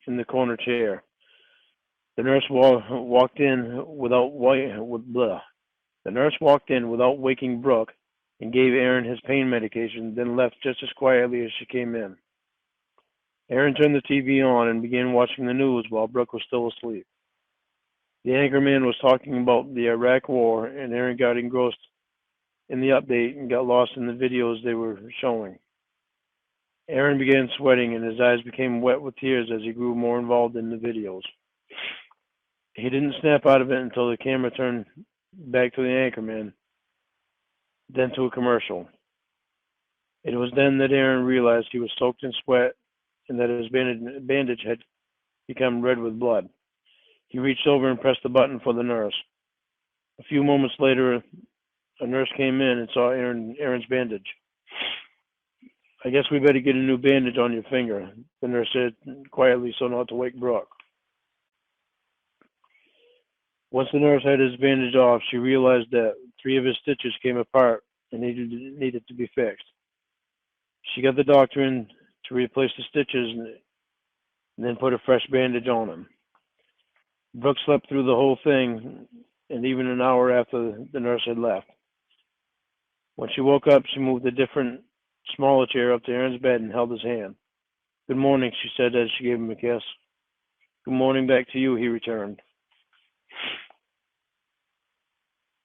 in the corner chair. The nurse walked in without waking Brooke and gave Aaron his pain medication, then left just as quietly as she came in. Aaron turned the TV on and began watching the news while Brooke was still asleep. The anchorman was talking about the Iraq War, and Aaron got engrossed in the update and got lost in the videos they were showing. Aaron began sweating, and his eyes became wet with tears as he grew more involved in the videos. He didn't snap out of it until the camera turned back to the anchorman, then to a commercial. It was then that Aaron realized he was soaked in sweat and that his bandage had become red with blood. He reached over and pressed the button for the nurse. A few moments later, a nurse came in and saw Aaron's bandage. I guess we better get a new bandage on your finger, the nurse said quietly so not to wake Brooke. Once the nurse had his bandage off, she realized that 3 of his stitches came apart and needed to be fixed. She got the doctor in to replace the stitches and then put a fresh bandage on him. Brooke slept through the whole thing, and even an hour after the nurse had left. When she woke up, she moved a different, smaller chair up to Aaron's bed and held his hand. Good morning, she said as she gave him a kiss. Good morning back to you, he returned.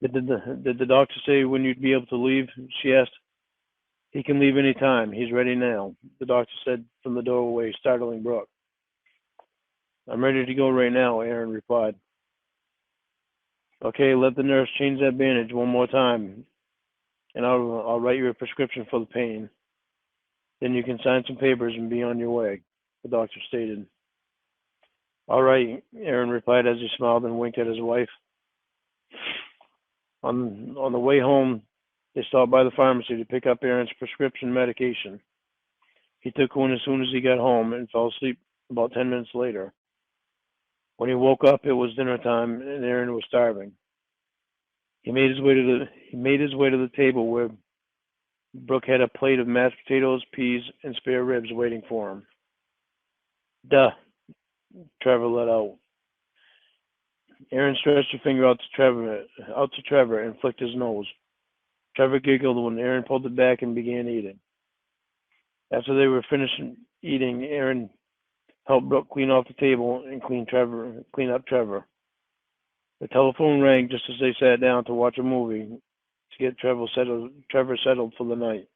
Did the doctor say when you'd be able to leave? She asked. He can leave any time. He's ready now, the doctor said from the doorway, startling Brooke. I'm ready to go right now, Aaron replied. Okay, let the nurse change that bandage one more time, and I'll write you a prescription for the pain. Then you can sign some papers and be on your way, the doctor stated. All right, Aaron replied as he smiled and winked at his wife. On the way home, they stopped by the pharmacy to pick up Aaron's prescription medication. He took one as soon as he got home and fell asleep about 10 minutes later. When he woke up, it was dinner time and Aaron was starving. He made his way to the table where Brooke had a plate of mashed potatoes, peas, and spare ribs waiting for him. Duh, Trevor let out. Aaron stretched a finger out to Trevor and flicked his nose. Trevor giggled when Aaron pulled it back and began eating. After they were finished eating, Aaron helped Brooke clean off the table and clean up Trevor. The telephone rang just as they sat down to watch a movie to get Trevor settled for the night.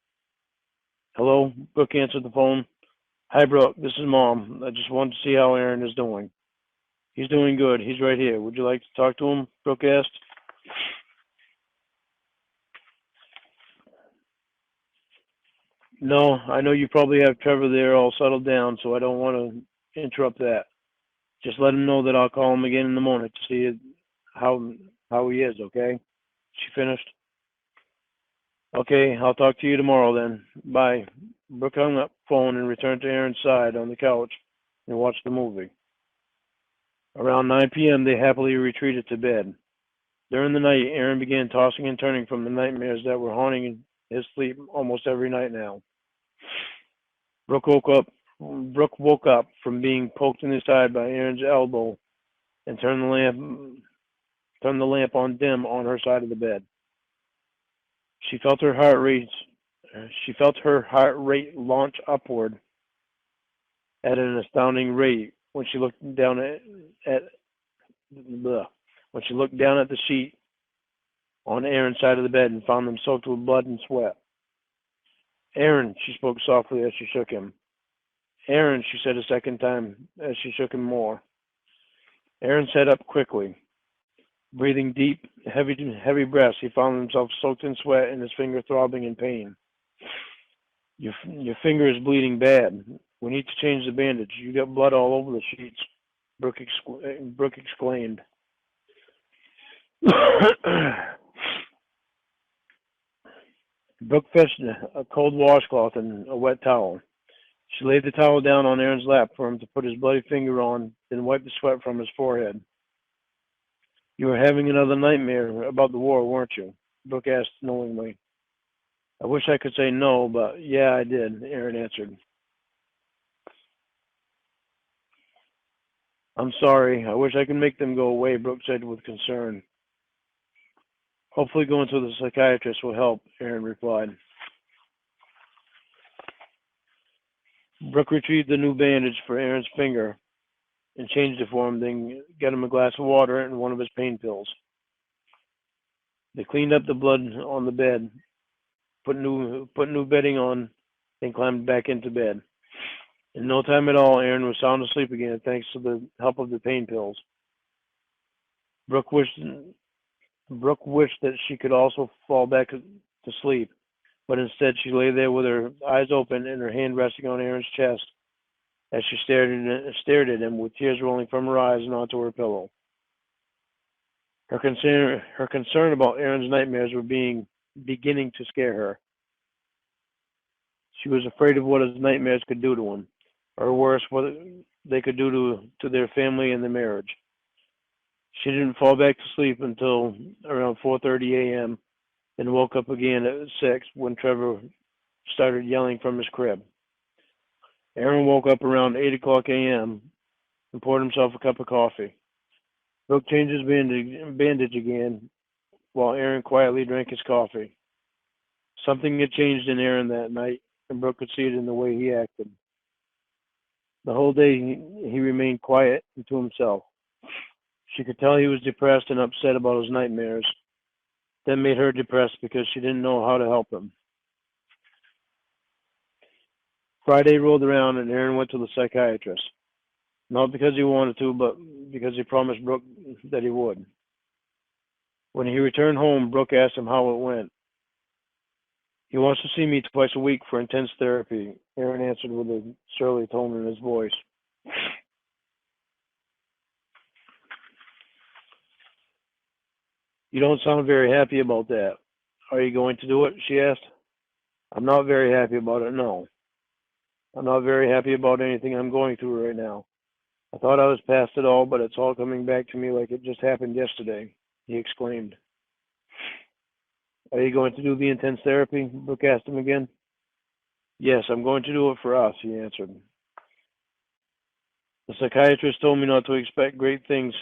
Hello? Brooke answered the phone. Hi, Brooke. This is Mom. I just wanted to see how Aaron is doing. He's doing good. He's right here. Would you like to talk to him? Brooke asked. No, I know you probably have Trevor there all settled down, so I don't want to interrupt that. Just let him know that I'll call him again in the morning to see how he is, okay? She finished. Okay, I'll talk to you tomorrow then. Bye. Brooke hung up the phone and returned to Aaron's side on the couch and watched the movie. Around 9 p.m., they happily retreated to bed. During the night, Aaron began tossing and turning from the nightmares that were haunting his sleep almost every night now. Brooke woke up from being poked in the side by Aaron's elbow and turned the lamp on dim on her side of the bed. She felt her heart rate launch upward at an astounding rate when she looked down at the sheet on Aaron's side of the bed and found them soaked with blood and sweat. Aaron, she spoke softly as she shook him. Aaron, she said a second time as she shook him more. Aaron sat up quickly. Breathing deep, heavy breaths, he found himself soaked in sweat and his finger throbbing in pain. Your finger is bleeding bad. We need to change the bandage. You got blood all over the sheets, Brooke exclaimed. Brooke fetched a cold washcloth and a wet towel. She laid the towel down on Aaron's lap for him to put his bloody finger on, then wiped the sweat from his forehead. You were having another nightmare about the war, weren't you? Brooke asked knowingly. I wish I could say no, but yeah, I did, Aaron answered. I'm sorry. I wish I could make them go away, Brooke said with concern. Hopefully going to the psychiatrist will help, Aaron replied. Brooke retrieved the new bandage for Aaron's finger and changed it for him, then got him a glass of water and one of his pain pills. They cleaned up the blood on the bed, put new bedding on, then climbed back into bed. In no time at all, Aaron was sound asleep again, thanks to the help of the pain pills. Brooke wished that she could also fall back to sleep, but instead she lay there with her eyes open and her hand resting on Aaron's chest as she stared at him with tears rolling from her eyes and onto her pillow. Her concern about Aaron's nightmares were beginning to scare her. She was afraid of what his nightmares could do to him, or worse, what they could do to their family and their marriage. She didn't fall back to sleep until around 4:30 a.m. and woke up again at 6 when Trevor started yelling from his crib. Aaron woke up around 8 o'clock a.m. and poured himself a cup of coffee. Brooke changed his bandage again while Aaron quietly drank his coffee. Something had changed in Aaron that night, and Brooke could see it in the way he acted. The whole day he remained quiet and to himself. She could tell he was depressed and upset about his nightmares. That made her depressed because she didn't know how to help him. Friday rolled around and Aaron went to the psychiatrist. Not because he wanted to, but because he promised Brooke that he would. When he returned home, Brooke asked him how it went. He wants to see me twice a week for intense therapy, Aaron answered with a surly tone in his voice. You don't sound very happy about that. Are you going to do it? She asked. I'm not very happy about it, no. I'm not very happy about anything I'm going through right now. I thought I was past it all, but it's all coming back to me like it just happened yesterday, he exclaimed. Are you going to do the intense therapy? Brooke asked him again. Yes, I'm going to do it for us, he answered. The psychiatrist told me not to expect great things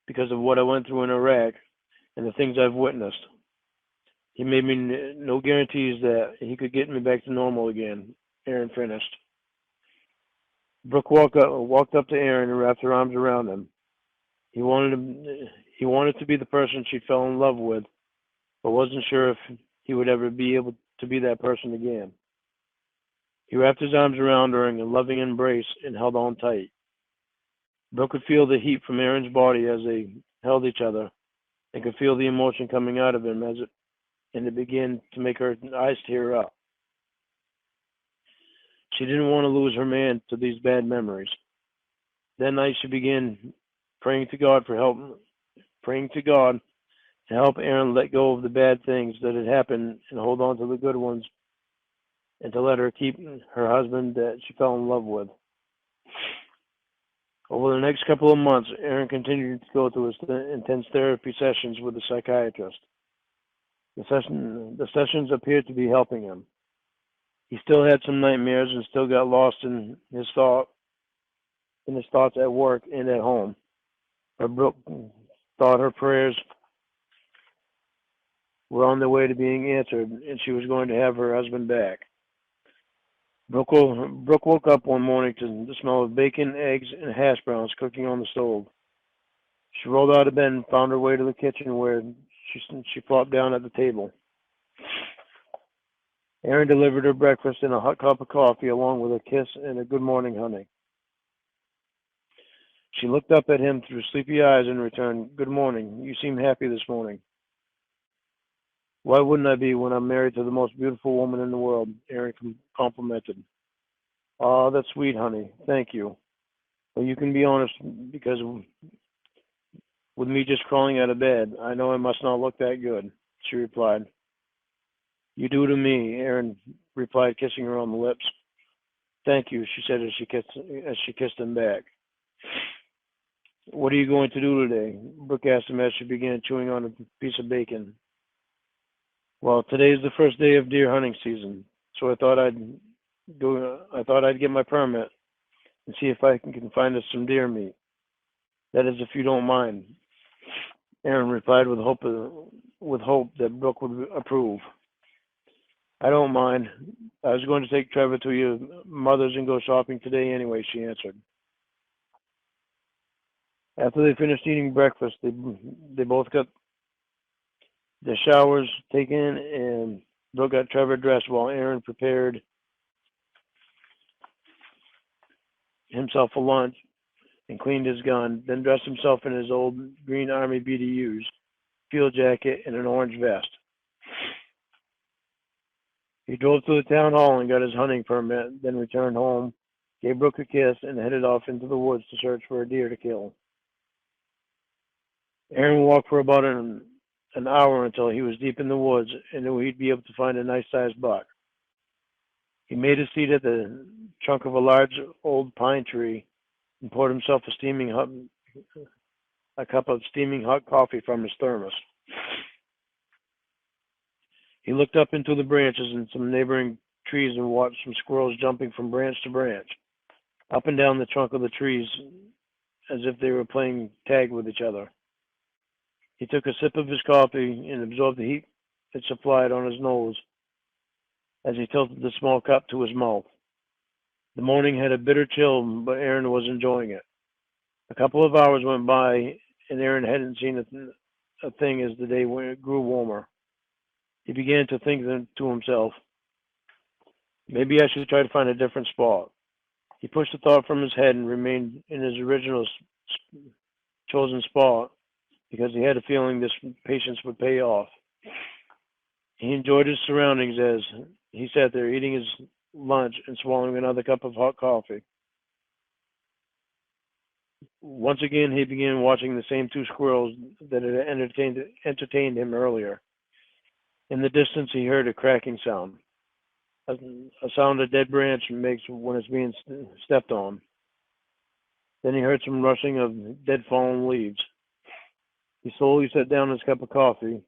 because of what I went through in Iraq and the things I've witnessed. He made me no guarantees that he could get me back to normal again, Aaron finished. Brooke walked up to Aaron and wrapped her arms around him. He wanted to be the person she fell in love with, but wasn't sure if he would ever be able to be that person again. He wrapped his arms around her in a loving embrace and held on tight. Brooke could feel the heat from Aaron's body as they held each other, and could feel the emotion coming out of him and it began to make her eyes tear up. She didn't want to lose her man to these bad memories. That night she began praying to God to help Aaron let go of the bad things that had happened and hold on to the good ones, and to let her keep her husband that she fell in love with. Over the next couple of months, Aaron continued to go to his intense therapy sessions with the psychiatrist. The sessions appeared to be helping him. He still had some nightmares and still got lost in his thoughts at work and at home. But Brooke thought her prayers were on their way to being answered, and she was going to have her husband back. Brooke woke up one morning to the smell of bacon, eggs, and hash browns cooking on the stove. She rolled out of bed and found her way to the kitchen, where she plopped down at the table. Aaron delivered her breakfast and a hot cup of coffee, along with a kiss and a good morning, honey. She looked up at him through sleepy eyes and returned, Good morning. You seem happy this morning. Why wouldn't I be when I'm married to the most beautiful woman in the world? Aaron complimented. Oh, that's sweet, honey. Thank you. Well, you can be honest, because with me just crawling out of bed, I know I must not look that good, she replied. You do to me, Aaron replied, kissing her on the lips. Thank you, she said as she kissed him back. What are you going to do today? Brooke asked him as she began chewing on a piece of bacon. Well, today is the first day of deer hunting season, so I thought I'd get my permit and see if I can find us some deer meat. That is, if you don't mind. Aaron replied with hope that Brooke would approve. I don't mind. I was going to take Trevor to your mother's and go shopping today anyway, she answered. After they finished eating breakfast, they both got their showers taken, and Brooke got Trevor dressed while Aaron prepared himself for lunch and cleaned his gun, then dressed himself in his old green Army BDUs, field jacket, and an orange vest. He drove to the town hall and got his hunting permit, then returned home, gave Brooke a kiss, and headed off into the woods to search for a deer to kill. Aaron walked for about an hour until he was deep in the woods and knew he'd be able to find a nice-sized buck. He made a seat at the trunk of a large old pine tree and poured himself a cup of steaming hot coffee from his thermos. He looked up into the branches in some neighboring trees and watched some squirrels jumping from branch to branch, up and down the trunk of the trees as if they were playing tag with each other. He took a sip of his coffee and absorbed the heat it supplied on his nose as he tilted the small cup to his mouth. The morning had a bitter chill, but Aaron was enjoying it. A couple of hours went by, and Aaron hadn't seen a thing as the day grew warmer. He began to think to himself, maybe I should try to find a different spot. He pushed the thought from his head and remained in his original chosen spot because he had a feeling this patience would pay off. He enjoyed his surroundings as he sat there eating his lunch and swallowing another cup of hot coffee. Once again, he began watching the same two squirrels that had entertained him earlier. In the distance, he heard a cracking sound, a sound a dead branch makes when it's being stepped on. Then he heard some rushing of dead fallen leaves. He slowly set down his cup of coffee,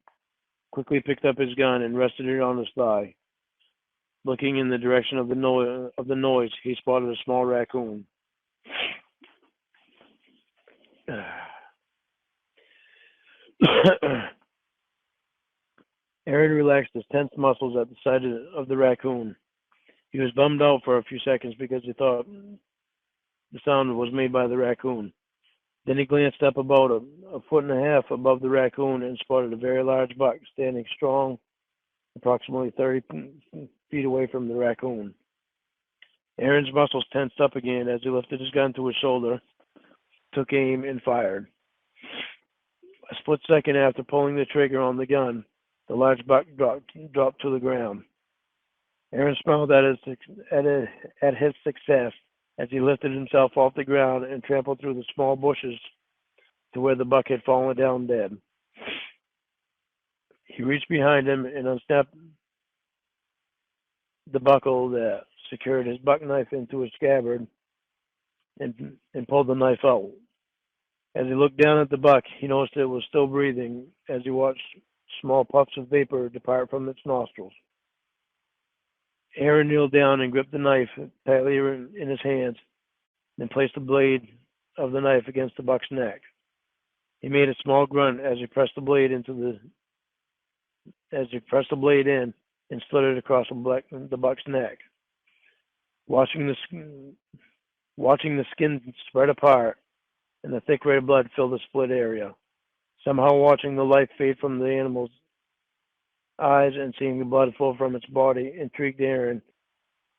quickly picked up his gun, and rested it on his thigh. Looking in the direction of the noise, he spotted a small raccoon. Aaron relaxed his tense muscles at the sight of the raccoon. He was bummed out for a few seconds because he thought the sound was made by the raccoon. Then he glanced up about a foot and a half above the raccoon and spotted a very large buck standing strong, approximately 30 feet away from the raccoon. Aaron's muscles tensed up again as he lifted his gun to his shoulder, took aim, and fired. A split second after pulling the trigger on the gun, the large buck dropped to the ground. Aaron smiled at his success as he lifted himself off the ground and trampled through the small bushes to where the buck had fallen down dead. He reached behind him and unsnapped the buckle that secured his buck knife into his scabbard and pulled the knife out. As he looked down at the buck, he noticed it was still breathing as he watched small puffs of vapor depart from its nostrils. Aaron kneeled down and gripped the knife tightly in his hands, then placed the blade of the knife against the buck's neck. He made a small grunt as he pressed the blade in and slid it across the buck's neck. Watching the skin spread apart and the thick red blood fill the split area. Somehow watching the life fade from the animal's eyes and seeing the blood flow from its body intrigued Aaron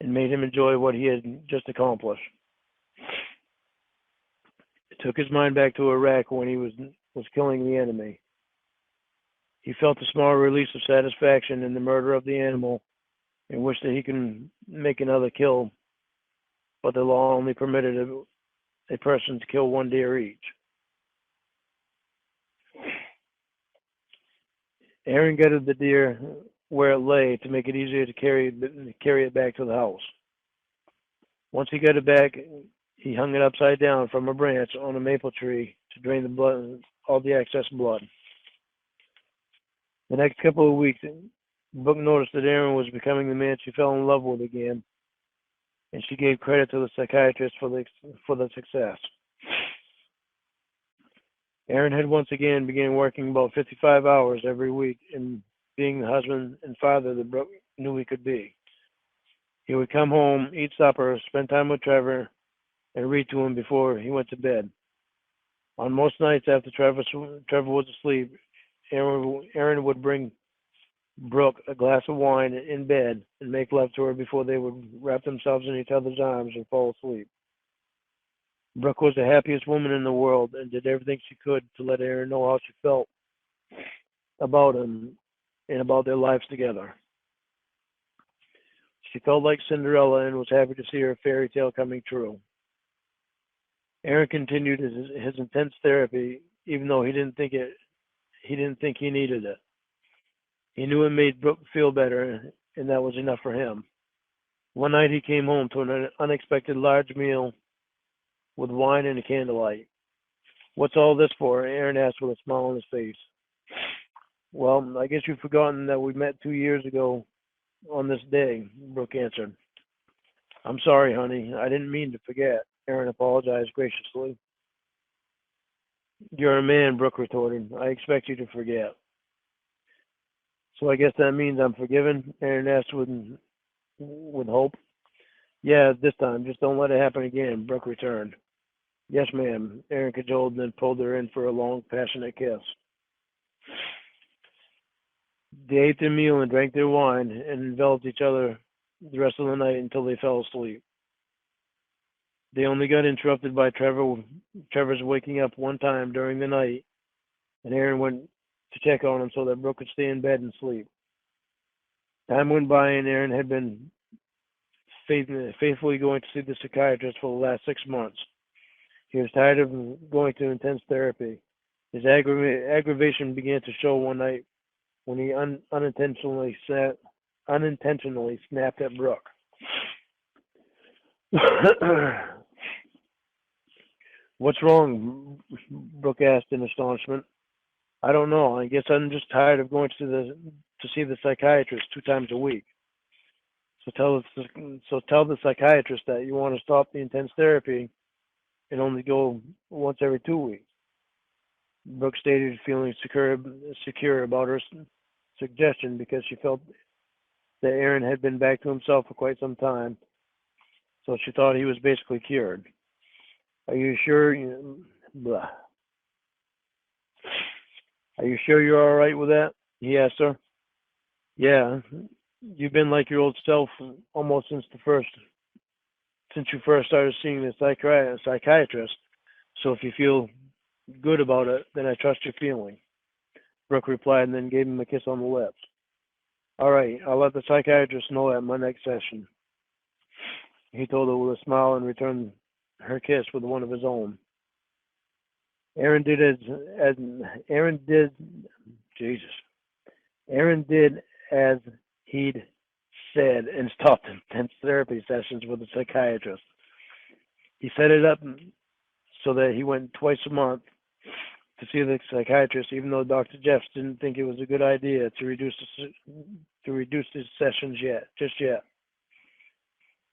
and made him enjoy what he had just accomplished. It took his mind back to Iraq when he was killing the enemy. He felt a small release of satisfaction in the murder of the animal and wished that he could make another kill, but the law only permitted a person to kill one deer each. Aaron gutted the deer where it lay to make it easier to carry it back to the house. Once he got it back, he hung it upside down from a branch on a maple tree to drain the blood, all the excess blood. The next couple of weeks, Brooke noticed that Aaron was becoming the man she fell in love with again, and she gave credit to the psychiatrist for the success. Aaron had once again began working about 55 hours every week and being the husband and father that Brooke knew he could be. He would come home, eat supper, spend time with Trevor, and read to him before he went to bed. On most nights after Trevor was asleep, Aaron would bring Brooke a glass of wine in bed and make love to her before they would wrap themselves in each other's arms and fall asleep. Brooke was the happiest woman in the world and did everything she could to let Aaron know how she felt about him and about their lives together. She felt like Cinderella and was happy to see her fairy tale coming true. Aaron continued his intense therapy, even though he didn't think he needed it. He knew it made Brooke feel better, and that was enough for him. One night he came home to an unexpected large meal with wine and a candlelight. "What's all this for?" Aaron asked with a smile on his face. "Well, I guess you've forgotten that we met 2 years ago on this day," Brooke answered. "I'm sorry, honey. I didn't mean to forget," Aaron apologized graciously. "You're a man," Brooke retorted. "I expect you to forget." "So I guess that means I'm forgiven?" Aaron asked with hope. "Yeah, this time. Just don't let it happen again," Brooke returned. "Yes, ma'am," Aaron cajoled and then pulled her in for a long, passionate kiss. They ate their meal and drank their wine and enveloped each other the rest of the night until they fell asleep. They only got interrupted by Trevor's waking up one time during the night, and Aaron went to check on him so that Brooke could stay in bed and sleep. Time went by, and Aaron had been faithfully going to see the psychiatrist for the last 6 months. He was tired of going to intense therapy. His aggravation began to show one night when he unintentionally snapped at Brooke. What's wrong? Brooke asked in astonishment. I don't know. I guess I'm just tired of going to see the psychiatrist 2 times a week. So tell the psychiatrist that you want to stop the intense therapy and only go once every 2 weeks. Brooke stated feeling secure about her suggestion because she felt that Aaron had been back to himself for quite some time, so she thought he was basically cured. Are you sure? Blah. Are you sure you're all right with that? He asked her. Yeah, you've been like your old self almost since you first started seeing the psychiatrist. So if you feel good about it, then I trust your feeling. Brooke replied and then gave him a kiss on the lips. All right, I'll let the psychiatrist know at my next session. He told her with a smile and returned her kiss with one of his own. Aaron did as he'd said and stopped intense therapy sessions with the psychiatrist. He set it up so that he went twice a month to see the psychiatrist, even though Dr. Jeffs didn't think it was a good idea to reduce his sessions just yet.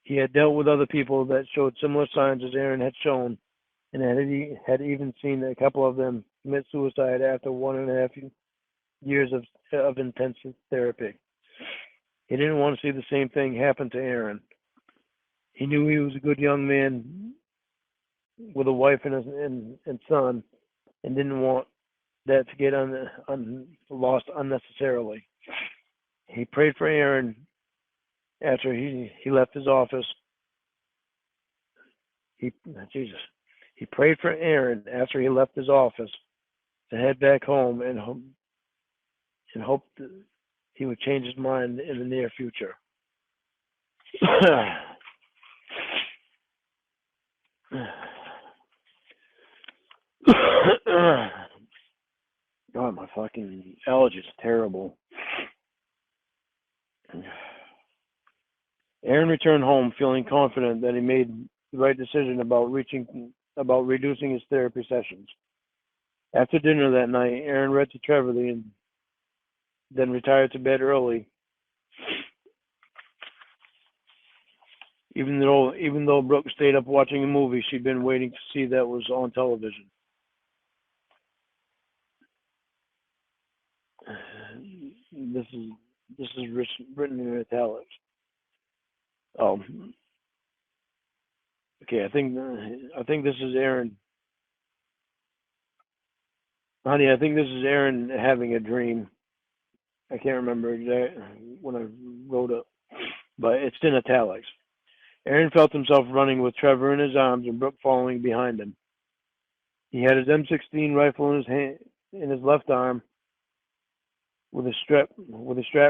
He had dealt with other people that showed similar signs as Aaron had shown, and had even seen a couple of them commit suicide after 1.5 years of intensive therapy. He didn't want to see the same thing happen to Aaron. He knew he was a good young man with a wife and son, and didn't want that to get lost unnecessarily. He prayed for Aaron after he left his office. He prayed for Aaron after he left his office to head back home and hoped that he would change his mind in the near future. God, my fucking allergies are terrible. Aaron returned home feeling confident that he made the right decision about reducing his therapy sessions. After dinner that night, Aaron read to Trevor and then retired to bed early. Even though Brooke stayed up watching a movie she'd been waiting to see that was on television. This is written in italics. Oh, okay. I think this is Aaron. Honey, I think this is Aaron having a dream. I can't remember exactly when I wrote it, but it's in italics. Aaron felt himself running with Trevor in his arms and Brooke following behind him. He had his M16 rifle in his hand, in his left arm, with a strap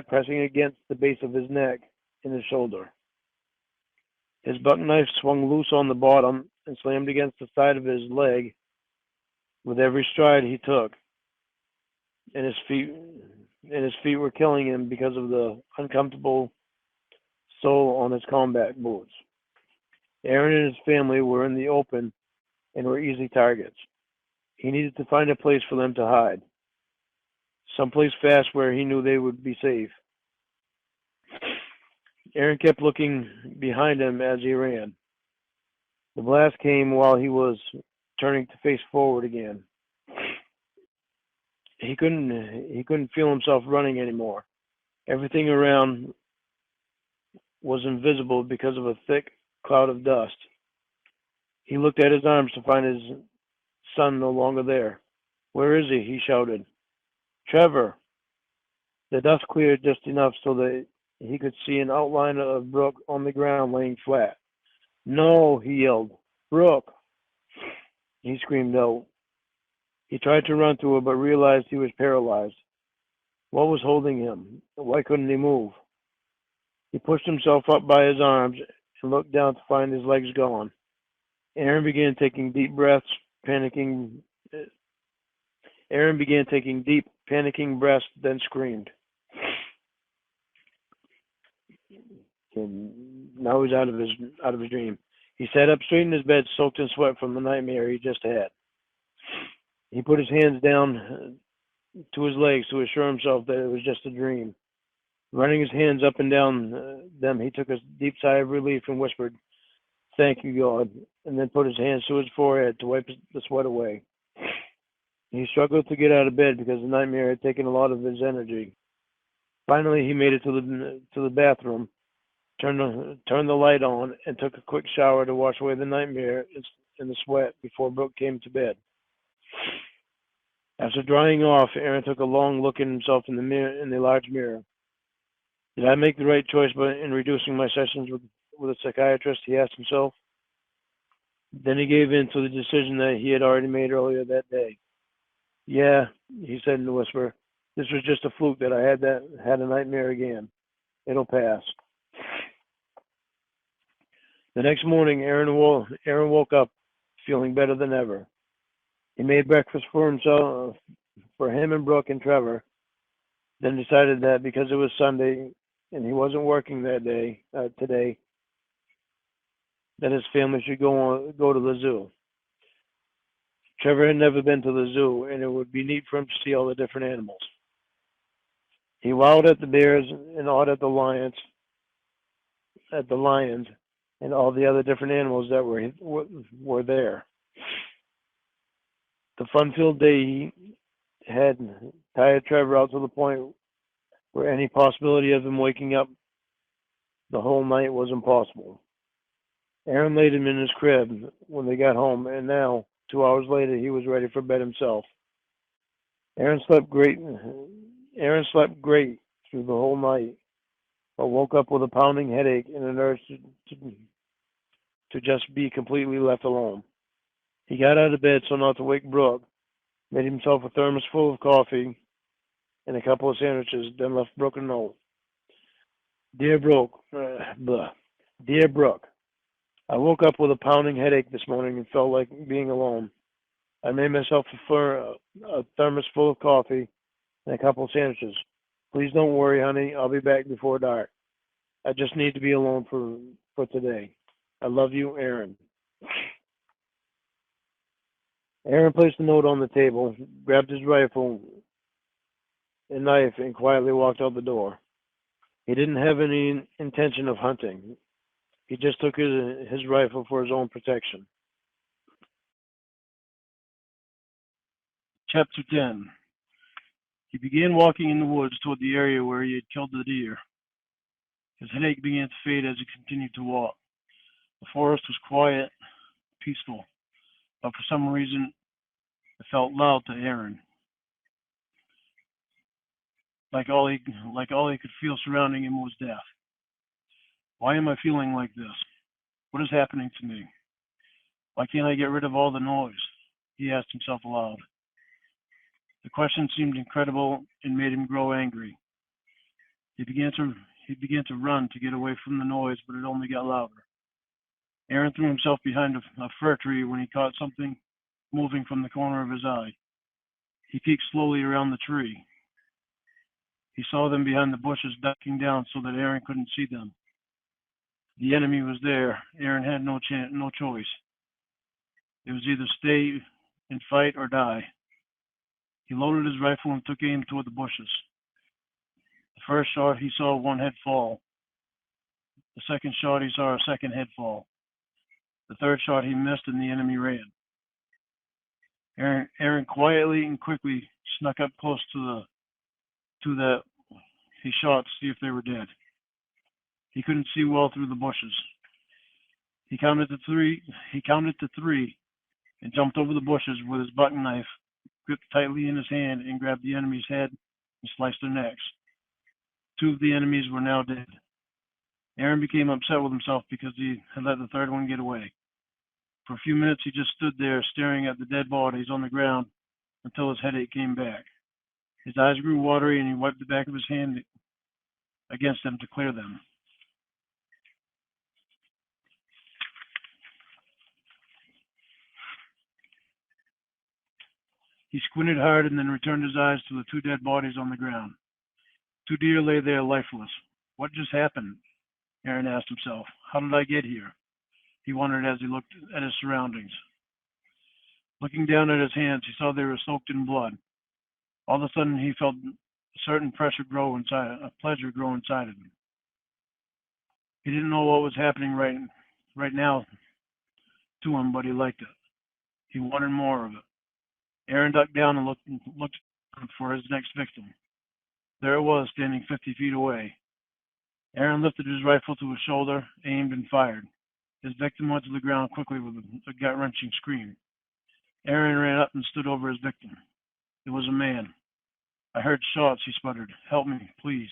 pressing against the base of his neck and his shoulder. His buck knife swung loose on the bottom and slammed against the side of his leg with every stride he took, and his feet were killing him because of the uncomfortable sole on his combat boots. Aaron and his family were in the open and were easy targets. He needed to find a place for them to hide, someplace fast where he knew they would be safe. Aaron kept looking behind him as he ran. The blast came while he was turning to face forward again. He couldn't feel himself running anymore. Everything around was invisible because of a thick cloud of dust. He looked at his arms to find his son no longer there. Where is he? He shouted. Trevor. The dust cleared just enough so that he could see an outline of Brooke on the ground laying flat. No, he yelled. Brooke. He screamed out. He tried to run to her, but realized he was paralyzed. What was holding him? Why couldn't he move? He pushed himself up by his arms and looked down to find his legs gone. Aaron began taking deep breaths, panicking. Aaron began taking deep, panicking breaths, then screamed. And now he's out of his dream. He sat up straight in his bed, soaked in sweat from the nightmare he just had. He put his hands down to his legs to assure himself that it was just a dream. Running his hands up and down them, he took a deep sigh of relief and whispered, "Thank you, God," and then put his hands to his forehead to wipe the sweat away. He struggled to get out of bed because the nightmare had taken a lot of his energy. Finally, he made it to the bathroom, turned the light on, and took a quick shower to wash away the nightmare and the sweat before Brooke came to bed. After drying off, Aaron took a long look at himself in the large mirror. Did I make the right choice in reducing my sessions with a psychiatrist? He asked himself. Then he gave in to the decision that he had already made earlier that day. "Yeah," he said in a whisper. "This was just a fluke that I had a nightmare again. It'll pass." The next morning, Aaron woke up feeling better than ever. He made breakfast for himself, for him and Brooke and Trevor, then decided that because it was Sunday and he wasn't working that day today, that his family should go to the zoo. Trevor had never been to the zoo, and it would be neat for him to see all the different animals. He wowed at the bears and awed at the lions, and all the other different animals that were there. The fun-filled day had tired Trevor out to the point where any possibility of him waking up the whole night was impossible. Aaron laid him in his crib when they got home, and now, 2 hours later, he was ready for bed himself. Aaron slept great through the whole night, but woke up with a pounding headache and an urge to just be completely left alone. He got out of bed so not to wake Brooke, made himself a thermos full of coffee and a couple of sandwiches, then left Brooke a note. Dear Brooke, I woke up with a pounding headache this morning and felt like being alone. I made myself a thermos full of coffee and a couple of sandwiches. Please don't worry, honey. I'll be back before dark. I just need to be alone for today. I love you, Aaron. Aaron placed the note on the table, grabbed his rifle and knife, and quietly walked out the door. He didn't have any intention of hunting. He just took his rifle for his own protection. Chapter 10. He began walking in the woods toward the area where he had killed the deer. His headache began to fade as he continued to walk. The forest was quiet, peaceful, but for some reason it felt loud to Aaron. Like all he could feel surrounding him was death. Why am I feeling like this? What is happening to me? Why can't I get rid of all the noise? He asked himself aloud. The question seemed incredible and made him grow angry. He began to run to get away from the noise, but it only got louder. Aaron threw himself behind a fir tree when he caught something moving from the corner of his eye. He peeked slowly around the tree. He saw them behind the bushes ducking down so that Aaron couldn't see them. The enemy was there. Aaron had no choice. It was either stay and fight or die. He loaded his rifle and took aim toward the bushes. The first shot, he saw one head fall. The second shot, he saw a second head fall. The third shot, he missed and the enemy ran. Aaron quietly and quickly snuck up close to that he shot to see if they were dead. He couldn't see well through the bushes. He counted to three and jumped over the bushes with his buck knife gripped tightly in his hand and grabbed the enemy's head and sliced their necks. Two of the enemies were now dead. Aaron became upset with himself because he had let the third one get away. For a few minutes, he just stood there staring at the dead bodies on the ground until his headache came back. His eyes grew watery and he wiped the back of his hand against them to clear them.
He squinted hard and then returned his eyes to the two dead bodies on the ground. Two deer lay there lifeless. What just happened? Aaron asked himself. How did I get here? He wondered as he looked at his surroundings. Looking down at his hands, he saw they were soaked in blood. All of a sudden, he felt a certain pleasure grow inside of him. He didn't know what was happening right now to him, but he liked it. He wanted more of it. Aaron ducked down and looked for his next victim. There it was, standing 50 feet away. Aaron lifted his rifle to his shoulder, aimed, and fired. His victim went to the ground quickly with a gut-wrenching scream. Aaron ran up and stood over his victim. It was a man. I heard shots, he sputtered. Help me, please,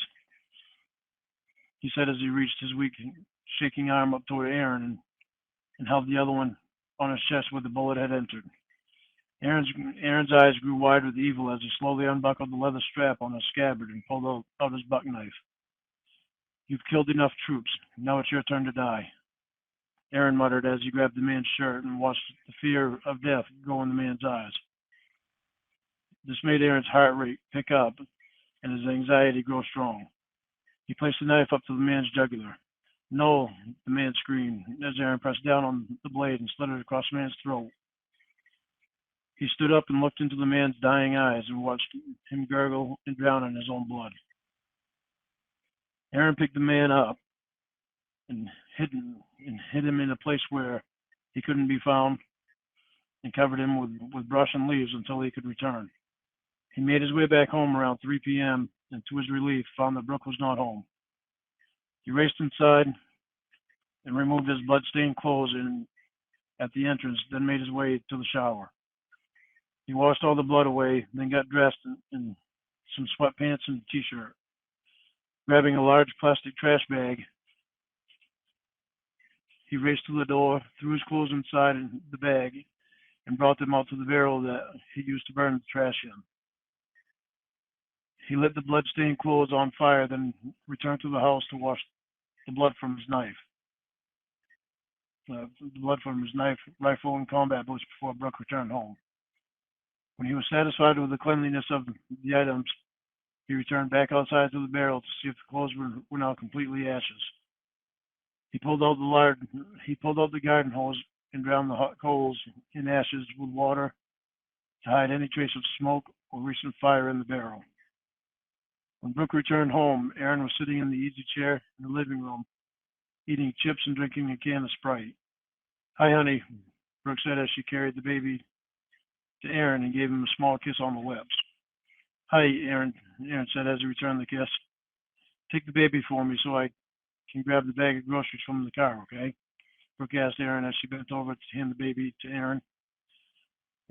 he said as he reached his weak, shaking arm up toward Aaron and held the other one on his chest where the bullet had entered. Aaron's eyes grew wide with evil as he slowly unbuckled the leather strap on his scabbard and pulled out his buck knife. You've killed enough troops. Now it's your turn to die, Aaron muttered as he grabbed the man's shirt and watched the fear of death go in the man's eyes. This made Aaron's heart rate pick up and his anxiety grow strong. He placed the knife up to the man's jugular. No, the man screamed as Aaron pressed down on the blade and slid it across the man's throat. He stood up and looked into the man's dying eyes and watched him gurgle and drown in his own blood. Aaron picked the man up and hid him in a place where he couldn't be found and covered him with brush and leaves until he could return. He made his way back home around 3 p.m. and to his relief found that Brooke was not home. He raced inside and removed his blood-stained clothes at the entrance, then made his way to the shower. He washed all the blood away, then got dressed in some sweatpants and a t-shirt. Grabbing a large plastic trash bag, he raced to the door, threw his clothes inside the bag, and brought them out to the barrel that he used to burn the trash in. He lit the blood-stained clothes on fire, then returned to the house to wash the blood from his knife. The blood from his knife, rifle, and combat boots before Brooke returned home. When he was satisfied with the cleanliness of the items, he returned back outside to the barrel to see if the clothes were now completely ashes. He pulled out the garden hose and drowned the hot coals in ashes with water to hide any trace of smoke or recent fire in the barrel. When Brooke returned home, Aaron was sitting in the easy chair in the living room, eating chips and drinking a can of Sprite. Hi, honey, Brooke said as she carried the baby to Aaron and gave him a small kiss on the lips. Hi, Aaron said as he returned the kiss. Take the baby for me so I can grab the bag of groceries from the car, okay? Brooke asked Aaron as she bent over to hand the baby to Aaron.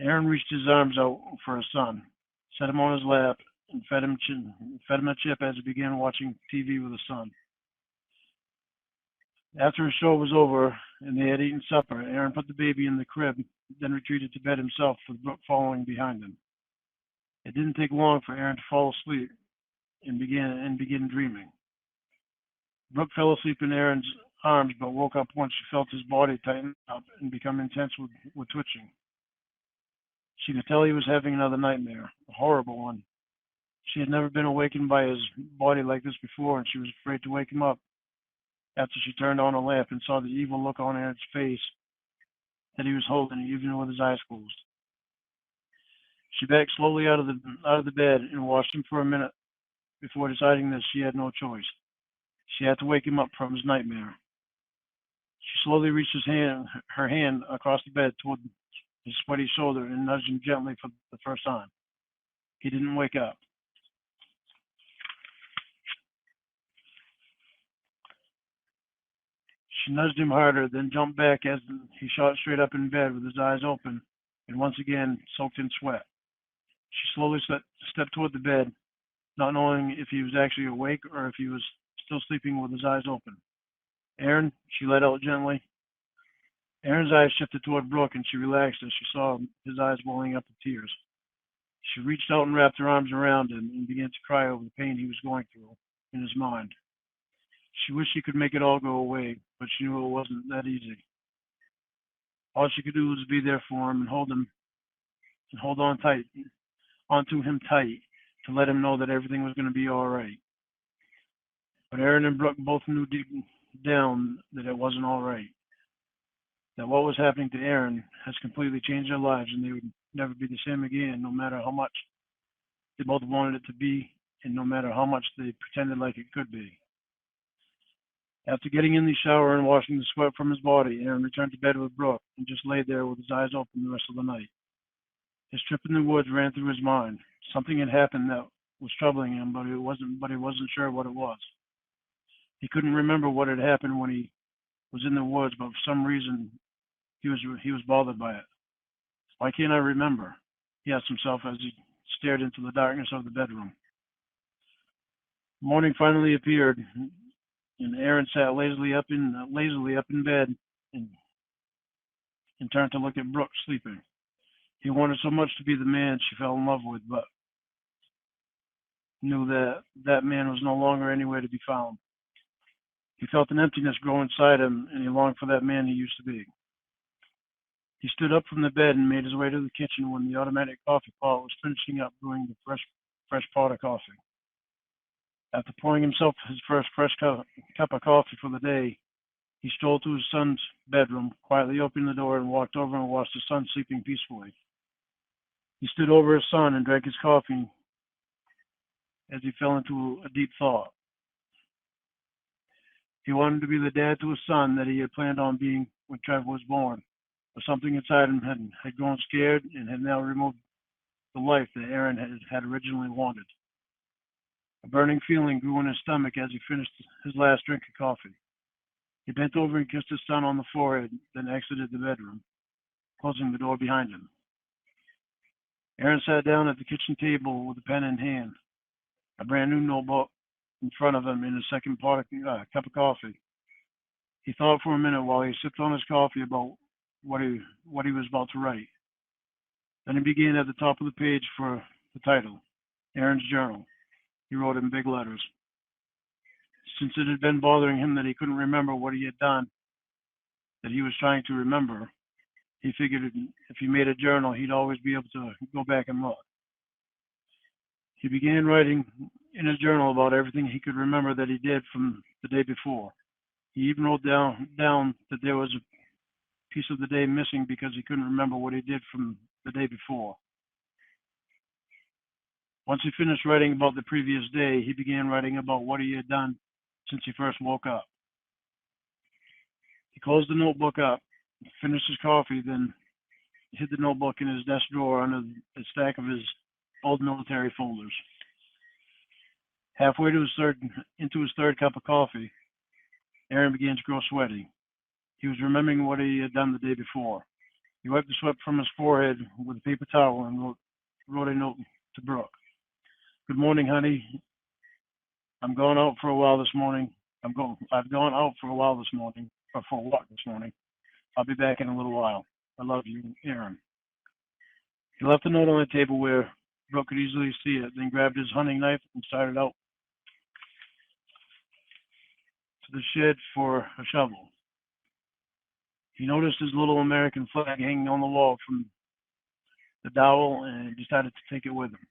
Aaron reached his arms out for his son, set him on his lap, and fed him a chip as he began watching TV with his son. After his show was over and they had eaten supper, Aaron put the baby in the crib, then retreated to bed himself with Brooke following behind him. It didn't take long for Aaron to fall asleep and begin dreaming. Brooke fell asleep in Aaron's arms but woke up once she felt his body tighten up and become intense with twitching. She could tell he was having another nightmare, a horrible one. She had never been awakened by his body like this before, and she was afraid to wake him up after she turned on a lamp and saw the evil look on Aaron's face that he was holding, even with his eyes closed. She backed slowly out of the bed and watched him for a minute before deciding that she had no choice. She had to wake him up from his nightmare. She slowly reached her hand across the bed toward his sweaty shoulder and nudged him gently for the first time. He didn't wake up. She nudged him harder, then jumped back as he shot straight up in bed with his eyes open and once again soaked in sweat. She slowly stepped toward the bed, not knowing if he was actually awake or if he was still sleeping with his eyes open. Aaron, she let out gently. Aaron's eyes shifted toward Brooke, and she relaxed as she saw his eyes welling up with tears. She reached out and wrapped her arms around him and began to cry over the pain he was going through in his mind. She wished she could make it all go away, but she knew it wasn't that easy. All she could do was be there for him and hold on tight onto him tight to let him know that everything was going to be all right. But Aaron and Brooke both knew deep down that it wasn't all right. That what was happening to Aaron has completely changed their lives, and they would never be the same again, no matter how much they both wanted it to be, and no matter how much they pretended like it could be. After getting in the shower and washing the sweat from his body, Aaron returned to bed with Brooke and just lay there with his eyes open the rest of the night. His trip in the woods ran through his mind. Something had happened that was troubling him, but he wasn't sure what it was. He couldn't remember what had happened when he was in the woods, but for some reason he was bothered by it. Why can't I remember? He asked himself as he stared into the darkness of the bedroom. Morning finally appeared, and Aaron sat lazily up in bed and, and turned to look at Brooke sleeping. He wanted so much to be the man she fell in love with, but knew that that man was no longer anywhere to be found. He felt an emptiness grow inside him, and he longed for that man he used to be. He stood up from the bed and made his way to the kitchen when the automatic coffee pot was finishing up brewing the fresh pot of coffee. After pouring himself his first fresh cup of coffee for the day, he strolled to his son's bedroom, quietly opened the door, and walked over and watched his son sleeping peacefully. He stood over his son and drank his coffee as he fell into a deep thought. He wanted to be the dad to his son that he had planned on being when Trevor was born, but something inside him had grown scared and had now removed the life that Aaron had originally wanted. A burning feeling grew in his stomach as he finished his last drink of coffee. He bent over and kissed his son on the forehead, then exited the bedroom, closing the door behind him. Aaron sat down at the kitchen table with a pen in hand, a brand new notebook in front of him, and his second cup of coffee. He thought for a minute while he sipped on his coffee about what he was about to write. Then he began at the top of the page for the title, Aaron's Journal. He wrote in big letters. Since it had been bothering him that he couldn't remember what he had done, that he was trying to remember, he figured if he made a journal, he'd always be able to go back and look. He began writing in his journal about everything he could remember that he did from the day before. He even wrote down that there was a piece of the day missing because he couldn't remember what he did from the day before. Once he finished writing about the previous day, he began writing about what he had done since he first woke up. He closed the notebook up, finished his coffee, then hid the notebook in his desk drawer under a stack of his old military folders. Halfway into his third cup of coffee, Aaron began to grow sweaty. He was remembering what he had done the day before. He wiped the sweat from his forehead with a paper towel and wrote a note to Brooke. Good morning, honey. I've gone out for a while this morning, or for a walk this morning. I'll be back in a little while. I love you, Aaron. He left the note on the table where Brooke could easily see it, then grabbed his hunting knife and started out to the shed for a shovel. He noticed his little American flag hanging on the wall from the dowel and decided to take it with him.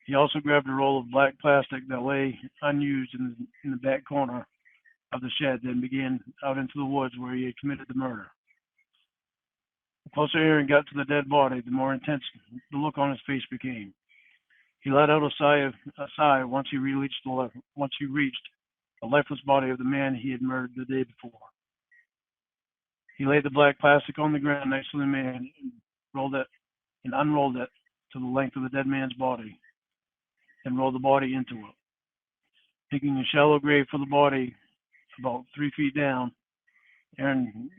He also grabbed a roll of black plastic that lay unused in the back corner of the shed, then began out into the woods where he had committed the murder. The closer Aaron got to the dead body, the more intense the look on his face became. He let out a sigh once he reached the lifeless body of the man he had murdered the day before. He laid the black plastic on the ground next to the man and unrolled it to the length of the dead man's body, and rolled the body into it. Digging a shallow grave for the body about 3 feet down, Aaron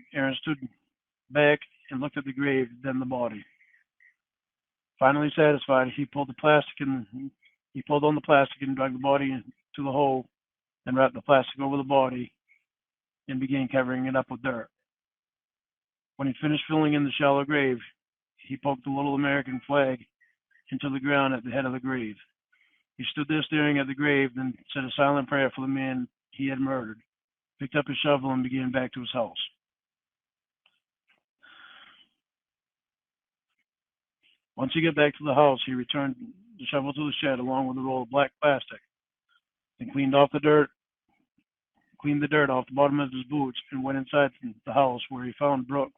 stood back and looked at the grave, then the body. Finally satisfied, he pulled on the plastic and dragged the body into the hole, then wrapped the plastic over the body and began covering it up with dirt. When he finished filling in the shallow grave, he poked the little American flag into the ground at the head of the grave. He stood there staring at the grave, then said a silent prayer for the man he had murdered, picked up his shovel, and began back to his house. Once he got back to the house, he returned the shovel to the shed along with a roll of black plastic and cleaned the dirt off the bottom of his boots and went inside the house where he found Brooke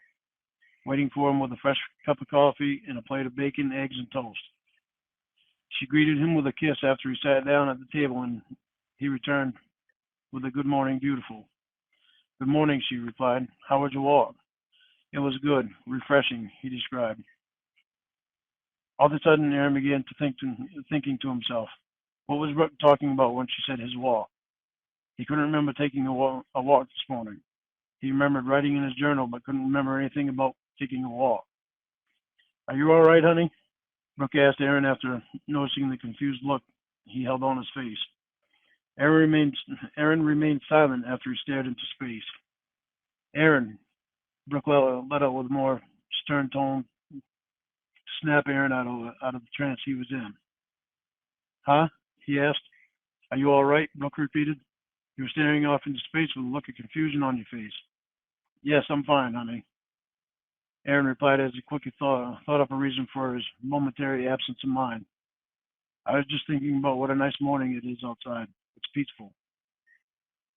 waiting for him with a fresh cup of coffee and a plate of bacon, eggs, and toast. She greeted him with a kiss after he sat down at the table, and he returned with a "Good morning, beautiful." "Good morning," she replied. "How was your walk?" "It was good, refreshing," he described. All of a sudden, Aaron began thinking to himself, what was Brooke talking about when she said his walk? He couldn't remember taking a walk this morning. He remembered writing in his journal, but couldn't remember anything about taking a walk. "Are you all right, honey?" Brooke asked Aaron after noticing the confused look he held on his face. Aaron remained silent after he stared into space. "Aaron," Brooke let out with a more stern tone to snap Aaron out of the trance he was in. "Huh?" he asked. "Are you all right?" Brooke repeated. You were staring off into space with a look of confusion on your face. "Yes, I'm fine, honey," Aaron replied as he quickly thought up a reason for his momentary absence of mind. "I was just thinking about what a nice morning it is outside. It's peaceful."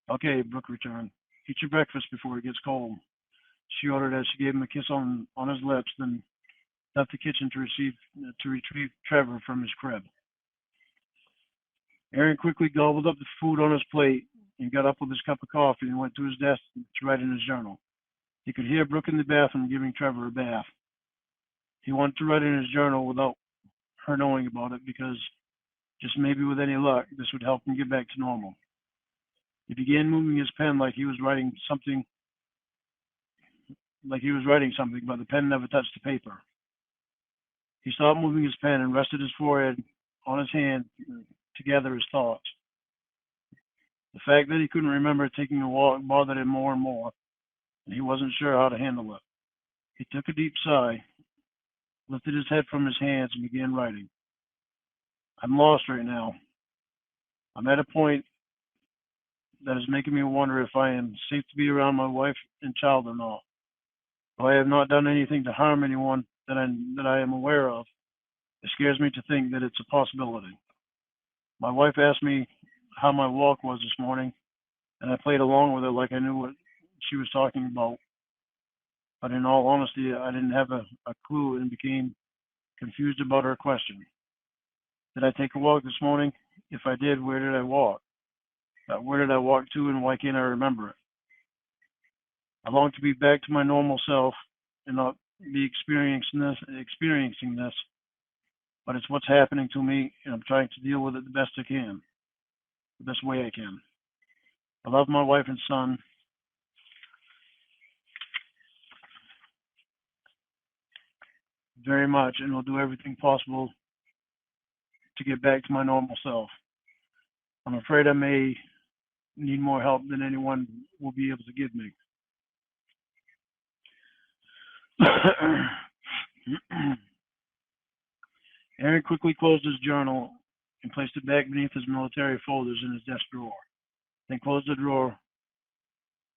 "Okay," Brooke returned. "Eat your breakfast before it gets cold," she ordered as she gave him a kiss on his lips, then left the kitchen to retrieve Trevor from his crib. Aaron quickly gobbled up the food on his plate and got up with his cup of coffee and went to his desk to write in his journal. He could hear Brooke in the bathroom giving Trevor a bath. He wanted to write in his journal without her knowing about it because just maybe with any luck, this would help him get back to normal. He began moving his pen like he was writing something, but the pen never touched the paper. He stopped moving his pen and rested his forehead on his hand to gather his thoughts. The fact that he couldn't remember taking a walk bothered him more and more, and he wasn't sure how to handle it. He took a deep sigh, lifted his head from his hands, and began writing. "I'm lost right now. I'm at a point that is making me wonder if I am safe to be around my wife and child or not. Though I have not done anything to harm anyone that I am aware of, it scares me to think that it's a possibility. My wife asked me how my walk was this morning, and I played along with her like I knew what she was talking about. But in all honesty, I didn't have a clue and became confused about her question. Did I take a walk this morning? If I did, where did I walk? Where did I walk to, and why can't I remember it? I long to be back to my normal self and not be experiencing this, but it's what's happening to me, and I'm trying to deal with it the best way I can. I love my wife and son very much and will do everything possible to get back to my normal self. I'm afraid I may need more help than anyone will be able to give me." Aaron quickly closed his journal and placed it back beneath his military folders in his desk drawer, then closed the drawer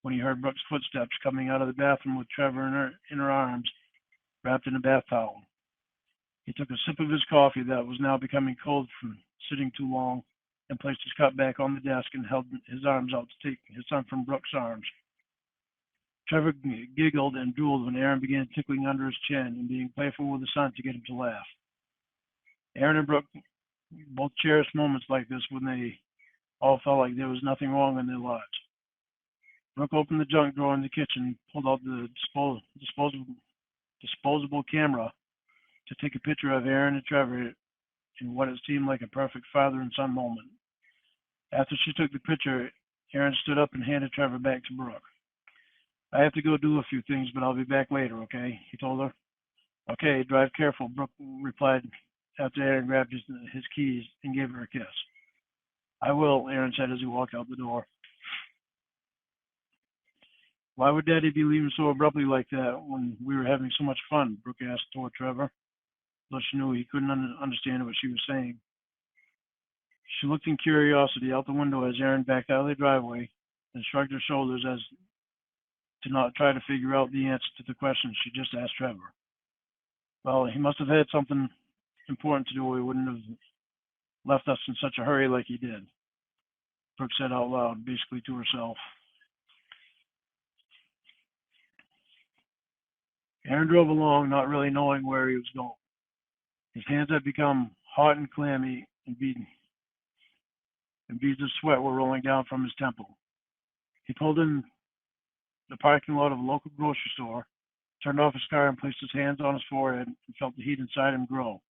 when he heard Brooke's footsteps coming out of the bathroom with Trevor in her arms, wrapped in a bath towel. He took a sip of his coffee that was now becoming cold from sitting too long, and placed his cup back on the desk and held his arms out to take his son from Brooke's arms. Trevor giggled and drooled when Aaron began tickling under his chin and being playful with his son to get him to laugh. Aaron and Brooke both cherished moments like this when they all felt like there was nothing wrong in their lives. Brooke opened the junk drawer in the kitchen, pulled out the disposable camera to take a picture of Aaron and Trevor in what it seemed like a perfect father and son moment. After she took the picture, Aaron stood up and handed Trevor back to Brooke. "I have to go do a few things, but I'll be back later, okay?" he told her. "Okay, drive careful," Brooke replied after Aaron grabbed his keys and gave her a kiss. "I will," Aaron said as he walked out the door. "Why would Daddy be leaving so abruptly like that when we were having so much fun?" Brooke asked toward Trevor, though she knew he couldn't understand what she was saying. She looked in curiosity out the window as Aaron backed out of the driveway and shrugged her shoulders as to not try to figure out the answer to the question she just asked Trevor. Well, he must have had something important to do, or he wouldn't have left us in such a hurry like he did. Brooke said out loud, basically to herself. Aaron drove along, not really knowing where he was going. His hands had become hot and clammy, and beads of sweat were rolling down from his temple. He pulled in the parking lot of a local grocery store, turned off his car, and placed his hands on his forehead and felt the heat inside him grow.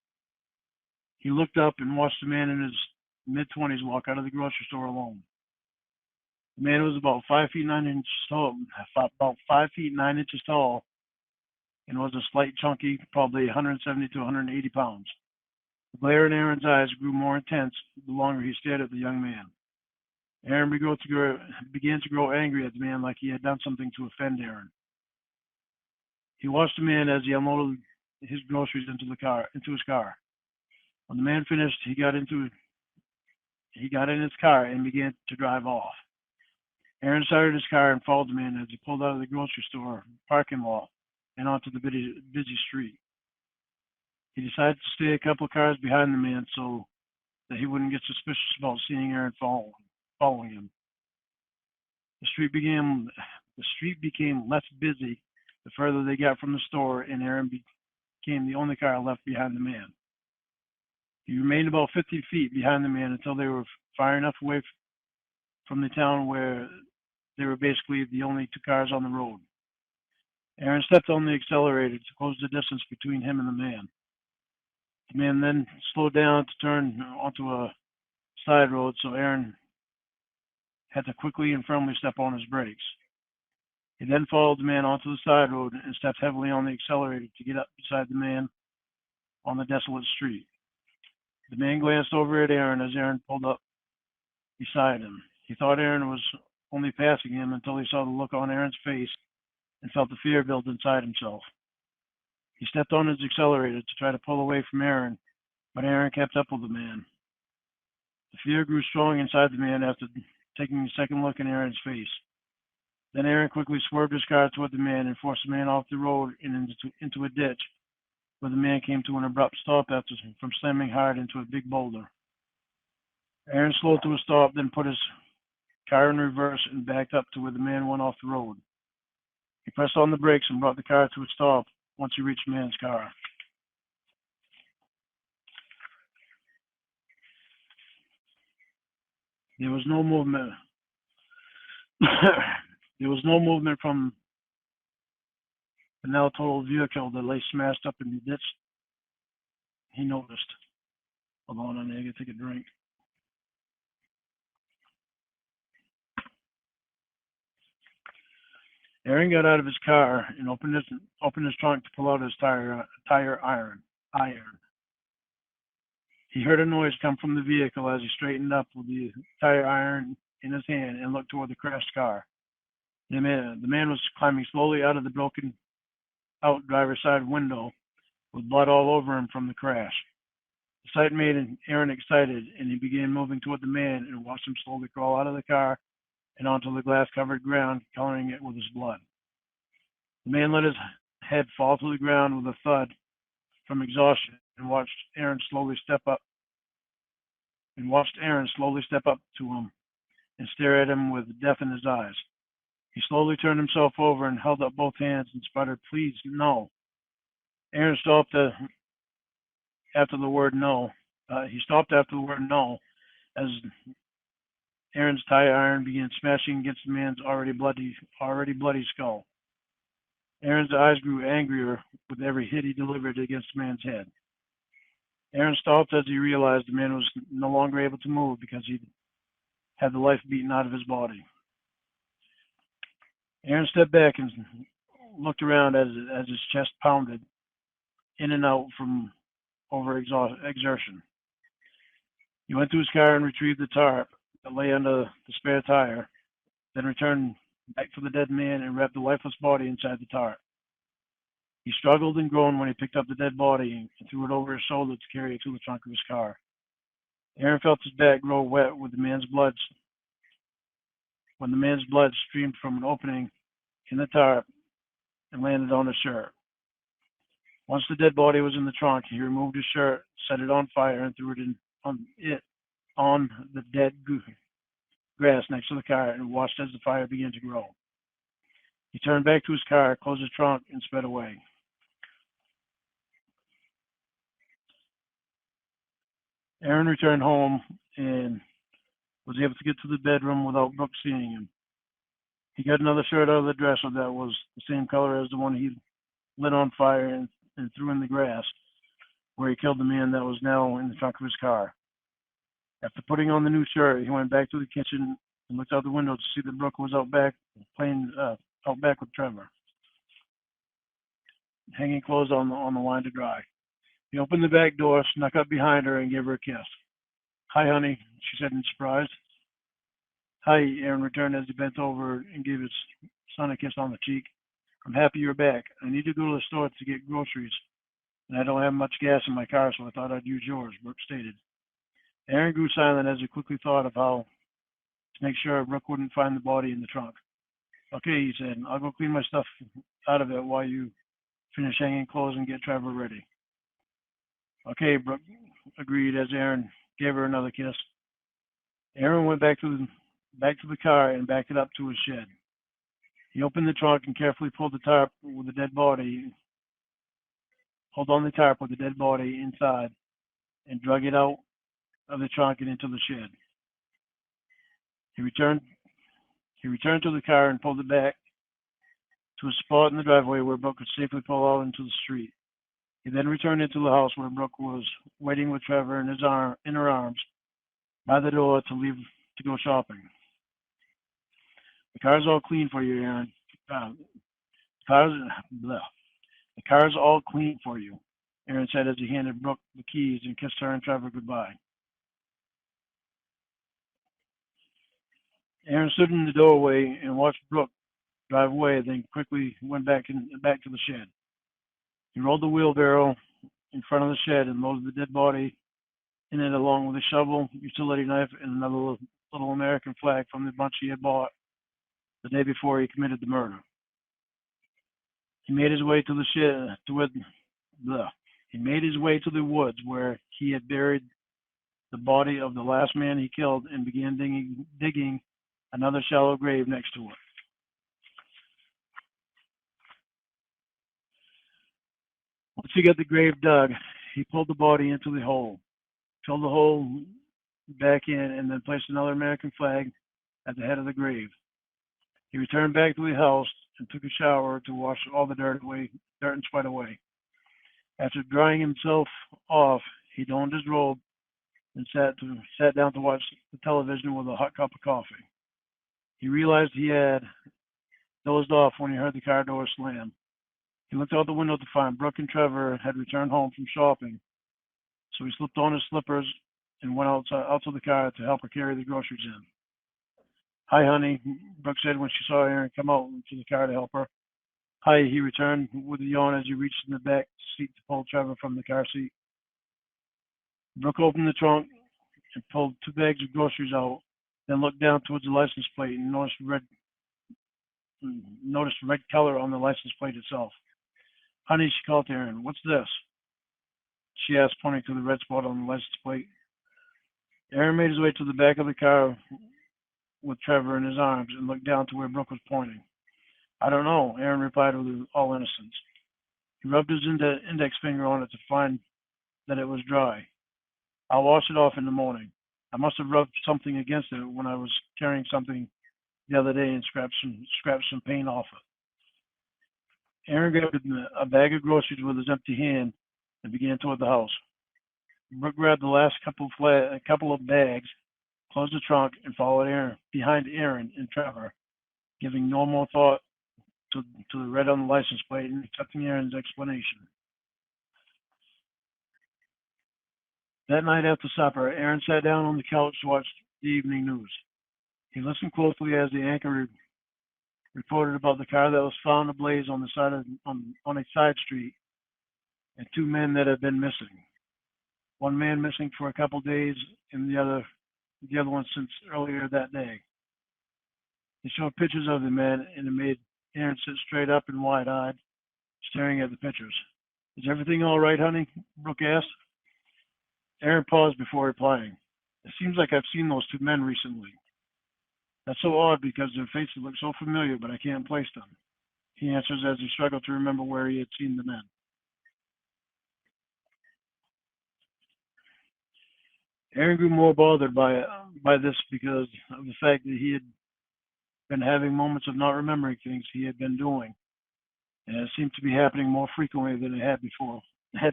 He looked up and watched a man in his mid-20s walk out of the grocery store alone. The man was about 5 feet 9 inches tall, and was a slight chunky, probably 170 to 180 pounds. The glare in Aaron's eyes grew more intense the longer he stared at the young man. Aaron began to grow angry at the man, like he had done something to offend Aaron. He watched the man as he unloaded his groceries into his car. When the man finished, he got in his car and began to drive off. Aaron started his car and followed the man as he pulled out of the grocery store parking lot and onto the busy street. He decided to stay a couple of cars behind the man so that he wouldn't get suspicious about seeing Aaron following him. The street became less busy the further they got from the store, and Aaron became the only car left behind the man. He remained about 50 feet behind the man until they were far enough away from the town where they were basically the only two cars on the road. Aaron stepped on the accelerator to close the distance between him and the man. The man then slowed down to turn onto a side road, so Aaron had to quickly and firmly step on his brakes. He then followed the man onto the side road and stepped heavily on the accelerator to get up beside the man on the desolate street. The man glanced over at Aaron as Aaron pulled up beside him. He thought Aaron was only passing him until he saw the look on Aaron's face and felt the fear build inside himself. He stepped on his accelerator to try to pull away from Aaron, but Aaron kept up with the man. The fear grew strong inside the man after taking a second look in Aaron's face. Then Aaron quickly swerved his car toward the man and forced the man off the road and into a ditch, where the man came to an abrupt stop from slamming hard into a big boulder. Aaron slowed to a stop, then put his car in reverse and backed up to where the man went off the road. He pressed on the brakes and brought the car to a stop once he reached the man's car. There was no movement. There was no movement from the now totaled vehicle that lay smashed up in the ditch. He noticed. Hold on, I need to take a drink. Aaron got out of his car and opened his trunk to pull out his tire iron. He heard a noise come from the vehicle as he straightened up with the tire iron in his hand and looked toward the crashed car. The man was climbing slowly out of the broken out driver's side window with blood all over him from the crash. The sight made Aaron excited, and he began moving toward the man and watched him slowly crawl out of the car and onto the glass-covered ground, coloring it with his blood. The man let his head fall to the ground with a thud from exhaustion and watched Aaron slowly step up to him and stare at him with death in his eyes. He slowly turned himself over and held up both hands and sputtered, "Please, no." Aaron stopped after the word no. He stopped after the word no as Aaron's tire iron began smashing against the man's already bloody skull. Aaron's eyes grew angrier with every hit he delivered against the man's head. Aaron stopped as he realized the man was no longer able to move because he had the life beaten out of his body. Aaron stepped back and looked around as his chest pounded in and out from exertion. He went to his car and retrieved the tarp that lay under the spare tire, then returned back for the dead man and wrapped the lifeless body inside the tarp. He struggled and groaned when he picked up the dead body and threw it over his shoulder to carry it to the trunk of his car. Aaron felt his back grow wet with the man's blood when the man's blood streamed from an opening in the tarp and landed on his shirt. Once the dead body was in the trunk, he removed his shirt, set it on fire, and threw on the dead grass next to the car and watched as the fire began to grow. He turned back to his car, closed his trunk, and sped away. Aaron returned home and was able to get to the bedroom without Brooke seeing him. He got another shirt out of the dresser that was the same color as the one he lit on fire and threw in the grass, where he killed the man that was now in the trunk of his car. After putting on the new shirt, he went back to the kitchen and looked out the window to see that Brooke was out back playing out back with Trevor, hanging clothes on the line to dry. He opened the back door, snuck up behind her, and gave her a kiss. "Hi, honey," she said in surprise. "Hi," Aaron returned as he bent over and gave his son a kiss on the cheek. "I'm happy you're back. I need to go to the store to get groceries, and I don't have much gas in my car, so I thought I'd use yours," Brooke stated. Aaron grew silent as he quickly thought of how to make sure Brooke wouldn't find the body in the trunk. "Okay," he said, "I'll go clean my stuff out of it while you finish hanging clothes and get Trevor ready." "Okay," Brooke agreed as Aaron gave her another kiss. Aaron went back to the car and backed it up to his shed. He opened the trunk and carefully pulled the tarp with the dead body, pulled on the tarp with the dead body inside, and drug it out of the trunk and into the shed. He returned to the car and pulled it back to a spot in the driveway where Brooke could safely pull out into the street. He then returned into the house where Brooke was waiting with Trevor in her arms by the door to leave to go shopping. "The car's all clean for you, Aaron. The car's all clean for you," Aaron said as he handed Brooke the keys and kissed her and Trevor goodbye. Aaron stood in the doorway and watched Brooke drive away, then quickly went back to the shed. He rolled the wheelbarrow in front of the shed and loaded the dead body in it along with a shovel, utility knife, and another little American flag from the bunch he had bought the day before he committed the murder. He made his way to the woods where he had buried the body of the last man he killed and began digging another shallow grave next to it. Once he got the grave dug, he pulled the body into the hole, filled the hole back in, and then placed another American flag at the head of the grave. He returned back to the house and took a shower to wash all the dirt and sweat away. After drying himself off, he donned his robe and sat down to watch the television with a hot cup of coffee. He realized he had dozed off when he heard the car door slam. He looked out the window to find Brooke and Trevor had returned home from shopping, so he slipped on his slippers and went out to the car to help her carry the groceries in. "Hi, honey," Brooke said when she saw Aaron come out to the car to help her. "Hi," he returned with a yawn as he reached in the back seat to pull Trevor from the car seat. Brooke opened the trunk and pulled 2 bags of groceries out, then looked down towards the license plate and noticed red color on the license plate itself. "Honey," she called to Aaron, "what's this?" she asked, pointing to the red spot on the license plate. Aaron made his way to the back of the car with Trevor in his arms and looked down to where Brooke was pointing. "I don't know," Aaron replied with all innocence. He rubbed his index finger on it to find that it was dry. "I'll wash it off in the morning. I must have rubbed something against it when I was carrying something the other day and scratched some paint off it." Aaron grabbed a bag of groceries with his empty hand and began toward the house. Brooke grabbed the last couple of bags, closed the trunk, and followed behind Aaron and Trevor, giving no more thought to the red on the license plate and accepting Aaron's explanation. That night after supper, Aaron sat down on the couch to watch the evening news. He listened closely as the anchor reported about the car that was found ablaze on a side street and 2 men that had been missing. One man missing for a couple days and the other one since earlier that day. They showed pictures of the men and it made Aaron sit straight up and wide-eyed, staring at the pictures. Is everything all right, honey? Brooke asked. Aaron paused before replying. It seems like I've seen those two men recently. That's so odd because their faces look so familiar, but I can't place them. He answers as he struggled to remember where he had seen the men. Aaron grew more bothered by this because of the fact that he had been having moments of not remembering things he had been doing, and it seemed to be happening more frequently than it had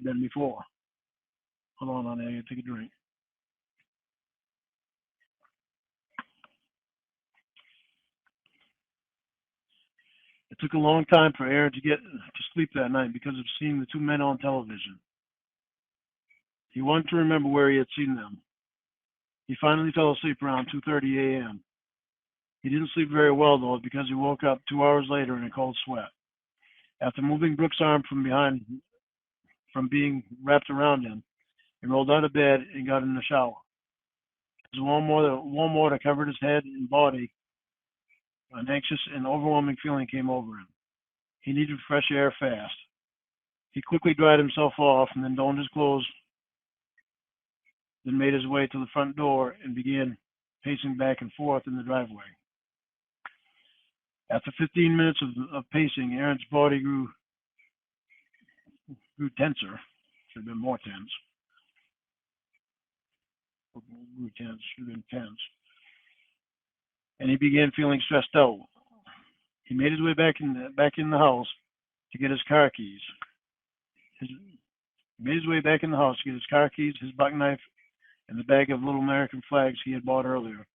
been before. Hold on, honey, I gotta take a drink. It took a long time for Aaron to get to sleep that night because of seeing the two men on television. He wanted to remember where he had seen them. He finally fell asleep around 2:30 a.m. He didn't sleep very well though because he woke up 2 hours later in a cold sweat. After moving Brooke's arm from being wrapped around him, he rolled out of bed and got in the shower. As warm water covered his head and body, an anxious and overwhelming feeling came over him. He needed fresh air fast. He quickly dried himself off and then donned his clothes, then made his way to the front door and began pacing back and forth in the driveway. After 15 minutes of pacing, Aaron's body grew tenser. Should have been more tense. Grew tense. Should have been tense. And he began feeling stressed out. He made his way back in the house to get his car keys. He made his way back in the house to get his car keys, his buck knife, and the bag of little American flags he had bought earlier.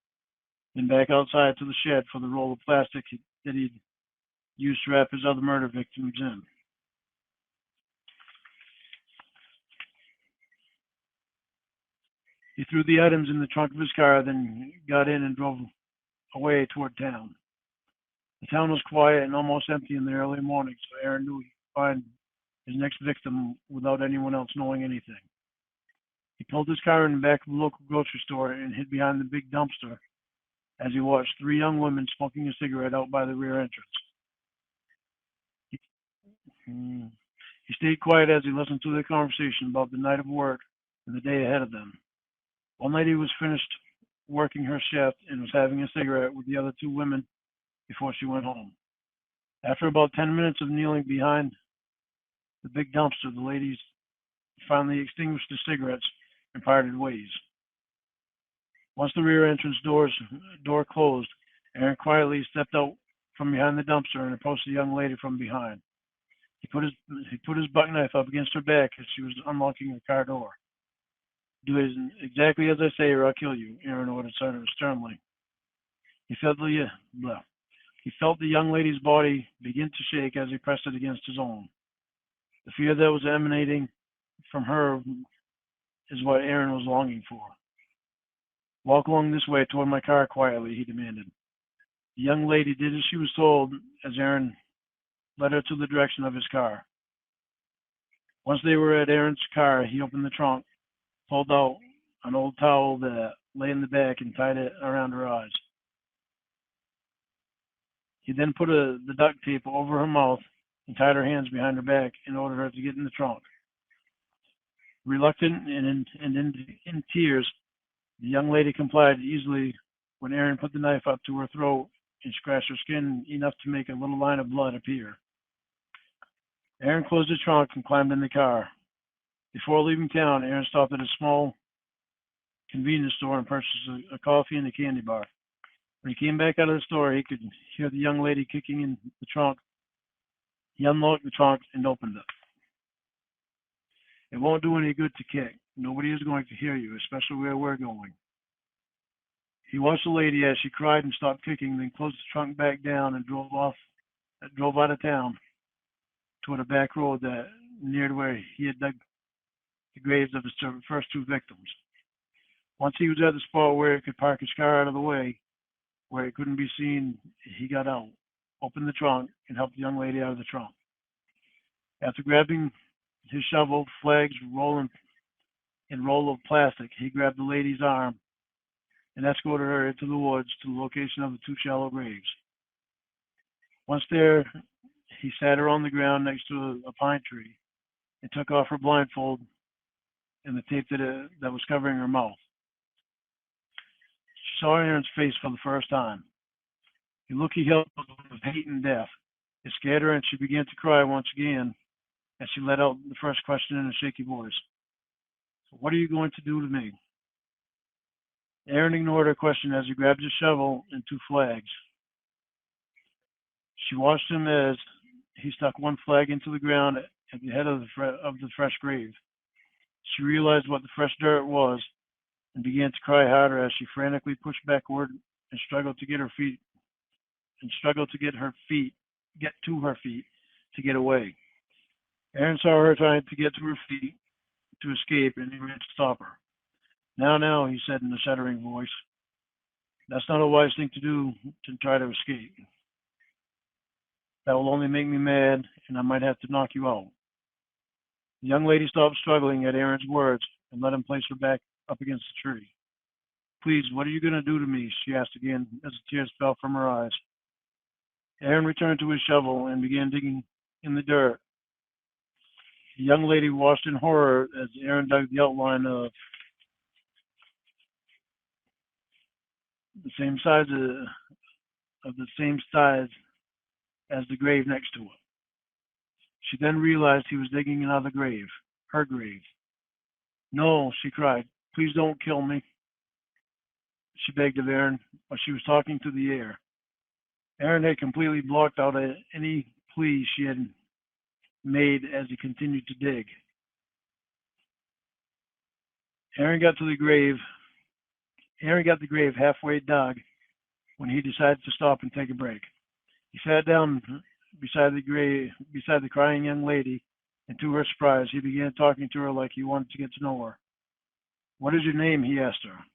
Then back outside to the shed for the roll of plastic that he'd used to wrap his other murder victims in. He threw the items in the trunk of his car, then got in and drove away toward town. The town was quiet and almost empty in the early morning, so Aaron knew he'd find his next victim without anyone else knowing anything. He pulled his car in the back of the local grocery store and hid behind the big dumpster as he watched three young women smoking a cigarette out by the rear entrance. He stayed quiet as he listened to their conversation about the night of work and the day ahead of them. One lady was finished working her shift and was having a cigarette with the other two women before she went home. After about 10 minutes of kneeling behind the big dumpster, the ladies finally extinguished the cigarettes and parted ways. Once the rear entrance door closed, Aaron quietly stepped out from behind the dumpster and approached the young lady from behind. He put his buck knife up against her back as she was unlocking the car door. Do it exactly as I say or I'll kill you, Aaron ordered sternly. He felt the young lady's body begin to shake as he pressed it against his own. The fear that was emanating from her is what Aaron was longing for. Walk along this way toward my car quietly, he demanded. The young lady did as she was told as Aaron led her to the direction of his car. Once they were at Aaron's car, he opened the trunk, pulled out an old towel that lay in the back and tied it around her eyes. He then put the duct tape over her mouth and tied her hands behind her back in order for her to get in the trunk. Reluctant and in tears, the young lady complied easily when Aaron put the knife up to her throat and scratched her skin enough to make a little line of blood appear. Aaron closed the trunk and climbed in the car. Before leaving town, Aaron stopped at a small convenience store and purchased a coffee and a candy bar. When he came back out of the store, he could hear the young lady kicking in the trunk. He unlocked the trunk and opened it. It won't do any good to kick. Nobody is going to hear you, especially where we're going. He watched the lady as she cried and stopped kicking, then closed the trunk back down and drove out of town toward a back road that neared where he had dug the graves of his first two victims. Once he was at the spot where he could park his car out of the way, where it couldn't be seen, he got out, opened the trunk, and helped the young lady out of the trunk. After grabbing his shovel, flags, roll of plastic, he grabbed the lady's arm and escorted her into the woods to the location of the two shallow graves. Once there, he sat her on the ground next to a pine tree and took off her blindfold and the tape that was covering her mouth. She saw Aaron's face for the first time. The look he held was one of hate and death. It scared her, and she began to cry once again as she let out the first question in a shaky voice. "What are you going to do to me?" Aaron ignored her question as he grabbed his shovel and 2 flags. She watched him as he stuck one flag into the ground at the head of the fresh grave. She realized what the fresh dirt was and began to cry harder as she frantically pushed backward and struggled to get to her feet to get away. Aaron saw her trying to get to her feet to escape, and he ran to stop her. Now, he said in a shuddering voice, "That's not a wise thing to do, to try to escape. That will only make me mad, and I might have to knock you out." The young lady stopped struggling at Aaron's words and let him place her back up against the tree. "Please, what are you going to do to me?" she asked again as the tears fell from her eyes. Aaron returned to his shovel and began digging in the dirt. The young lady watched in horror as Aaron dug the outline of the same size as the grave next to it. She then realized he was digging another grave, her grave. "No," she cried. "Please don't kill me," she begged of Aaron, but she was talking to the air. Aaron had completely blocked out any plea she had made as he continued to dig. Aaron got the grave halfway dug when he decided to stop and take a break. He sat down beside the crying young lady, and to her surprise, he began talking to her like he wanted to get to know her. "What is your name?" he asked her.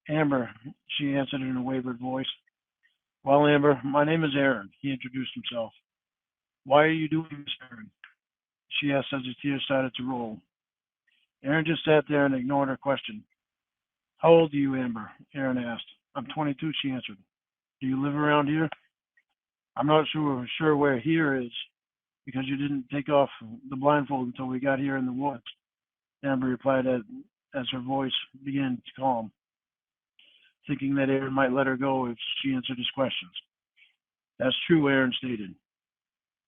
"Amber," she answered in a wavered voice. "Well, Amber, my name is Aaron," he introduced himself. "Why are you doing this, Aaron?" she asked as the tears started to roll. Aaron just sat there and ignored her question. "How old are you, Amber?" Aaron asked. "I'm 22, she answered. "Do you live around here?" "I'm not sure where here is, because you didn't take off the blindfold until we got here in the woods," Amber replied as her voice began to calm, thinking that Aaron might let her go if she answered his questions. "That's true," Aaron stated,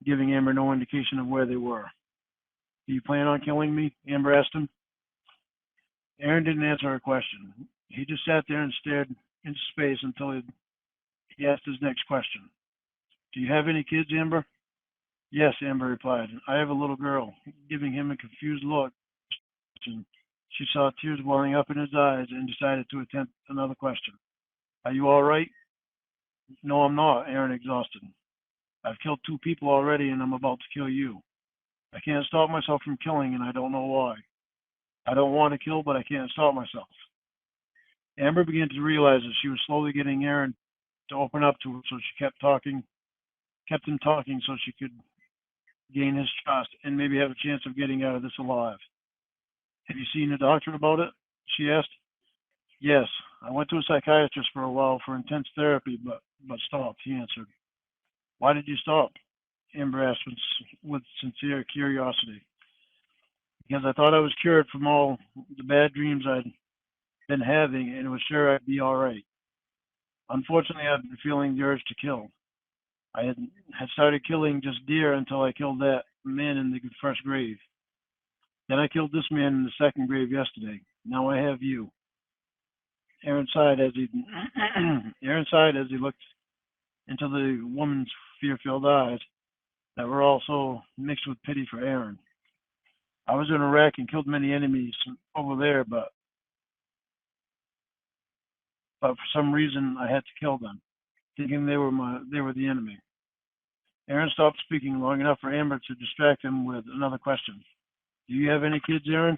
giving Amber no indication of where they were. "Do you plan on killing me?" Amber asked him. Aaron didn't answer her question. He just sat there and stared into space until he asked his next question. "Do you have any kids, Amber?" "Yes," Amber replied. "I have a little girl," giving him a confused look. She saw tears welling up in his eyes and decided to attempt another question. "Are you all right?" "No, I'm not," Aaron exhausted. "I've killed 2 people already, and I'm about to kill you. I can't stop myself from killing, and I don't know why. I don't want to kill, but I can't stop myself." Amber began to realize that she was slowly getting Aaron to open up to her, so she kept him talking so she could gain his trust and maybe have a chance of getting out of this alive. "Have you seen a doctor about it?" she asked. "Yes, I went to a psychiatrist for a while for intense therapy, but stopped," he answered. "Why did you stop?" Amber asked with sincere curiosity. "Because I thought I was cured from all the bad dreams I'd been having and was sure I'd be all right. Unfortunately, I've been feeling the urge to kill. I had started killing just deer until I killed that man in the first grave. Then I killed this man in the second grave yesterday. Now I have you." Aaron sighed as he looked into the woman's fear-filled eyes that were also mixed with pity for Aaron. "I was in Iraq and killed many enemies over there, but for some reason I had to kill them, thinking they were the enemy." Aaron stopped speaking long enough for Amber to distract him with another question. "Do you have any kids, Aaron?"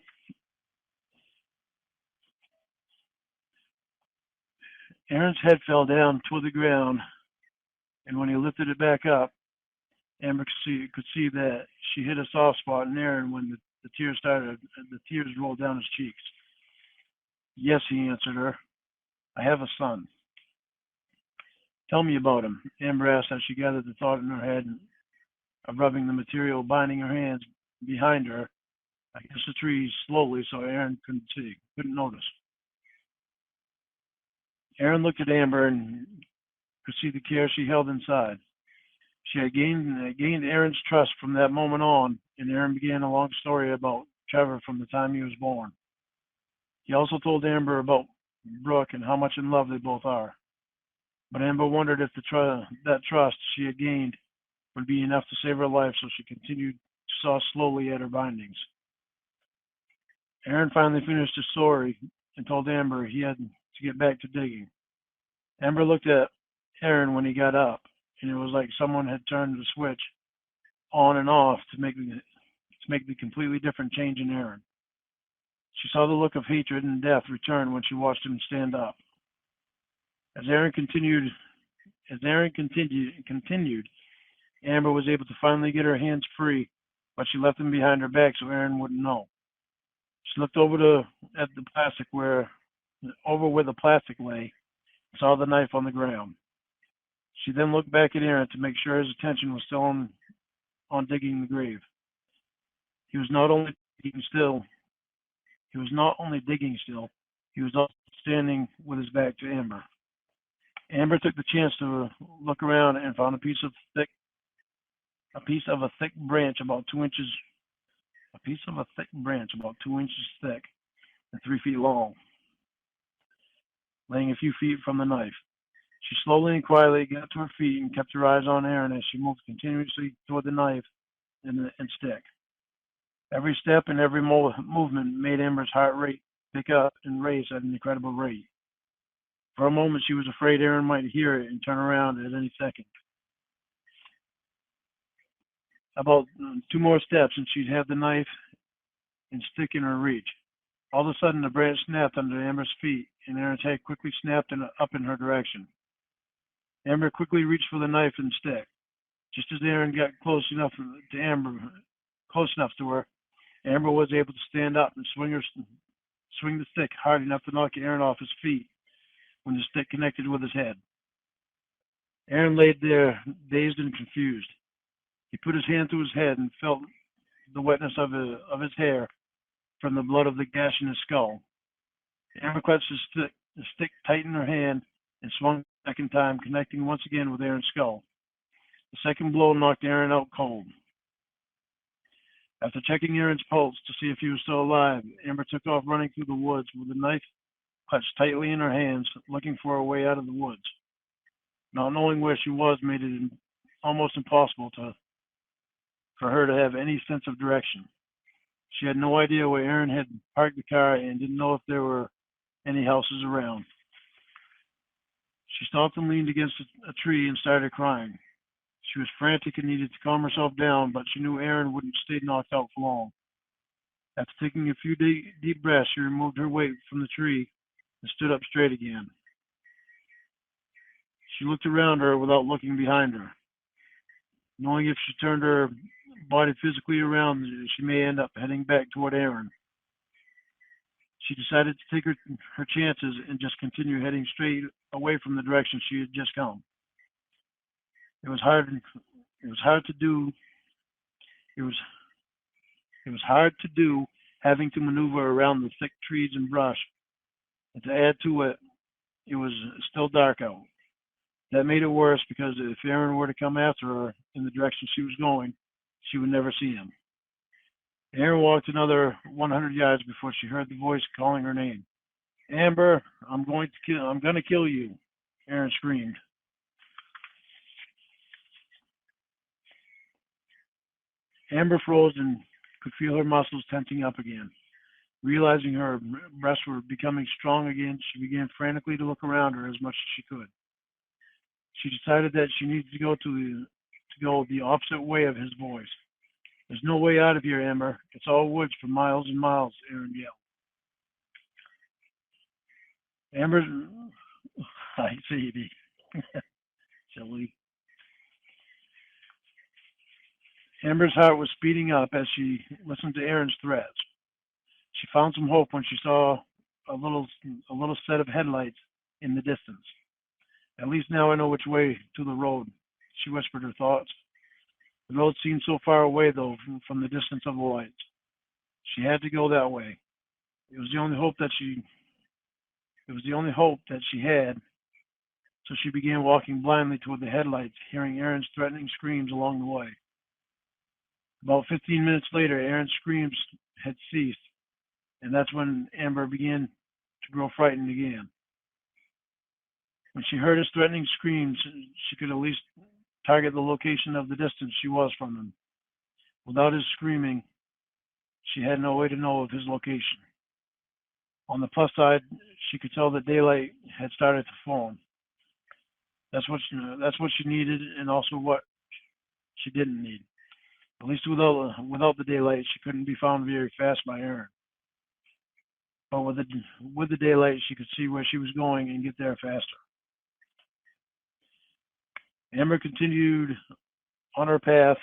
Aaron's head fell down toward the ground, and when he lifted it back up, Amber could see that she hit a soft spot in Aaron when the tears rolled down his cheeks. "Yes," he answered her. "I have a son." "Tell me about him," Amber asked as she gathered the thought in her head of rubbing the material binding her hands behind her against the trees slowly so Aaron couldn't notice. Aaron looked at Amber and could see the care she held inside. She had gained Aaron's trust from that moment on, and Aaron began a long story about Trevor from the time he was born. He also told Amber about Brooke and how much in love they both are. But Amber wondered if that trust she had gained would be enough to save her life, so she continued to saw slowly at her bindings. Aaron finally finished his story and told Amber he had to get back to digging. Amber looked at Aaron when he got up, and it was like someone had turned the switch on and off to make the completely different change in Aaron. She saw the look of hatred and death return when she watched him stand up. As Aaron continued, Amber was able to finally get her hands free, but she left them behind her back so Aaron wouldn't know. She looked over at the plastic where the plastic lay, and saw the knife on the ground. She then looked back at Aaron to make sure his attention was still on digging the grave. He was not only digging still, he was also standing with his back to Amber. Amber took the chance to look around and found a piece of a thick branch about 2 inches thick and 3 feet long, laying a few feet from the knife. She slowly and quietly got to her feet and kept her eyes on Aaron as she moved continuously toward the knife and stick. Every step and every movement made Amber's heart rate pick up and race at an incredible rate. For a moment, she was afraid Aaron might hear it and turn around at any second. About 2 more steps, and she'd have the knife and stick in her reach. All of a sudden, the branch snapped under Amber's feet, and Aaron's head quickly snapped up in her direction. Amber quickly reached for the knife and stick. Just as Aaron got close enough to her, Amber was able to stand up and swing the stick hard enough to knock Aaron off his feet when the stick connected with his head. Aaron laid there, dazed and confused. He put his hand to his head and felt the wetness of his hair from the blood of the gash in his skull. Amber clutched the stick tight in her hand and swung the second time, connecting once again with Aaron's skull. The second blow knocked Aaron out cold. After checking Aaron's pulse to see if he was still alive, Amber took off running through the woods with the knife clutched tightly in her hands, looking for a way out of the woods. Not knowing where she was made it almost impossible for her to have any sense of direction. She had no idea where Aaron had parked the car and didn't know if there were any houses around. She stopped and leaned against a tree and started crying. She was frantic and needed to calm herself down, but she knew Aaron wouldn't stay knocked out for long. After taking a few deep breaths, she removed her weight from the tree and stood up straight again. She looked around her without looking behind her, knowing if she turned her body physically around, she may end up heading back toward Aaron. She decided to take her chances and just continue heading straight away from the direction she had just come. It was hard to do having to maneuver around the thick trees and brush, and to add to it, it was still dark out. That made it worse because if Aaron were to come after her in the direction she was going, she would never see him. Aaron walked another 100 yards before she heard the voice calling her name. "Amber, I'm going to kill you," Aaron screamed. Amber froze and could feel her muscles tensing up again. Realizing her breasts were becoming strong again, she began frantically to look around her as much as she could. She decided that she needed to go the opposite way of his voice. "There's no way out of here, Amber. It's all woods for miles and miles," Aaron yelled. Amber's, I see, silly. Amber's heart was speeding up as she listened to Aaron's threats. She found some hope when she saw a little set of headlights in the distance. "At least now I know which way to the road," she whispered her thoughts. The road seemed so far away, though, from the distance of the lights. She had to go that way. It was the only hope that she had. So she began walking blindly toward the headlights, hearing Aaron's threatening screams along the way. About 15 minutes later, Aaron's screams had ceased, and that's when Amber began to grow frightened again. When she heard his threatening screams, she could at least target the location of the distance she was from him. Without his screaming, she had no way to know of his location. On the plus side, she could tell that daylight had started to form. That's what she needed, and also what she didn't need. At least without the daylight, she couldn't be found very fast by Aaron. But with the daylight, she could see where she was going and get there faster. Amber continued on her path.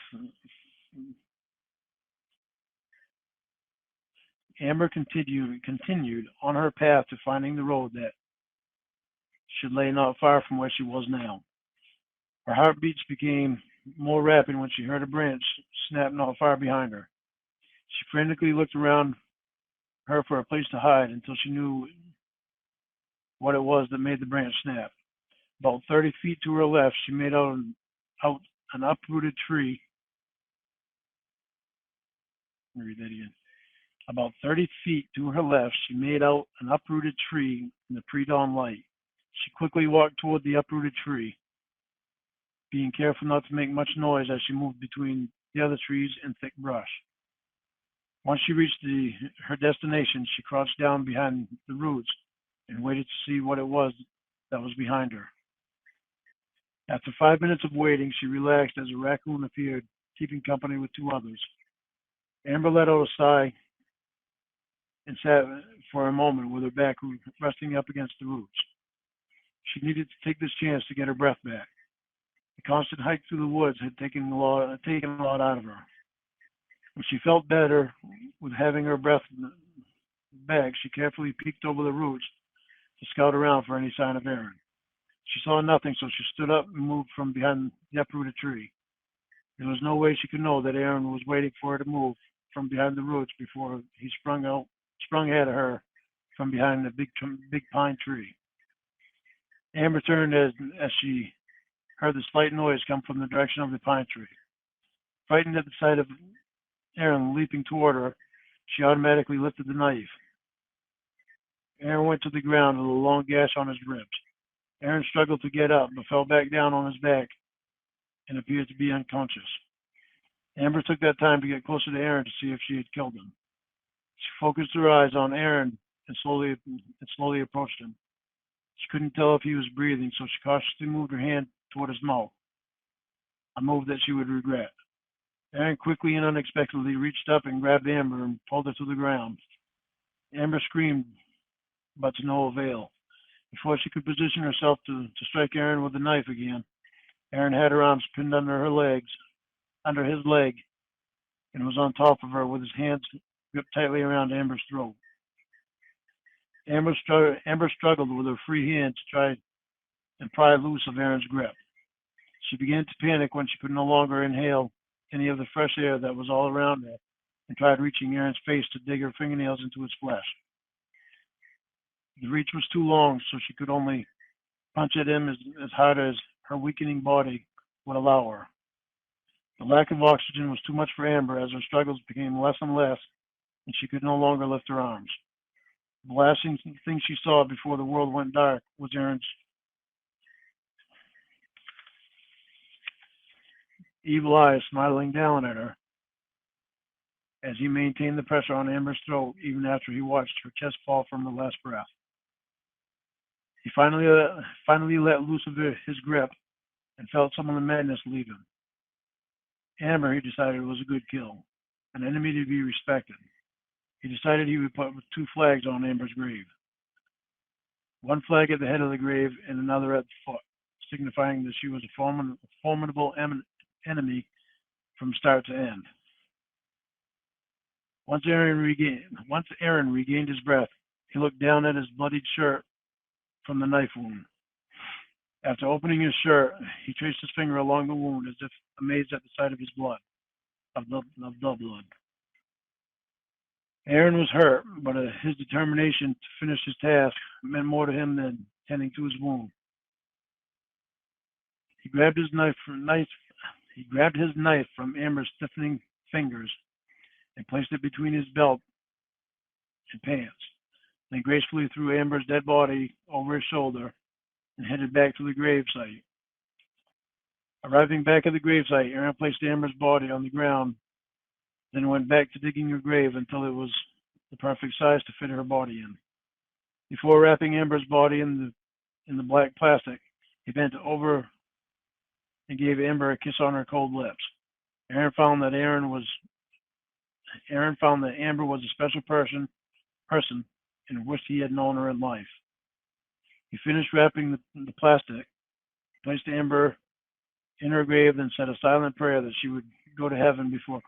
Amber continued on her path to finding the road that should lay not far from where she was now. Her heartbeats became more rapid when she heard a branch snap not far behind her. She frantically looked around her for a place to hide until she knew what it was that made the branch snap. About 30 feet to her left, she made out an uprooted tree. Let me read that again. About 30 feet to her left, she made out an uprooted tree in the pre-dawn light. She quickly walked toward the uprooted tree, being careful not to make much noise as she moved between the other trees and thick brush. Once she reached her destination, she crouched down behind the roots and waited to see what it was that was behind her. After 5 minutes of waiting, she relaxed as a raccoon appeared, keeping company with two others. Amber let out a sigh and sat for a moment with her back resting up against the roots. She needed to take this chance to get her breath back. The constant hike through the woods had taken a lot out of her. When she felt better with having her breath back, she carefully peeked over the roots to scout around for any sign of Aaron. She saw nothing, so she stood up and moved from behind the uprooted tree. There was no way she could know that Aaron was waiting for her to move from behind the roots before he sprung ahead of her from behind the big pine tree. Amber turned as she heard the slight noise come from the direction of the pine tree. Frightened at the sight of Aaron leaping toward her, she automatically lifted the knife. Aaron went to the ground with a long gash on his ribs. Aaron struggled to get up, but fell back down on his back and appeared to be unconscious. Amber took that time to get closer to Aaron to see if she had killed him. She focused her eyes on Aaron and slowly approached him. She couldn't tell if he was breathing, so she cautiously moved her hand toward his mouth, a move that she would regret. Aaron quickly and unexpectedly reached up and grabbed Amber and pulled her to the ground. Amber screamed, but to no avail. Before she could position herself to strike Aaron with the knife again, Aaron had her arms pinned under his leg, and was on top of her with his hands gripped tightly around Amber's throat. Amber struggled with her free hand to try and pry loose of Aaron's grip. She began to panic when she could no longer inhale any of the fresh air that was all around her, and tried reaching Aaron's face to dig her fingernails into his flesh. The reach was too long, so she could only punch at him as hard as her weakening body would allow her. The lack of oxygen was too much for Amber as her struggles became less and less, and she could no longer lift her arms. The last thing she saw before the world went dark was Aaron's evil eyes smiling down at her as he maintained the pressure on Amber's throat even after he watched her chest fall from her last breath. He finally let loose of his grip and felt some of the madness leave him. Amber, he decided, was a good kill, an enemy to be respected. He decided he would put 2 flags on Amber's grave. One flag at the head of the grave and another at the foot, signifying that she was a formidable enemy from start to end. Once Aaron regained his breath, he looked down at his bloodied shirt from the knife wound. After opening his shirt, he traced his finger along the wound as if amazed at the sight of his blood, of the blood. Aaron was hurt, but his determination to finish his task meant more to him than tending to his wound. He grabbed his knife from Amber's stiffening fingers and placed it between his belt and pants. Then gracefully threw Amber's dead body over his shoulder and headed back to the grave site. Arriving back at the grave site, Aaron placed Amber's body on the ground, then went back to digging her grave until it was the perfect size to fit her body in. Before wrapping Amber's body in the black plastic, he bent over and gave Amber a kiss on her cold lips. Aaron found that Amber was a special person and wished he had known her in life. He finished wrapping the plastic, placed Amber in her grave, then said a silent prayer that she would go to heaven before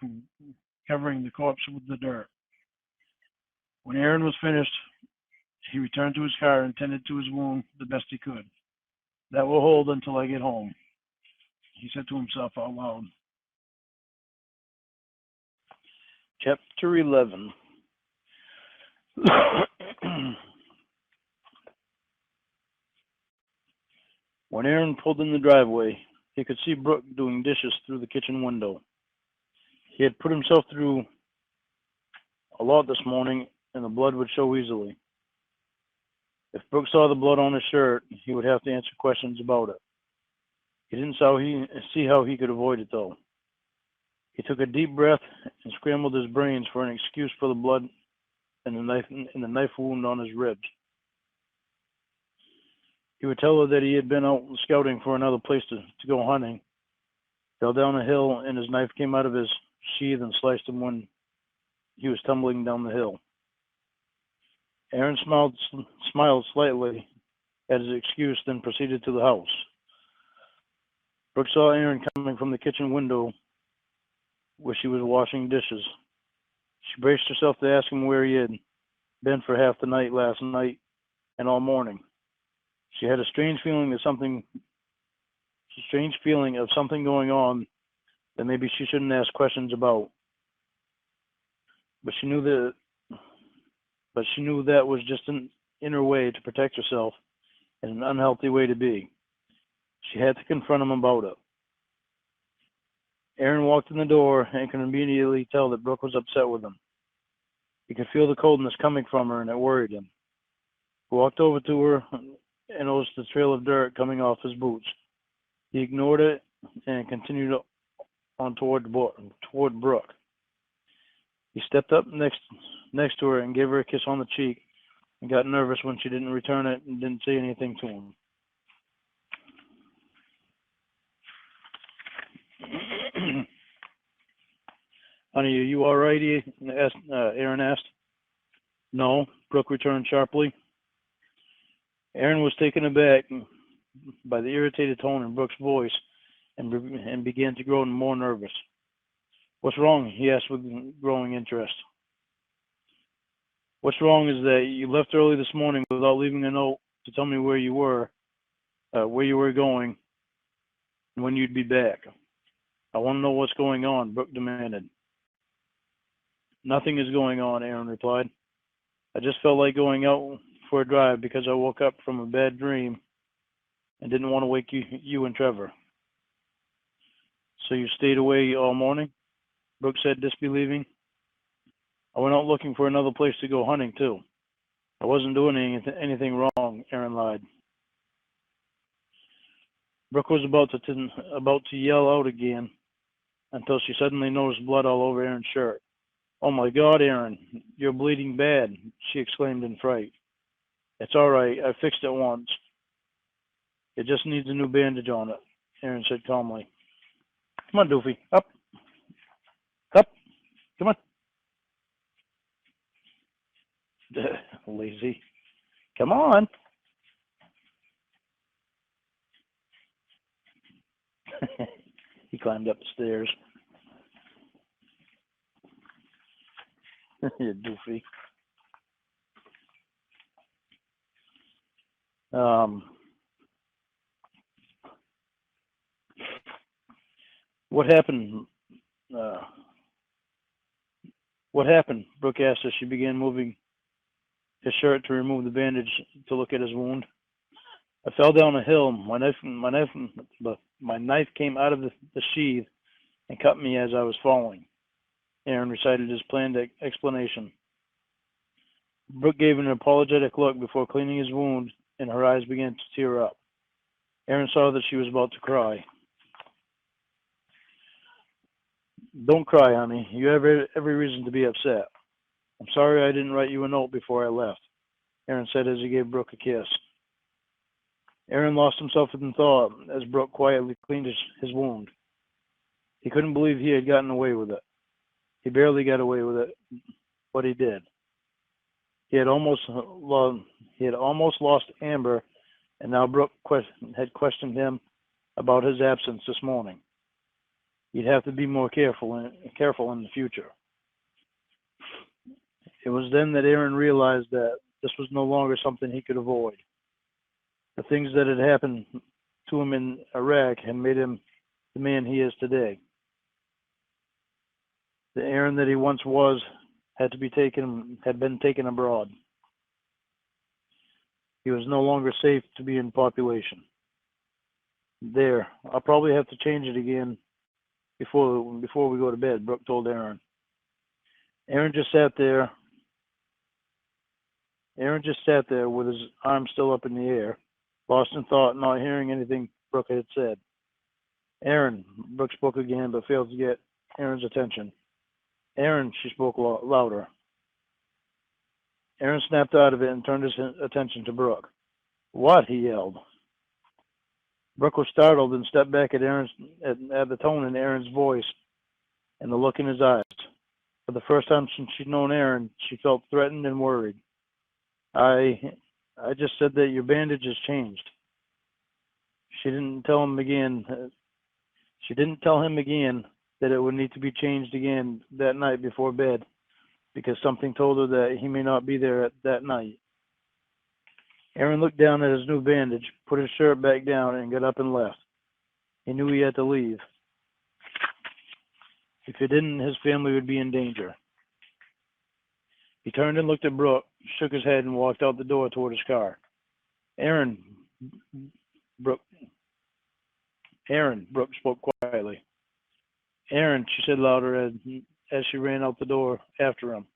covering the corpse with the dirt. When Aaron was finished, he returned to his car and tended to his wound the best he could. "That will hold until I get home," he said to himself out loud.
Chapter 11. When Aaron pulled in the driveway, he could see Brooke doing dishes through the kitchen window. He had put himself through a lot this morning, and the blood would show easily. If Brooke saw the blood on his shirt, he would have to answer questions about it. He didn't see how he could avoid it, though. He took a deep breath and scrambled his brains for an excuse for the blood and the knife wound on his ribs. He would tell her that he had been out scouting for another place to go hunting, fell down a hill, and his knife came out of his sheath and sliced him when he was tumbling down the hill. Aaron smiled slightly at his excuse, then proceeded to the house. Brooke saw Aaron coming from the kitchen window where she was washing dishes. She braced herself to ask him where he had been for half the night last night and all morning. She had a strange feeling of something going on that maybe she shouldn't ask questions about. But she knew that was just an inner way to protect herself and an unhealthy way to be. She had to confront him about it. Aaron walked in the door and could immediately tell that Brooke was upset with him. He could feel the coldness coming from her, and it worried him. He walked over to her and noticed the trail of dirt coming off his boots. He ignored it and continued on toward Brooke. He stepped up next to her and gave her a kiss on the cheek, and got nervous when she didn't return it and didn't say anything to him. "Honey, are you all right?" Aaron asked. "No," Brooke returned sharply. Aaron was taken aback by the irritated tone in Brooke's voice and began to grow more nervous. "What's wrong?" he asked with growing interest. "What's wrong is that you left early this morning without leaving a note to tell me where you were going, and when you'd be back. I want to know what's going on," Brooke demanded. "Nothing is going on," Aaron replied. "I just felt like going out for a drive because I woke up from a bad dream and didn't want to wake you and Trevor." "So you stayed away all morning?" Brooke said, disbelieving. "I went out looking for another place to go hunting, too. I wasn't doing anything wrong," Aaron lied. Brooke was about to yell out again until she suddenly noticed blood all over Aaron's shirt. "Oh my God, Aaron, you're bleeding bad," she exclaimed in fright. "It's all right. I fixed it once. It just needs a new bandage on it," Aaron said calmly. "Come on, Doofy. Up. Up. Come on." Lazy. "Come on." He climbed up the stairs. You doofy. What happened? Uh, what happened? Brooke asked as she began moving his shirt to remove the bandage to look at his wound. I fell down a hill. My knife came out of the sheath and cut me as I was falling. Aaron recited his planned explanation. Brooke gave an apologetic look before cleaning his wound, and her eyes began to tear up. Aaron saw that she was about to cry. Don't cry, honey. You have every reason to be upset. I'm sorry I didn't write you a note before I left, Aaron said as he gave Brooke a kiss. Aaron lost himself in thought as Brooke quietly cleaned his wound. He couldn't believe he had gotten away with it. He barely got away with it, but he did. He had almost lost Amber, and now Brooke had questioned him about his absence this morning. He'd have to be more careful in the future. It was then that Aaron realized that this was no longer something he could avoid. The things that had happened to him in Iraq had made him the man he is today. The Aaron that he once was had been taken abroad. He was no longer safe to be in population. There, I'll probably have to change it again before we go to bed, Brooke told Aaron. Aaron just sat there with his arm still up in the air, lost in thought, not hearing anything Brooke had said. Aaron, Brooke spoke again, but failed to get Aaron's attention. Aaron, she spoke louder. Aaron snapped out of it and turned his attention to Brooke. What? He yelled. Brooke was startled and stepped back at the tone in Aaron's voice and the look in his eyes. For the first time since she'd known Aaron, she felt threatened and worried. I just said that your bandage has changed. She didn't tell him again that it would need to be changed again that night before bed, because something told her that he may not be there that night. Aaron looked down at his new bandage, put his shirt back down, and got up and left. He knew he had to leave. If he didn't, his family would be in danger. He turned and looked at Brooke, shook his head, and walked out the door toward his car. Aaron, Brooke spoke quietly. Aaron, she said louder as she ran out the door after him.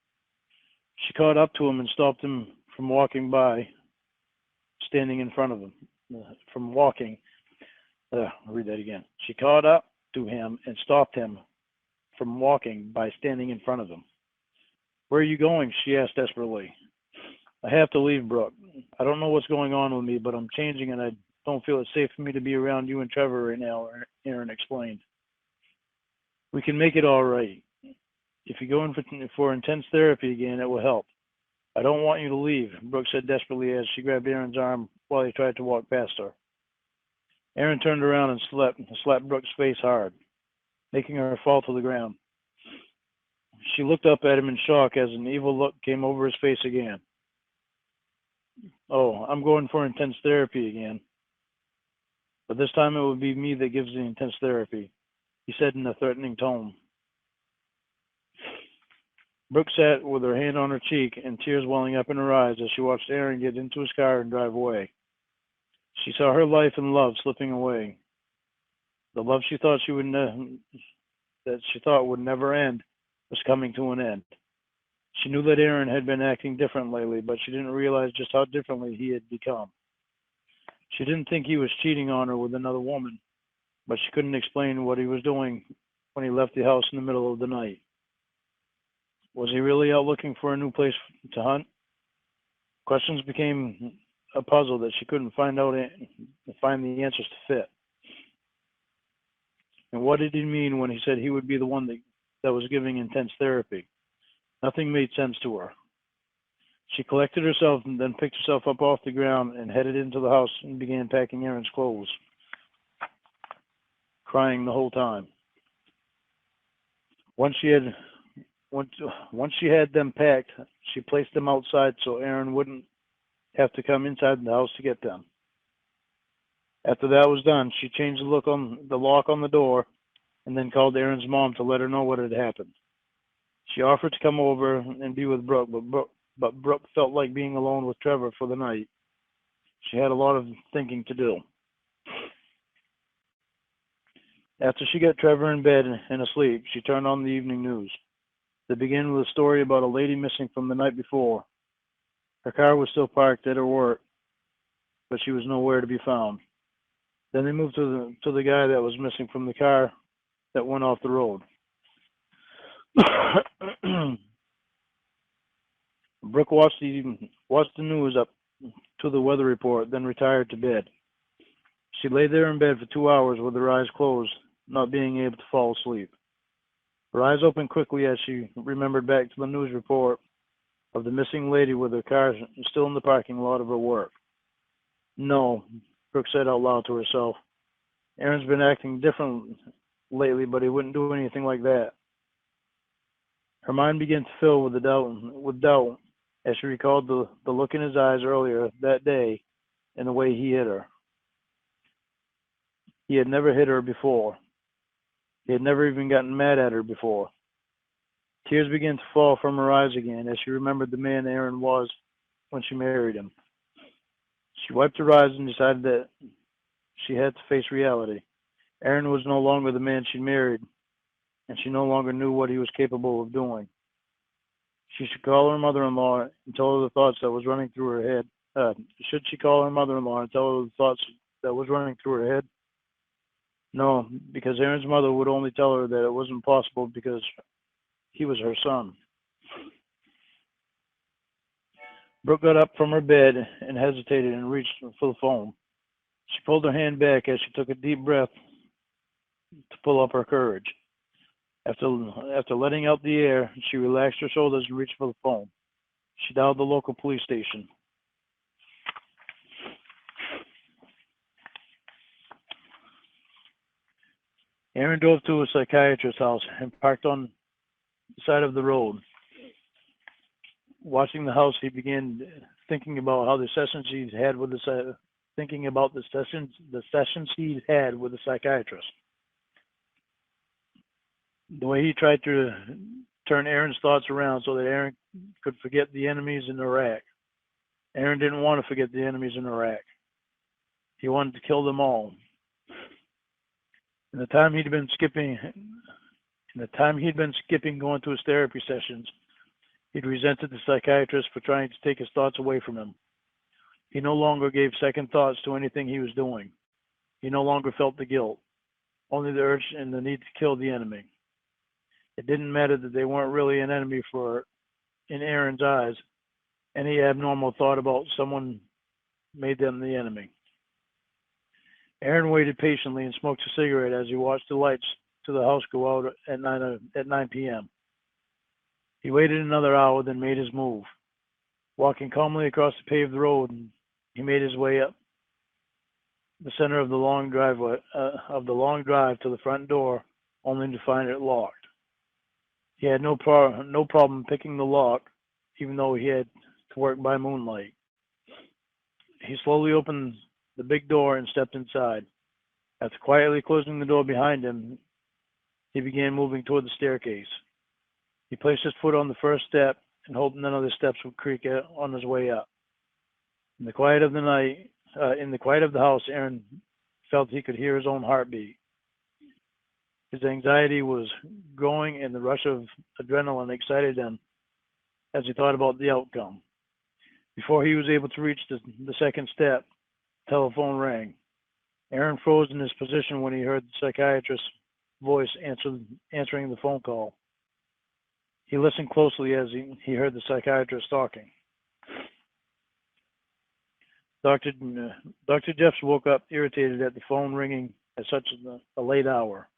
She caught up to him and stopped him from walking by, standing in front of him. I'll read that again. She caught up to him and stopped him from walking by standing in front of him. Where are you going? She asked desperately. I have to leave, Brooke. I don't know what's going on with me, but I'm changing and I don't feel it's safe for me to be around you and Trevor right now, Aaron explained. We can make it all right. If you go in for intense therapy again, it will help. I don't want you to leave, Brooke said desperately as she grabbed Aaron's arm while he tried to walk past her. Aaron turned around and slapped Brooke's face hard, making her fall to the ground. She looked up at him in shock as an evil look came over his face again. Oh, I'm going for intense therapy again. But this time it will be me that gives the intense therapy, he said in a threatening tone. Brooke sat with her hand on her cheek and tears welling up in her eyes as she watched Aaron get into his car and drive away. She saw her life and love slipping away. The love she thought would never end was coming to an end. She knew that Aaron had been acting different lately, but she didn't realize just how differently he had become. She didn't think he was cheating on her with another woman, but she couldn't explain what he was doing when he left the house in the middle of the night. Was he really out looking for a new place to hunt? Questions became a puzzle that she couldn't find the answers to fit. And what did he mean when he said he would be the one that was giving intense therapy? Nothing made sense to her. She collected herself and then picked herself up off the ground and headed into the house and began packing Aaron's clothes, crying the whole time. Once she had them packed, she placed them outside so Aaron wouldn't have to come inside the house to get them. After that was done, she changed the lock on the door and then called Aaron's mom to let her know what had happened. She offered to come over and be with Brooke, but Brooke felt like being alone with Trevor for the night. She had a lot of thinking to do. After she got Trevor in bed and asleep, she turned on the evening news. They began with a story about a lady missing from the night before. Her car was still parked at her work, but she was nowhere to be found. Then they moved to the guy that was missing from the car that went off the road. Brooke watched the news up to the weather report, then retired to bed. She lay there in bed for 2 hours with her eyes closed, not being able to fall asleep. Her eyes opened quickly as she remembered back to the news report of the missing lady with her car still in the parking lot of her work. No, Brooke said out loud to herself. Aaron's been acting different lately, but he wouldn't do anything like that. Her mind began to fill with doubt as she recalled the look in his eyes earlier that day and the way he hit her. He had never hit her before. He had never even gotten mad at her before. Tears began to fall from her eyes again as she remembered the man Aaron was when she married him. She wiped her eyes and decided that she had to face reality. Aaron was no longer the man she married, and she no longer knew what he was capable of doing. She should call her mother-in-law and tell her the thoughts that was running through her head. Should she call her mother-in-law and tell her the thoughts that was running through her head? No, because Aaron's mother would only tell her that it wasn't possible because he was her son. Brooke got up from her bed and hesitated and reached for the phone. She pulled her hand back as she took a deep breath to pull up her courage. After letting out the air, she relaxed her shoulders and reached for the phone. She dialed the local police station. Aaron drove to a psychiatrist's house and parked on the side of the road. Watching the house, he began thinking about how the sessions he'd had with the sessions he'd had with the psychiatrist. The way he tried to turn Aaron's thoughts around so that Aaron could forget the enemies in Iraq. Aaron didn't want to forget the enemies in Iraq. He wanted to kill them all. In the time he'd been skipping going to his therapy sessions, he'd resented the psychiatrist for trying to take his thoughts away from him. He no longer gave second thoughts to anything he was doing. He no longer felt the guilt, only the urge and the need to kill the enemy. It didn't matter that they weren't really an enemy in Aaron's eyes. Any abnormal thought about someone made them the enemy. Aaron waited patiently and smoked a cigarette as he watched the lights to the house go out at 9 p.m. He waited another hour, then made his move. Walking calmly across the paved road, he made his way up the center of the long drive to the front door, only to find it locked. He had no problem picking the lock, even though he had to work by moonlight. He slowly opened the big door and stepped inside. After quietly closing the door behind him, he began moving toward the staircase. He placed his foot on the first step and hoped none of the steps would creak on his way up. In the quiet of the house, Aaron felt he could hear his own heartbeat. His anxiety was growing, and the rush of adrenaline excited him as he thought about the outcome. Before he was able to reach the second step, the telephone rang. Aaron froze in his position when he heard the psychiatrist's voice answering the phone call. He listened closely as he heard the psychiatrist talking. Dr. Jeffs woke up irritated at the phone ringing at such a late hour.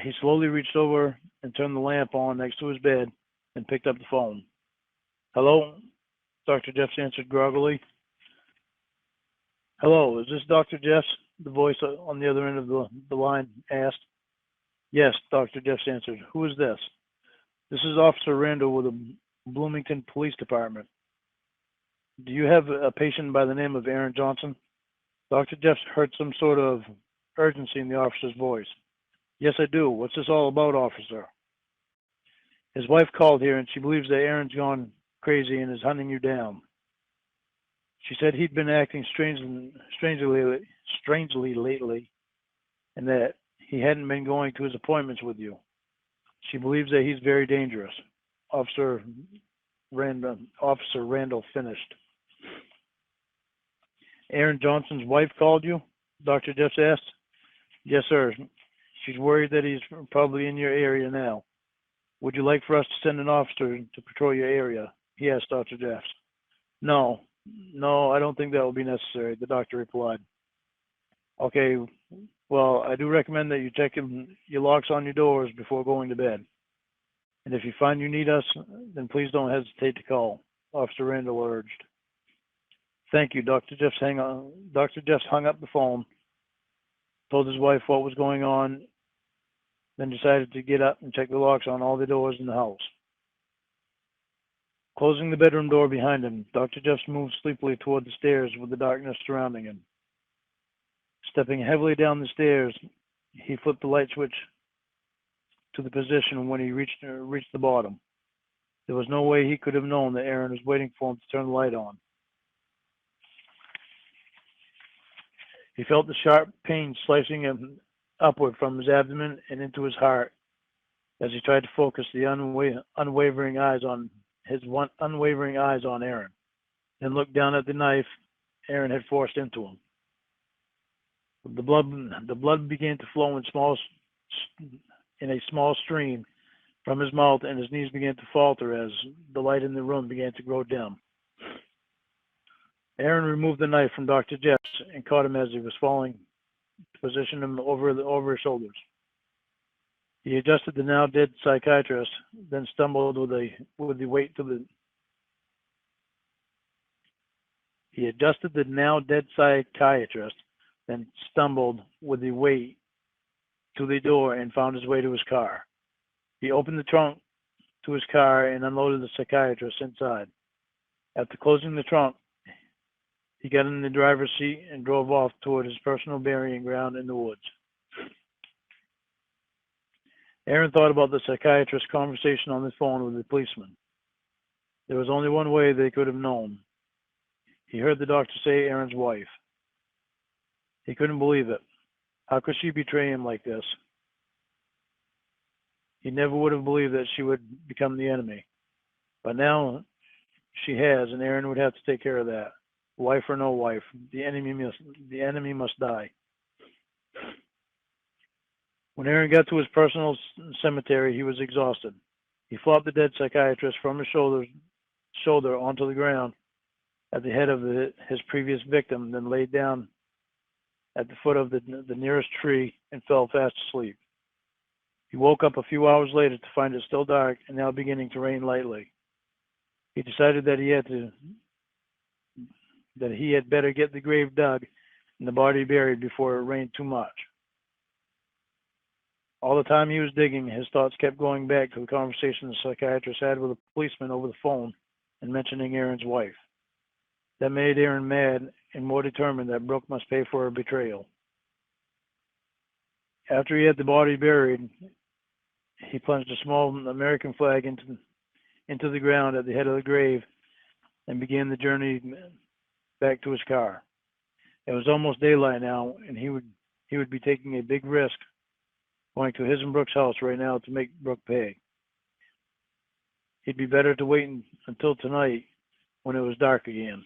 He slowly reached over and turned the lamp on next to his bed and picked up the phone. "Hello?" Dr. Jeffs answered groggily. "Hello, is this Dr. Jeffs?" the voice on the other end of the line asked. "Yes," Dr. Jeffs answered. "Who is this?" "This is Officer Randall with the Bloomington Police Department. Do you have a patient by the name of Aaron Johnson?" Dr. Jeffs heard some sort of urgency in the officer's voice. Yes, I do. What's this all about, officer? His wife called here, and she believes that Aaron's gone crazy and is hunting you down. She said he'd been acting strangely lately, and that he hadn't been going to his appointments with you. She believes that he's very dangerous. Officer Randall finished. Aaron Johnson's wife called you? Dr. Jeffs asked. Yes, sir. She's worried that he's probably in your area now. Would you like for us to send an officer to patrol your area? He asked Dr. Jeffs. No, I don't think that will be necessary, the doctor replied. Okay, well, I do recommend that you check your locks on your doors before going to bed. And if you find you need us, then please don't hesitate to call, Officer Randall urged. Thank you. Dr. Jeffs hung up the phone, told his wife what was going on, then decided to get up and check the locks on all the doors in the house. Closing the bedroom door behind him, Dr. Jeffs moved sleepily toward the stairs with the darkness surrounding him. Stepping heavily down the stairs, he flipped the light switch to the position when he reached the bottom. There was no way he could have known that Aaron was waiting for him to turn the light on. He felt the sharp pain slicing him upward from his abdomen and into his heart as he tried to focus the unwavering eyes on Aaron, and looked down at the knife Aaron had forced into him. The blood began to flow in a small stream from his mouth, and his knees began to falter as the light in the room began to grow dim. Aaron removed the knife from Dr. Jeffs and caught him as he was falling to position him over his shoulders. He adjusted the now dead psychiatrist, then stumbled with the weight to the. He adjusted the now dead psychiatrist, then stumbled with the weight to the door and found his way to his car. He opened the trunk to his car and unloaded the psychiatrist inside. After closing the trunk, he got in the driver's seat and drove off toward his personal burying ground in the woods. Aaron thought about the psychiatrist's conversation on the phone with the policeman. There was only one way they could have known. He heard the doctor say Aaron's wife. He couldn't believe it. How could she betray him like this? He never would have believed that she would become the enemy. But now she has, and Aaron would have to take care of that. Wife or no wife, the enemy must die. When Aaron got to his personal cemetery, he was exhausted. He flopped the dead psychiatrist from his shoulder onto the ground at the head of his previous victim, then laid down at the foot of the nearest tree and fell fast asleep. He woke up a few hours later to find it still dark and now beginning to rain lightly. He decided that he had better get the grave dug and the body buried before it rained too much. All the time he was digging, his thoughts kept going back to the conversation the psychiatrist had with a policeman over the phone and mentioning Aaron's wife. That made Aaron mad and more determined that Brooke must pay for her betrayal. After he had the body buried, he plunged a small American flag into the ground at the head of the grave and began the journey back to his car. It was almost daylight now, and he would be taking a big risk going to his and Brooke's house right now to make Brooke pay. He'd be better to wait until tonight when it was dark again.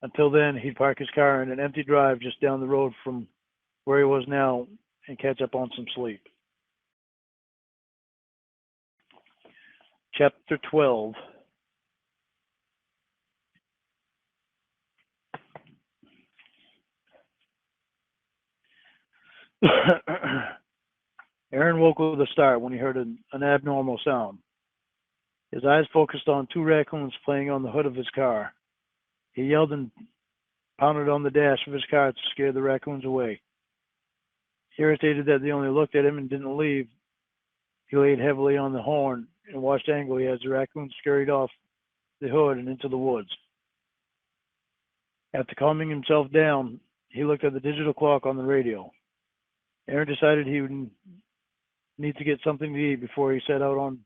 Until then, he'd park his car in an empty drive just down the road from where he was now and catch up on some sleep. Chapter 12. Aaron woke with a start when he heard an abnormal sound. His eyes focused on two raccoons playing on the hood of his car. He yelled and pounded on the dash of his car to scare the raccoons away. Irritated that they only looked at him and didn't leave, he laid heavily on the horn and watched angrily as the raccoons scurried off the hood and into the woods. After calming himself down, he looked at the digital clock on the radio. Aaron decided he would need to get something to eat before he set out on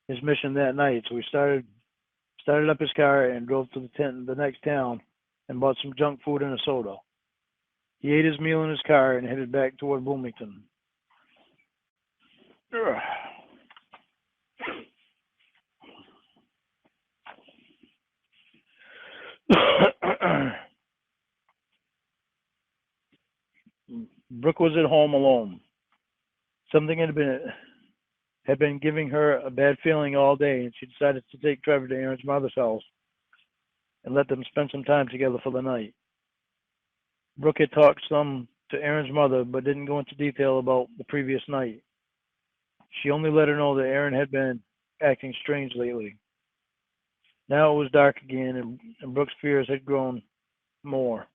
his mission that night, so he started up his car and drove to the next town and bought some junk food and a soda. He ate his meal in his car and headed back toward Bloomington. Brooke was at home alone. Something had been giving her a bad feeling all day, and she decided to take Trevor to Aaron's mother's house and let them spend some time together for the night. Brooke had talked some to Aaron's mother, but didn't go into detail about the previous night. She only let her know that Aaron had been acting strange lately. Now it was dark again, and Brooke's fears had grown more.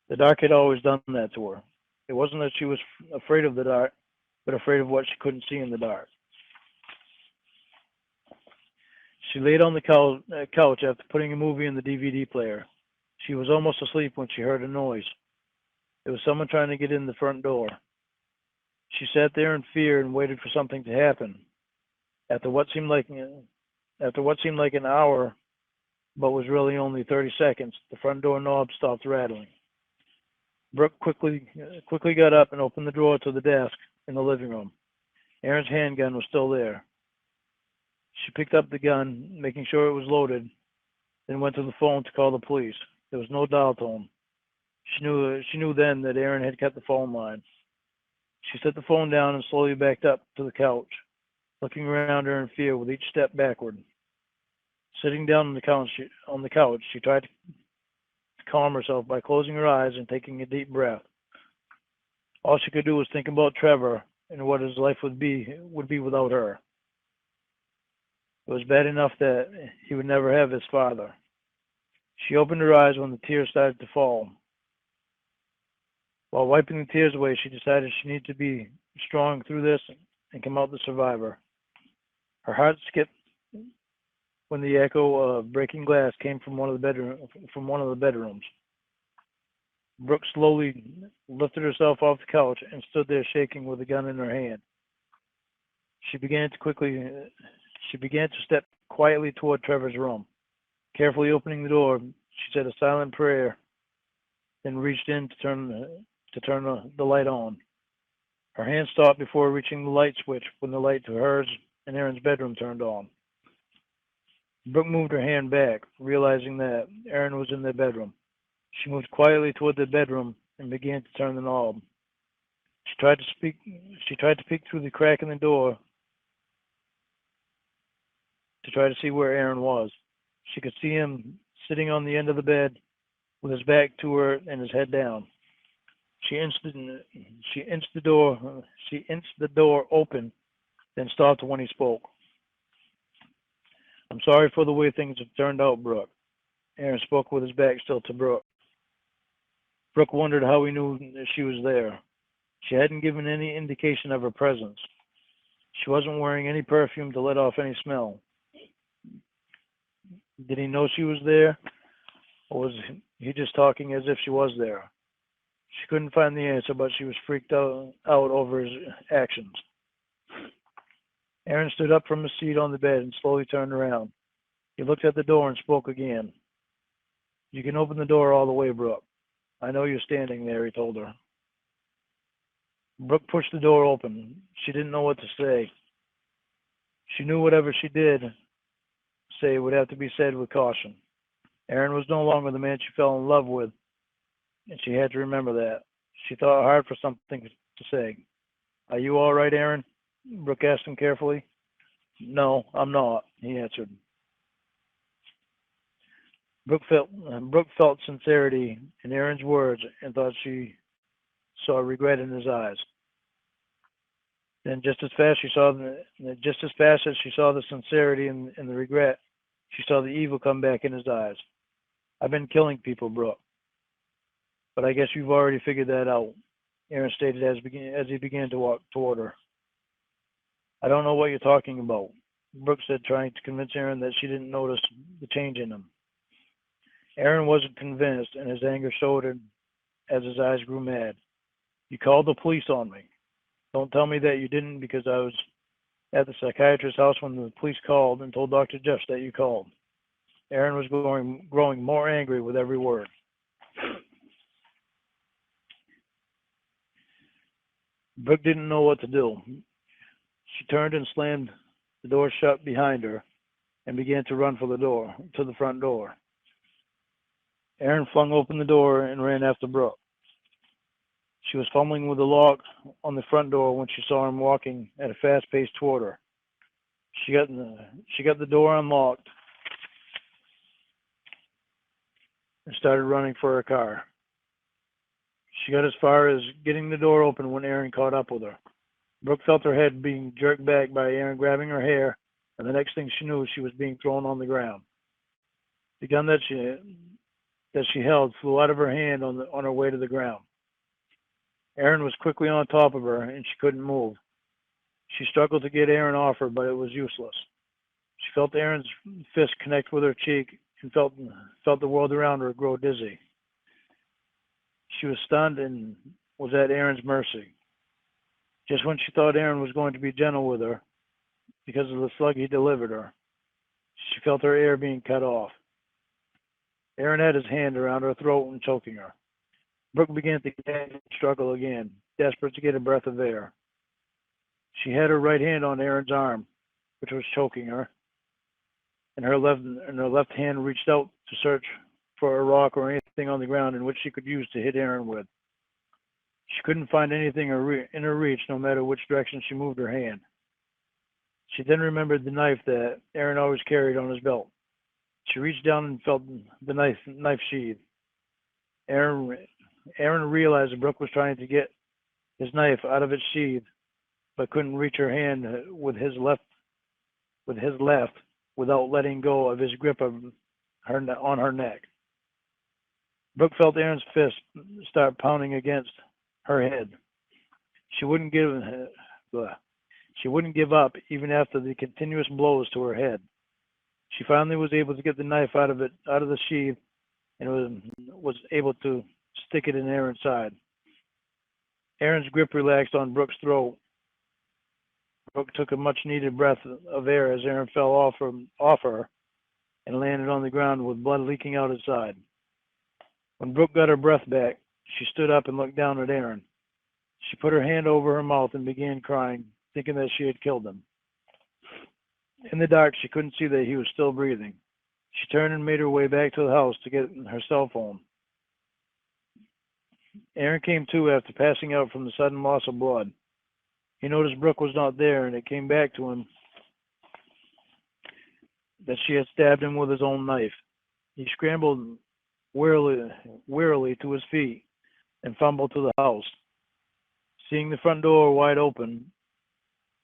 The dark had always done that to her. It wasn't that she was afraid of the dark, but afraid of what she couldn't see in the dark. She laid on the couch after putting a movie in the DVD player. She was almost asleep when she heard a noise. It was someone trying to get in the front door. She sat there in fear and waited for something to happen. After what seemed like an hour, but was really only 30 seconds, the front door knob stopped rattling. Brooke quickly got up and opened the drawer to the desk in the living room. Aaron's handgun was still there. She picked up the gun, making sure it was loaded, then went to the phone to call the police. There was no dial tone. She knew then that Aaron had cut the phone line. She set the phone down and slowly backed up to the couch, looking around her in fear with each step backward. Sitting down on the couch, she tried to calm herself by closing her eyes and taking a deep breath. All she could do was think about Trevor and what his life would be without her. It was bad enough that he would never have his father. She opened her eyes when the tears started to fall. While wiping the tears away, she decided she needed to be strong through this and come out the survivor. Her heart skipped when the echo of breaking glass came from one of the bedrooms. Brooke slowly lifted herself off the couch and stood there shaking with a gun in her hand. She began to step quietly toward Trevor's room. Carefully opening the door, she said a silent prayer, then reached in to turn the light on. Her hand stopped before reaching the light switch when the light to hers and Aaron's bedroom turned on. Brooke moved her hand back, realizing that Aaron was in their bedroom. She moved quietly toward the bedroom and began to turn the knob. She tried to peek through the crack in the door to try to see where Aaron was. She could see him sitting on the end of the bed with his back to her and his head down. She inched the door open, then stopped when he spoke. "I'm sorry for the way things have turned out, Brooke." Aaron spoke with his back still to Brooke. Brooke wondered how he knew that she was there. She hadn't given any indication of her presence. She wasn't wearing any perfume to let off any smell. Did he know she was there, or was he just talking as if she was there? She couldn't find the answer, but she was freaked out over his actions. Aaron stood up from his seat on the bed and slowly turned around. He looked at the door and spoke again. "You can open the door all the way, Brooke. I know you're standing there," he told her. Brooke pushed the door open. She didn't know what to say. She knew whatever she did say would have to be said with caution. Aaron was no longer the man she fell in love with, and she had to remember that. She thought hard for something to say. "Are you all right, Aaron?" Brooke asked him carefully. "No, I'm not," he answered. Brooke felt sincerity in Aaron's words and thought she saw regret in his eyes. Then, just as fast as she saw the sincerity and the regret, she saw the evil come back in his eyes. "I've been killing people, Brooke. But I guess you've already figured that out," Aaron stated as he began to walk toward her. "I don't know what you're talking about," Brooke said, trying to convince Aaron that she didn't notice the change in him. Aaron wasn't convinced, and his anger showed as his eyes grew mad. "You called the police on me. Don't tell me that you didn't, because I was at the psychiatrist's house when the police called and told Dr. Jeffs that you called." Aaron was growing more angry with every word. Brooke didn't know what to do. She turned and slammed the door shut behind her and began to run for to the front door. Aaron flung open the door and ran after Brooke. She was fumbling with the lock on the front door when she saw him walking at a fast pace toward her. She got the door unlocked and started running for her car. She got as far as getting the door open when Aaron caught up with her. Brooke felt her head being jerked back by Aaron grabbing her hair, and the next thing she knew, she was being thrown on the ground. The gun that she held flew out of her hand on her way to the ground. Aaron was quickly on top of her, and she couldn't move. She struggled to get Aaron off her, but it was useless. She felt Aaron's fist connect with her cheek and felt the world around her grow dizzy. She was stunned and was at Aaron's mercy. Just when she thought Aaron was going to be gentle with her because of the slug he delivered her, she felt her air being cut off. Aaron had his hand around her throat and choking her. Brooke began to gag and struggle again, desperate to get a breath of air. She had her right hand on Aaron's arm, which was choking her, and her left hand reached out to search for a rock or anything on the ground in which she could use to hit Aaron with. She couldn't find anything in her reach, no matter which direction she moved her hand. She then remembered the knife that Aaron always carried on his belt. She reached down and felt the knife sheath. Aaron realized that Brooke was trying to get his knife out of its sheath, but couldn't reach her hand with his left without letting go of his grip on her neck. Brooke felt Aaron's fist start pounding against her head. She wouldn't give up even after the continuous blows to her head. She finally was able to get the knife out of the sheath and was able to stick it in Aaron's side. Aaron's grip relaxed on Brooke's throat. Brooke took a much-needed breath of air as Aaron fell off her and landed on the ground with blood leaking out his side. When Brooke got her breath back, she stood up and looked down at Aaron. She put her hand over her mouth and began crying, thinking that she had killed him. In the dark, she couldn't see that he was still breathing. She turned and made her way back to the house to get her cell phone. Aaron came to after passing out from the sudden loss of blood. He noticed Brooke was not there, and it came back to him that she had stabbed him with his own knife. He scrambled wearily to his feet and fumbled to the house. Seeing the front door wide open,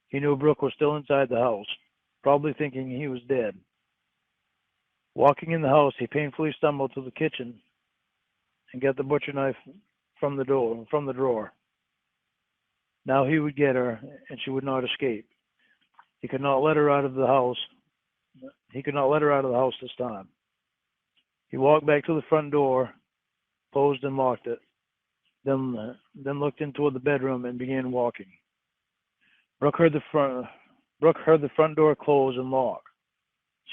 he knew Brooke was still inside the house, probably thinking he was dead. Walking in the house, he painfully stumbled to the kitchen and got the butcher knife from the drawer. Now he would get her, and she would not escape. He could not let her out of the house. He could not let her out of the house this time. He walked back to the front door, closed and locked it, then looked into the bedroom and began walking. Brooke heard the front door close and lock.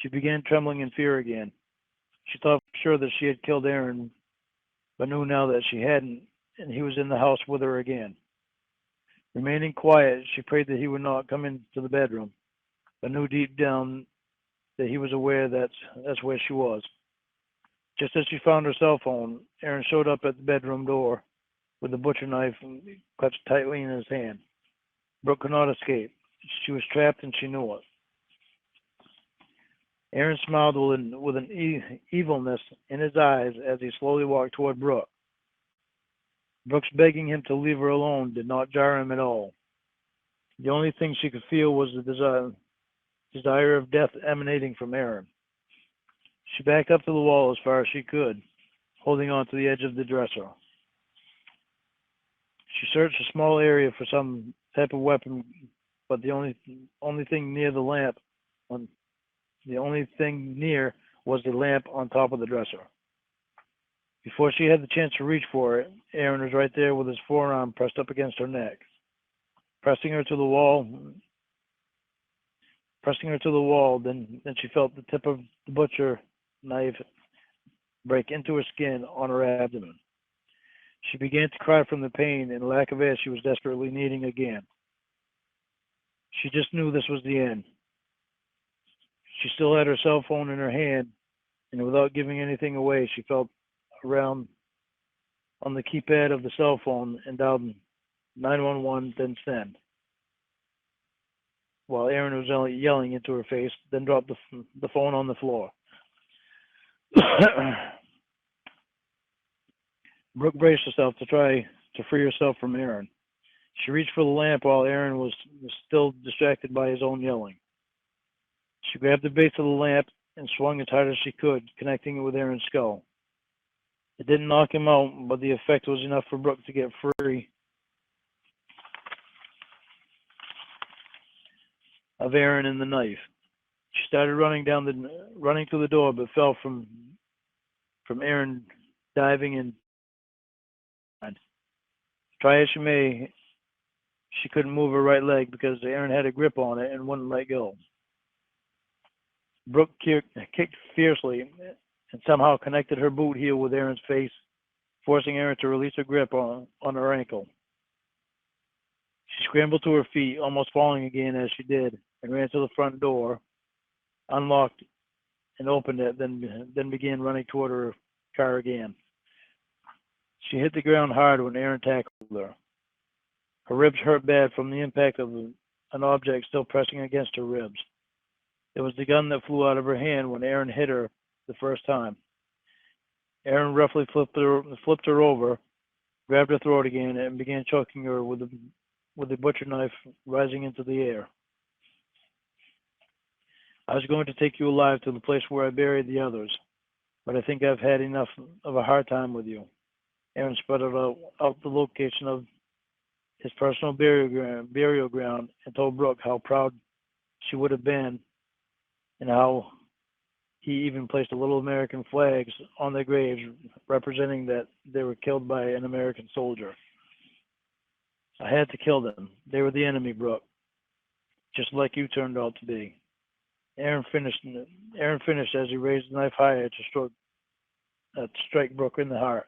She began trembling in fear again. She thought for sure that she had killed Aaron, but knew now that she hadn't, and he was in the house with her again. Remaining quiet, she prayed that he would not come into the bedroom, but knew deep down that he was aware that's where she was. Just as she found her cell phone, Aaron showed up at the bedroom door with the butcher knife clutched tightly in his hand. Brooke could not escape. She was trapped, and she knew it. Aaron smiled with an evilness in his eyes as he slowly walked toward Brooke. Brooke's begging him to leave her alone did not jar him at all. The only thing she could feel was the desire of death emanating from Aaron. She backed up to the wall as far as she could, holding on to the edge of the dresser. She searched a small area for some type of weapon, but the only thing near was the lamp on top of the dresser. Before she had the chance to reach for it, Aaron was right there with his forearm pressed up against her neck, pressing her to the wall. Then she felt the tip of the butcher knife break into her skin on her abdomen. She began to cry from the pain and lack of air she was desperately needing again. She just knew this was the end. She still had her cell phone in her hand, and without giving anything away, she felt around on the keypad of the cell phone and dialed 911, then send. While Aaron was yelling into her face, then dropped the phone on the floor. Brooke braced herself to try to free herself from Aaron. She reached for the lamp while Aaron was still distracted by his own yelling. She grabbed the base of the lamp and swung as hard as she could, connecting it with Aaron's skull. It didn't knock him out, but the effect was enough for Brooke to get free of Aaron and the knife. She started running to the door, but fell from Aaron diving in. Try as she may, she couldn't move her right leg because Aaron had a grip on it and wouldn't let go. Brooke kicked fiercely and somehow connected her boot heel with Aaron's face, forcing Aaron to release her grip on her ankle. She scrambled to her feet, almost falling again as she did, and ran to the front door, unlocked and opened it, then began running toward her car again. She hit the ground hard when Aaron tackled her. Her ribs hurt bad from the impact of an object still pressing against her ribs. It was the gun that flew out of her hand when Aaron hit her the first time. Aaron roughly flipped her over, grabbed her throat again, and began choking her with the butcher knife rising into the air. I was going to take you alive to the place where I buried the others, but I think I've had enough of a hard time with you. Aaron spread out the location of his personal burial ground and told Brooke how proud she would have been and how he even placed a little American flags on their graves representing that they were killed by an American soldier. I had to kill them. They were the enemy, Brooke, just like you turned out to be. Aaron finished as he raised the knife higher to strike Brooke in the heart.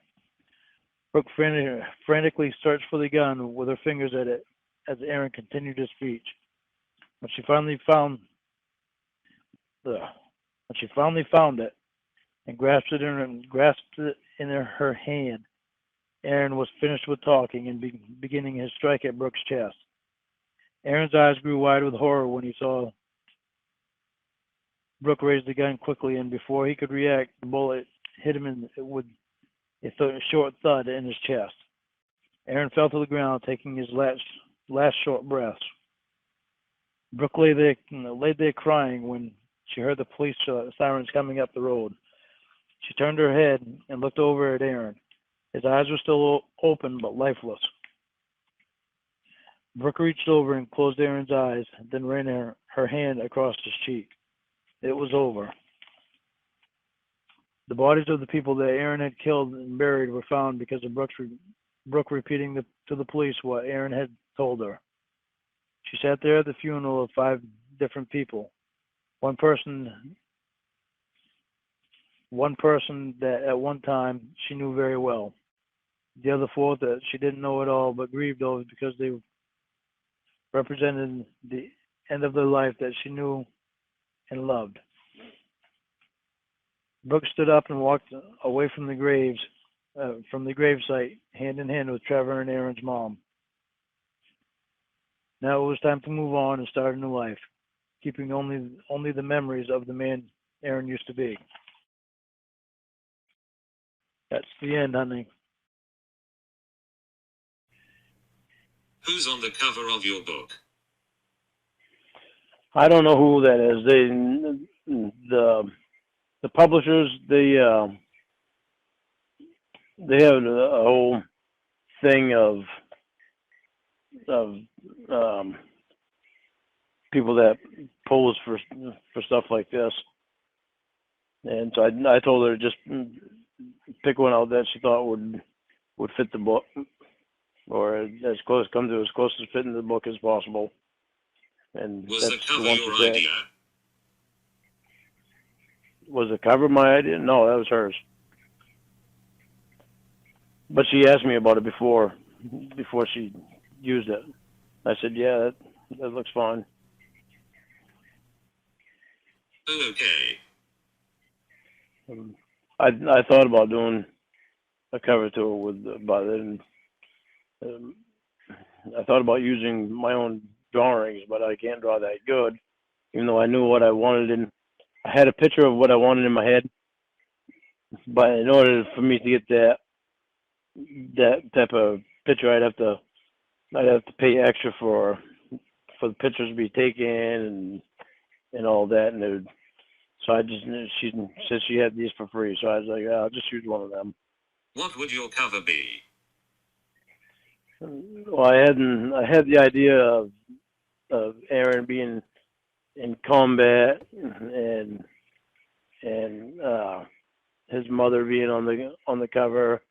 Brooke frantically searched for the gun with her fingers at it as Aaron continued his speech. When she finally found it and grasped it in her hand, Aaron was finished with talking and beginning his strike at Brooke's chest. Aaron's eyes grew wide with horror when he saw Brooke raise the gun quickly, and before he could react, the bullet hit him with a short thud in his chest. Aaron fell to the ground, taking his last short breaths. Brooke lay there crying when she heard the police sirens coming up the road. She turned her head and looked over at Aaron. His eyes were still open but lifeless. Brooke reached over and closed Aaron's eyes, then ran her hand across his cheek. It was over. The bodies of the people that Aaron had killed and buried were found because of Brooke repeating to the police what Aaron had told her. She sat there at the funeral of 5 different people. One person that at one time she knew very well. The other 4 that she didn't know at all but grieved over because they represented the end of their life that she knew and loved. Brooke stood up and walked away from the gravesite, hand in hand with Trevor and Aaron's mom. Now it was time to move on and start a new life, keeping only the memories of the man Aaron used to be. That's the end, honey.
Who's on the cover of your book?
I don't know who that is. The publishers, they have a whole thing of people that pose for stuff like this, and so I told her just pick one out that she thought would fit the book, or as close to fitting the book as possible. And
Was
that's
the
the
cover
one
your
she said.
idea?
Was the cover my idea? No, that was hers. But she asked me about it before she used it. I said, yeah, that looks fine.
Oh, okay.
I thought about doing a cover to it but then um, I thought about using my own drawings, but I can't draw that good, even though I knew what I wanted in. I had a picture of what I wanted in my head, but in order for me to get that type of picture, I'd have to pay extra for the pictures to be taken and all that, and so she said she had these for free, so I was like, I'll just use one of them.
What would your cover be?
Well, I had the idea of Aaron being in combat and his mother being on the cover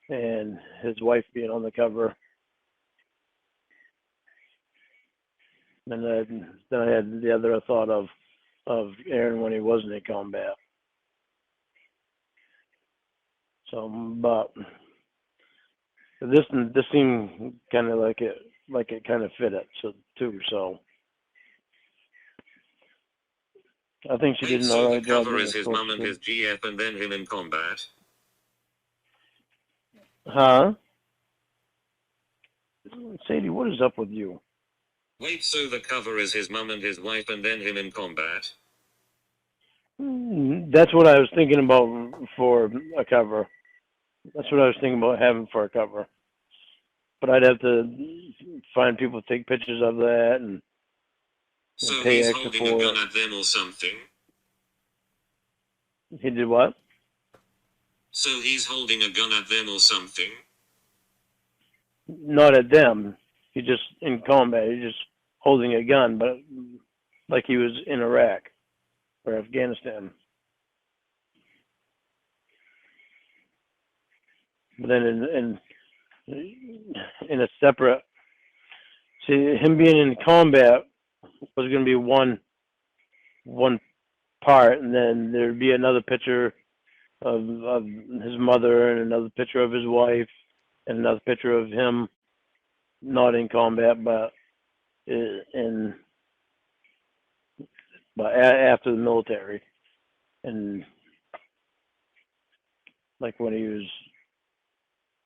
and his wife being on the cover, and then I had the other thought of Aaron when he wasn't in combat. So, but this seemed kind of like it kind of fit it too. So I think she
Wait,
did an
so
all
the
right job.
cover is his mum and his GF and then him in combat?
Huh? Sadie, what is up with you?
Wait, so the cover is his mum and his wife and then him in combat?
That's what I was thinking about for a cover. That's what I was thinking about having for a cover. But I'd have to find people to take pictures of that and
So
pay
he's
extra
holding a
for
gun
it.
at them or something?
He did what?
So he's holding a gun at them or something?
Not at them. He's just in combat. He's just holding a gun, but like he was in Iraq or Afghanistan. But then in a separate, see, him being in combat was going to be one part, and then there'd be another picture of his mother and another picture of his wife and another picture of him not in combat, but after the military, and like when he was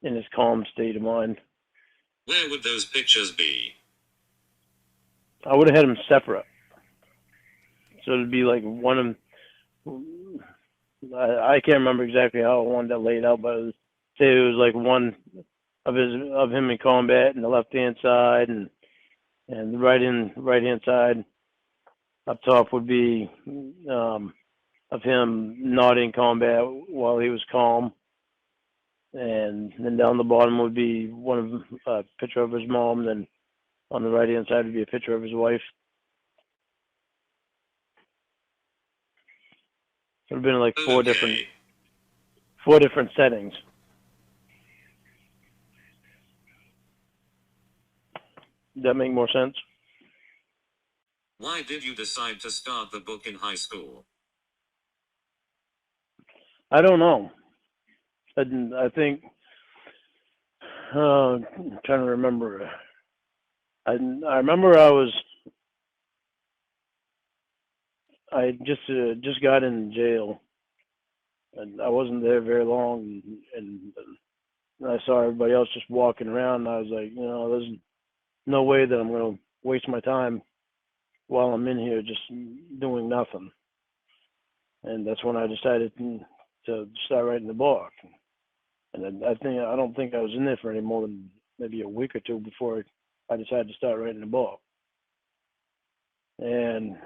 in his calm state of mind.
Where would those pictures be?
I would have had them separate, so it'd be like one of. I can't remember exactly how I wanted that laid out, but say it was like one of him in combat and the left hand side, and the right hand side up top would be of him not in combat while he was calm, and then down the bottom would be one of a picture of his mom. Then on the right hand side would be a picture of his wife. It would have been like four different settings. Does that make more sense?
Why did you decide to start the book in high school?
I don't know. I think I'm trying to remember. I remember I just got in jail, and I wasn't there very long, and I saw everybody else just walking around, and I was like, there's no way that I'm going to waste my time while I'm in here just doing nothing. And that's when I decided to start writing the book. And I don't think I was in there for any more than maybe a week or two before I decided to start writing the book. And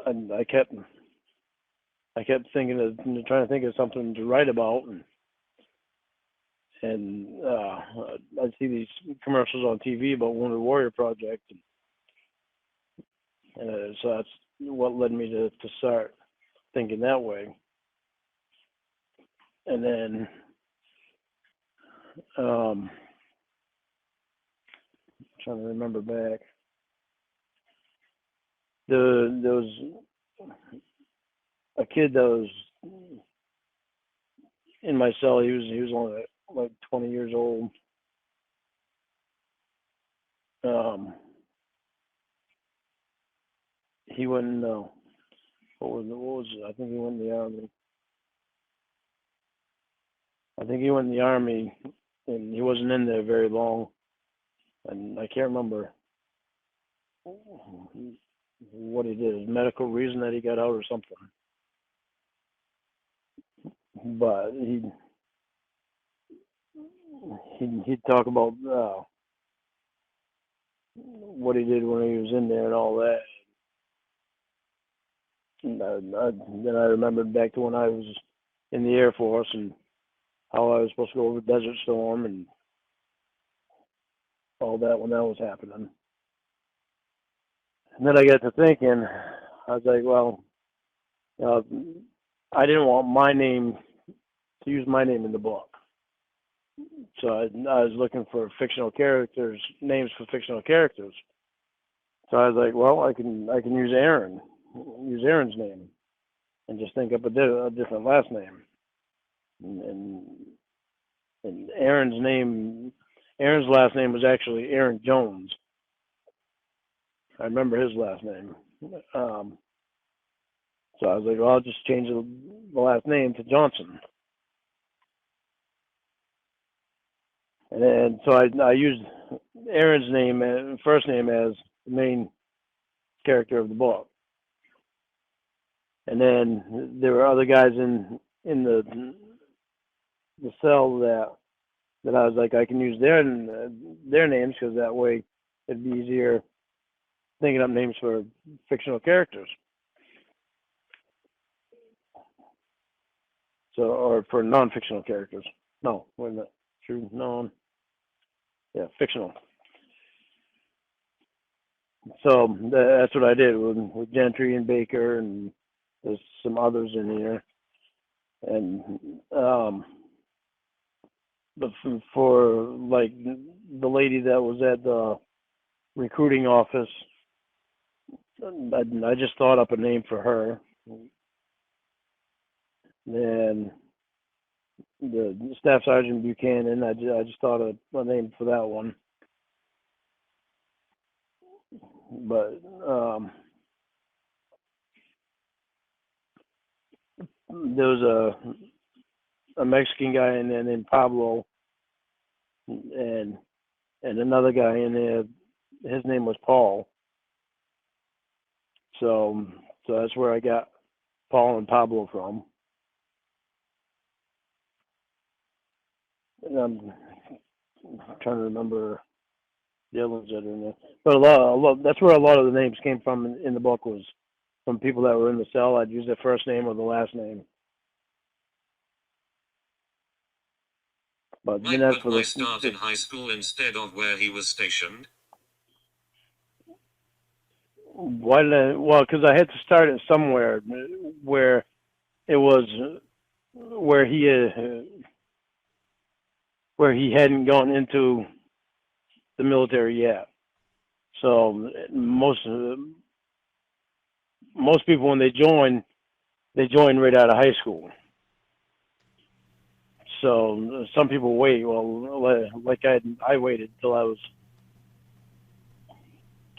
I kept thinking of trying to think of something to write about, and I see these commercials on TV about Wounded Warrior Project, and so that's what led me to start thinking that way. and then trying to remember back. There was a kid that was in my cell. He was only like 20 years old. He went what was it? I think he went in the army. I think he went in the army, and he wasn't in there very long. And I can't remember what he did. His medical reason that he got out or something. But he'd talk about what he did when he was in there and all that. And then I remembered back to when I was in the Air Force and how I was supposed to go over Desert Storm and all that when that was happening. And then I got to thinking, I was like, well, I didn't want my name to use my name in the book. So I was looking for fictional characters, names for fictional characters. So I was like, well, I can use Aaron's name, and just think up a different last name. And Aaron's last name was actually Aaron Jones. I remember his last name. So I was like, well, I'll just change the last name to Johnson. And then, so I used Aaron's name, first name, as the main character of the book. And then there were other guys in the cell that I was like, I can use their names, because that way it'd be easier thinking up names for fictional characters. So, or for non-fictional characters. No, wait a minute. True, non. Yeah, fictional. So that's what I did with Gentry and Baker, and there's some others in here. And but for like the lady that was at the recruiting office, I just thought up a name for her. Then the Staff Sergeant Buchanan, I just thought of a name for that one. But there was a Mexican guy in there named Pablo, and another guy in there. His name was Paul. So that's where I got Paul and Pablo from. And I'm trying to remember the other ones that are in there. But a lot, that's where a lot of the names came from in the book, was from people that were in the cell. I'd use their first name or the last name. But
Might
then as
put
for
my start in high school instead of where he was stationed.
Why did I? Well, because I had to start it somewhere where it was where he hadn't gone into the military yet. So most people, when they join right out of high school. So some people wait. Well, like I waited till I was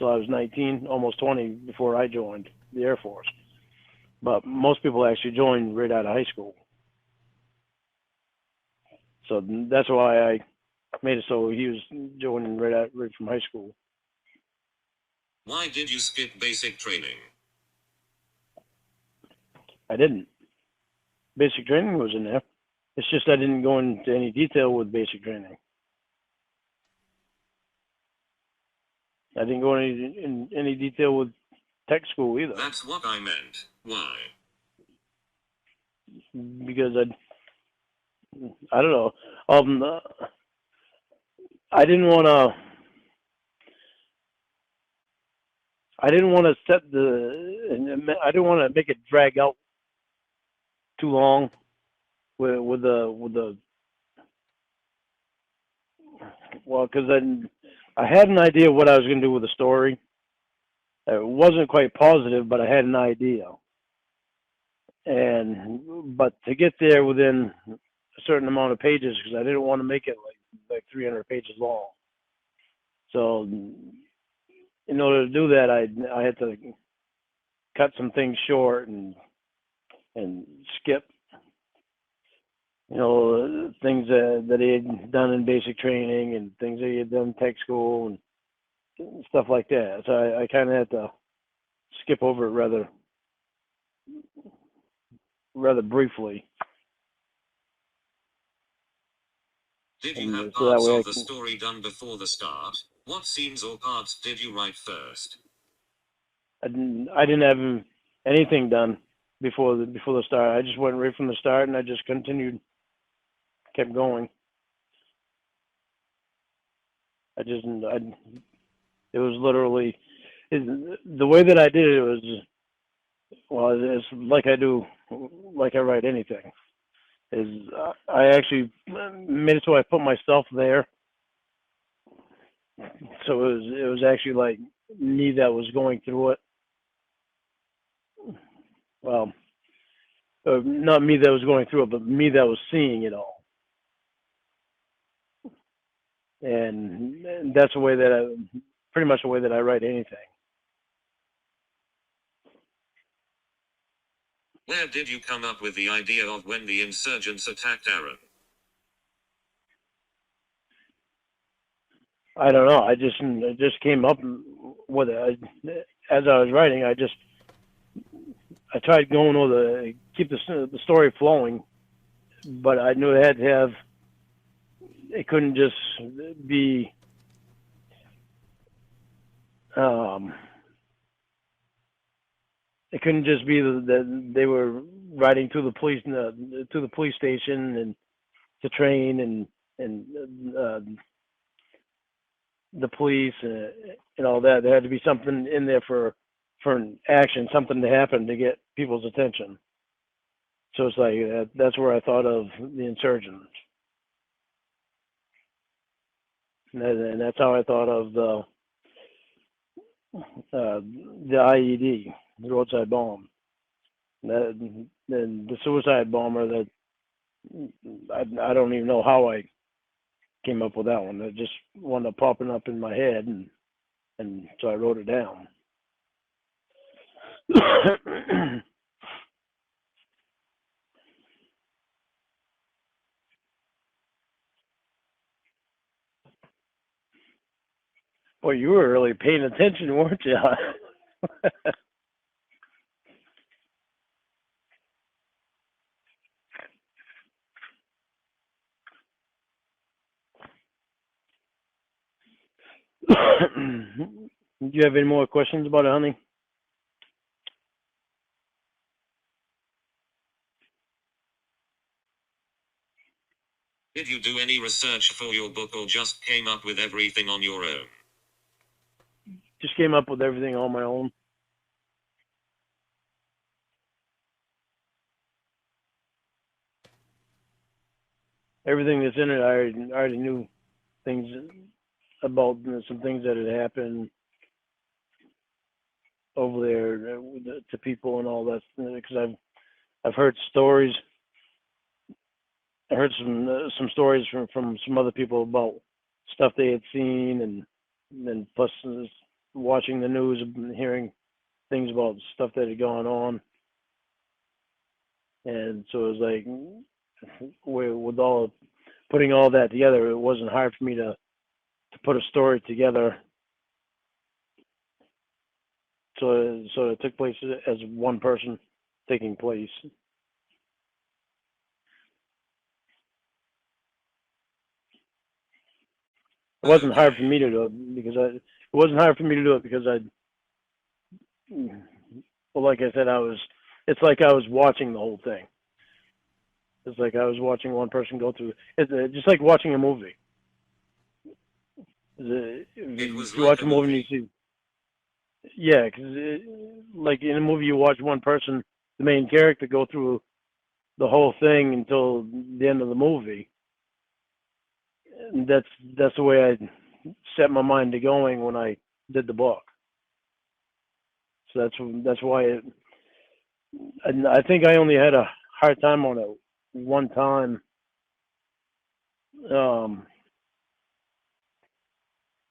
19, almost 20, before I joined the Air Force. But most people actually join right out of high school. So that's why I made it so he was joining right from high school.
Why did you skip basic training?
I didn't. Basic training was in there. It's just I didn't go into any detail with basic training. I didn't go in any detail with tech school either.
That's what I meant. Why?
Because I don't know. I didn't want to set I didn't want to make it drag out too long. with the well, because I had an idea of what I was going to do with the story. It wasn't quite positive, but I had an idea. But to get there within a certain amount of pages, because I didn't want to make it like 300 pages long. So in order to do that, I had to cut some things short and skip, things that he had done in basic training and things that he had done in tech school and stuff like that. So I kind of had to skip over it rather briefly.
Did you have
So that
parts
way
of the story done before the start? What scenes or parts did you write first?
I didn't have anything done before the start. I just went right from the start and I just kept going. It was literally, the way that I did it was, well, it's like I write anything. I actually made it so I put myself there. So it was actually like me that was going through it. Well, not me that was going through it, but me that was seeing it all. And that's pretty much the way that I write anything.
Where did you come up with the idea of when the insurgents attacked Aaron?
I don't know. I just came up with it. As I was writing, I tried going over keep the story flowing, but I knew it had to have. It couldn't just be. It couldn't just be that they were riding to the police station and to train and the police and all that. There had to be something in there for an action, something to happen to get people's attention. So it's like that's where I thought of the insurgents, and that's how I thought of the IED, the roadside bomb, and the suicide bomber. That I don't even know how I came up with that one. It just wound up popping up in my head, and so I wrote it down. Well, you were really paying attention, weren't you? Do you have any more questions about it, honey?
Did you do any research for your book or just came up with everything on your own?
Just came up with everything on my own. Everything that's in it, I already knew things about some things that had happened over there to people and all that, because I've heard stories. I heard some stories from some other people about stuff they had seen, and then plus watching the news and hearing things about stuff that had gone on. And so it was like, with all putting all that together, it wasn't hard for me to put a story together. So it took place as one person taking place. It wasn't hard for me to do it because well, like I said, it's like I was watching the whole thing. It's like I was watching one person go through. It's just like watching a movie. If you watch a movie and you see, yeah, because like in a movie you watch one person, the main character, go through the whole thing until the end of the movie. And that's the way I set my mind to going when I did the book. So that's why and I think I only had a hard time on it one time. Um,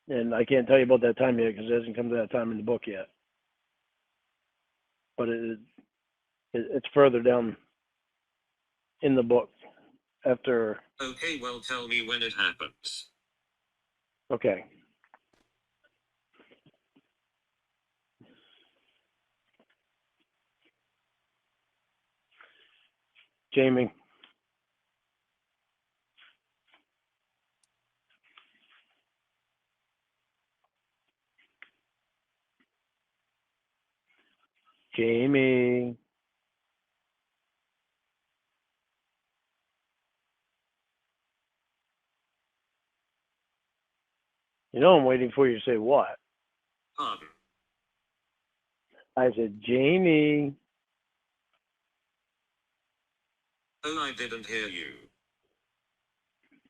and I can't tell you about that time yet because it hasn't come to that time in the book yet. But it's further down in the book after.
Okay, well, tell me when it happens.
Okay. Jamie. Jamie. You know I'm waiting for you to say what?
Pardon.
I said, Jamie.
Oh, I didn't hear you.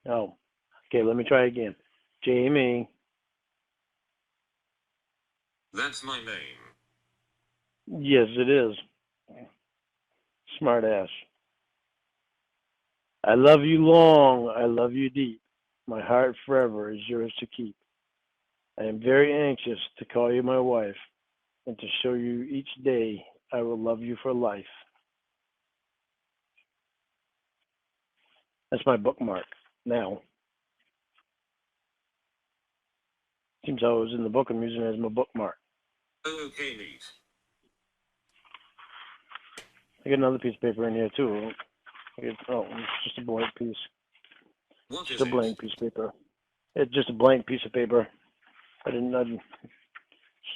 Oh. Okay, let me try again. Jamie.
That's my name.
Yes, it is. Smart ass. I love you long. I love you deep. My heart forever is yours to keep. I am very anxious to call you my wife and to show you each day I will love you for life. That's my bookmark now. Seems I was in the book I'm using it as my bookmark.
Oh, okay, neat.
I got another piece of paper in here too. It's just a blank piece.
What
Just
is
a
it?
blank piece of paper. It's just a blank piece of paper. I just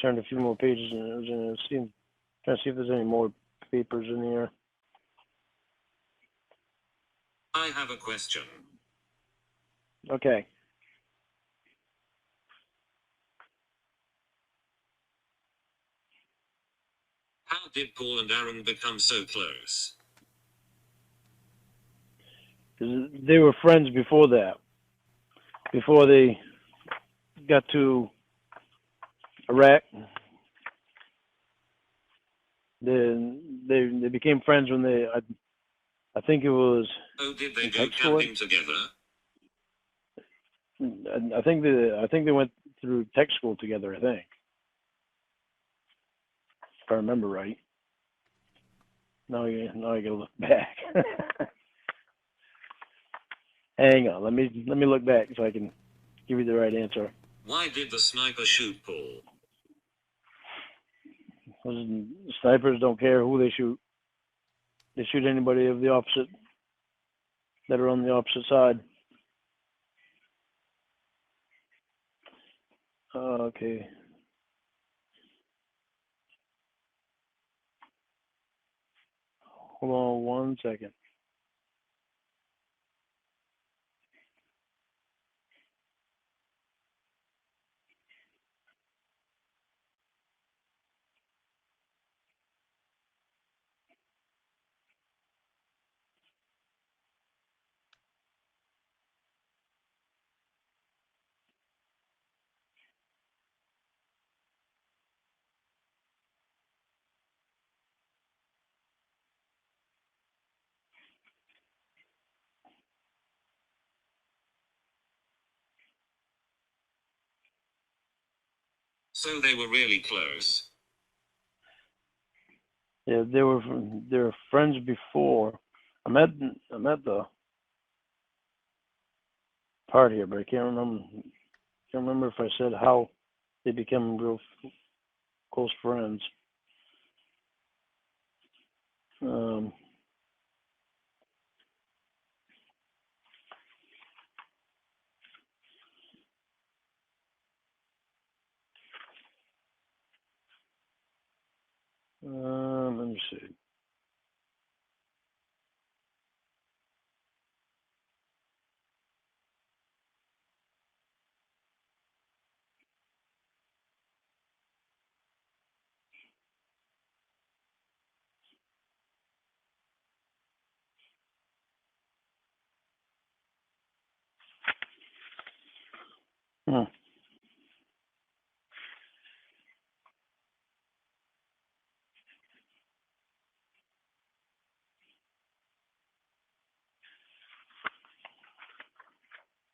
turned a few more pages and it was in it. Trying to see if there's any more papers in here.
I have a question.
Okay.
How did Paul and Aaron become so close?
They were friends before that. Before they got to Iraq, they became friends when I think it was
Oh, did they
in
go
tech school.
camping together?
I think they went through tech school together. I think, if I remember right. Now you gotta look back. Hang on, let me look back so I can give you the right answer.
Why did the sniper shoot Paul?
Snipers don't care who they shoot. They shoot anybody of the opposite that are on the opposite side. Okay. Hold on one second.
So they were really close.
Yeah, they were friends before. I'm at the part here, but I can't remember if I said how they became real close friends. Um, let me see. Hmm.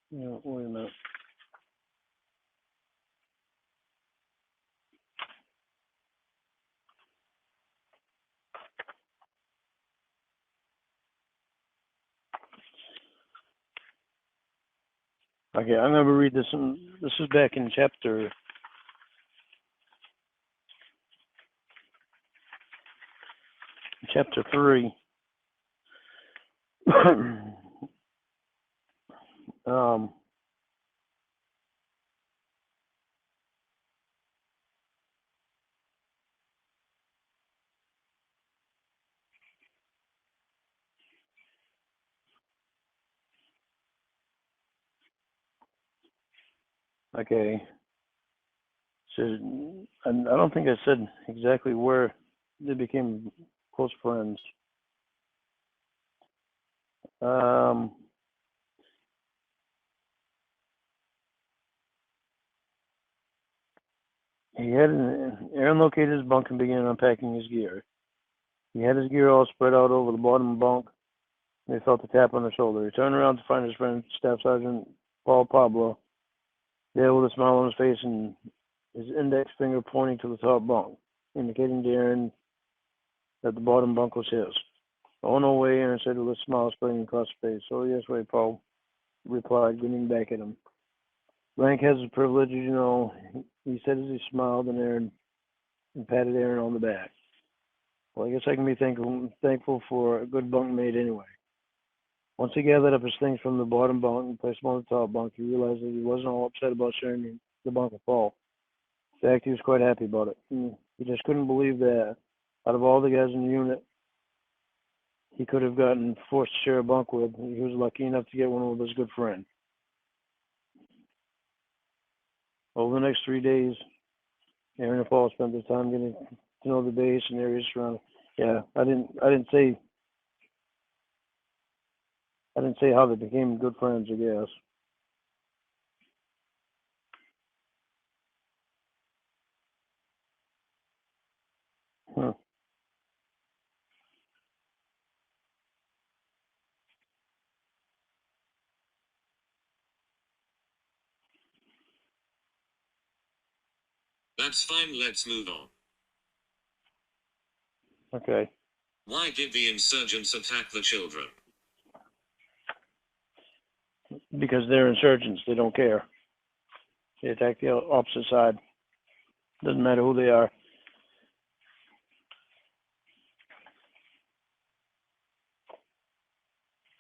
Yeah, wait a minute. Okay, I'm gonna read this. This is back in chapter 3. um, okay. So I don't think I said exactly where they became close friends. Um, Aaron located his bunk and began unpacking his gear. He had his gear all spread out over the bottom bunk, and he felt a tap on the shoulder. He turned around to find his friend, Staff Sergeant Paul Pablo, there with a smile on his face and his index finger pointing to the top bunk, indicating to Aaron that the bottom bunk was his. "Oh, no way," Aaron said with a smile spreading across his face. "Oh, yes way," Paul replied, grinning back at him. "Rank has his privilege, you know," he said as he smiled and patted Aaron on the back. "Well, I guess I can be thankful for a good bunkmate anyway." Once he gathered up his things from the bottom bunk and placed them on the top bunk, he realized that he wasn't all upset about sharing the bunk with Paul. In fact, he was quite happy about it. He just couldn't believe that out of all the guys in the unit he could have gotten forced to share a bunk with, he was lucky enough to get one with his good friend. Over the next 3 days, Aaron and Paul spent their time getting to know the base and areas surrounding. Yeah, I didn't say how they became good friends, I guess. Huh.
That's fine, let's move on.
Okay.
Why did the insurgents attack the children?
Because they're insurgents, they don't care. They attack the opposite side. Doesn't matter who they are.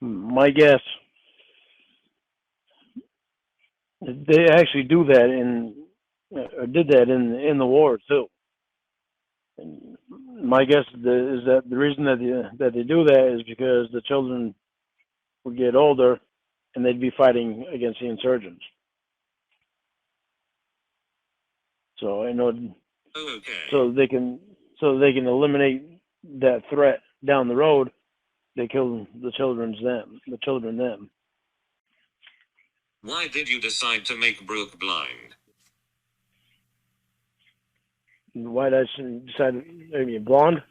My guess, they actually do that did that in the war too. And my guess is that the reason that they do that is because the children would get older and they'd be fighting against the insurgents. So I know,
Oh, okay.
so they can eliminate that threat down the road. They kill the children then.
Why did you decide to make Brooke blind?
Why did I decide? I mean, blonde?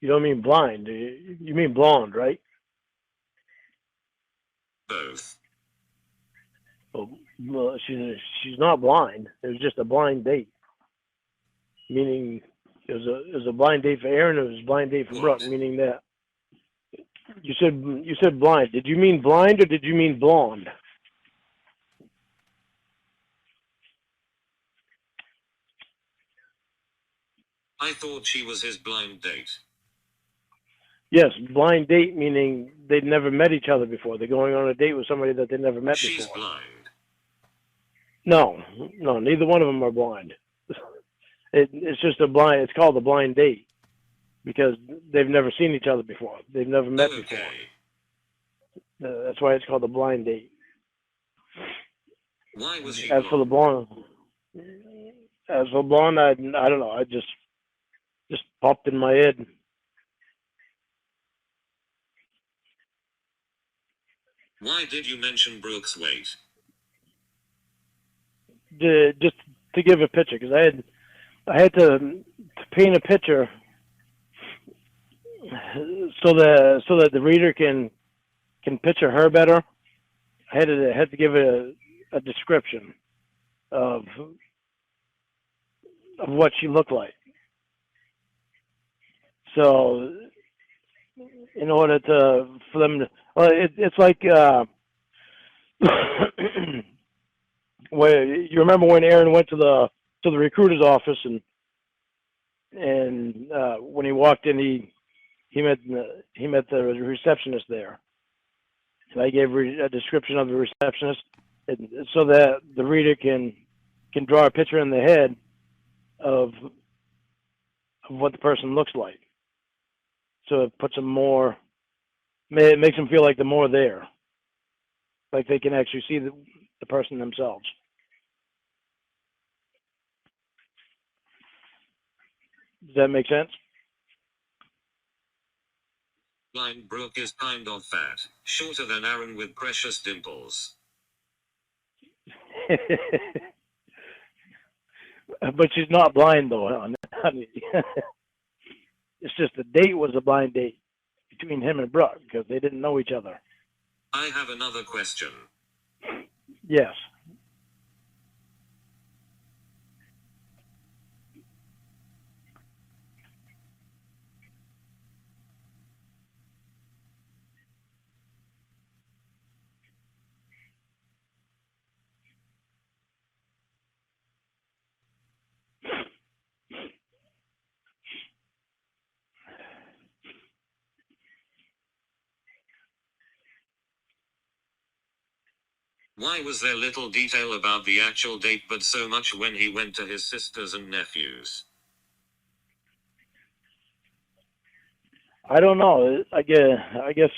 You don't mean blind. You mean blonde, right?
Both.
Well, she's not blind. It was just a blind date. Meaning, it was a blind date for Aaron. It was a blind date for
What?
Brooke. Meaning that you said blind. Did you mean blind or did you mean blonde?
I thought she was his blind date.
Yes, blind date meaning they'd never met each other before. They're going on a date with somebody that they never met
She's
before.
blind.
No, neither one of them are blind. It's just a blind. It's called a blind date because they've never seen each other before. They've never met before. That's why it's called a blind date.
Why was she
As for the blonde, I don't know. I just popped in my head.
Why did you mention Brooke's weight?
Just to give a picture, because I had to paint a picture so that the reader can picture her better. I had to give a description of what she looked like. So in order for them to, well, it's like where you remember when Aaron went to the recruiter's office, and when he walked in, he met the receptionist there, and I gave a description of the receptionist, so that the reader can draw a picture in their head of what the person looks like. So it puts them more, it makes them feel like they're more there, like they can actually see the person themselves. Does that make sense?
Line Brooke is kind of fat, shorter than Aaron with precious dimples.
But she's not blind though, honey. It's just the date was a blind date between him and Brooke because they didn't know each other.
I have another question.
Yes.
Why was there little detail about the actual date but so much when he went to his sisters and nephews?
I don't know. I guess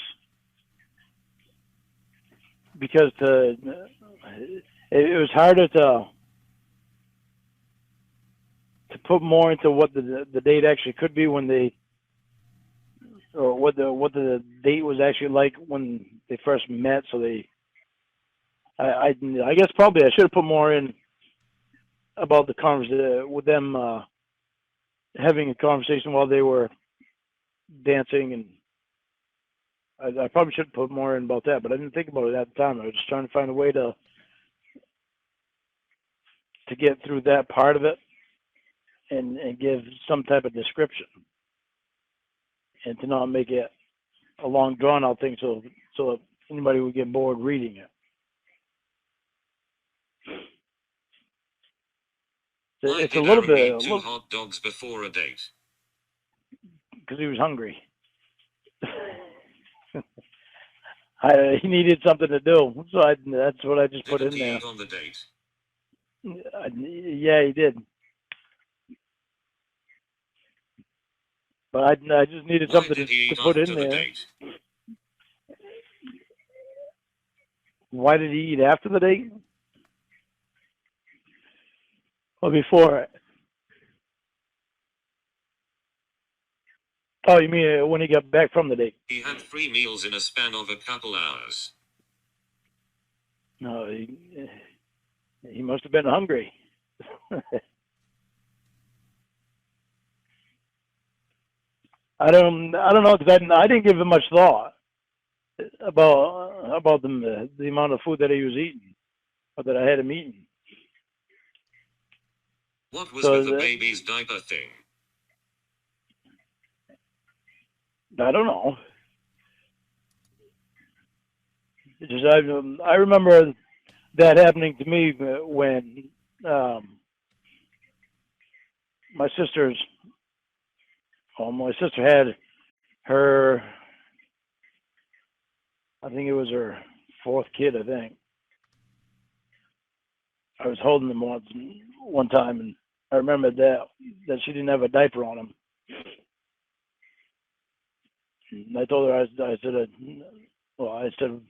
because it was harder to put more into what the date actually could be when they, or what the date was actually like when they first met. So I guess probably I should have put more in about the conversation with them having a conversation while they were dancing, and I probably should have put more in about that, but I didn't think about it at the time. I was just trying to find a way to get through that part of it and give some type of description, and to not make it a long drawn out thing so anybody would get bored reading it.
Why
It's a
did
little
Aaron
bit
eat two hot dogs before a date?
because he was hungry. He needed something to do, so that's what I just put
Didn't
in
he
there.
eat on the date?
Yeah, he did, but I just needed
Why
something
did he
to
eat
put in
after the
there.
date?
Why did he eat after the date? Or before it? Oh, you mean when he got back from the date?
He had 3 meals in a span of a couple hours.
No, he must have been hungry. I don't know, because I didn't give him much thought about the amount of food that he was eating, or that I had him eating.
What was
So
with the baby's diaper thing?
I don't know. It's just I remember that happening to me when my sister's. Well, my sister had her. I think it was her fourth kid. I think I was holding him one time, and I remember that she didn't have a diaper on him. And I told her I said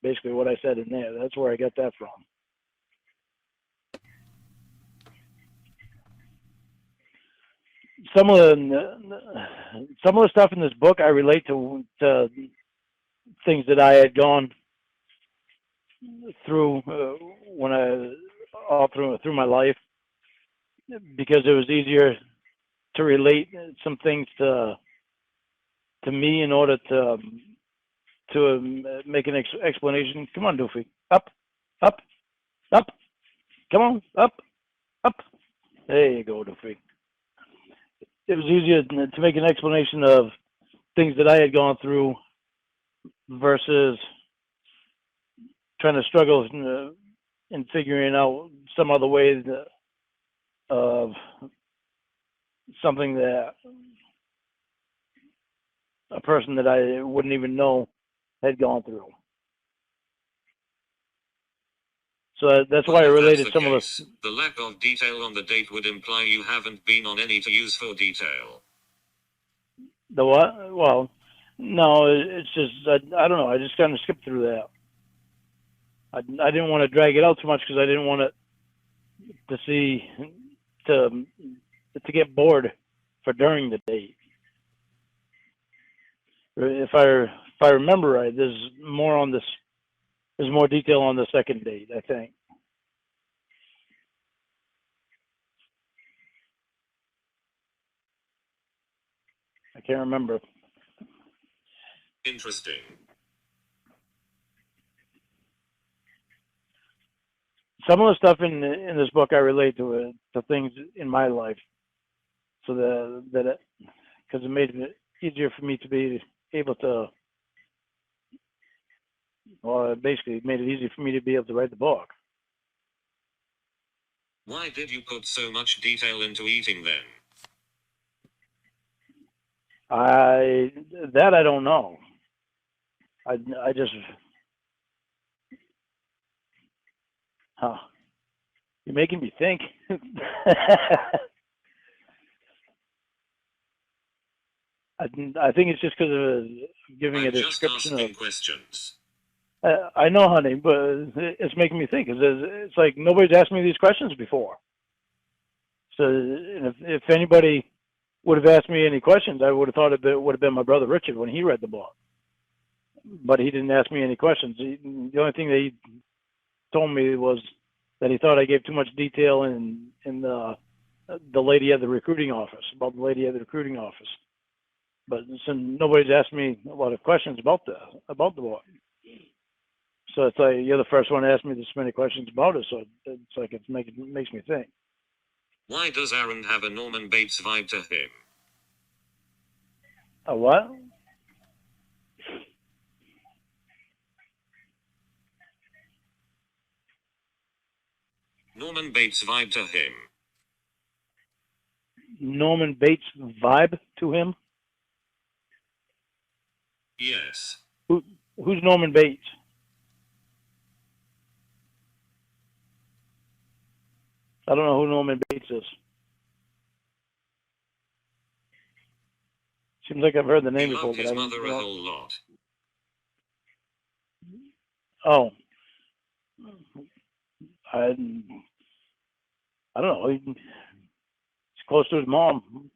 basically what I said in there. That's where I got that from. Some of the stuff in this book I relate to things that I had gone through when I all through my life because it was easier to relate some things to me in order to make an explanation. Come on, Doofy, up, up, up. Come on, up, up. There you go, Doofy. It was easier to make an explanation of things that I had gone through versus trying to struggle in figuring out some other way of something that a person that I wouldn't even know had gone through. So that's why I
Well, if that's
related
the
some of
case, the lack of detail on the date would imply you haven't been on any to use for detail.
the what? Well, no, it's just I don't know. I just kind of skipped through that. I didn't want to drag it out too much because I didn't want it to see to to get bored for during the date. If I remember right, there's more on this. There's more detail on the second date, I think. I can't remember.
Interesting.
Some of the stuff in this book I relate to things in my life, so that because it made it easier for me to be able to. Well, it basically made it easy for me to be able to write the book.
Why did you put so much detail into eating then?
I don't know. I just huh. You're making me think. I think it's just because of giving a
I'm just
description of.
asking questions.
I know, honey, but it's making me think. It's like nobody's asked me these questions before. So if anybody would have asked me any questions, I would have thought it would have been my brother Richard when he read the book. But he didn't ask me any questions. The only thing that he told me was that he thought I gave too much detail in the lady at the recruiting office, about the lady at the recruiting office. But so nobody's asked me a lot of questions about the book. So it's like you're the first one to ask me this many questions about it. So it's like it makes me think.
Why does Aaron have a Norman Bates vibe to him?
A what?
Norman Bates vibe to him.
Norman Bates vibe to him?
Yes.
Who's Norman Bates? I don't know who Norman Bates is. Seems like I've heard the name
He
before,
loved
but
his
I
mother a
don't.
whole lot.
Oh, I I don't know. He's close to his mom.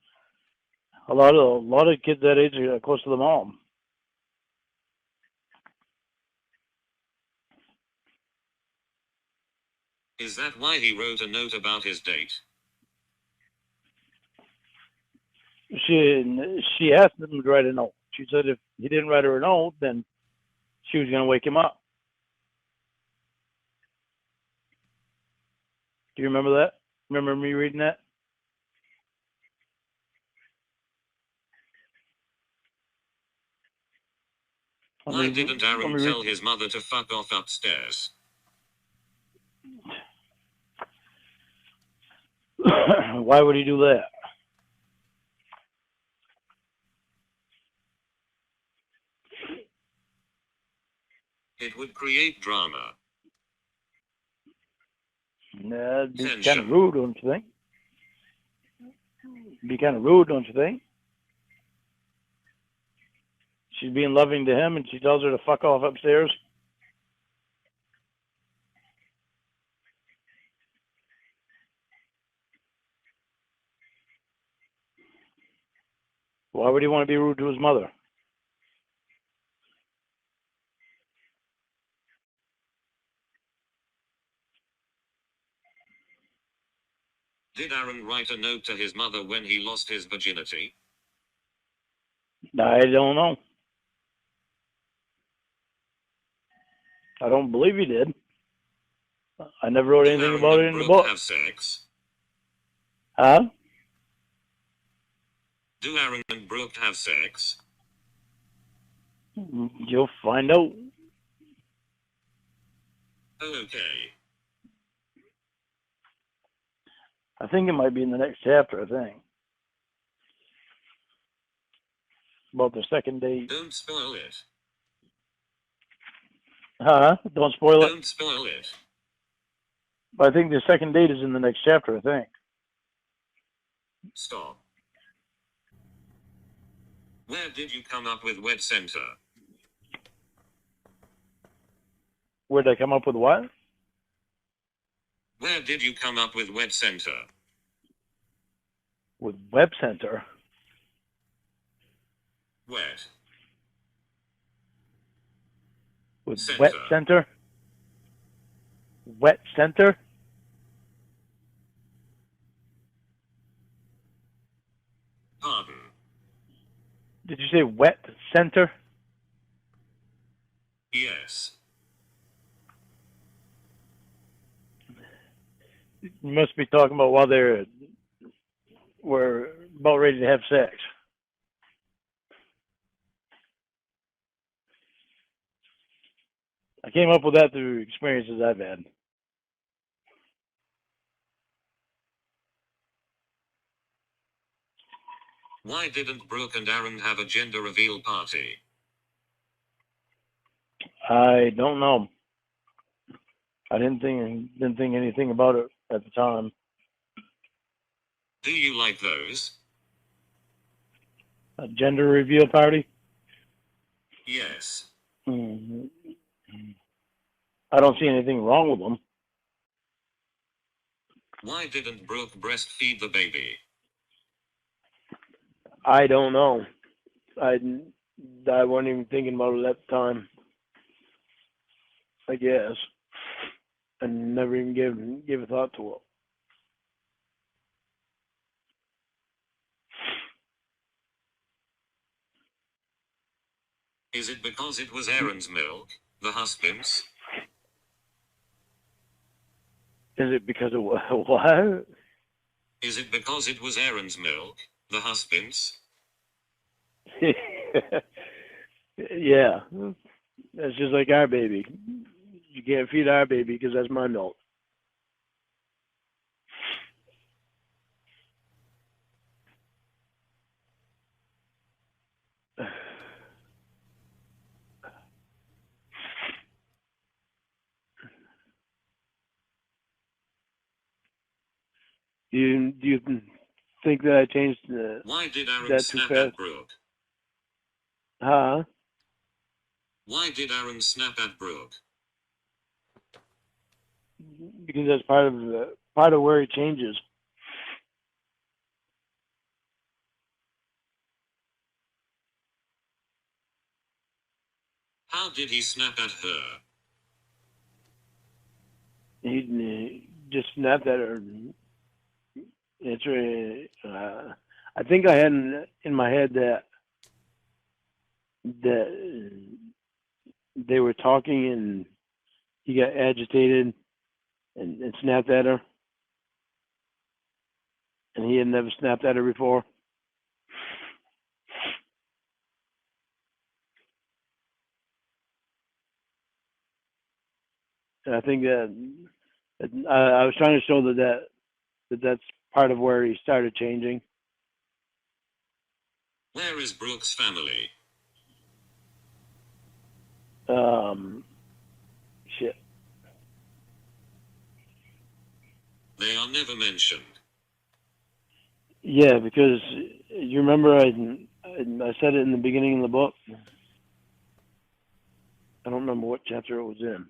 A lot of kids that age are close to the mom.
Is that why he wrote a note about his date?
She asked him to write a note. She said if he didn't write her a note, then she was going to wake him up. Do you remember that? Remember me reading that?
Why didn't
Let
Aaron
me read.
tell his mother to fuck off upstairs?
Why would he do that?
It would create drama.
That'd be kind of
Tension.
rude, don't you think? Be kind of rude, don't you think? She's being loving to him, and she tells her to fuck off upstairs. Why would he want to be rude to his mother?
Did Aaron write a note to his mother when he lost his virginity?
I don't know. I don't believe he did. I never wrote
Do
anything
Aaron
about
and
it in the
Brooke
book.
have sex?
Huh?
Do Aaron and Brooke have sex?
You'll find out.
Oh, okay.
I think it might be in the next chapter, I think. About the second date.
Don't spoil it.
Huh? Don't spoil it.
Don't spoil it.
But I think the second date is in the next chapter, I think.
Stop. Where did you come up with wed center?
Where'd I come up with what?
Where did you come up with wed center?
With Web Center.
Wet.
With
Center.
Wet Center? Wet Center?
Pardon.
Did you say Wet Center?
Yes.
You must be talking about while they were about ready to have sex. I came up with that through experiences I've had.
Why didn't Brooke and Aaron have a gender reveal party?
I don't know. I didn't think anything about it at the time.
Do you like those?
A gender reveal party?
Yes.
Mm-hmm. I don't see anything wrong with them.
Why didn't Brooke breastfeed the baby?
I don't know. I wasn't even thinking about it at the time. I guess. I never even gave a thought to it.
Is it because it was Aaron's milk, the husband's?
Is it because of what?
Is it because it was Aaron's milk, the husband's?
Yeah. That's just like our baby. You can't feed our baby because that's my milk. Do you think that I changed
Why did Aaron
that too
snap
fast?
at Brooke?
Huh?
Why did Aaron snap at Brooke?
Because that's part of where he changes.
How did he snap at her?
He just snapped at her. It's really, I think I had in my head that they were talking and he got agitated and snapped at her, and he had never snapped at her before. And I think that I was trying to show that's part of where he started changing.
Where is Brooke's family?
Shit.
They are never mentioned.
Yeah, because you remember I said it in the beginning of the book. I don't remember what chapter it was in.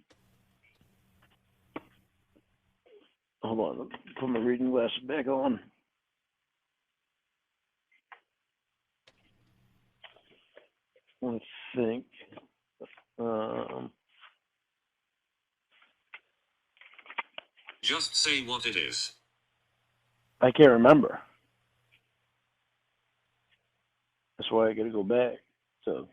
Hold on, put my reading glasses back on. I think.
Just say what it is.
I can't remember. That's why I got to go back. So,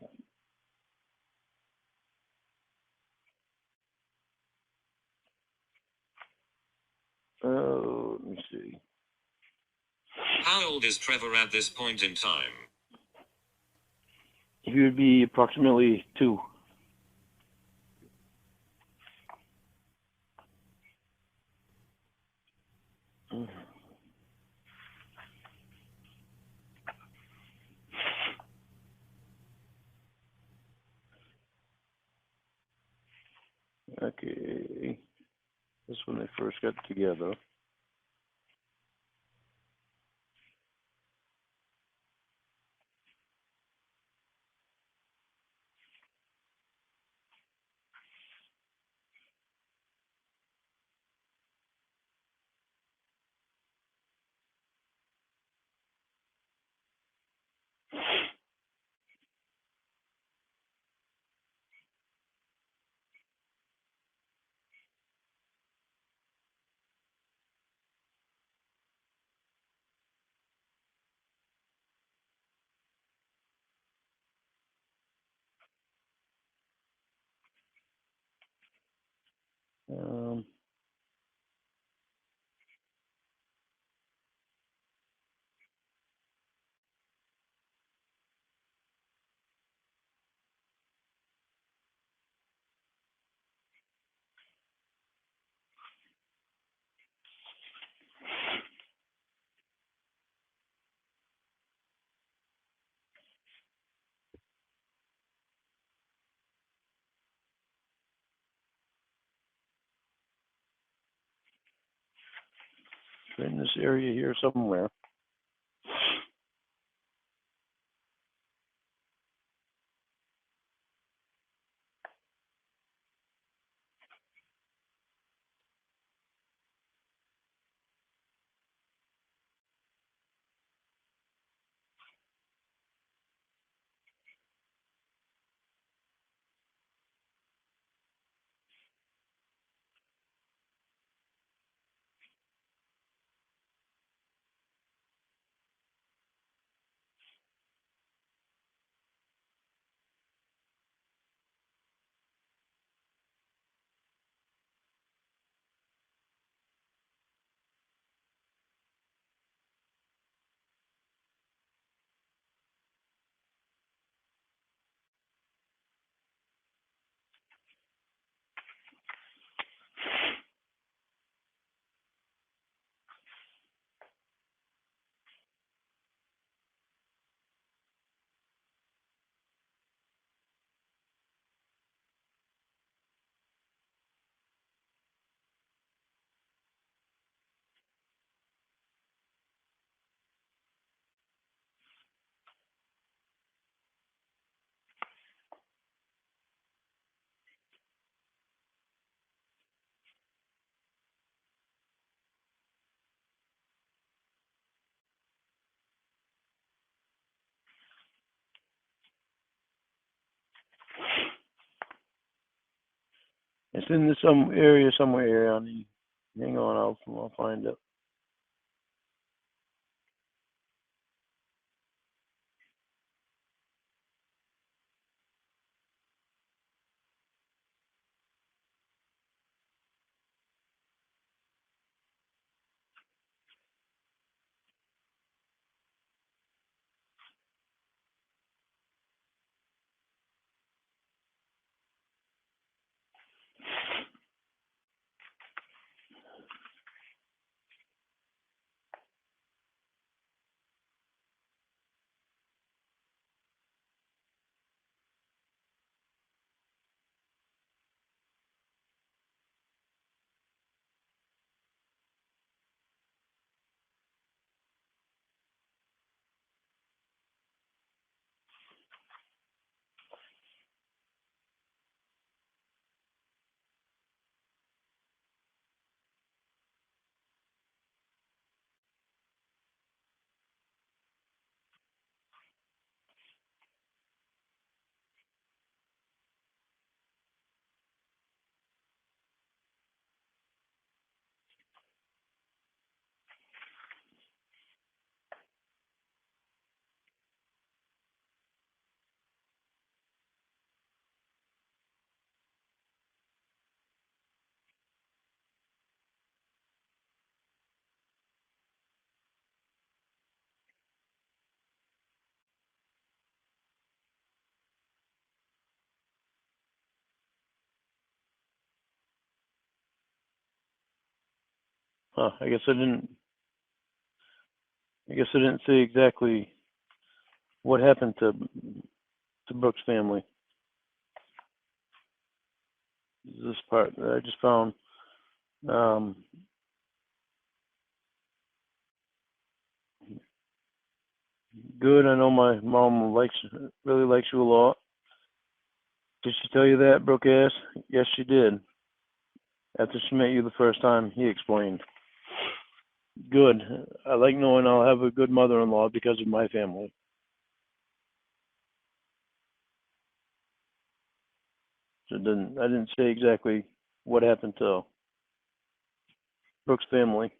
let me see.
How old is Trevor at this point in time?
He would be approximately 2. Okay. This when they first got together. Um, in this area here somewhere. It's in some area somewhere here on the. Hang on, I'll find it. I guess I didn't. I guess I didn't say exactly what happened to Brooks' family. This part that I just found. Um, Good. I know my mom really likes you a lot. Did she tell you that, Brooke asked. Yes, she did. After she met you the first time, he explained. Good. I like knowing I'll have a good mother-in-law because of my family. So I didn't say exactly what happened to Brooks' family.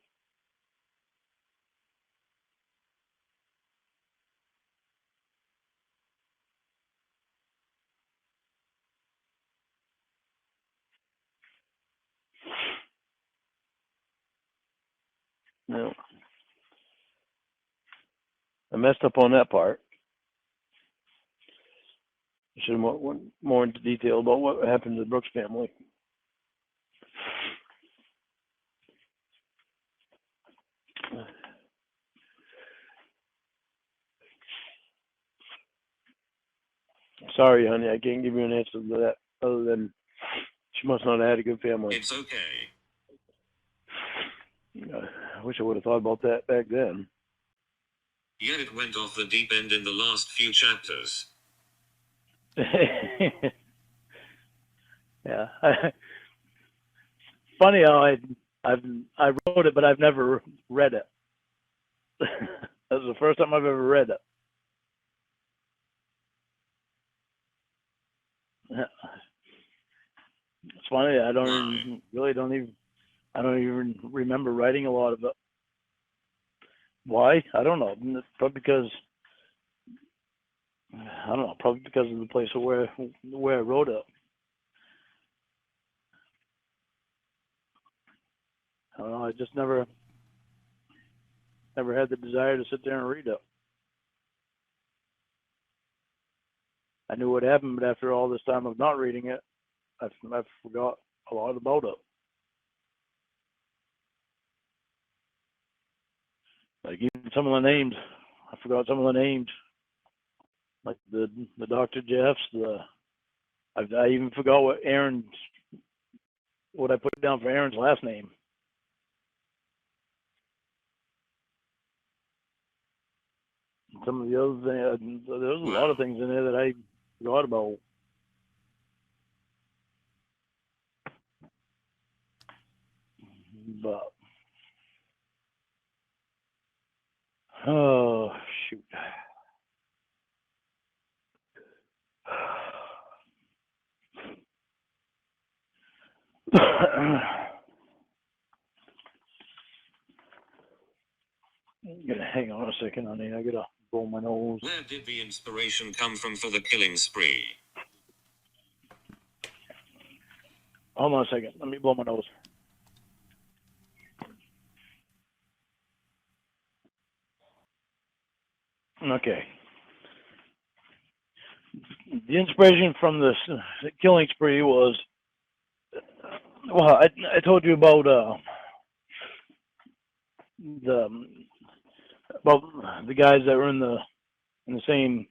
No, I messed up on that part. I should have went more into detail about what happened to the Brooks family. Sorry, honey, I can't give you an answer to that other than she must not have had a good family.
It's okay.
I wish I would have thought about that back then.
Yeah, it went off the deep end in the last few chapters.
Yeah. Funny how I wrote it, but I've never read it. That was the first time I've ever read it. It's funny. I don't even remember writing a lot of it. Why? I don't know. Probably because Probably because of the place where I wrote it. I don't know. I just never had the desire to sit there and read it. I knew what happened, but after all this time of not reading it, I forgot a lot about it. Like even some of the names, I forgot some of the names. Like the Dr. Jeffs. I even forgot what I put down for Aaron's last name. Some of the other things, there's a lot of things in there that I forgot about. But oh shoot. Hang on a second, honey. I gotta blow my nose.
Where did the inspiration come from for the killing spree?
Hold on a second. Let me blow my nose. Okay. The inspiration from this killing spree was, well, I told you about the about the guys that were in the same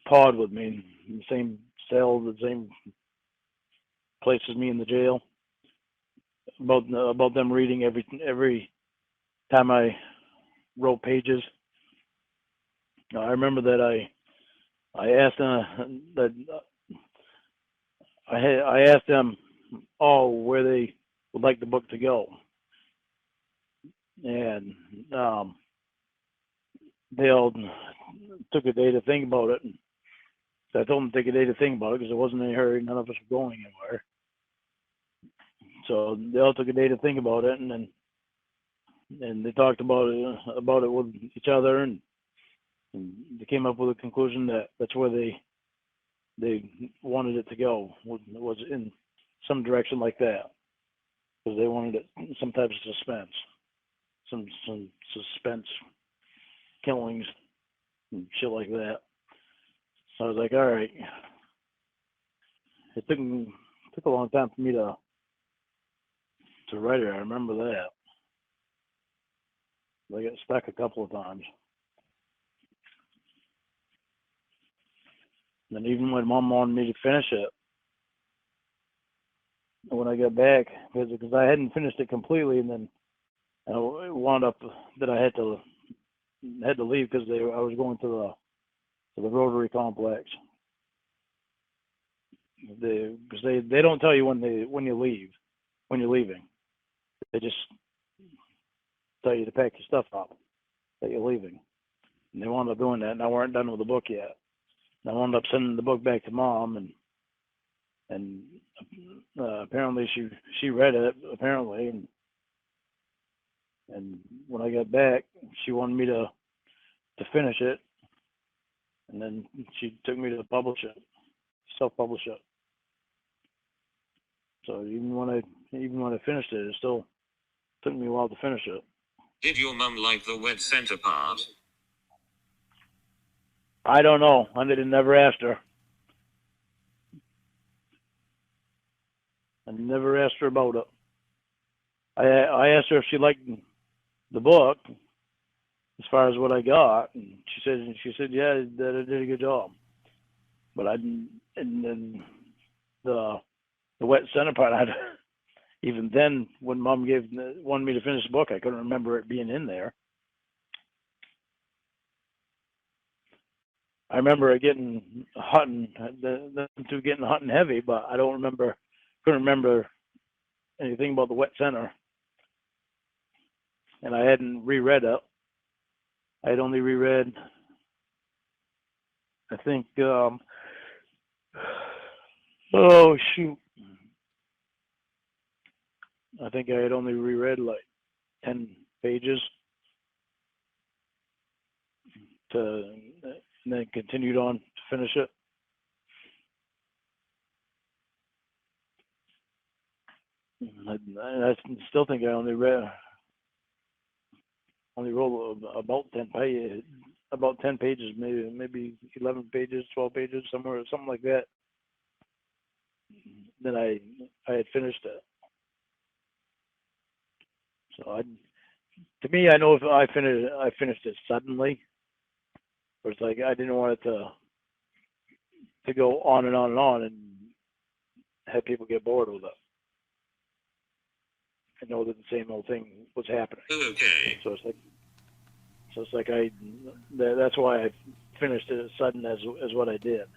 pod with me, in the same cell, the same place as me in the jail. About them reading every time I wrote pages. I remember that I asked I asked them all where they would like the book to go, and they all took a day to think about it. And I told them to take a day to think about it because there wasn't any hurry. None of us were going anywhere. So they all took a day to think about it, and they talked about it with each other, and they came up with a conclusion that that's where they wanted it to go, was in some direction like that, because they wanted it some type of suspense, some suspense killings and shit like that. So I was like, all right. It took a long time for me to to write it. I remember that. I got stuck a couple of times. And even when Mom wanted me to finish it, when I got back, because I hadn't finished it completely, and then I wound up that I had to leave because I was going to the Rotary complex. Because they don't tell you when you're leaving. They just tell you to pack your stuff up that you're leaving. And they wound up doing that, and I weren't done with the book yet. And I wound up sending the book back to Mom, and apparently she read it apparently, and when I got back, she wanted me to finish it, and then she took me to publish it, self-publish it. So even when I finished it, it still took me a while to finish it.
Did your mum like the wet center part?
I don't know. I never asked her. I never asked her about it. I asked her if she liked the book as far as what I got, and she said yeah, that I did a good job. But I didn't. And then the wet center part, even then, when Mom wanted me to finish the book, I couldn't remember it being in there. I remember it getting hot and getting hot and heavy, but I couldn't remember anything about the wet center. And I hadn't reread it. I had only reread, I think, oh shoot. I think I had only reread like 10 pages and then continued on to finish it. I still think I only wrote about 10 pages, maybe 11 pages, 12 pages, something like that. Then I had finished it. So to me, I know if I finished it suddenly, or it's like I didn't want it to go on and on and on and have people get bored with it. I know that the same old thing was happening.
Okay.
So it's like that's why I finished it as sudden as what I did.